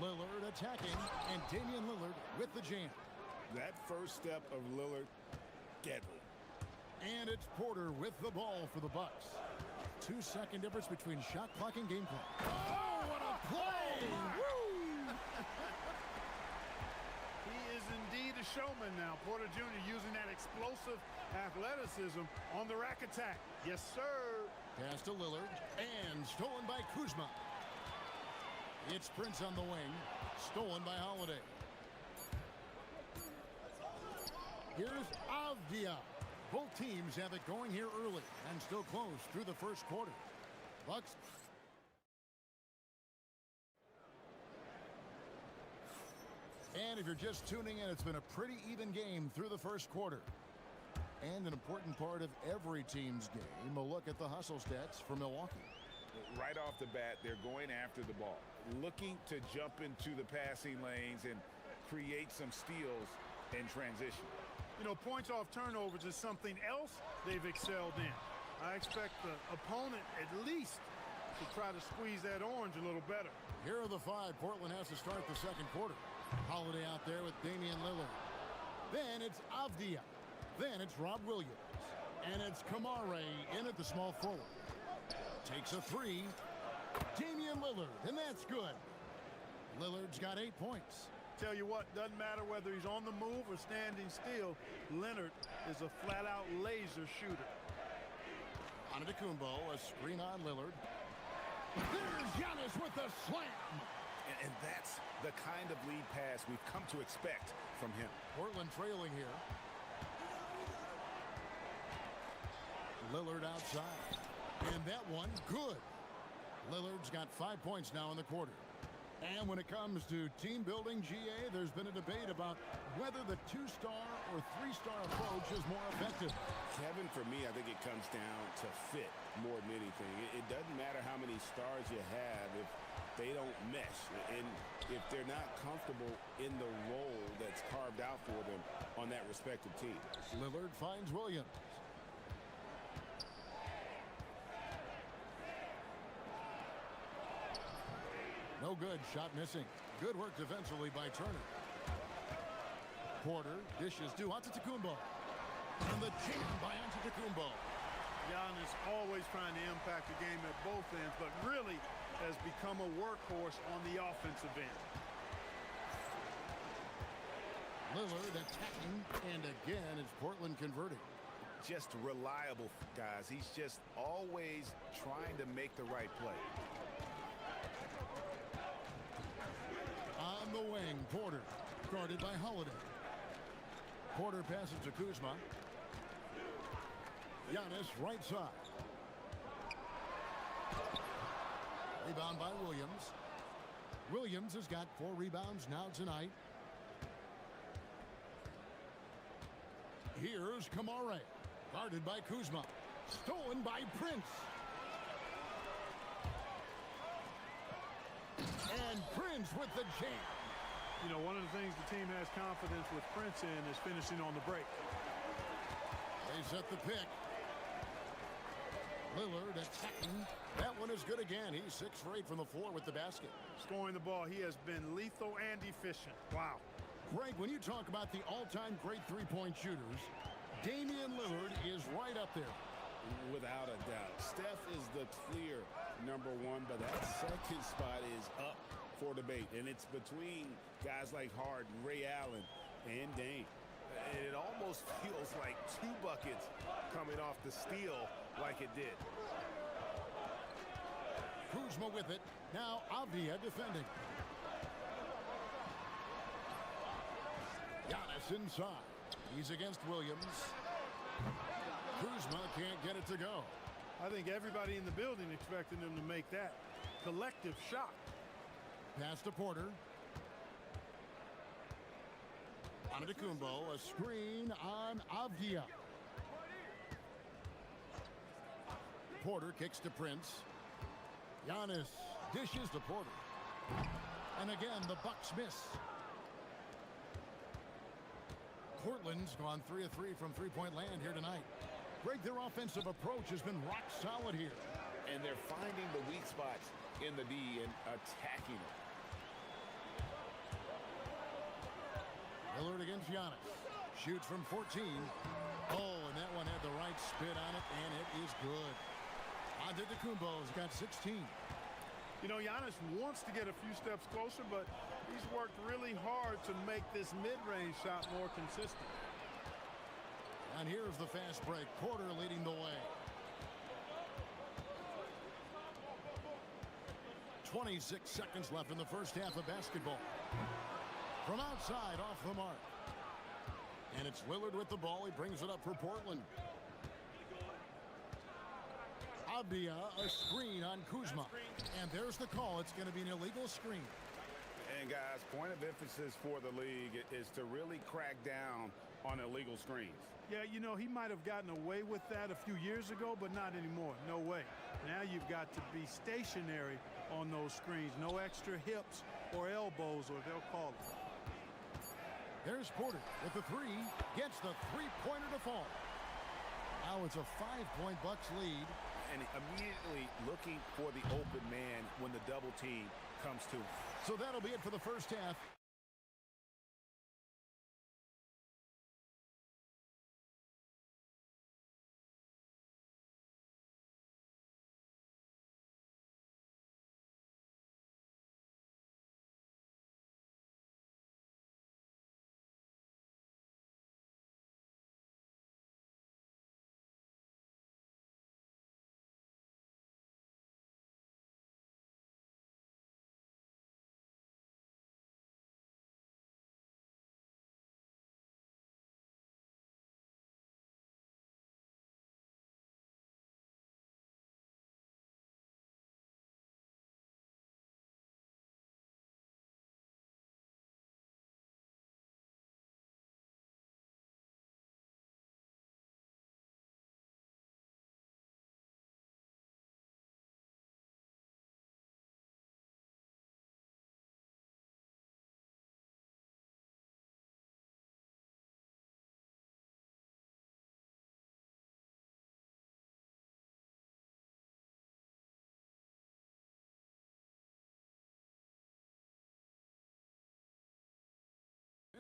Lillard attacking, and Damian Lillard with the jam. That first step of Lillard, deadly. And it's Porter with the ball for the Bucks. 2-second difference between shot clock and game clock. Oh, what a play! Woo! He is indeed a showman now. Porter Jr. using that explosive athleticism on the rack attack. Yes, sir. Pass to Lillard, and stolen by Kuzma. It's Prince on the wing, stolen by Holiday. Here's Avdia. Both teams have it going here early and still close through the first quarter. Bucks. And if you're just tuning in, it's been a pretty even game through the first quarter. And an important part of every team's game, a look at the hustle stats for Milwaukee. Right off the bat, they're going after the ball, looking to jump into the passing lanes and create some steals in transition. You know, points off turnovers is something else they've excelled in. I expect the opponent at least to try to squeeze that orange a little better. Here are the 5 Portland has to start the second quarter. Holiday out there with Damian Lillard. Then it's Avdia. Then it's Rob Williams. And it's Kamare in at the small forward. Takes a 3. Damian Lillard, and that's good. Lillard's got 8 points. Tell you what, doesn't matter whether he's on the move or standing still, Leonard is a flat-out laser shooter. Antetokounmpo, a screen on Lillard. There's Giannis with the slam. And that's the kind of lead pass we've come to expect from him. Portland trailing here. Lillard outside. And that one, good. Lillard's got 5 points now in the quarter. And when it comes to team building, GA, there's been a debate about whether the 2-star or 3-star approach is more effective. Kevin, for me, I think it comes down to fit more than anything. It doesn't matter how many stars you have if they don't mesh. And if they're not comfortable in the role that's carved out for them on that respective team. Lillard finds Williams. No good. Shot missing. Good work defensively by Turner. Porter dishes to Antetokounmpo. And the jam by Antetokounmpo. Giannis always trying to impact the game at both ends, but really has become a workhorse on the offensive end. Lillard attacking, and again it's Portland converting. Just reliable, guys. He's just always trying to make the right play. On the wing, Porter, guarded by Holiday. Porter passes to Kuzma. Giannis, right side. Rebound by Williams. Williams has got 4 rebounds now tonight. Here's Kamare, guarded by Kuzma. Stolen by Prince. And Prince with the jam. You know, one of the things the team has confidence with Prince in is finishing on the break. They set the pick. Lillard attacking. That one is good again. He's 6 for 8 from the floor with the basket. Scoring the ball, he has been lethal and efficient. Wow. Greg, when you talk about the all-time great three-point shooters, Damian Lillard is right up there. Without a doubt. Steph is the clear number one, but that second spot is up for debate. And it's between guys like Harden, Ray Allen, and Dame. And it almost feels like 2 buckets coming off the steal like it did. Kuzma with it. Now Avdia defending. Giannis inside. He's against Williams. Kuzma can't get it to go. I think everybody in the building expected him to make that collective shot. Pass to Porter. Antetokounmpo, a screen on Avdia. Porter kicks to Prince. Giannis dishes to Porter. And again, the Bucks miss. Portland's gone 3 of 3 from three-point land here tonight. Greg, their offensive approach has been rock solid here. And they're finding the weak spots in the D and attacking it. Lillard against Giannis. Shoots from 14. Oh, and that one had the right spin on it, and it is good. Antetokounmpo's got 16. You know, Giannis wants to get a few steps closer, but he's worked really hard to make this mid-range shot more consistent. And here's the fast break. Porter leading the way. 26 seconds left in the first half of basketball. From outside, off the mark. And it's Lillard with the ball. He brings it up for Portland. Avdia, a screen on Kuzma. And there's the call. It's going to be an illegal screen. And guys, point of emphasis for the league is to really crack down on illegal screens. Yeah, you know, he might have gotten away with that a few years ago, but not anymore. No way. Now you've got to be stationary on those screens. No extra hips or elbows, or they'll call it. There's Porter with the three. Gets the three-pointer to fall. Now it's a 5-point Bucks lead. And immediately looking for the open man when the double team comes to him. So that'll be it for the first half.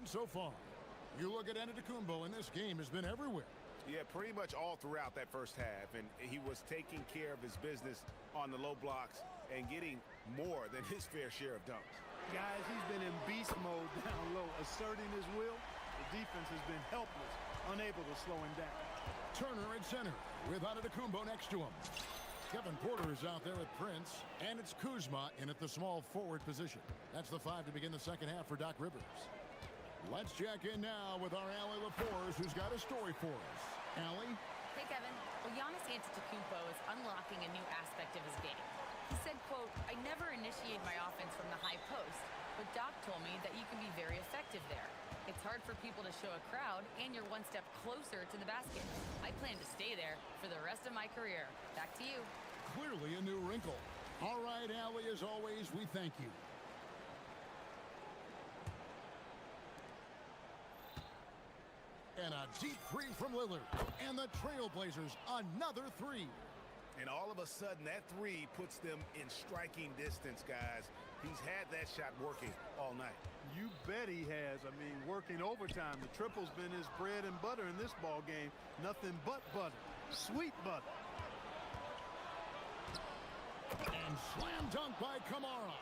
And so far, you look at Antetokounmpo, and this game has been everywhere. Yeah, pretty much all throughout that first half. And he was taking care of his business on the low blocks and getting more than his fair share of dunks. Guys, he's been in beast mode down low, asserting his will. The defense has been helpless, unable to slow him down. Turner at center with Antetokounmpo next to him. Kevin Porter is out there with Prince, and it's Kuzma in at the small forward position. That's the 5 to begin the second half for Doc Rivers. Let's check in now with our Allie LaForce, who's got a story for us. Allie? Hey, Kevin. Well, Giannis Antetokounmpo is unlocking a new aspect of his game. He said, quote, "I never initiate my offense from the high post, but Doc told me that you can be very effective there. It's hard for people to show a crowd, and you're one step closer to the basket. I plan to stay there for the rest of my career. Back to you." Clearly a new wrinkle. All right, Allie, as always, we thank you. And a deep three from Lillard. And the Trailblazers, another three. And all of a sudden, that three puts them in striking distance, guys. He's had that shot working all night. You bet he has. I mean, working overtime. The triple's been his bread and butter in this ball game. Nothing but butter. Sweet butter. And slam dunk by Kamara.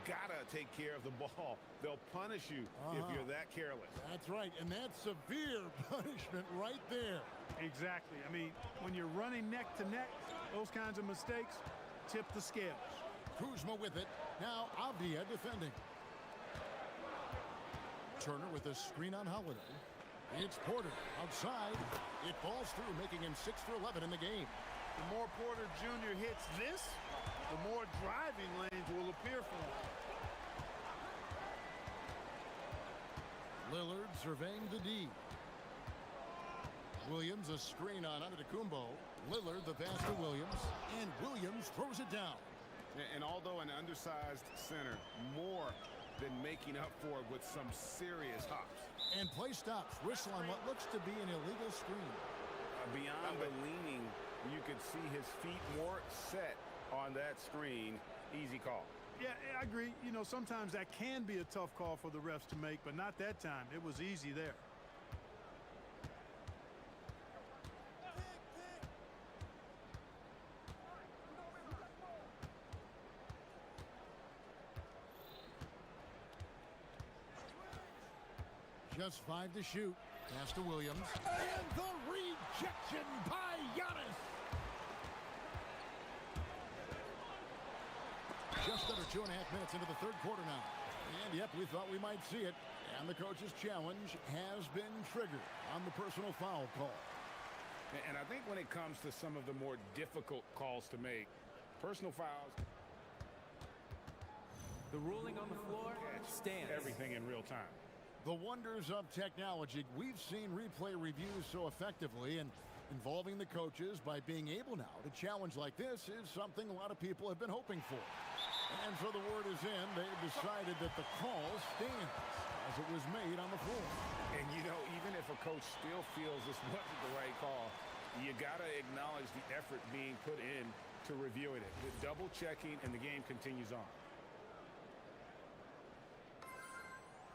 Gotta take care of the ball. They'll punish you if you're that careless. That's right, and that's severe punishment right there. Exactly. I mean, when you're running neck to neck, those kinds of mistakes tip the scales. Kuzma with it. Now Avdia defending. Turner with a screen on Holiday. It's Porter outside. It falls through, making him 6 for 11 in the game. The more Porter Jr. hits this, the more driving lanes will appear for him. Lillard surveying the D. Williams a screen on Antetokounmpo. Lillard the pass to Williams, and Williams throws it down. And although an undersized center, more than making up for it with some serious hops. And play stops. Whistle on what looks to be an illegal screen. Beyond the leaning, you could see his feet more set on that screen. Easy call. Yeah, I agree. You know, sometimes that can be a tough call for the refs to make, but not that time. It was easy there. Just 5 to shoot. Pass to Williams. And the rejection by Giannis. Just under 2.5 minutes into the third quarter now. And yep, we thought we might see it. And the coach's challenge has been triggered on the personal foul call. And I think when it comes to some of the more difficult calls to make, personal fouls. The ruling on the floor stands. Everything in real time. The wonders of technology. We've seen replay reviews so effectively, and involving the coaches by being able now to challenge like this is something a lot of people have been hoping for. And so the word is in. They've decided that the call stands as it was made on the floor. And, you know, even if a coach still feels this wasn't the right call, you got to acknowledge the effort being put in to reviewing it. The double checking, and the game continues on.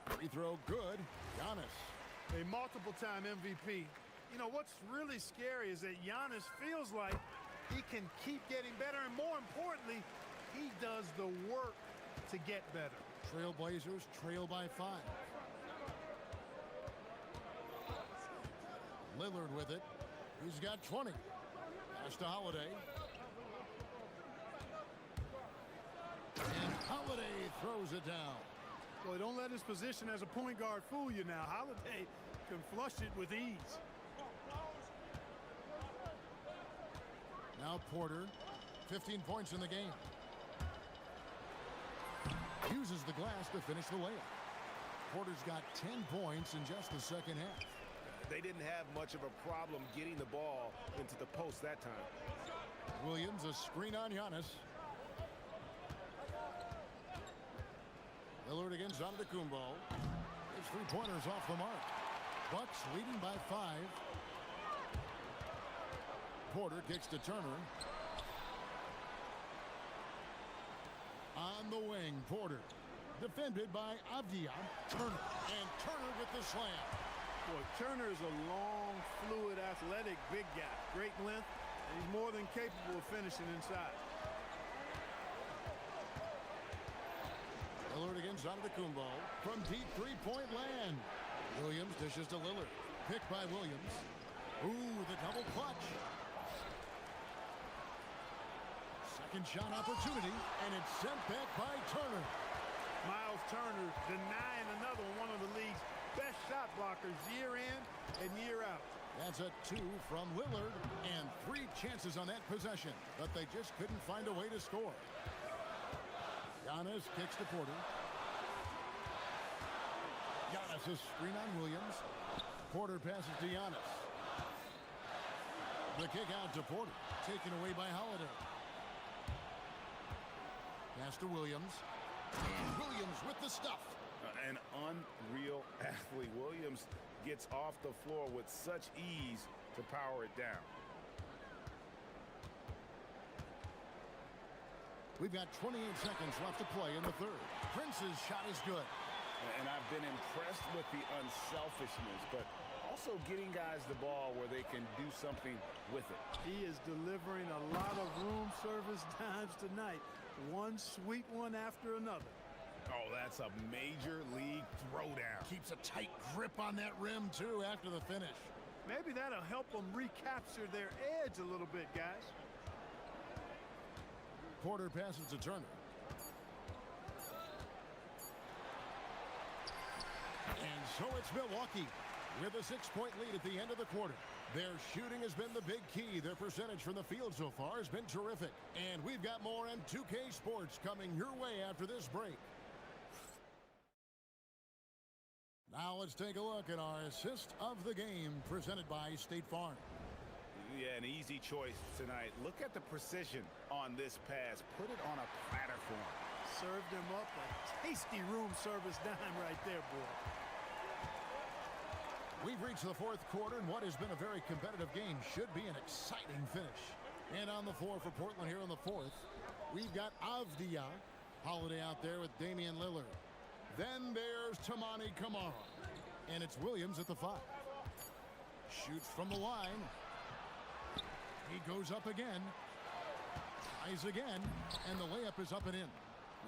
Free throw good. Giannis. A multiple-time MVP. You know, what's really scary is that Giannis feels like he can keep getting better, and more importantly, he does the work to get better. Trailblazers trail by 5. Lillard with it. He's got 20. Pass to Holiday. And Holiday throws it down. Boy, don't let his position as a point guard fool you now. Holiday can flush it with ease. Now Porter, 15 points in the game. Uses the glass to finish the layup. Porter's got 10 points in just the second half. They didn't have much of a problem getting the ball into the post that time. Williams a screen on Giannis. Lillard against Antetokounmpo. His 3-pointers off the mark. Bucks leading by 5. Porter kicks to Turner. On the wing, Porter. Defended by Avdia. Turner. And Turner with the slam. Boy, Turner is a long, fluid, athletic, big guy. Great length. And he's more than capable of finishing inside. Lillard against Antetokounmpo from deep 3-point land. Williams dishes to Lillard. Picked by Williams. Ooh, the double clutch. Second shot opportunity, and it's sent back by Turner. Miles Turner denying another one of the league's best shot blockers year in and year out. That's a 2 from Lillard, and 3 chances on that possession, but they just couldn't find a way to score. Giannis kicks to Porter. Giannis a screen on Williams. Porter passes to Giannis. The kick out to Porter, taken away by Holiday. Pass to Williams. And Williams with the stuff. An unreal athlete. Williams gets off the floor with such ease to power it down. We've got 28 seconds left to play in the third. Prince's shot is good. And I've been impressed with the unselfishness, but also getting guys the ball where they can do something with it. He is delivering a lot of room service dimes tonight. One sweet one after another. Oh, that's a major league throwdown. Keeps a tight grip on that rim, too, after the finish. Maybe that'll help them recapture their edge a little bit, guys. Porter passes to Turner. And so it's Milwaukee with a 6-point lead at the end of the quarter. Their shooting has been the big key. Their percentage from the field so far has been terrific. And we've got more on 2K Sports coming your way after this break. Now let's take a look at our assist of the game presented by State Farm. Yeah, an easy choice tonight. Look at the precision on this pass. Put it on a platter for him. Served him up a tasty room service dime right there, boy. We've reached the fourth quarter, and what has been a very competitive game should be an exciting finish. And on the floor for Portland here in the fourth, we've got Avdia. Holiday out there with Damian Lillard. Then there's Tamani Kamara. And it's Williams at the 5. Shoots from the line. He goes up again. Tries again. And the layup is up and in.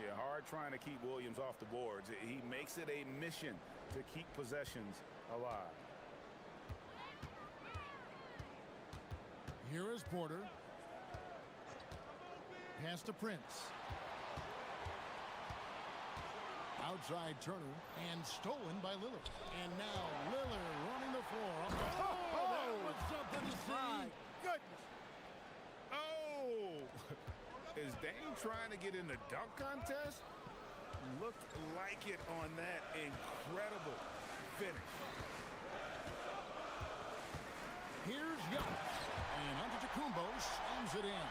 Yeah, hard trying to keep Williams off the boards. He makes it a mission to keep possessions alive. Here is Porter. Pass to Prince. Outside Turner, and stolen by Lillard. And now Lillard running the floor. Oh, that was something to see. My goodness. Oh! Is Dame trying to get in the dunk contest? Looked like it on that incredible finish. Here's Giannis. And Antetokounmpo slams it in.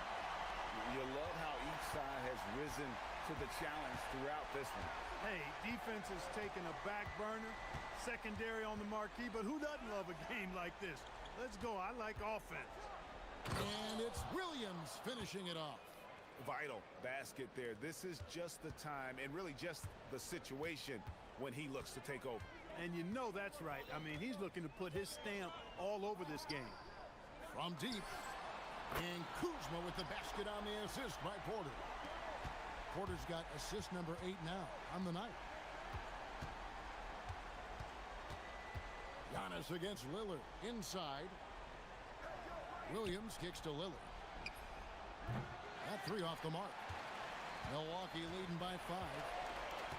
You love how each side has risen to the challenge throughout this one. Hey, defense has taken a back burner, secondary on the marquee, but who doesn't love a game like this? Let's go. I like offense. And it's Williams finishing it off. Vital basket there. This is just the time and really just the situation when he looks to take over. And you know that's right. I mean, he's looking to put his stamp all over this game. From deep. And Kuzma with the basket on the assist by Porter. Porter's got assist number 8 now on the night. Giannis against Lillard. Inside. Williams kicks to Lillard. That 3 off the mark. Milwaukee leading by 5.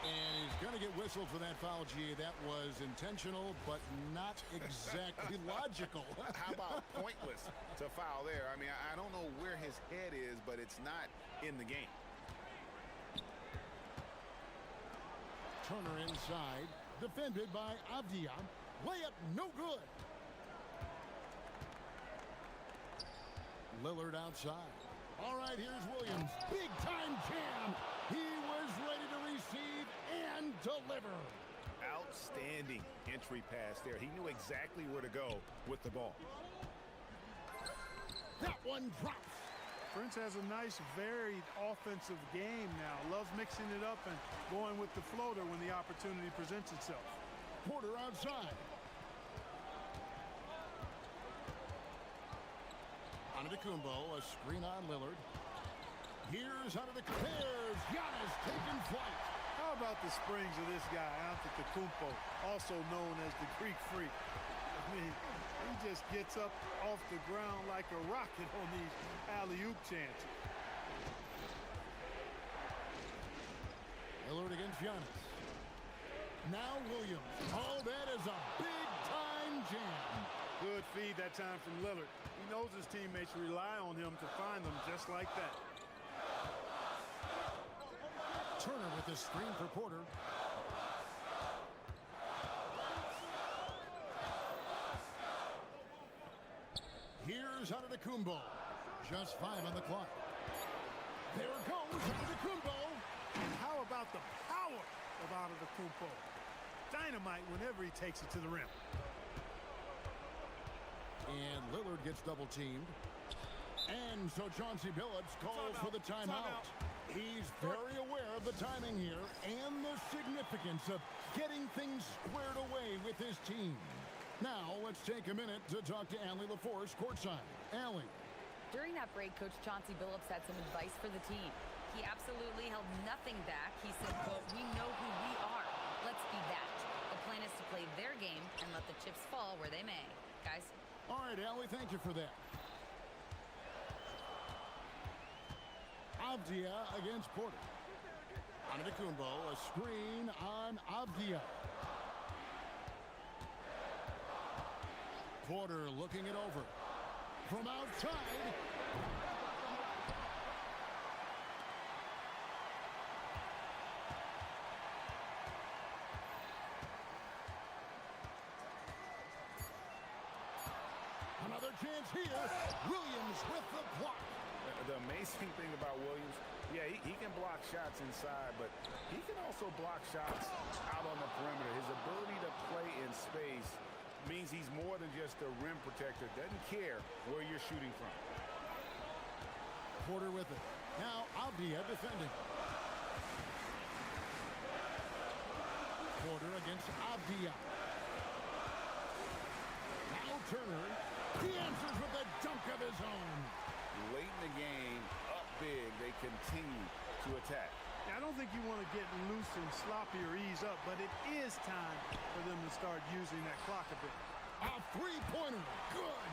And he's going to get whistled for that foul, G. That was intentional, but not exactly logical. How about pointless to foul there? I mean, I don't know where his head is, but it's not in the game. Turner inside. Defended by Avdia. Layup no good. Lillard outside. All right, here's Williams. Big time jam. He was ready to receive and deliver. Outstanding entry pass there. He knew exactly where to go with the ball. That one drops. Prince has a nice, varied offensive game now. Loves mixing it up and going with the floater when the opportunity presents itself. Porter outside. Antetokounmpo, a screen on Lillard. Here's Antetokounmpo. There's Giannis taking flight. How about the springs of this guy, Antetokounmpo, also known as the Greek Freak? I mean, he just gets up off the ground like a rocket on these alley-oop chances. Lillard against Giannis. Now Williams. Oh, that is a big-time jam. Good feed that time from Lillard. He knows his teammates rely on him to find them just like that. Turner with the screen for Porter. Here's Antetokounmpo. Just 5 on the clock. There goes Antetokounmpo. And how about the power of Antetokounmpo? Dynamite whenever he takes it to the rim. And Lillard gets double-teamed. And so Chauncey Billups calls for the timeout. He's very aware of the timing here and the significance of getting things squared away with his team. Now, let's take a minute to talk to Allie LaForce courtside. Allie. During that break, Coach Chauncey Billups had some advice for the team. He absolutely held nothing back. He said, quote, "We know who we are. Let's be that." The plan is to play their game and let the chips fall where they may. Guys? All right, Allie, thank you for that. Avdia against Porter. Antetokounmpo, a screen on Avdia. Porter looking it over. From outside. Another chance here. Williams with the block. The amazing thing about Williams, yeah, he can block shots inside, but he can also block shots out on the perimeter. His ability to play in space means he's more than just a rim protector. Doesn't care where you're shooting from. Porter with it. Now Avdia defending. Porter against Avdia. Now Turner. He answers with a dunk of his own. Late in the game, up big, they continue to attack. I don't think you want to get loose and sloppy or ease up, but it is time for them to start using that clock a bit. A three-pointer. Good.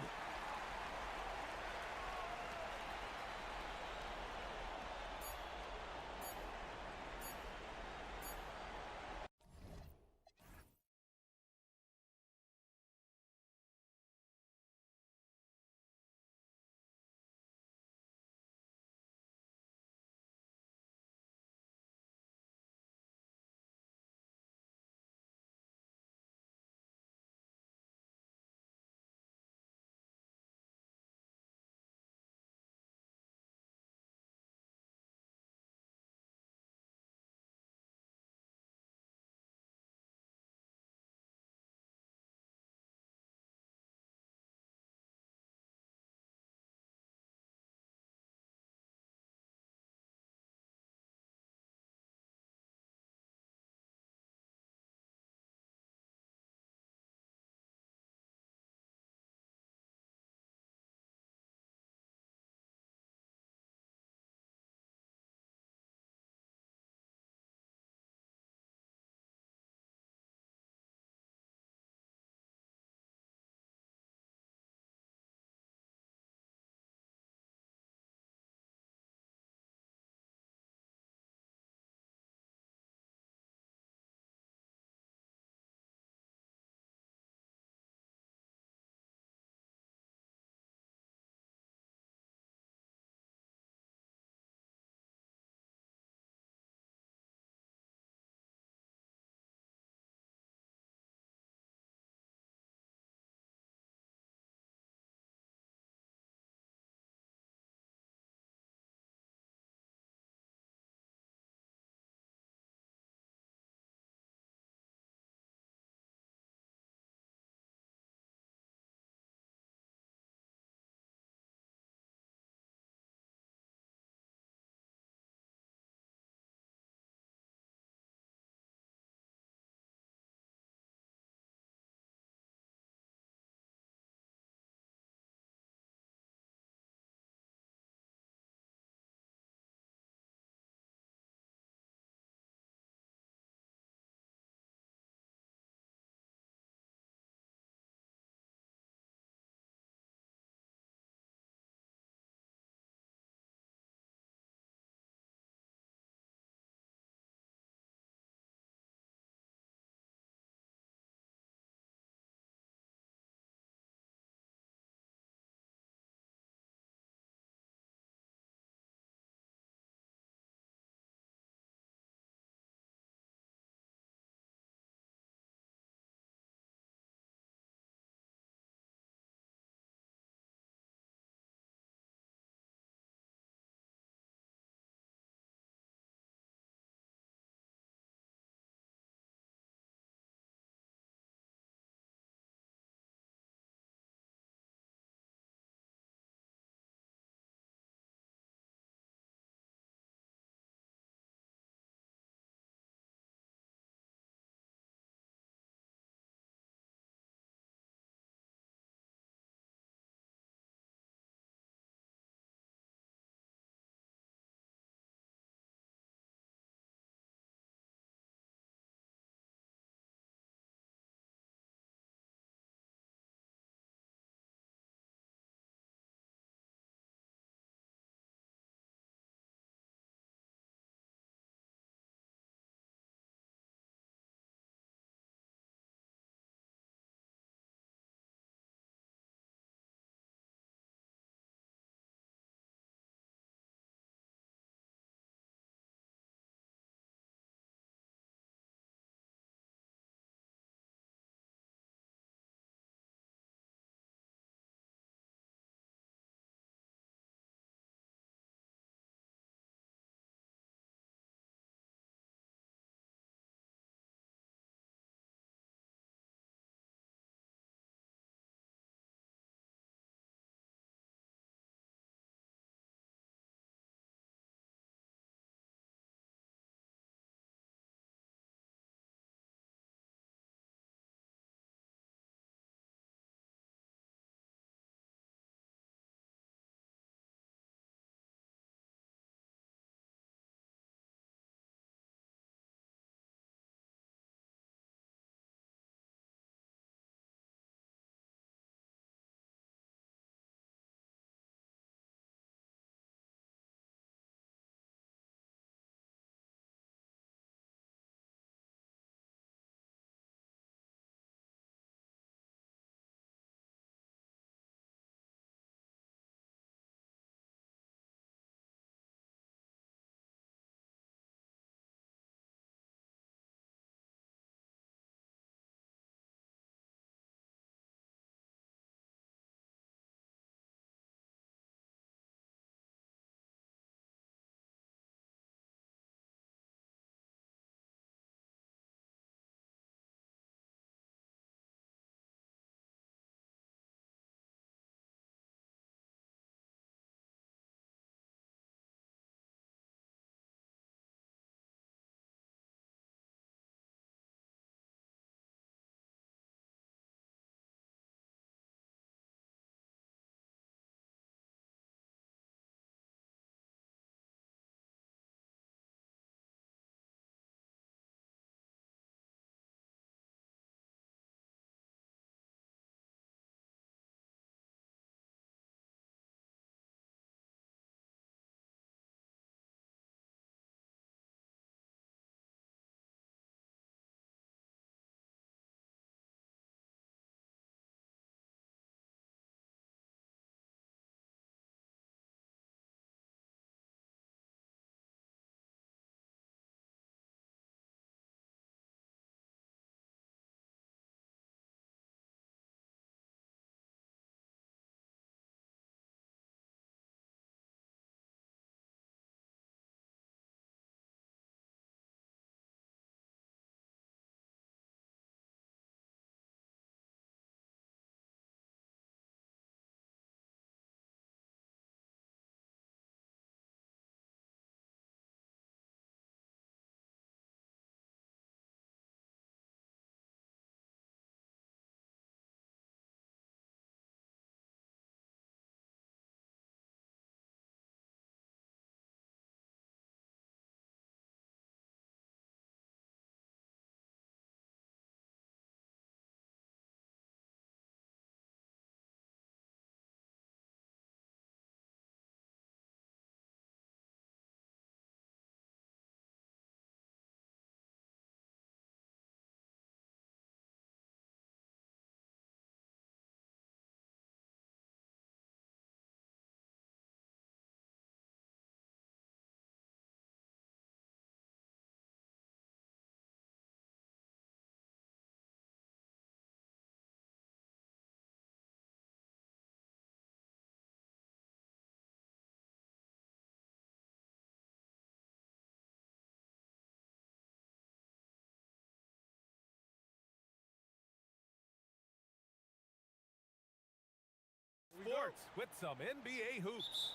starts with some NBA hoops.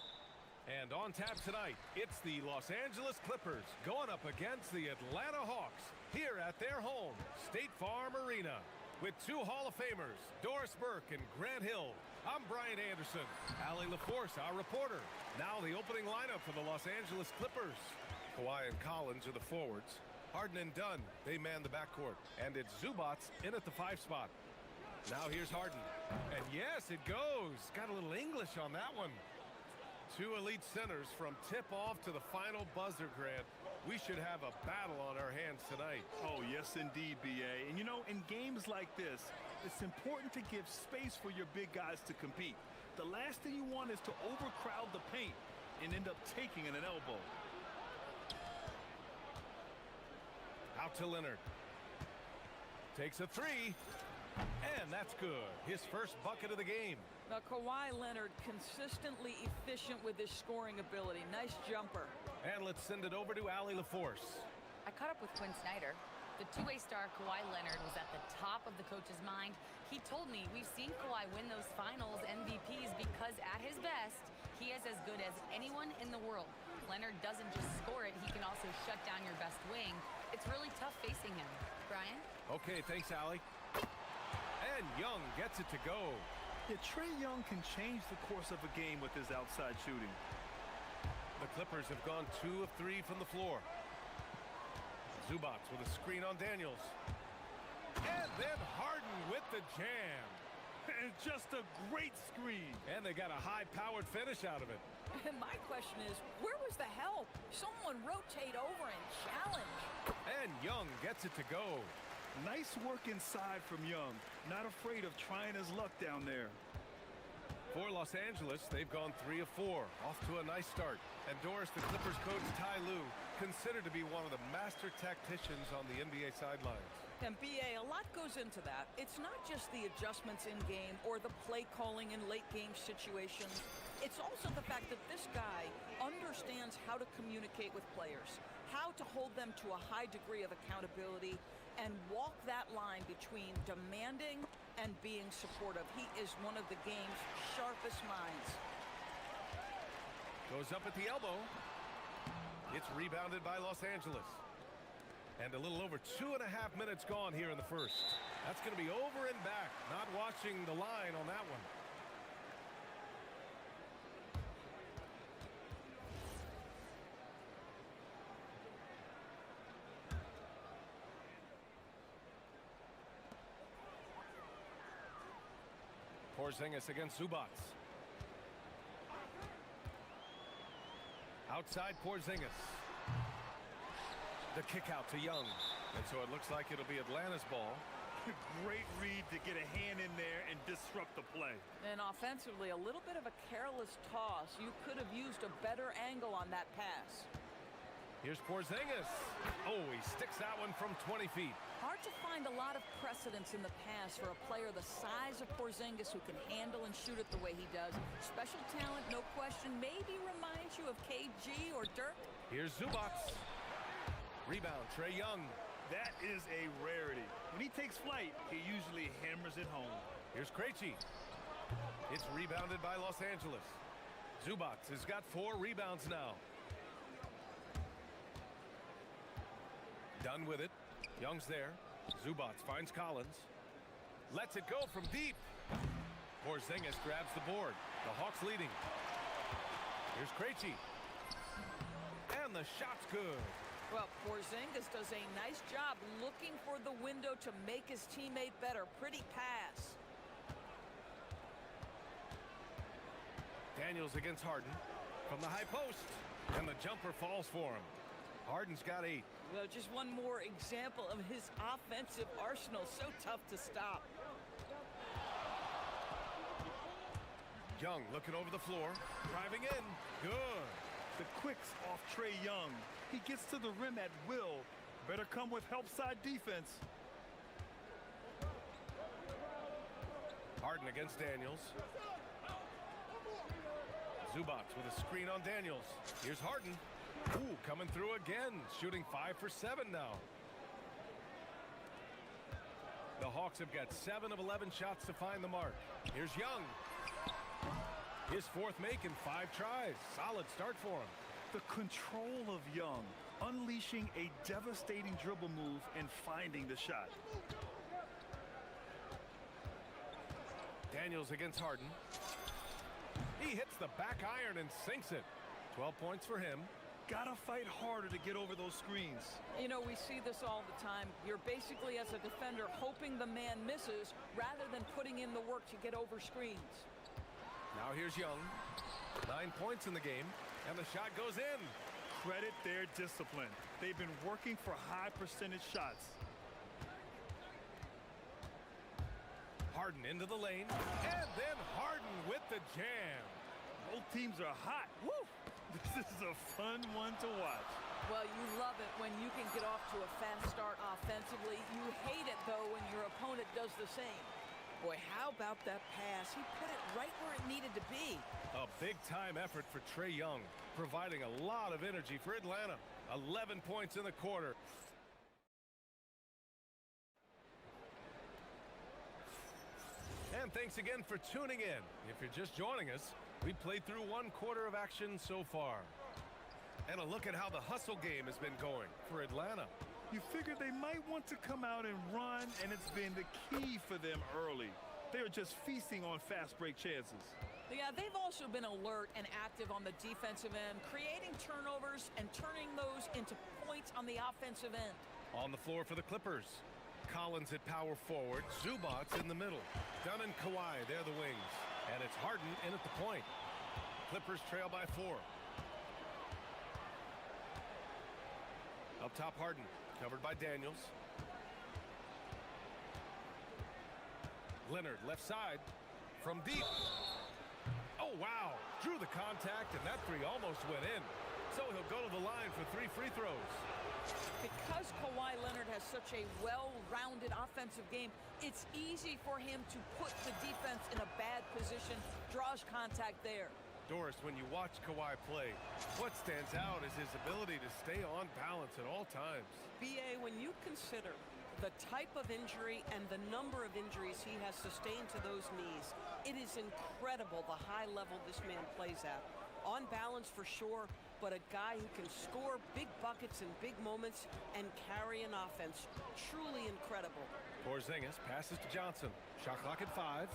And on tap tonight, it's the Los Angeles Clippers going up against the Atlanta Hawks here at their home, State Farm Arena. With two Hall of Famers, Doris Burke and Grant Hill, I'm Brian Anderson. Allie LaForce, our reporter. Now the opening lineup for the Los Angeles Clippers. Kawhi and Collins are the forwards. Harden and Dunn, they man the backcourt. And it's Zubats in at the 5 spot. Now here's Harden. And yes, it goes. Got a little English on that one. Two elite centers from tip-off to the final buzzer, Grant. We should have a battle on our hands tonight. Oh, yes, indeed, B.A. And, you know, in games like this, it's important to give space for your big guys to compete. The last thing you want is to overcrowd the paint and end up taking an elbow. Out to Leonard. Takes a three. And that's good. His first bucket of the game. Now, Kawhi Leonard consistently efficient with his scoring ability. Nice jumper. And let's send it over to Allie LaForce. I caught up with Quinn Snyder. The two-way star Kawhi Leonard was at the top of the coach's mind. He told me we've seen Kawhi win those finals MVPs because at his best, he is as good as anyone in the world. Leonard doesn't just score it, he can also shut down your best wing. It's really tough facing him. Brian? Okay, thanks, Allie. And Young gets it to go. Yeah, Trae Young can change the course of a game with his outside shooting. The Clippers have gone 2 of 3 from the floor. Zubats with a screen on Daniels. And then Harden with the jam. And just a great screen. And they got a high-powered finish out of it. And my question is, where was the help? Someone rotate over and challenge. And Young gets it to go. Nice work inside from Young. Not afraid of trying his luck down there. For Los Angeles, they've gone 3 of 4, off to a nice start. And Doris, the Clippers coach Ty Lue, considered to be one of the master tacticians on the NBA sidelines. And BA, a lot goes into that. It's not just the adjustments in game or the play calling in late game situations. It's also the fact that this guy understands how to communicate with players, how to hold them to a high degree of accountability, and walk that line between demanding and being supportive. He is one of the game's sharpest minds. Goes up at the elbow. It's rebounded by Los Angeles. And a little over 2.5 minutes gone here in the first. That's going to be over and back. Not watching the line on that one. Porzingis against Zubats. Outside Porzingis. The kick out to Young. And so it looks like it'll be Atlanta's ball. Great read to get a hand in there and disrupt the play. And offensively, a little bit of a careless toss. You could have used a better angle on that pass. Here's Porzingis. Oh, he sticks that one from 20 feet. Hard to find a lot of precedence in the past for a player the size of Porzingis who can handle and shoot it the way he does. Special talent, no question. Maybe reminds you of KG or Dirk. Here's Zubats. Rebound, Trae Young. That is a rarity. When he takes flight, he usually hammers it home. Here's Krejci. It's rebounded by Los Angeles. Zubats has got 4 rebounds now. Done with it. Young's there. Zubats finds Collins. Lets it go from deep. Porzingis grabs the board. The Hawks leading. Here's Krejci. And the shot's good. Well, Porzingis does a nice job looking for the window to make his teammate better. Pretty pass. Daniels against Harden. From the high post. And the jumper falls for him. Harden's got 8. Well, just one more example of his offensive arsenal. So tough to stop. Young looking over the floor. Driving in. Good. The quicks off Trae Young. He gets to the rim at will. Better come with help side defense. Harden against Daniels. Zubats with a screen on Daniels. Here's Harden. Ooh, coming through again. Shooting 5 for 7 now. The Hawks have got 7 of 11 shots to find the mark. Here's Young. His fourth make in 5 tries. Solid start for him. The control of Young, unleashing a devastating dribble move and finding the shot. Daniels against Harden. He hits the back iron and sinks it. 12 points for him. Gotta fight harder to get over those screens. You know, we see this all the time. You're basically, as a defender, hoping the man misses rather than putting in the work to get over screens. Now here's Young. 9 points in the game, and the shot goes in. Credit their discipline. They've been working for high percentage shots. Harden into the lane, and then Harden with the jam. Both teams are hot. Woo! This is a fun one to watch. Well, you love it when you can get off to a fast start offensively. You hate it, though, when your opponent does the same. Boy, how about that pass? He put it right where it needed to be. A big-time effort for Trae Young, providing a lot of energy for Atlanta. 11 points in the quarter. And thanks again for tuning in. If you're just joining us, we played through 1 quarter of action so far. And a look at how the hustle game has been going for Atlanta. You figure they might want to come out and run, and it's been the key for them early. They're just feasting on fast break chances. Yeah, they've also been alert and active on the defensive end, creating turnovers and turning those into points on the offensive end. On the floor for the Clippers. Collins at power forward, Zubats in the middle. Dunn and Kawhi, they're the wings. And it's Harden in at the point. Clippers trail by 4. Up top, Harden, covered by Daniels. Leonard, left side, from deep. Oh, wow. Drew the contact, and that 3 almost went in. So he'll go to the line for 3 free throws. Because Kawhi Leonard has such a well-rounded offensive game, it's easy for him to put the defense in a bad position, draws contact there. Doris, when you watch Kawhi play, what stands out is his ability to stay on balance at all times. B.A., when you consider the type of injury and the number of injuries he has sustained to those knees, it is incredible the high level this man plays at. On balance for sure, but a guy who can score big buckets in big moments and carry an offense. Truly incredible. Porzingis passes to Johnson. Shot clock at 5.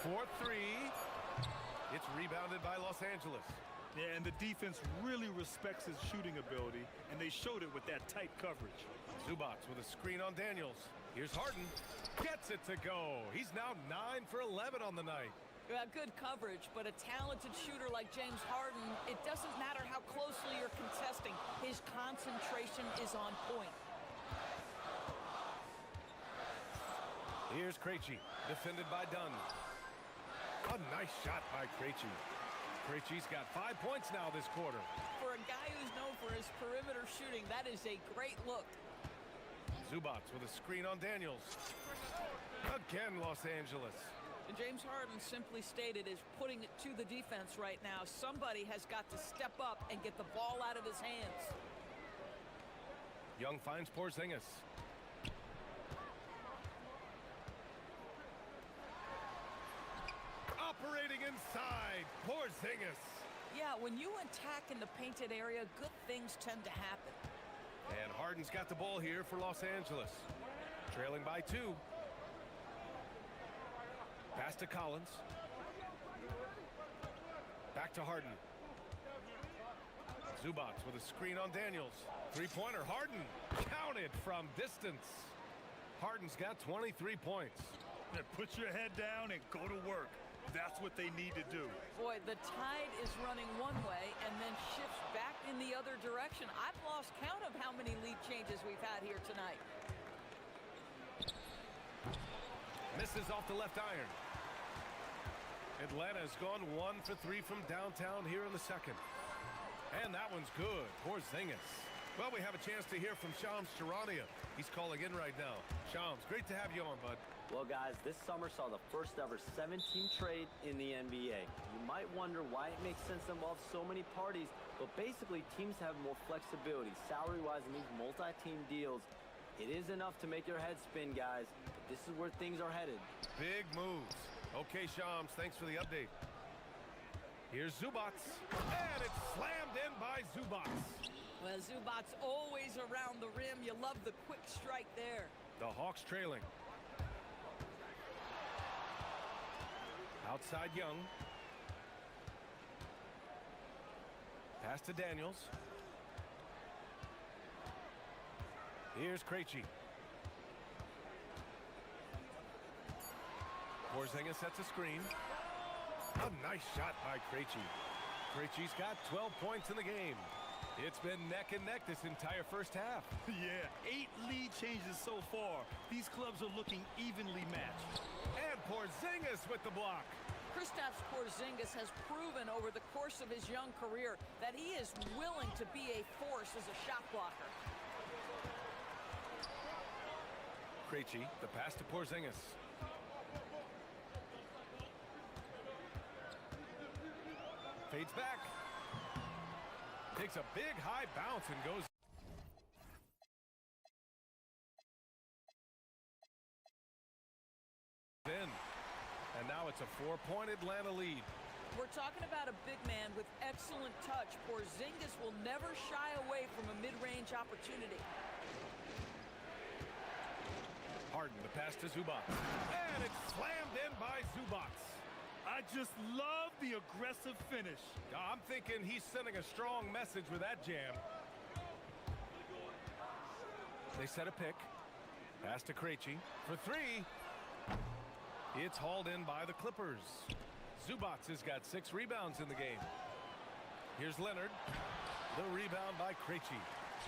4-3. It's rebounded by Los Angeles. Yeah, and the defense really respects his shooting ability, and they showed it with that tight coverage. Zubats with a screen on Daniels. Here's Harden. Gets it to go. He's now 9 for 11 on the night. Yeah, good coverage, but a talented shooter like James Harden, it doesn't matter how closely you're contesting. His concentration is on point. Here's Krejci, defended by Dunn. A nice shot by Krejci. Krejci's got 5 points now this quarter. For a guy who's known for his perimeter shooting, that is a great look. Zubats with a screen on Daniels. Again, Los Angeles. And James Harden simply stated is putting it to the defense right now. Somebody has got to step up and get the ball out of his hands. Young finds Porzingis. Operating inside, Porzingis. Yeah, when you attack in the painted area, good things tend to happen. And Harden's got the ball here for Los Angeles. Trailing by 2. Pass to Collins. Back to Harden. Zubats with a screen on Daniels. 3-pointer, Harden. Counted from distance. Harden's got 23 points. Yeah, put your head down and go to work. That's what they need to do. Boy, the tide is running one way and then shifts back in the other direction. I've lost count of how many lead changes we've had here tonight. Misses off the left iron. Atlanta has gone 1 for 3 from downtown here in the second. And that one's good. Porzingis. Well, we have a chance to hear from Shams Charania. He's calling in right now. Shams, great to have you on, bud. Well, guys, this summer saw the first ever 7-team trade in the NBA. You might wonder why it makes sense to involve so many parties, but basically teams have more flexibility salary-wise in these multi-team deals. It is enough to make your head spin, guys, but this is where things are headed. Big moves. Okay, Shams, thanks for the update. Here's Zubats, and it's slammed in by Zubats. Well, Zubats always around the rim. You love the quick strike there. The Hawks trailing. Outside Young. Pass to Daniels. Here's Krejci. Porzingis sets a screen. A nice shot by Krejci. Krejci's got 12 points in the game. It's been neck and neck this entire first half. Yeah, 8 lead changes so far. These clubs are looking evenly matched. And Porzingis with the block. Kristaps Porzingis has proven over the course of his young career that he is willing to be a force as a shot blocker. Krejci, the pass to Porzingis. Fades back. Takes a big high bounce and goes. In. And now it's a 4-point Atlanta lead. We're talking about a big man with excellent touch. Porzingis will never shy away from a mid-range opportunity. Harden, the pass to Zubats. And it's slammed in by Zubats. I just love the aggressive finish. I'm thinking he's sending a strong message with that jam. They set a pick. Pass to Krejci for 3. It's hauled in by the Clippers. Zubats has got 6 rebounds in the game. Here's Leonard. The rebound by Krejci.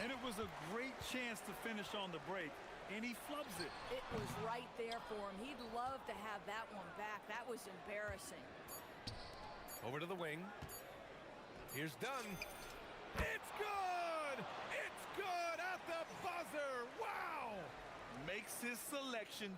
And it was a great chance to finish on the break. And he flubs it. It was right there for him. He'd love to have that one back. That was embarrassing. Over to the wing. Here's Dunn. It's good! It's good at the buzzer! Wow! Makes his selection.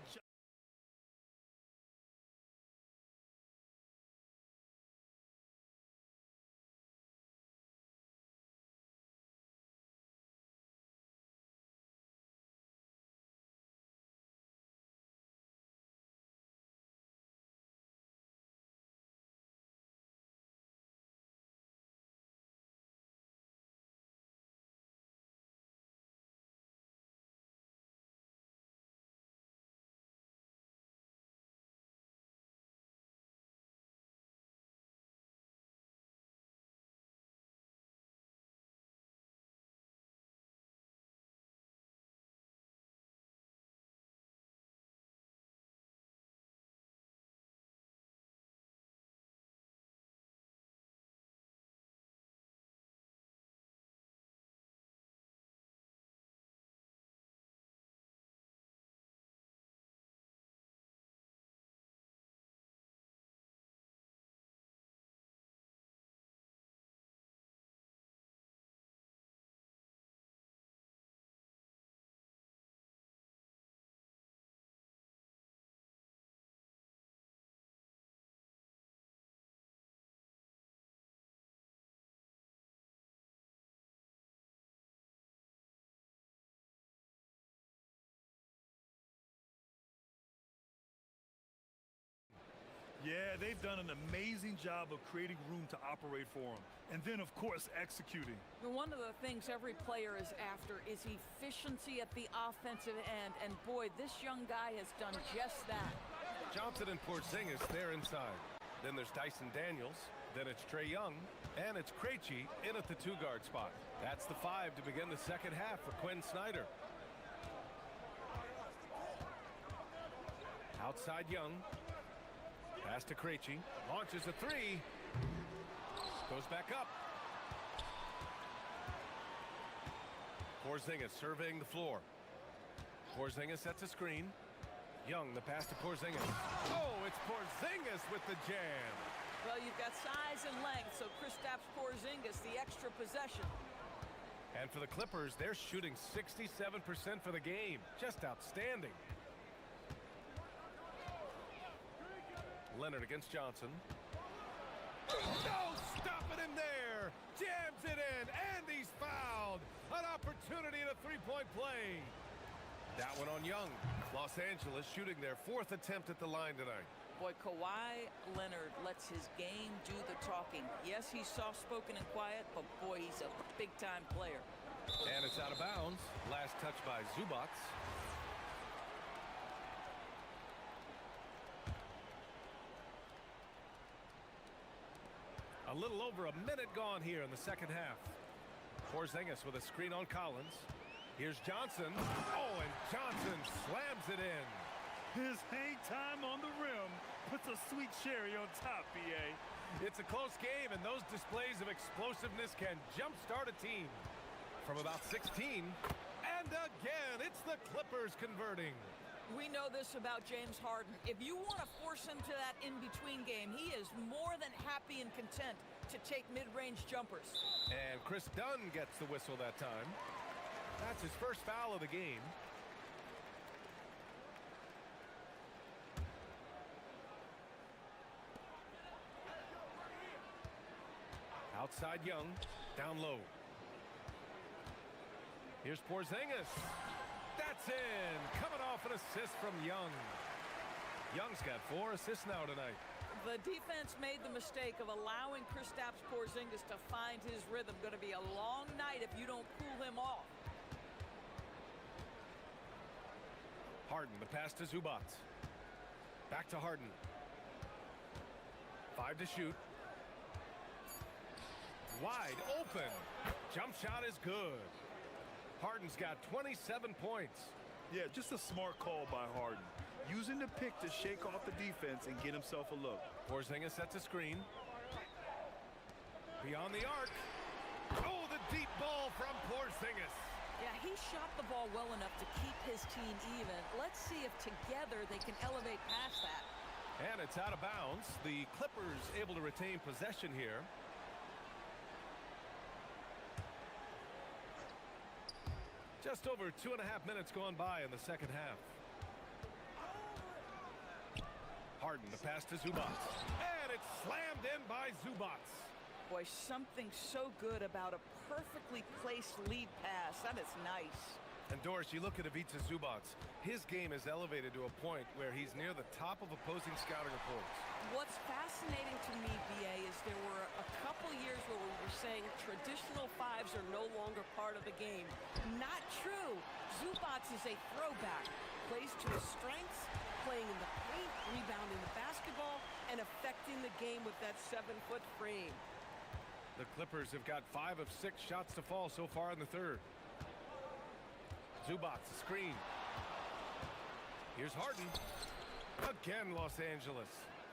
Yeah, they've done an amazing job of creating room to operate for him. And then, of course, executing. One of the things every player is after is efficiency at the offensive end. And boy, this young guy has done just that. Johnson and Porzingis, they're inside. Then there's Dyson Daniels. Then it's Trae Young. And it's Krejci in at the 2-guard spot. That's the 5 to begin the second half for Quinn Snyder. Outside Young. Pass to Krejci. Launches a 3. Goes back up. Porzingis surveying the floor. Porzingis sets a screen. Young, the pass to Porzingis. Oh, it's Porzingis with the jam. Well, you've got size and length, so Kristaps Porzingis, the extra possession. And for the Clippers, they're shooting 67% for the game. Just outstanding. Leonard against Johnson. No stopping him there. Jams it in, and he's fouled. An opportunity at a 3-point play. That one on Young. Los Angeles shooting their 4th attempt at the line tonight. Boy, Kawhi Leonard lets his game do the talking. Yes, he's soft-spoken and quiet, but boy, he's a big-time player. And it's out of bounds. Last touch by Zubac. A little over a minute gone here in the second half. Porzingis with a screen on Collins. Here's Johnson. Oh, and Johnson slams it in. His hang time on the rim puts a sweet cherry on top, BA. It's a close game, and those displays of explosiveness can jumpstart a team. From about 16, and again, it's the Clippers converting. We know this about James Harden. If you want to force him to that in-between game, he is more than happy and content to take mid-range jumpers. And Chris Dunn gets the whistle that time. That's his first foul of the game. Outside Young, down low. Here's Porzingis. That's in. Coming off an assist from Young. Young's got 4 assists now tonight. The defense made the mistake of allowing Kristaps Porzingis to find his rhythm. Going to be a long night if you don't cool him off. Harden, the pass to Zubac. Back to Harden. 5 to shoot. Wide open. Jump shot is good. Harden's got 27 points. Yeah, just a smart call by Harden. Using the pick to shake off the defense and get himself a look. Porzingis sets a screen. Beyond the arc. Oh, the deep ball from Porzingis. Yeah, he shot the ball well enough to keep his team even. Let's see if together they can elevate past that. And it's out of bounds. The Clippers able to retain possession here. Just over 2.5 minutes gone by in the second half. Harden, the pass to Zubac. And it's slammed in by Zubac. Boy, something so good about a perfectly placed lead pass. That is nice. And Doris, you look at Ivica Zubac. His game is elevated to a point where he's near the top of opposing scouting reports. What's fascinating to me, BA, is there were a couple years where we were saying traditional fives are no longer part of the game. Not true. Zubac is a throwback. Plays to his strengths, playing in the paint, rebounding the basketball, and affecting the game with that 7-foot frame. The Clippers have got 5 of 6 shots to fall so far in the third. Zubac, screen. Here's Harden. Again, Los Angeles.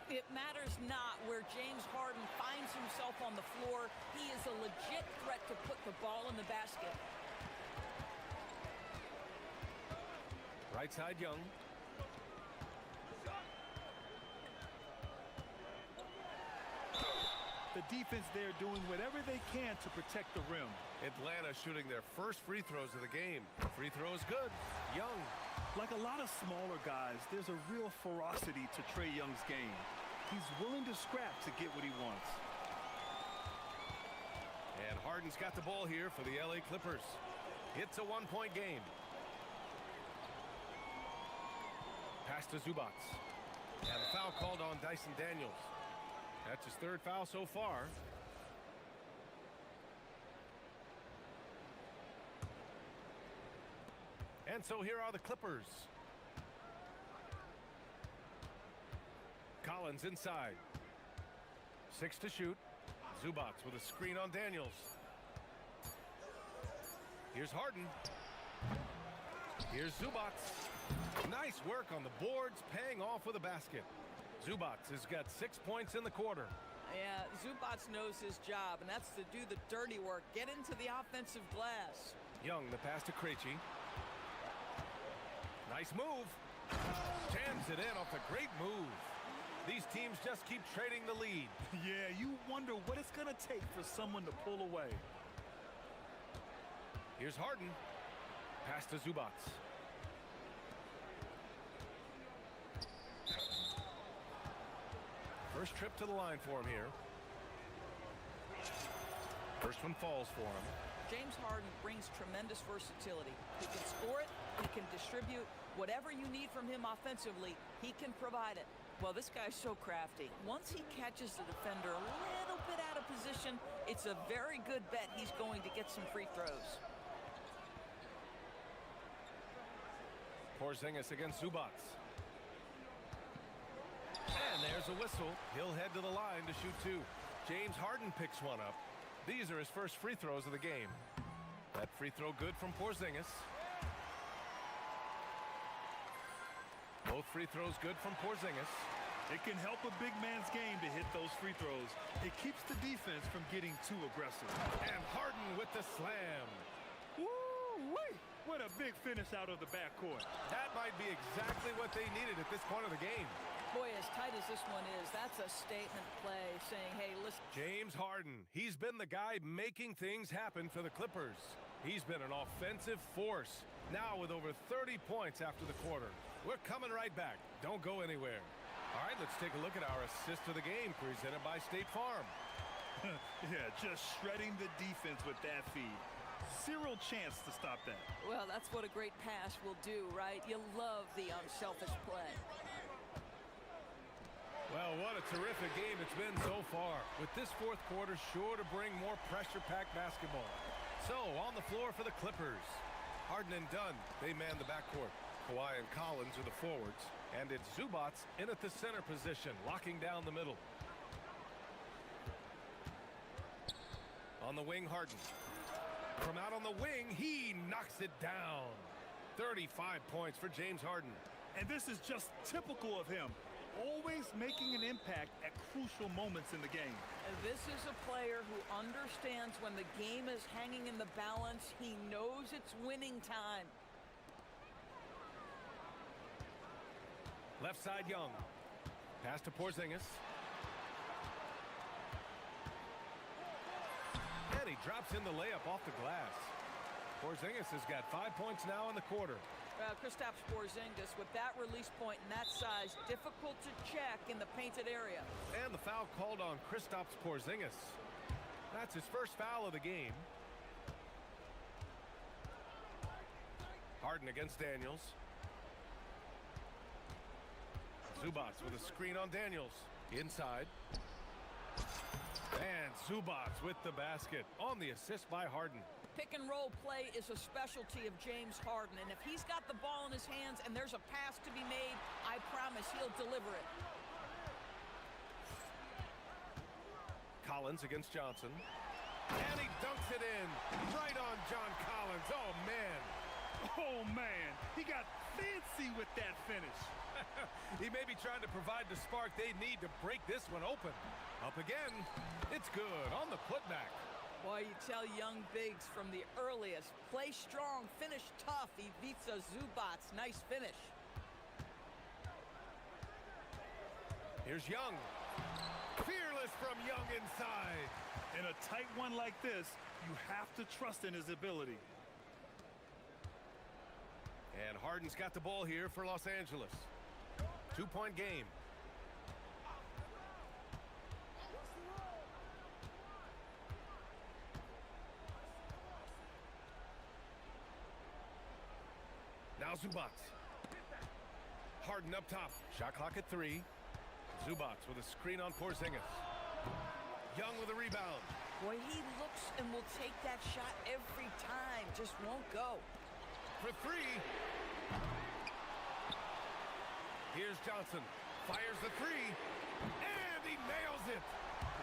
It matters not where James Harden finds himself on the floor. He is a legit threat to put the ball in the basket. Right side, Young. The defense there doing whatever they can to protect the rim. Atlanta shooting their first free throws of the game. Free throw is good. Young. Like a lot of smaller guys, there's a real ferocity to Trae Young's game. He's willing to scrap to get what he wants. And Harden's got the ball here for the LA Clippers. It's a 1-point game. Pass to Zubac. And a foul called on Dyson Daniels. That's his 3rd foul so far. And so here are the Clippers. Collins inside. 6 to shoot. Zubac with a screen on Daniels. Here's Harden. Here's Zubac. Nice work on the boards, paying off with a basket. Zubac has got 6 points in the quarter. Yeah, Zubac knows his job, and that's to do the dirty work. Get into the offensive glass. Young, the pass to Krejci. Nice move. Jams it in off a great move. These teams just keep trading the lead. Yeah, you wonder what it's going to take for someone to pull away. Here's Harden. Pass to Zubac. First trip to the line for him here. First one falls for him. James Harden brings tremendous versatility. He can score it, he can distribute. Whatever you need from him offensively, he can provide it. Well, this guy's so crafty. Once he catches the defender a little bit out of position, it's a very good bet he's going to get some free throws. Porzingis against Zubats. And there's a whistle. He'll head to the line to shoot two. James Harden picks one up. These are his first free throws of the game. That free throw good from Porzingis. Both free throws good from Porzingis. It can help a big man's game to hit those free throws. It keeps the defense from getting too aggressive. And Harden with the slam. Woo-wee! What a big finish out of the backcourt. That might be exactly what they needed at this point of the game. Boy, as tight as this one is, that's a statement play saying, hey, listen. James Harden, he's been the guy making things happen for the Clippers. He's been an offensive force, now with over 30 points after the quarter. We're coming right back. Don't go anywhere. All right, let's take a look at our assist of the game presented by State Farm. Yeah, just shredding the defense with that feed. Zero chance to stop that. Well, that's what a great pass will do, right? You love the unselfish play. Well, what a terrific game it's been so far, with this fourth quarter sure to bring more pressure-packed basketball. So, on the floor for the Clippers. Harden and Dunn, they man the backcourt. Kawhi and Collins are the forwards, and it's Zubats in at the center position, locking down the middle. On the wing, Harden. From out on the wing, he knocks it down. 35 points for James Harden. And this is just typical of him. Always making an impact at crucial moments in the game. And this is a player who understands when the game is hanging in the balance. He knows it's winning time. Left side, Young. Pass to Porzingis. And he drops in the layup off the glass. Porzingis has got 5 points now in the quarter. Kristaps Porzingis, with that release point and that size, difficult to check in the painted area. And the foul called on Kristaps Porzingis. That's his first foul of the game. Harden against Daniels. Zubats with a screen on Daniels. Inside. And Zubats with the basket on the assist by Harden. Pick and roll play is a specialty of James Harden, and if he's got the ball in his hands and there's a pass to be made, I promise he'll deliver it. Collins against Johnson. And he dunks it in. Right on John Collins. Oh, man. Oh, man. He got fancy with that finish. He may be trying to provide the spark they need to break this one open. Up again. It's good on the putback. Boy, you tell young bigs from the earliest, play strong, finish tough. Ivica Zubats, nice finish. Here's Young. Fearless from Young inside. In a tight one like this, you have to trust in his ability. And Harden's got the ball here for Los Angeles. 2-point game. Now Zubats. Harden up top. Shot clock at 3. Zubats with a screen on Porzingis. Young with a rebound. Boy, he looks and will take that shot every time. Just won't go. For 3. Here's Johnson. Fires the 3. And he nails it.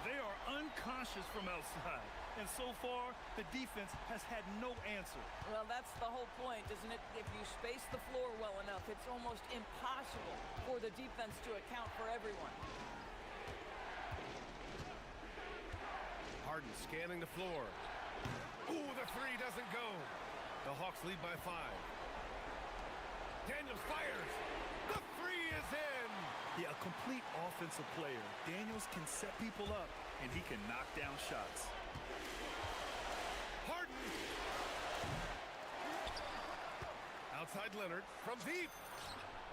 They are unconscious from outside. And so far, the defense has had no answer. Well, that's the whole point, isn't it? If you space the floor well enough, it's almost impossible for the defense to account for everyone. Harden scanning the floor. Ooh, the 3 doesn't go. The Hawks lead by 5. Daniels fires. The 3 is in. Yeah, a complete offensive player. Daniels can set people up, and he can knock down shots. Harden. Outside Leonard from deep.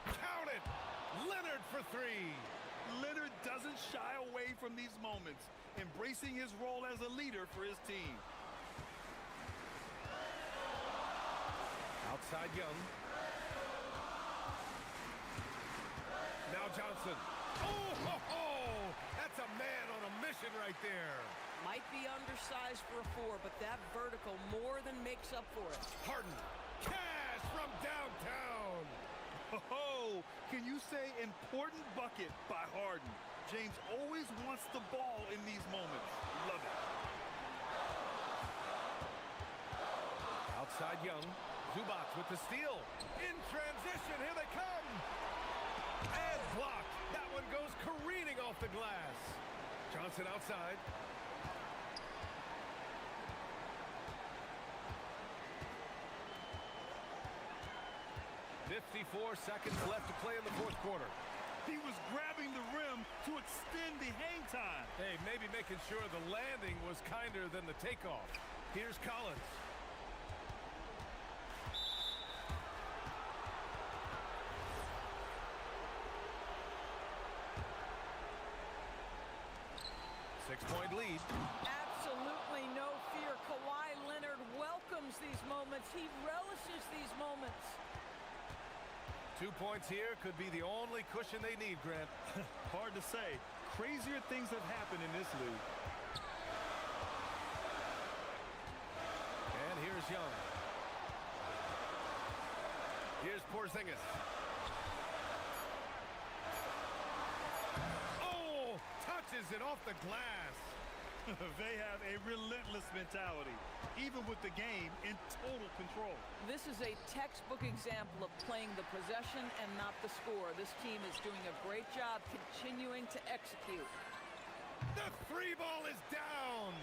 Count it. Leonard for 3. Leonard doesn't shy away from these moments, embracing his role as a leader for his team. Outside Young. Now Johnson. Oh, ho, ho! That's a man on a mission right there. Might be undersized for a 4, but that vertical more than makes up for it. Harden. Cash from downtown. Oh, can you say important bucket by Harden? James always wants the ball in these moments. Love it. Outside Young. Zubats with the steal. In transition, here they come. And blocked. That one goes careening off the glass. Johnson outside. 54 seconds left to play in the fourth quarter. He was grabbing the rim to extend the hang time. Hey, maybe making sure the landing was kinder than the takeoff. Here's Collins. Six-point lead. Absolutely no fear. Kawhi Leonard welcomes these moments. He relishes these moments. 2 points here could be the only cushion they need, Grant. Hard to say. Crazier things have happened in this league. And here's Young. Here's Porzingis. Oh, touches it off the glass. They have a relentless mentality, even with the game in total control. This is a textbook example of playing the possession and not the score. This team is doing a great job continuing to execute. The three ball is down.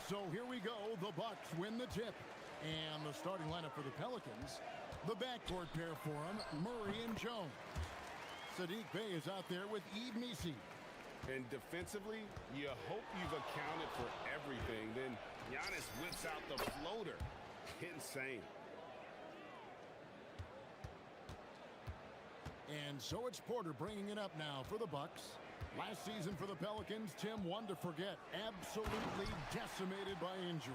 So here we go. The Bucks win the tip. And the starting lineup for the Pelicans. The backcourt pair for them, Murray and Jones. Sadiq Bey is out there with Misi. And defensively, you hope you've accounted for everything. Then Giannis whips out the floater. Insane. And so it's Porter bringing it up now for the Bucks. Last season for the Pelicans, Tim, one to forget. Absolutely decimated by injury.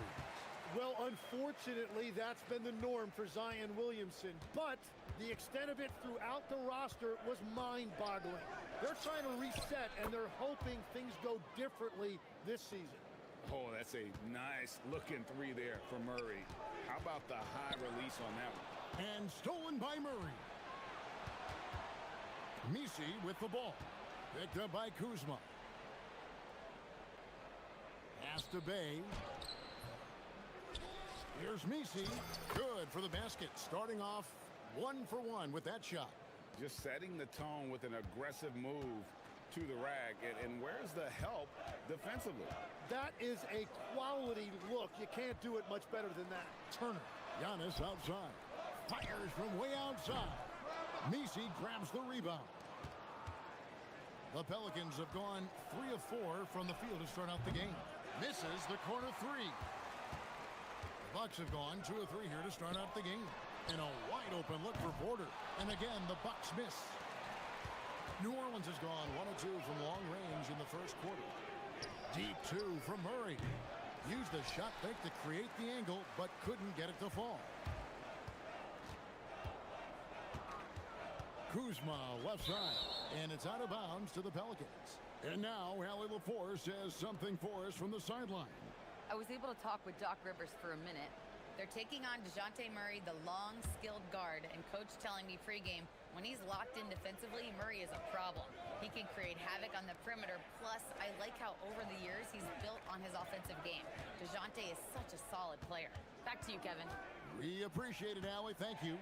Well, unfortunately, that's been the norm for Zion Williamson. But the extent of it throughout the roster was mind-boggling. They're trying to reset, and they're hoping things go differently this season. Oh, that's a nice-looking three there for Murray. How about the high release on that one? And stolen by Murray. Misi with the ball. Picked up by Kuzma. Pass to Bey. Here's Misi. Good for the basket. Starting off 1-for-1 with that shot. Just setting the tone with an aggressive move to the rack. And where's the help defensively? That is a quality look. You can't do it much better than that. Turner. Giannis outside. Fires from way outside. Misi grabs the rebound. The Pelicans have gone 3 of 4 from the field to start out the game. Misses the corner three. The Bucks have gone 2 of 3 here to start out the game. And a wide open look for Porter. And again, the Bucks miss. New Orleans has gone 1 of 2 from long range in the first quarter. Deep 2 from Murray. Used the shot fake to create the angle, but couldn't get it to fall. Kuzma left side, and it's out of bounds to the Pelicans. And now Allie LaForce has something for us from the sideline. I was able to talk with Doc Rivers for a minute. They're taking on DeJounte Murray, the long, skilled guard, and coach telling me pregame, when he's locked in defensively, Murray is a problem. He can create havoc on the perimeter, plus I like how over the years he's built on his offensive game. DeJounte is such a solid player. Back to you, Kevin. We appreciate it, Allie. Thank you.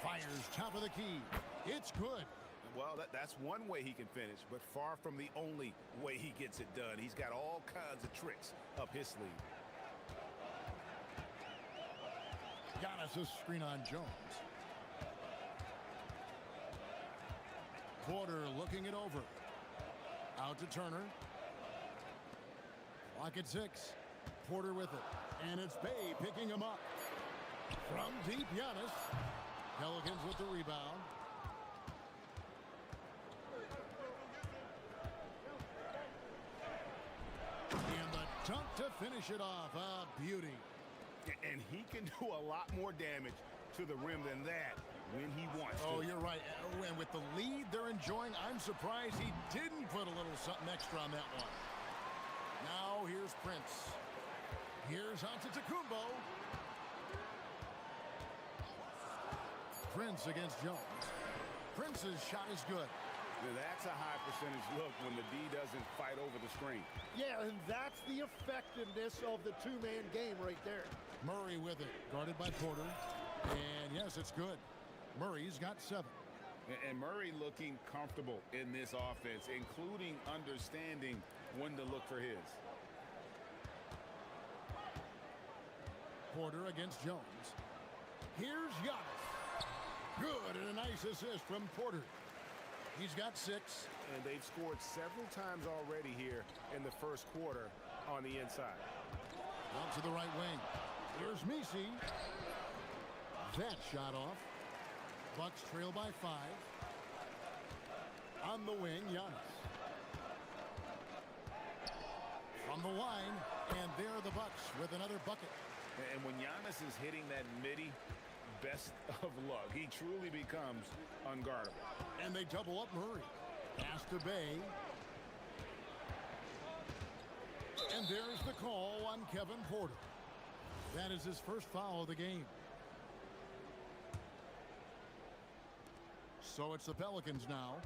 Fires top of the key. It's good. Well, that's one way he can finish, but far from the only way he gets it done. He's got all kinds of tricks up his sleeve. Giannis' screen on Jones. Porter looking it over. Out to Turner. Clock at 6. Porter with it. And it's Bey picking him up. From deep, Giannis. Pelicans with the rebound. And the dunk to finish it off. A beauty. And he can do a lot more damage to the rim than that when he wants to. Oh, you're right. And with the lead they're enjoying, I'm surprised he didn't put a little something extra on that one. Now here's Prince. Here's Antetokounmpo. Prince against Jones. Prince's shot is good. Now that's a high percentage look when the D doesn't fight over the screen. Yeah, and that's the effectiveness of the two-man game right there. Murray with it, guarded by Porter. And yes, it's good. Murray's got 7. And Murray looking comfortable in this offense, including understanding when to look for his. Porter against Jones. Here's Giannis. Good, and a nice assist from Porter. He's got 6. And they've scored several times already here in the first quarter on the inside. Out to the right wing. Here's Misi. That shot off. Bucks trail by 5. On the wing, Giannis. From the line, and there are the Bucks with another bucket. And when Giannis is hitting that midi, best of luck. He truly becomes unguardable. And they double up Murray. Pass to Bey. And there's the call on Kevin Porter. That is his first foul of the game. So it's the Pelicans now.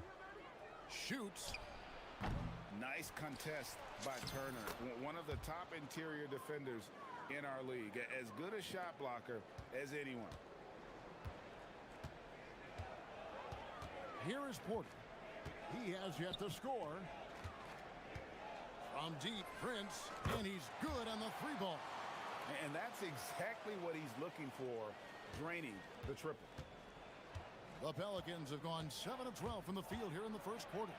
Shoots. Nice contest by Turner. One of the top interior defenders in our league. As good a shot blocker as anyone. Here is Porter. He has yet to score. From deep, Prince, and he's good on the three ball. And that's exactly what he's looking for, draining the triple. The Pelicans have gone 7 of 12 from the field here in the first quarter.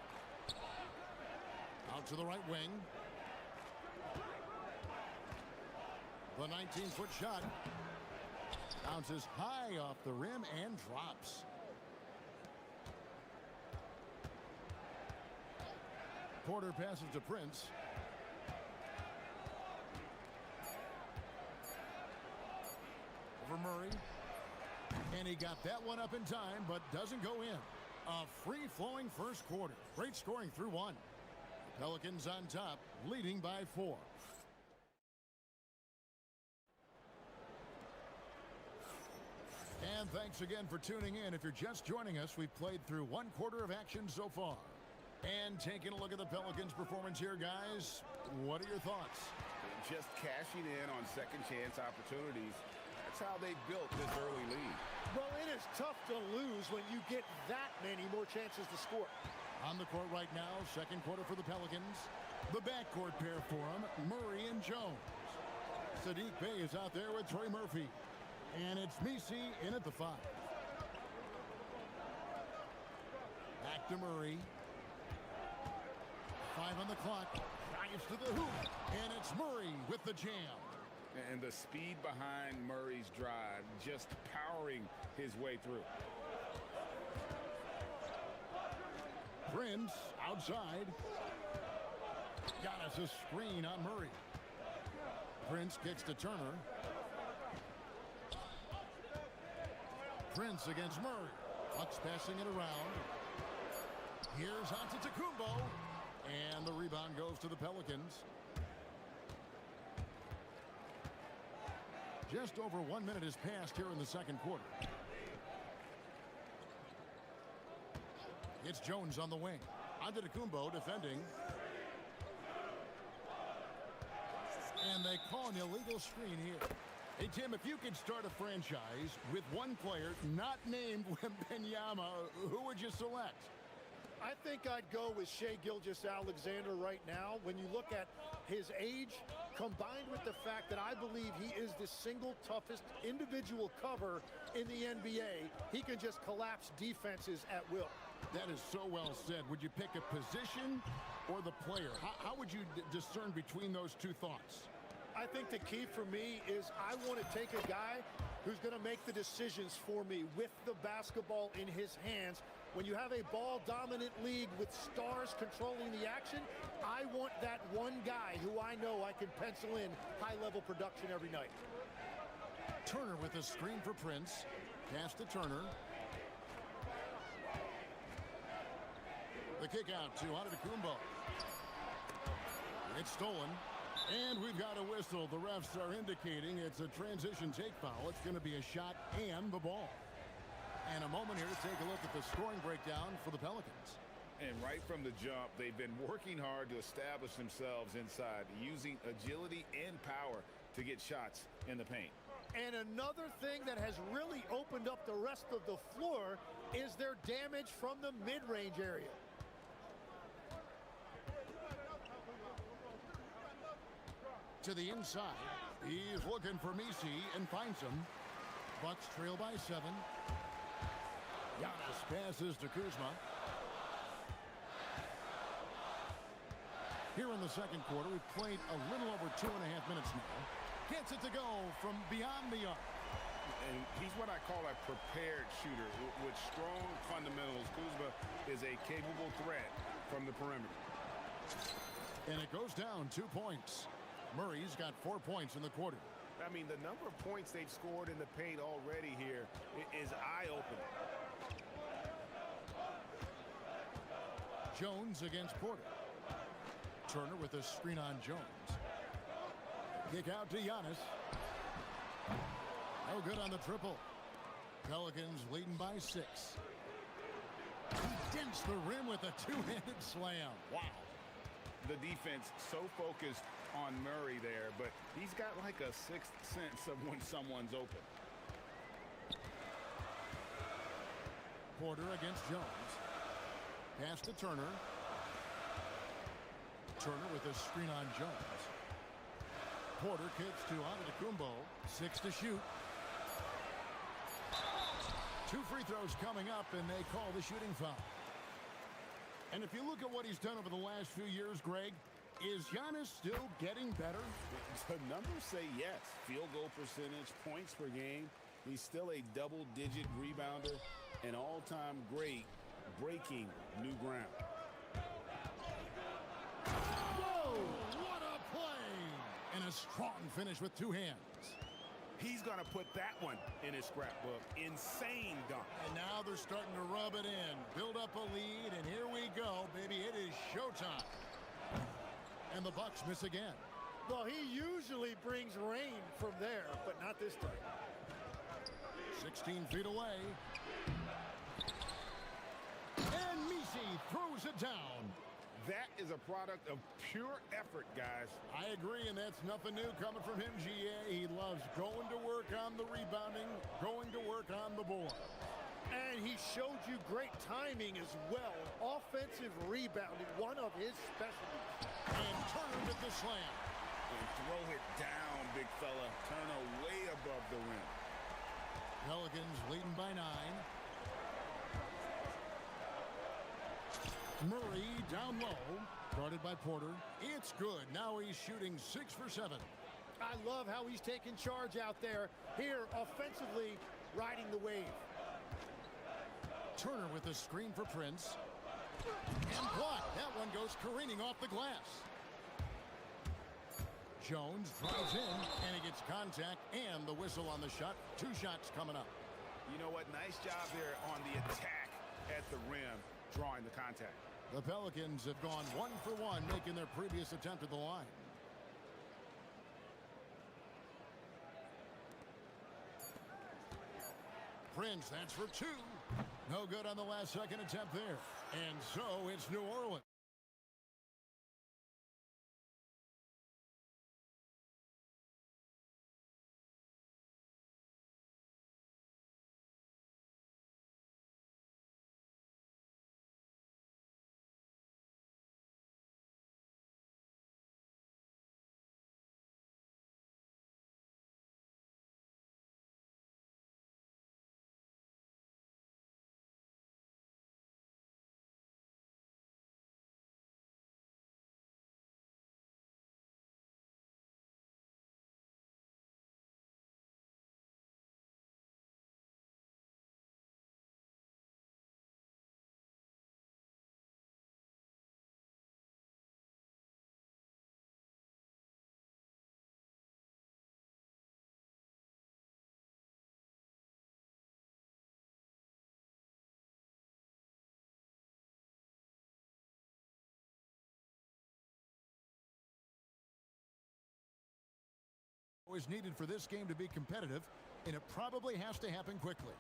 Out to the right wing. The 19-foot shot bounces high off the rim and drops. Porter passes to Prince. Over Murray. And he got that one up in time, but doesn't go in. A free-flowing first quarter. Great scoring through one. Pelicans on top, leading by 4. And thanks again for tuning in. If you're just joining us, we've played through one quarter of action so far. And taking a look at the Pelicans' performance here, guys, what are your thoughts? Just cashing in on second chance opportunities. That's how they built this early lead. Well, it is tough to lose when you get that many more chances to score. On the court right now, second quarter for the Pelicans. The backcourt pair for them, Murray and Jones. Sadiq Bey is out there with Troy Murphy. And it's Misi in at the 5. Back to Murray. 5 on the clock. Drives to the hoop. And it's Murray with the jam. And the speed behind Murray's drive, just powering his way through. Prince outside. Got us a screen on Murray. Prince kicks to Turner. Prince against Murray. Bucks passing it around. Here's Antetokounmpo. And the rebound goes to the Pelicans. Just over 1 minute has passed here in the second quarter. It's Jones on the wing. Antetokounmpo defending. And they call an illegal screen here. Hey, Tim, if you could start a franchise with one player not named Wembanyama, who would you select? I think I'd go with Shai Gilgeous-Alexander right now. When you look at his age, combined with the fact that I believe he is the single toughest individual cover in the NBA, he can just collapse defenses at will. That is so well said. Would you pick a position or the player? How would you discern between those two thoughts? I think the key for me is I want to take a guy who's going to make the decisions for me with the basketball in his hands. When you have a ball-dominant league with stars controlling the action, I want that one guy who I know I can pencil in high-level production every night. Turner with a screen for Prince. Pass to Turner. The kick out to Antetokounmpo. It's stolen. And we've got a whistle. The refs are indicating it's a transition take foul. It's going to be a shot and the ball. And a moment here to take a look at the scoring breakdown for the Pelicans. And right from the jump, they've been working hard to establish themselves inside, using agility and power to get shots in the paint. And another thing that has really opened up the rest of the floor is their damage from the mid-range area. To the inside. He's looking for Misi and finds him. Bucks trail by 7. Giannis passes to Kuzma. Here in the second quarter, we've played a little over 2.5 minutes now. Gets it to go from beyond the arc. And he's what I call a prepared shooter with strong fundamentals. Kuzma is a capable threat from the perimeter. And it goes down 2 points. Murray's got 4 points in the quarter. I mean, the number of points they've scored in the paint already here is eye-opening. Jones against Porter. Turner with a screen on Jones. Kick out to Giannis. No good on the triple. Pelicans leading by 6. He dents the rim with a two-handed slam. Wow. The defense so focused on Murray there, but he's got like a sixth sense of when someone's open. Porter against Jones. Pass to Turner. Turner with a screen on Jones. Porter kicks to Antetokounmpo. 6 to shoot. 2 free throws coming up, and they call the shooting foul. And if you look at what he's done over the last few years, Greg, is Giannis still getting better? The numbers say yes. Field goal percentage, points per game. He's still a double-digit rebounder, an all-time great, breaking new ground. Whoa! What a play! And a strong finish with 2 hands. He's going to put that one in his scrapbook. Insane dunk. And now they're starting to rub it in. Build up a lead, and here we go, baby. It is showtime. And the Bucks miss again. Well, he usually brings rain from there, but not this time. 16 feet away. And Messi throws it down. That is a product of pure effort, guys. I agree, and that's nothing new coming from him, GA. He loves going to work on the rebounding, going to work on the board. And he showed you great timing as well. Offensive rebounding, one of his specialties. And Turner with the slam. And throw it down, big fella. Turner way above the rim. Pelicans leading by 9. Murray down low, guarded by Porter. It's good. Now he's shooting 6 for 7. I love how he's taking charge out there. Here, offensively, riding the wave. Turner with a screen for Prince. And blocked. That one goes careening off the glass. Jones drives in, and he gets contact and the whistle on the shot. 2 shots coming up. You know what? Nice job there on the attack at the rim, drawing the contact. The Pelicans have gone 1 for 1, making their previous attempt at the line. Prince, that's for 2. No good on the last second attempt there. And so it's New Orleans. is needed for this game to be competitive, and it probably has to happen quickly.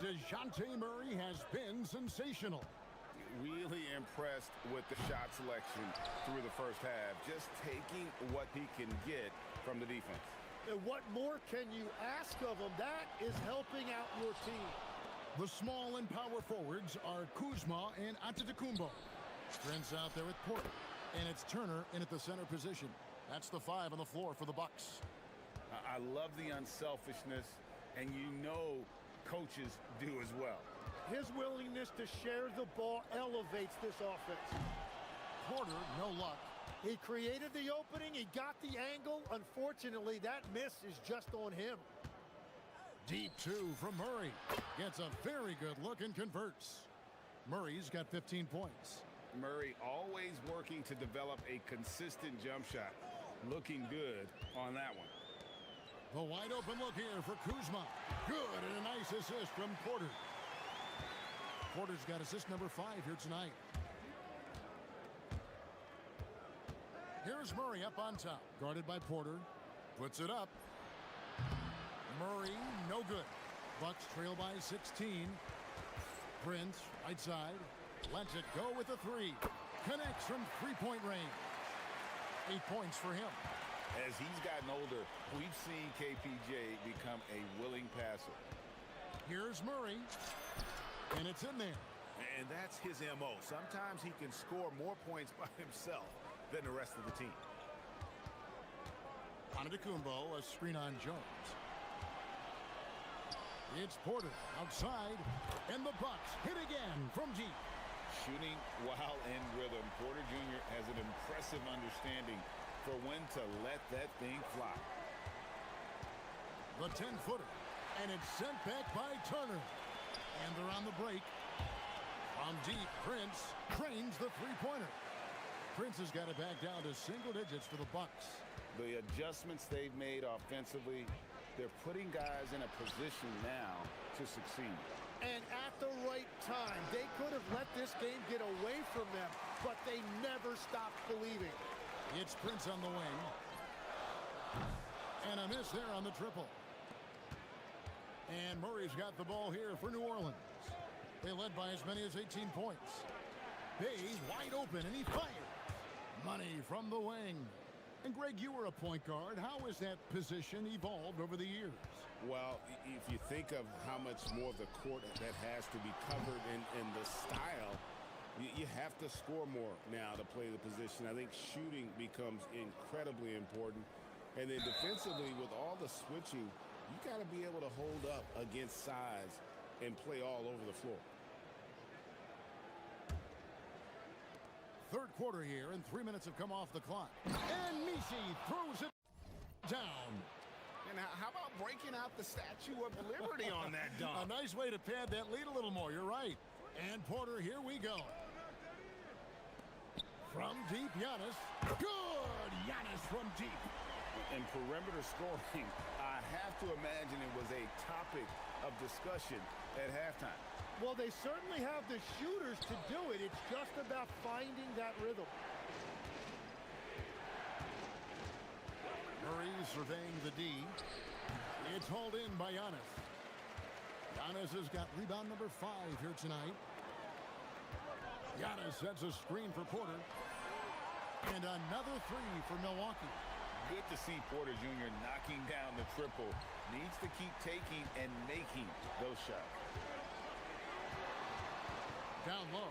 DeJounte Murray has been sensational. Really impressed with the shot selection through the first half, just taking what he can get from the defense. And what more can you ask of him? That is helping out your team. The small and power forwards are Kuzma and Antetokounmpo. Prince out there with Porter, and it's Turner in at the center position. That's the 5 on the floor for the Bucks. I love the unselfishness, and you know coaches do as well. His willingness to share the ball elevates this offense. Porter, no luck. He created the opening, he got the angle. Unfortunately, that miss is just on him. Deep 2 from Murray. Gets a very good look and converts. Murray's got 15 points. Murray always working to develop a consistent jump shot. Looking good on that one. The wide open look here for Kuzma. Good, and a nice assist from Porter. Porter's got assist number 5 here tonight. Here's Murray up on top. Guarded by Porter. Puts it up. Murray, no good. Bucks trail by 16. Prince, right side. Lets it go with a 3. Connects from three-point range. 8 points for him. As he's gotten older, we've seen KPJ become a willing passer. Here's Murray. And it's in there. And that's his MO. Sometimes he can score more points by himself. than the rest of the team. Antetokounmpo, a screen on Jones. It's Porter outside, and the Bucks hit again from deep. Shooting while in rhythm. Porter Jr. has an impressive understanding for when to let that thing fly. The 10-footer, and it's sent back by Turner. And they're on the break. From deep, Prince cranes the three-pointer. Prince has got it back down to single digits for the Bucks. The adjustments they've made offensively, they're putting guys in a position now to succeed. And at the right time, they could have let this game get away from them, but they never stopped believing. It's Prince on the wing. And a miss there on the triple. And Murray's got the ball here for New Orleans. They led by as many as 18 points. Bay wide open, and he fires. Money from the wing. And Greg, you were a point guard. How has that position evolved over the years? Well, if you think of how much more of the court that has to be covered in the style, you have to score more now to play the position. I think shooting becomes incredibly important. And then defensively, with all the switching, you got to be able to hold up against size and play all over the floor. Third quarter here, and 3 minutes have come off the clock. And Misi throws it down. And how about breaking out the Statue of Liberty on that dunk? A nice way to pad that lead a little more. You're right. And Porter, here we go. From deep, Giannis. Good! Giannis from deep. And perimeter scoring, I have to imagine it was a topic of discussion at halftime. Well, they certainly have the shooters to do it. It's just about finding that rhythm. Murray surveying the D. It's hauled in by Giannis. Giannis has got rebound number 5 here tonight. Giannis sets a screen for Porter. And another 3 for Milwaukee. Good to see Porter Jr. knocking down the triple. Needs to keep taking and making those shots. Down low,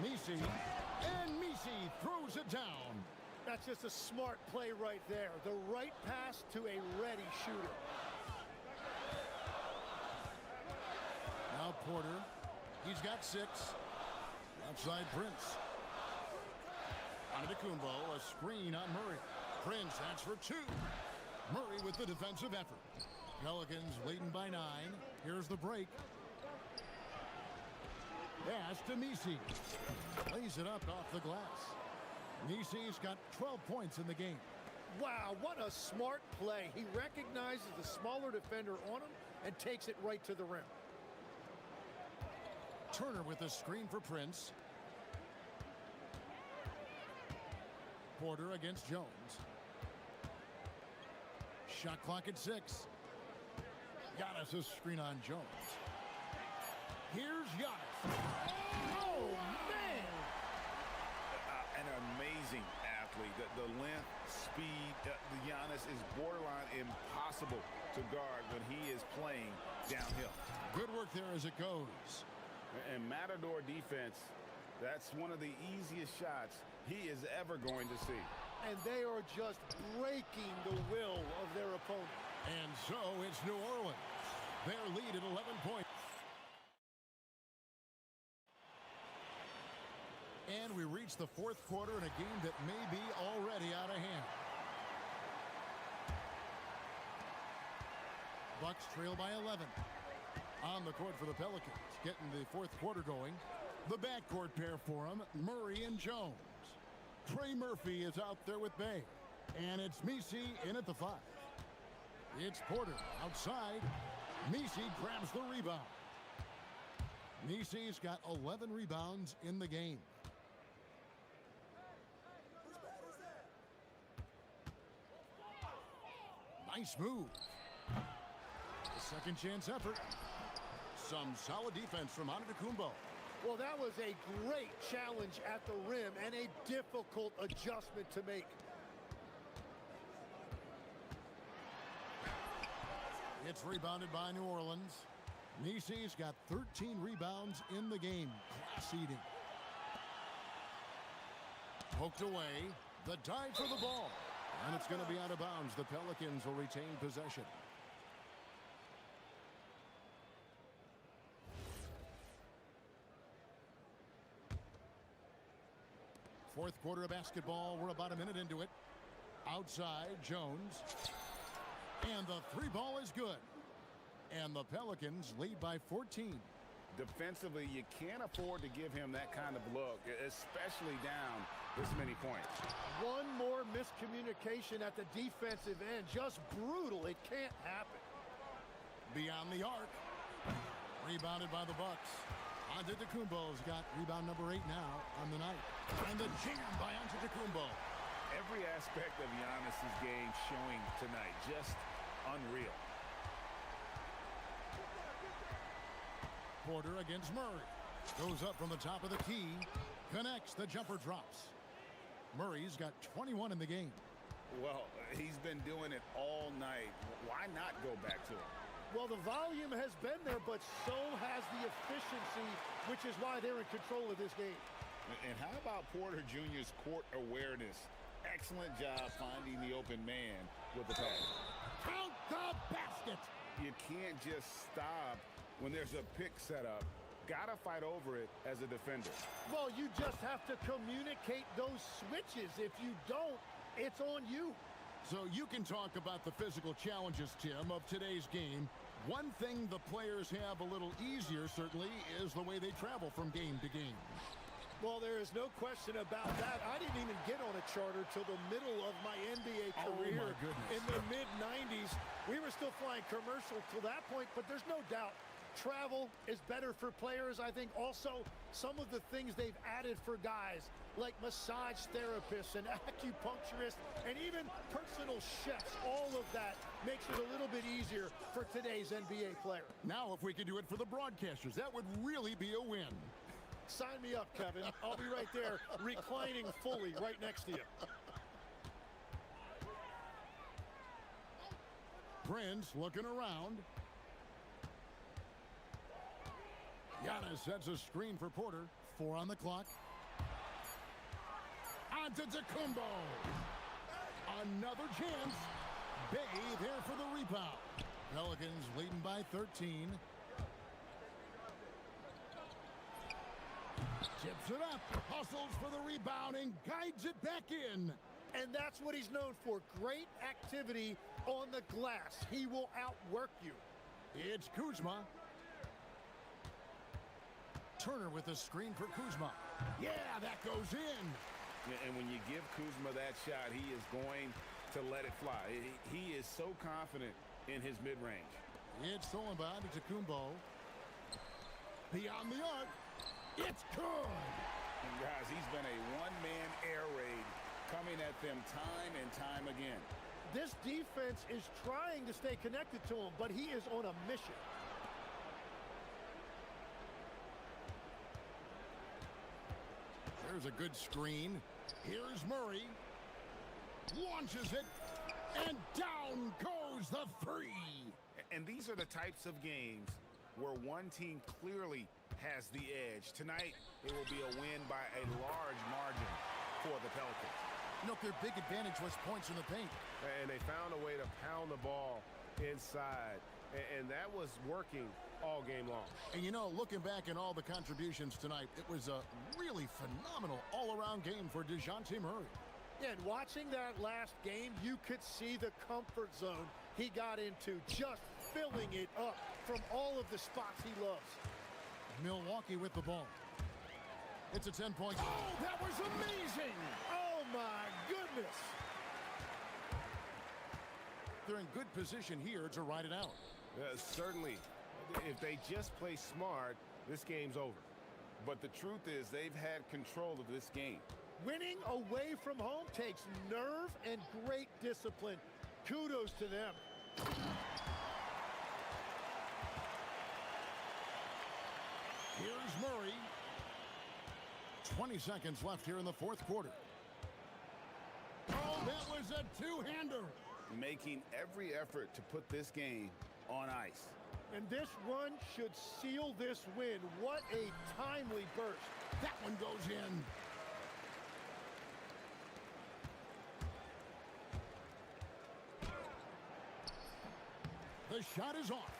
Misi, and Misi throws it down. That's just a smart play right there. The right pass to a ready shooter. Now Porter, he's got 6. Outside Prince. Antetokounmpo, a screen on Murray. Prince, that's for 2. Murray with the defensive effort. Pelicans leading by 9. Here's the break. Pass to Misi. Lays it up off the glass. Misi's got 12 points in the game. Wow, what a smart play. He recognizes the smaller defender on him and takes it right to the rim. Turner with a screen for Prince. Porter against Jones. Shot clock at 6. Giannis a screen on Jones. Here's Giannis. Oh, man! An amazing athlete. The length, speed, Giannis is borderline impossible to guard when he is playing downhill. Good work there as it goes. And Matador defense, that's one of the easiest shots he is ever going to see. And they are just breaking the will of their opponent. And so it's New Orleans. Their lead at 11 points. And we reach the fourth quarter in a game that may be already out of hand. Bucks trail by 11. On the court for the Pelicans, getting the fourth quarter going. The backcourt pair for him, Murray and Jones. Trey Murphy is out there with Bay. And it's Misi in at the 5. It's Porter outside. Misi grabs the rebound. Misi's got 11 rebounds in the game. Nice move. A second chance effort. Some solid defense from Antetokounmpo. Well, that was a great challenge at the rim and a difficult adjustment to make. It's rebounded by New Orleans. Misi's got 13 rebounds in the game. Class eating. Poked away. The dive for the ball. And it's going to be out of bounds. The Pelicans will retain possession. Fourth quarter of basketball. We're about a minute into it. Outside, Jones. And the three ball is good. And the Pelicans lead by 14. Defensively, you can't afford to give him that kind of look, especially down this many points. One more miscommunication at the defensive end. Just brutal. It can't happen. Beyond the arc. Rebounded by the Bucks. Antetokounmpo's got rebound number 8 now on the night. And the jam by Antetokounmpo. Every aspect of Giannis's game showing tonight. Just unreal. Porter against Murray. Goes up from the top of the key. Connects. The jumper drops. Murray's got 21 in the game. Well, he's been doing it all night. Why not go back to it? Well, the volume has been there, but so has the efficiency, which is why they're in control of this game. And how about Porter Jr.'s court awareness? Excellent job finding the open man with the pass. Count the basket. You can't just stop when there's a pick set up. Gotta fight over it as a defender. Well, you just have to communicate those switches. If you don't, it's on you. So you can talk about the physical challenges, Tim, of today's game. One thing the players have a little easier, certainly, is the way they travel from game to game. Well, there is no question about that. I didn't even get on a charter till the middle of my NBA career. Oh, my goodness. In the mid-90s. We were still flying commercial till that point, but there's no doubt travel is better for players. I think also some of the things they've added for guys, like massage therapists and acupuncturists and even personal chefs, all of that makes it a little bit easier for today's NBA player. Now, if we could do it for the broadcasters, that would really be a win. Sign me up, Kevin. I'll be right there, reclining fully right next to you. Prince looking around. Giannis sets a screen for Porter. 4 on the clock. Antetokounmpo. Another chance. Bay there for the rebound. Pelicans leading by 13. Tips it up. Hustles for the rebound and guides it back in. And that's what he's known for. Great activity on the glass. He will outwork you. It's Kuzma. Turner with a screen for Kuzma. Yeah, that goes in. And when you give Kuzma that shot, he is going to let it fly. He is so confident in his mid-range. It's stolen by Antetokounmpo. Beyond the arc. It's good. And guys, he's been a one-man air raid coming at them time and time again. This defense is trying to stay connected to him, but he is on a mission. There's a good screen. Here's Murray. Launches it. And down goes the three. And these are the types of games where one team clearly has the edge. Tonight, it will be a win by a large margin for the Pelicans. You know, their big advantage was points in the paint. And they found a way to pound the ball inside. And that was working all game long. And you know, looking back at all the contributions tonight, it was a really phenomenal all-around game for DeJounte Murray. Yeah, and watching that last game, you could see the comfort zone he got into, just filling it up from all of the spots he loves. Milwaukee with the ball. It's a 10-point. Oh, that was amazing! Oh, my goodness! They're in good position here to ride it out. Certainly. If they just play smart, this game's over. But the truth is, they've had control of this game. Winning away from home takes nerve and great discipline. Kudos to them. Here's Murray. 20 seconds left here in the fourth quarter. Oh, that was a two-hander. Making every effort to put this game on ice. And this run should seal this win. What a timely burst. That one goes in. The shot is off.